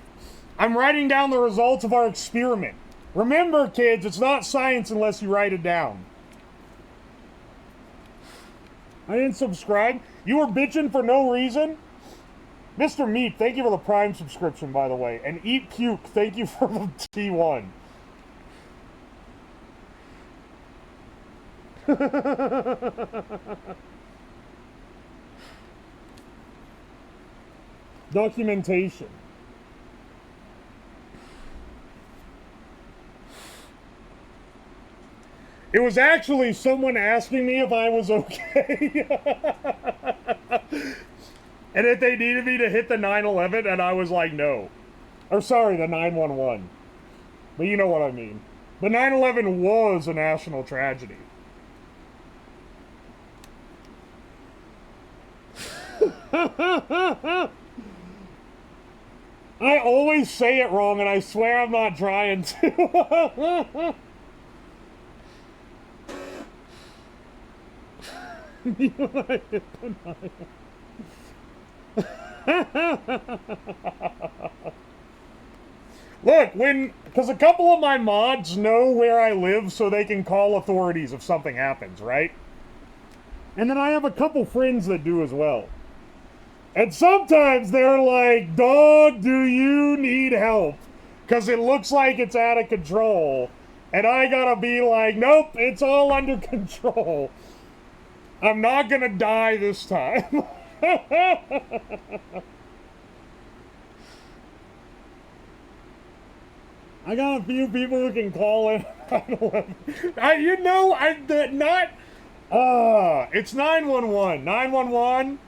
I'm writing down the results of our experiment. Remember, kids, it's not science unless you write it down. I didn't subscribe. You were bitching for no reason? Mr. Meat, thank you for the Prime subscription, by the way. And Eat Puke, thank you for the T1. Documentation. It was actually someone asking me if I was okay. And if they needed me to hit the 911, and I was like, no. Or sorry, the 911. But you know what I mean. The 9/11 was a national tragedy. I always say it wrong, and I swear I'm not trying to. Look, because a couple of my mods know where I live so they can call authorities if something happens, right? And then I have a couple friends that do as well. And sometimes they're like, dog, do you need help? Because it looks like it's out of control. And I gotta be like, nope, it's all under control. I'm not gonna die this time. I got a few people who can call in. It's 911. 911.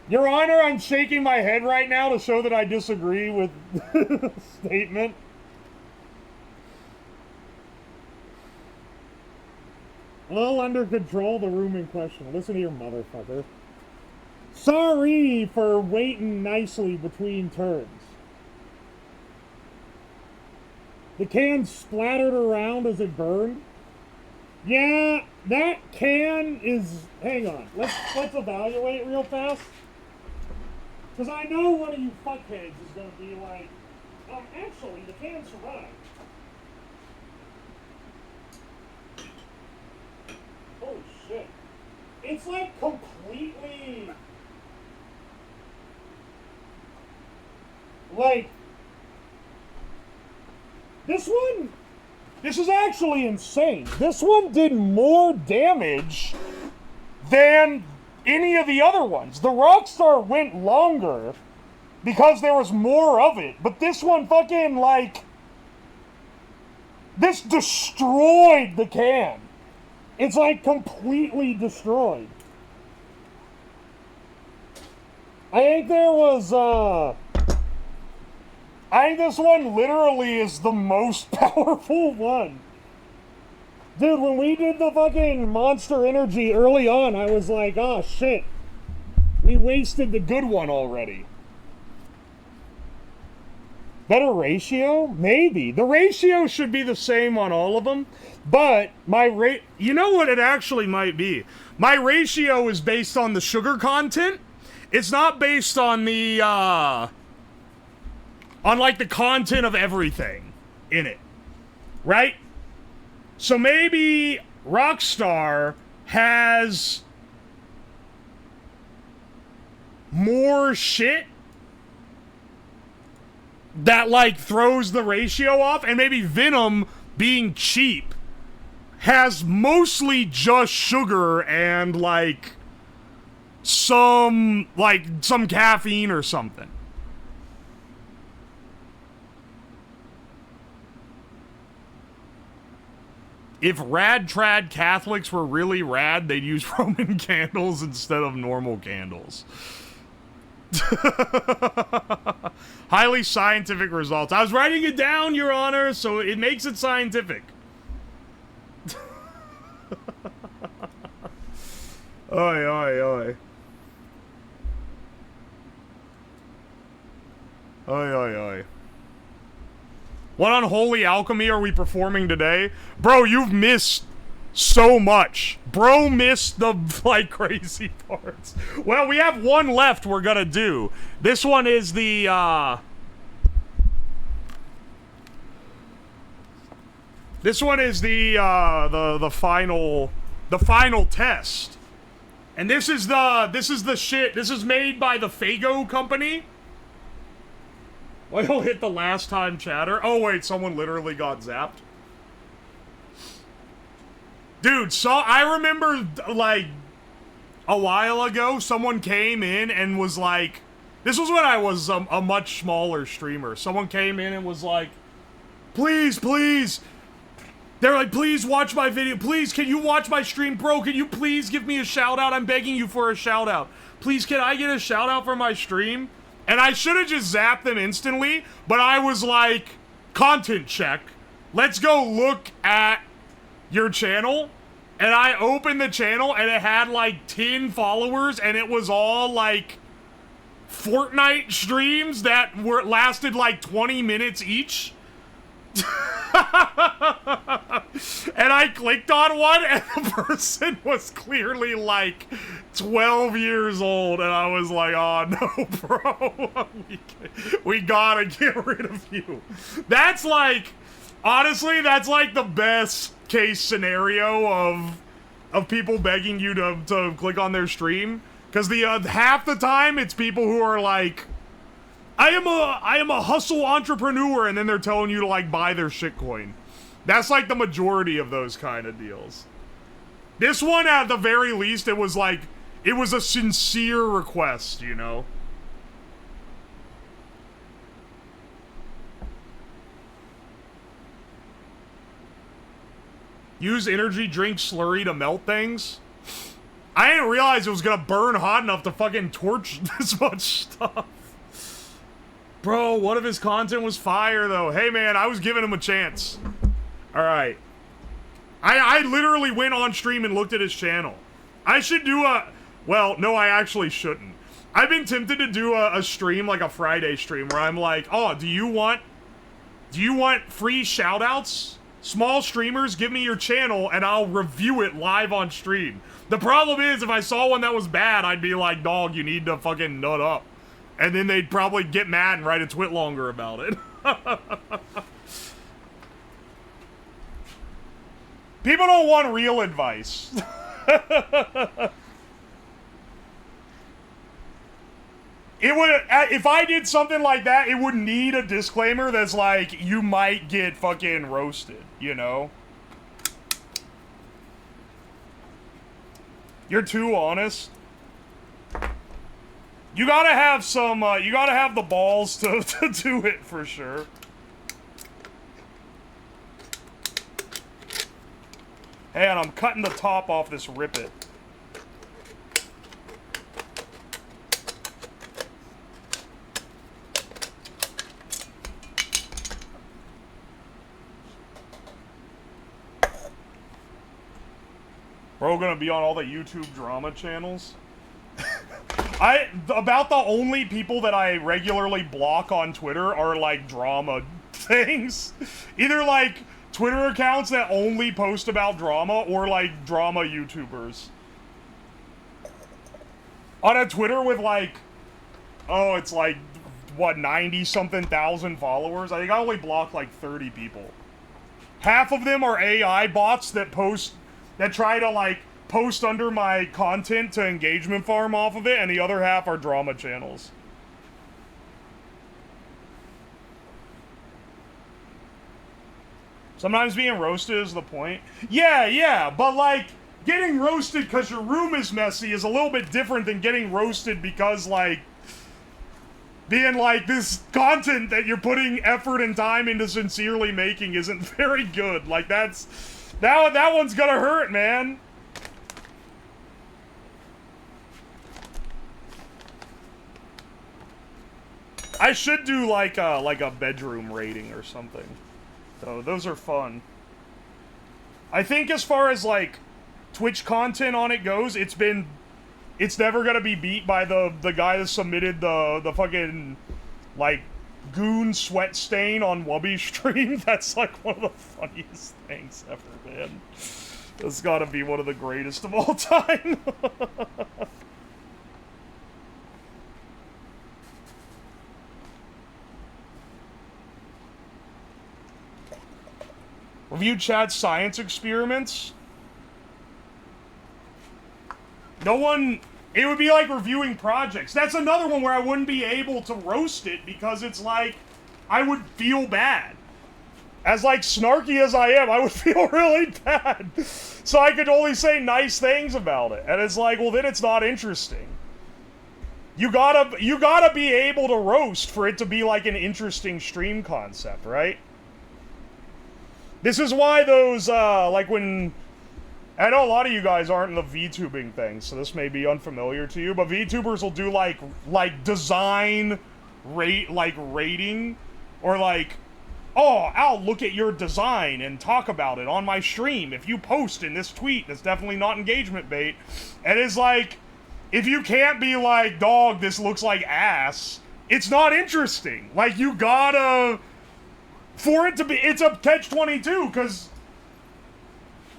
Your Honor, I'm shaking my head right now to show that I disagree with the statement. All under control, the room in question. Listen here, motherfucker. Sorry for waiting nicely between turns. The can splattered around as it burned. Yeah, that can is... Hang on. Let's evaluate real fast. Because I know one of you fuckheads is going to be like, actually, the can survived. Holy shit. It's like completely... Like... This is actually insane. This one did more damage than any of the other ones. The Rockstar went longer because there was more of it, but this one fucking, like, This destroyed the can. It's like completely destroyed. I think there was, I think this one literally is the most powerful one. Dude, when we did the fucking Monster Energy early on, I was like, oh shit. We wasted the good one already. Better ratio? Maybe. The ratio should be the same on all of them, but my you know what it actually might be? My ratio is based on the sugar content. It's not based on the, on like the content of everything in it. Right? So maybe Rockstar has more shit that like throws the ratio off, and maybe Venom, being cheap, has mostly just sugar and like some caffeine or something. If rad trad Catholics were really rad, they'd use Roman candles instead of normal candles. Highly scientific results. I was writing it down, Your Honor, so it makes it scientific. Oi, oi, oi. Oi, oi, oi. What unholy alchemy are we performing today? Bro, you've missed so much. Bro missed the, like, crazy parts. Well, we have one left we're gonna do. This one is the, This one is the final test. And this is the shit. This is made by the Fago company. I'll hit the last time chatter. Oh, wait, someone literally got zapped. Dude, so I remember, like, a while ago, someone came in and was like, this was when I was a much smaller streamer. Someone came in and was like, please, please. They're like, please watch my video. Please, can you watch my stream? Bro, can you please give me a shout out? I'm begging you for a shout out. Please, can I get a shout out for my stream? And I should have just zapped them instantly, but I was like, content check. Let's go look at your channel. And I opened the channel and it had like 10 followers, and it was all like Fortnite streams that lasted like 20 minutes each. And I clicked on one, and the person was clearly like 12 years old, and I was like, oh no, bro, we gotta get rid of you. That's like, honestly, that's like the best case scenario of people begging you to click on their stream, because the half the time it's people who are like, I am a hustle entrepreneur, and then they're telling you to like buy their shitcoin. That's like the majority of those kind of deals. This one, at the very least, it was like, it was a sincere request, you know? Use energy drink slurry to melt things? I didn't realize it was gonna burn hot enough to fucking torch this much stuff. Bro, what if his content was fire, though? Hey, man, I was giving him a chance. Alright. I literally went on stream and looked at his channel. I should do a... Well, no, I actually shouldn't. I've been tempted to do a stream, like a Friday stream, where I'm like, oh, do you want free shoutouts? Small streamers, give me your channel, and I'll review it live on stream. The problem is, if I saw one that was bad, I'd be like, dog, you need to fucking nut up. And then they'd probably get mad and write a twit longer about it. People don't want real advice. It would, if I did something like that, it would need a disclaimer that's like, you might get fucking roasted, you know? You're too honest. You gotta have some, you gotta have the balls to do it for sure. And I'm cutting the top off this Rip It. Bro, gonna be on all the YouTube drama channels. About the only people that I regularly block on Twitter are, like, drama things. Either, like, Twitter accounts that only post about drama, or, like, drama YouTubers. On a Twitter with, like, oh, it's like, what, 90-something thousand followers? I think I only blocked, like, 30 people. Half of them are AI bots that try to, like, post under my content to engagement farm off of it, and the other half are drama channels. Sometimes being roasted is the point. Yeah, but, like, getting roasted because your room is messy is a little bit different than getting roasted because, like, being like, this content that you're putting effort and time into sincerely making isn't very good. Like, that one's gonna hurt, man. I should do, like a bedroom rating or something. So, those are fun. I think as far as, like, Twitch content on it goes, it's never gonna be beat by the guy that submitted the fucking, like, goon sweat stain on Wubby's stream. That's, like, one of the funniest things ever, man. That's gotta be one of the greatest of all time. Review chat's science experiments. No one... It would be like reviewing projects. That's another one where I wouldn't be able to roast it because it's like, I would feel bad. As, like, snarky as I am, I would feel really bad. So I could only say nice things about it. And it's like, well, then it's not interesting. You gotta be able to roast for it to be like an interesting stream concept, right? This is why those, like when... I know a lot of you guys aren't in the VTubing thing, so this may be unfamiliar to you, but VTubers will do, like design rating, or like, oh, I'll look at your design and talk about it on my stream if you post in this tweet. That's definitely not engagement bait. And it's like, if you can't be like, dog, this looks like ass, it's not interesting. Like, you gotta... For it to be... It's a catch-22, because...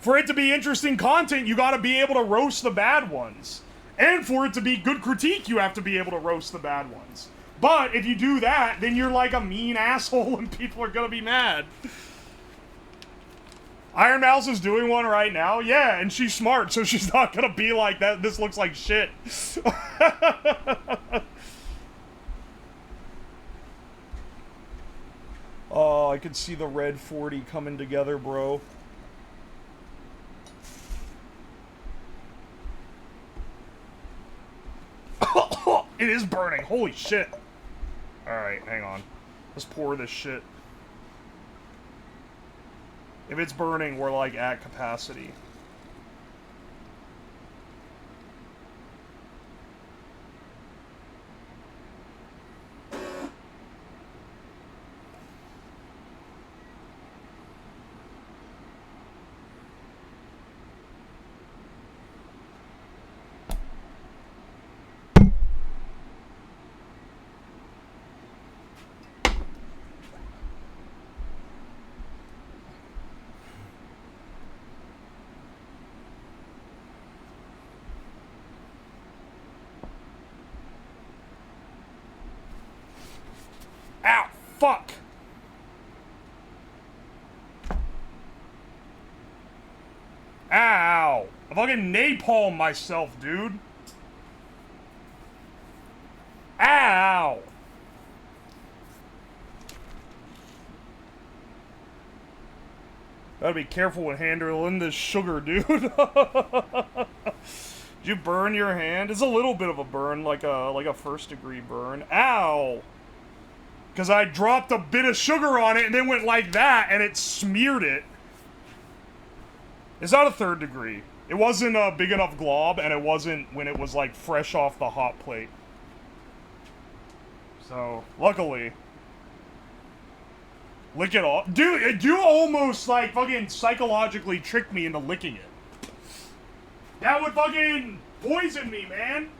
For it to be interesting content, you gotta be able to roast the bad ones. And for it to be good critique, you have to be able to roast the bad ones. But if you do that, then you're like a mean asshole and people are gonna be mad. Iron Mouse is doing one right now? Yeah, and she's smart, so she's not gonna be like, that. This looks like shit. Oh, I could see the red 40 coming together, bro. It is burning. Holy shit. Alright, hang on. Let's pour this shit. If it's burning, we're like at capacity. Ow! Fuck! Ow! I fucking napalm myself, dude. Ow! Gotta be careful with handling this sugar, dude. Did you burn your hand? It's a little bit of a burn, like a first-degree burn. Ow! Because I dropped a bit of sugar on it and then went like that, and it smeared it. It's not a third degree. It wasn't a big enough glob, and it wasn't when it was, like, fresh off the hot plate. So, luckily. Lick it off. Dude, you almost, like, fucking psychologically tricked me into licking it. That would fucking poison me, man.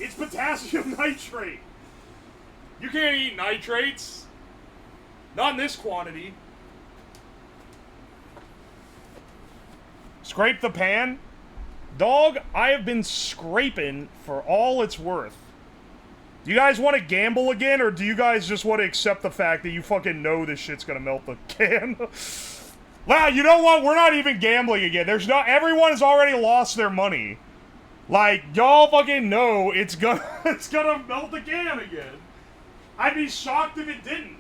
It's potassium nitrate. You can't eat nitrates. Not in this quantity. Scrape the pan? Dog, I have been scraping for all it's worth. Do you guys want to gamble again, or do you guys just want to accept the fact that you fucking know this shit's gonna melt the can? Wow, you know what? We're not even gambling again. There's not. Everyone has already lost their money. Like, y'all fucking know it's gonna melt the can again. I'd be shocked if it didn't.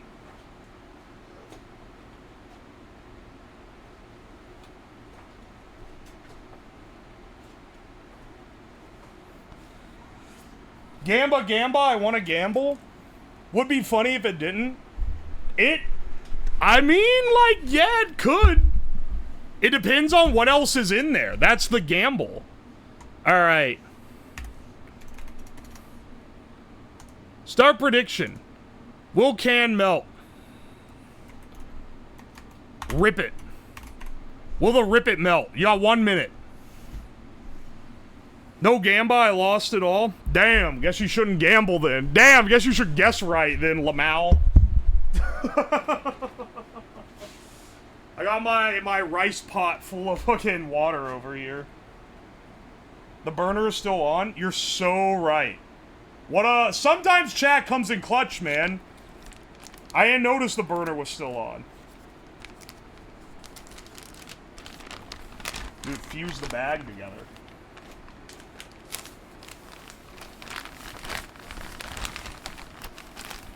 Gamba, I want to gamble. Would be funny if it didn't. I mean, like, yeah, it could. It depends on what else is in there. That's the gamble. Alright. Start prediction. Will can melt? Rip it. Will the rip it melt? You got 1 minute. No gamba, I lost it all. Damn, guess you shouldn't gamble then. Damn, guess you should guess right then, Lamal. I got my rice pot full of fucking water over here. The burner is still on? You're so right. Sometimes chat comes in clutch, man. I didn't notice the burner was still on. Dude, fuse the bag together.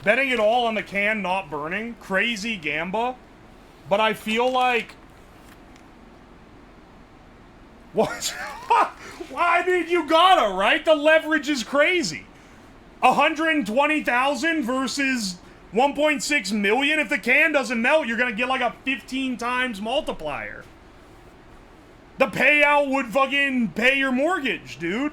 Betting it all on the can not burning. Crazy gamba. But I feel like... What? Well, I mean, you gotta, right? The leverage is crazy. 120,000 versus 1.6 million. If the can doesn't melt, you're gonna get like a 15 times multiplier. The payout would fucking pay your mortgage, dude.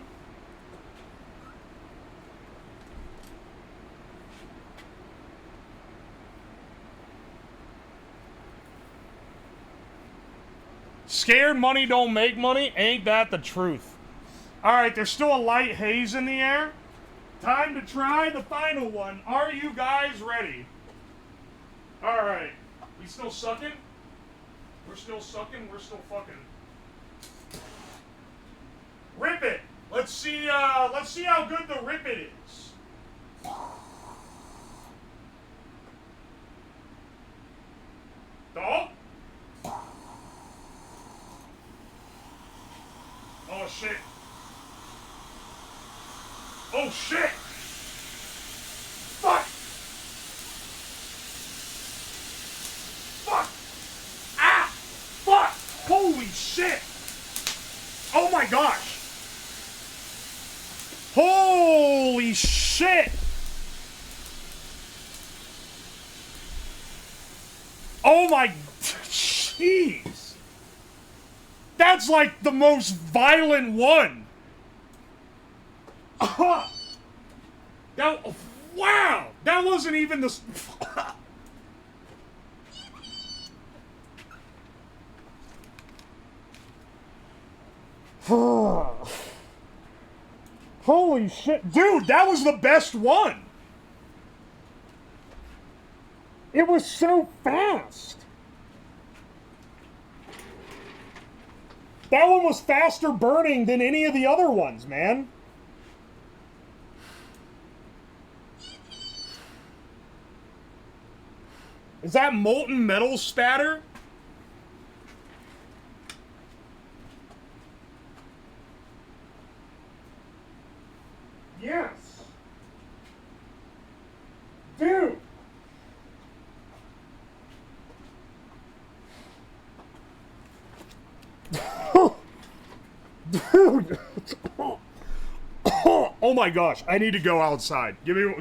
Scared money don't make money? Ain't that the truth? Alright, there's still a light haze in the air. Time to try the final one. Are you guys ready? Alright. We still sucking? We're still sucking, we're still fucking. Rip it! Let's see how good the rip it is. Dog? Oh shit. Oh shit! Fuck! Fuck! Ah! Fuck! Holy shit! Oh my gosh! Holy shit! Oh my... Jeez! That's like the most violent one. Wow! That wasn't even the... Holy shit. Dude, that was the best one. It was so fast. That one was faster burning than any of the other ones, man. Is that molten metal spatter? Yes. Dude. Dude. Oh my gosh, I need to go outside. Give me a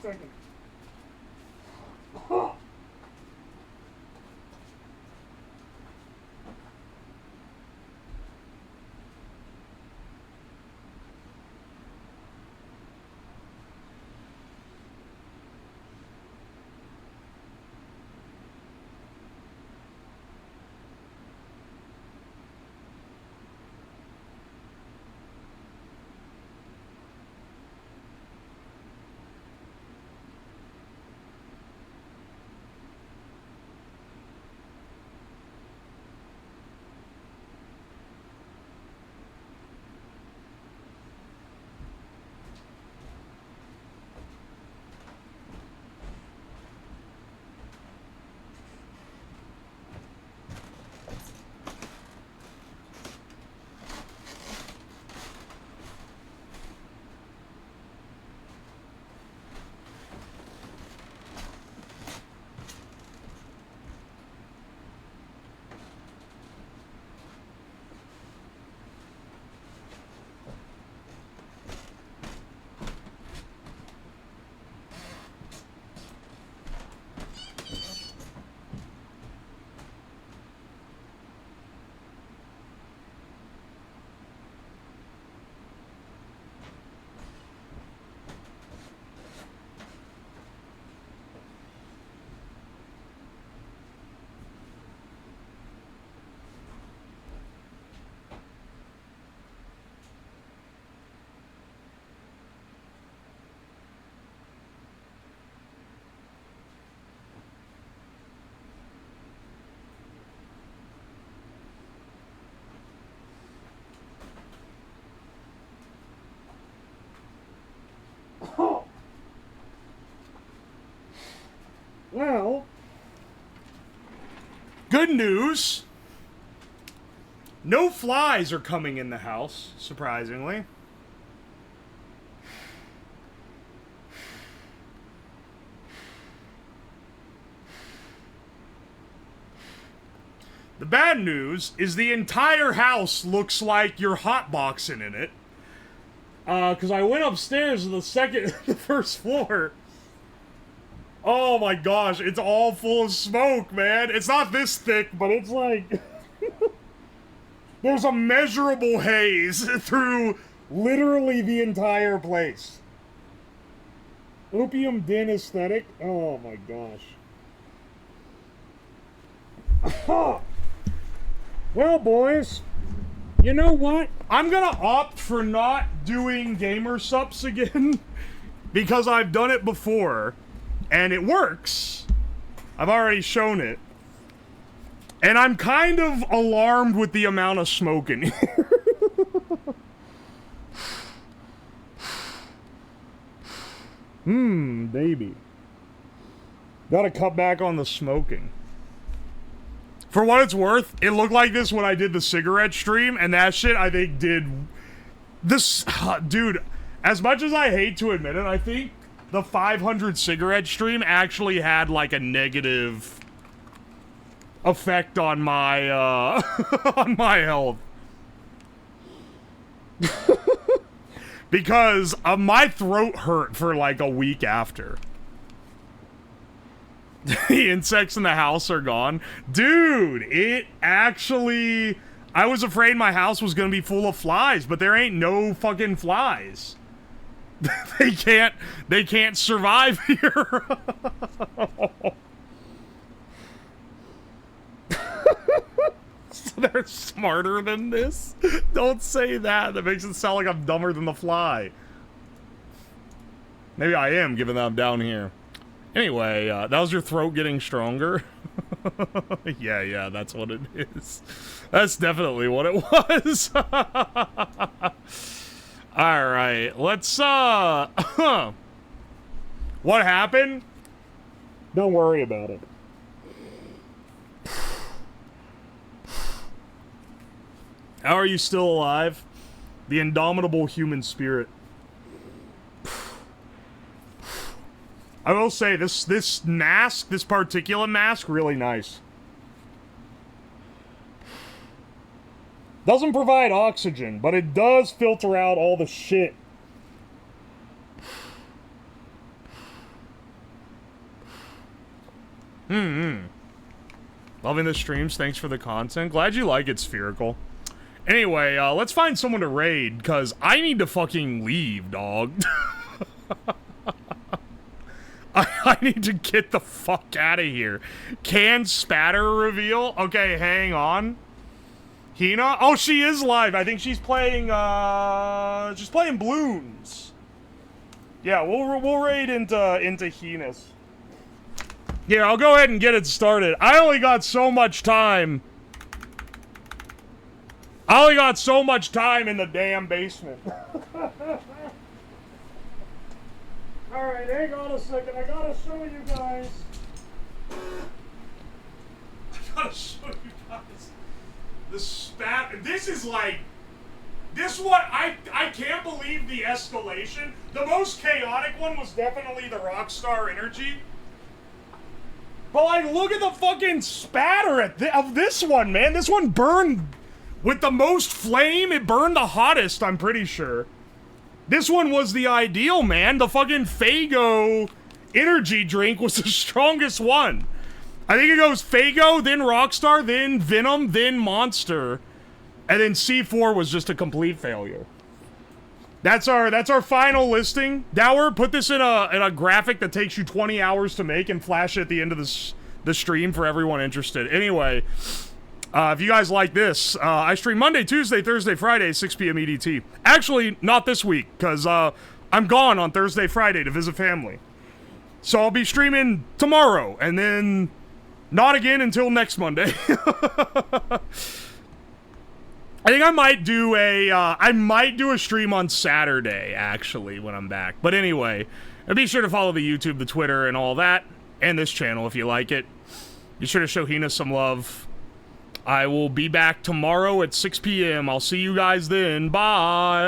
second. Well, good news. No flies are coming in the house, surprisingly. The bad news is the entire house looks like you're hotboxing in it. Because I went upstairs to the first floor. Oh my gosh, it's all full of smoke, man. It's not this thick, but it's like... There's a measurable haze through literally the entire place. Opium den aesthetic? Oh my gosh. Well, boys, you know what? I'm gonna opt for not doing gamer sups again because I've done it before and it works. I've already shown it. And I'm kind of alarmed with the amount of smoke in here. Baby. Gotta cut back on the smoking. For what it's worth, it looked like this when I did the cigarette stream, and that shit, I think, did... This... Dude, as much as I hate to admit it, I think the 500 cigarette stream actually had, like, a negative effect on my, on my health. Because my throat hurt for, like, a week after. The insects in the house are gone. Dude, it actually... I was afraid my house was gonna be full of flies, but there ain't no fucking flies. They can't survive here. They're smarter than this? Don't say that. That makes it sound like I'm dumber than the fly. Maybe I am, given that I'm down here. Anyway, that was your throat getting stronger? Yeah, that's what it is. That's definitely what it was. Alright, let's, what happened? Don't worry about it. How are you still alive? The indomitable human spirit. I will say, this mask, this particulate mask, really nice. Doesn't provide oxygen, but it does filter out all the shit. Loving the streams, thanks for the content. Glad you like it, Spherical. Anyway, let's find someone to raid, because I need to fucking leave, dog. I need to get the fuck out of here. Can spatter reveal? Okay, hang on. Hina? Oh, she is live. I think she's playing balloons. Yeah, we'll raid into Hina's. Yeah, I'll go ahead and get it started. I only got so much time. I only got so much time in the damn basement. Alright, hang on a second. I gotta show you guys. The spat. This is like. This one, I can't believe the escalation. The most chaotic one was definitely the Rockstar Energy. But like, look at the fucking spatter of this one, man. This one burned with the most flame. It burned the hottest, I'm pretty sure. This one was the ideal, man. The fucking Faygo energy drink was the strongest one. I think it goes Faygo, then Rockstar, then Venom, then Monster. And then C4 was just a complete failure. That's our final listing. Dower, put this in a graphic that takes you 20 hours to make and flash it at the end of the stream for everyone interested. Anyway, if you guys like this, I stream Monday, Tuesday, Thursday, Friday, 6 p.m. EDT. Actually, not this week, because I'm gone on Thursday, Friday to visit family. So I'll be streaming tomorrow, and then not again until next Monday. I think I might do a stream on Saturday, actually, when I'm back. But anyway, be sure to follow the YouTube, the Twitter, and all that. and this channel if you like it. Be sure to show Hina some love. I will be back tomorrow at 6 p.m. I'll see you guys then. Bye.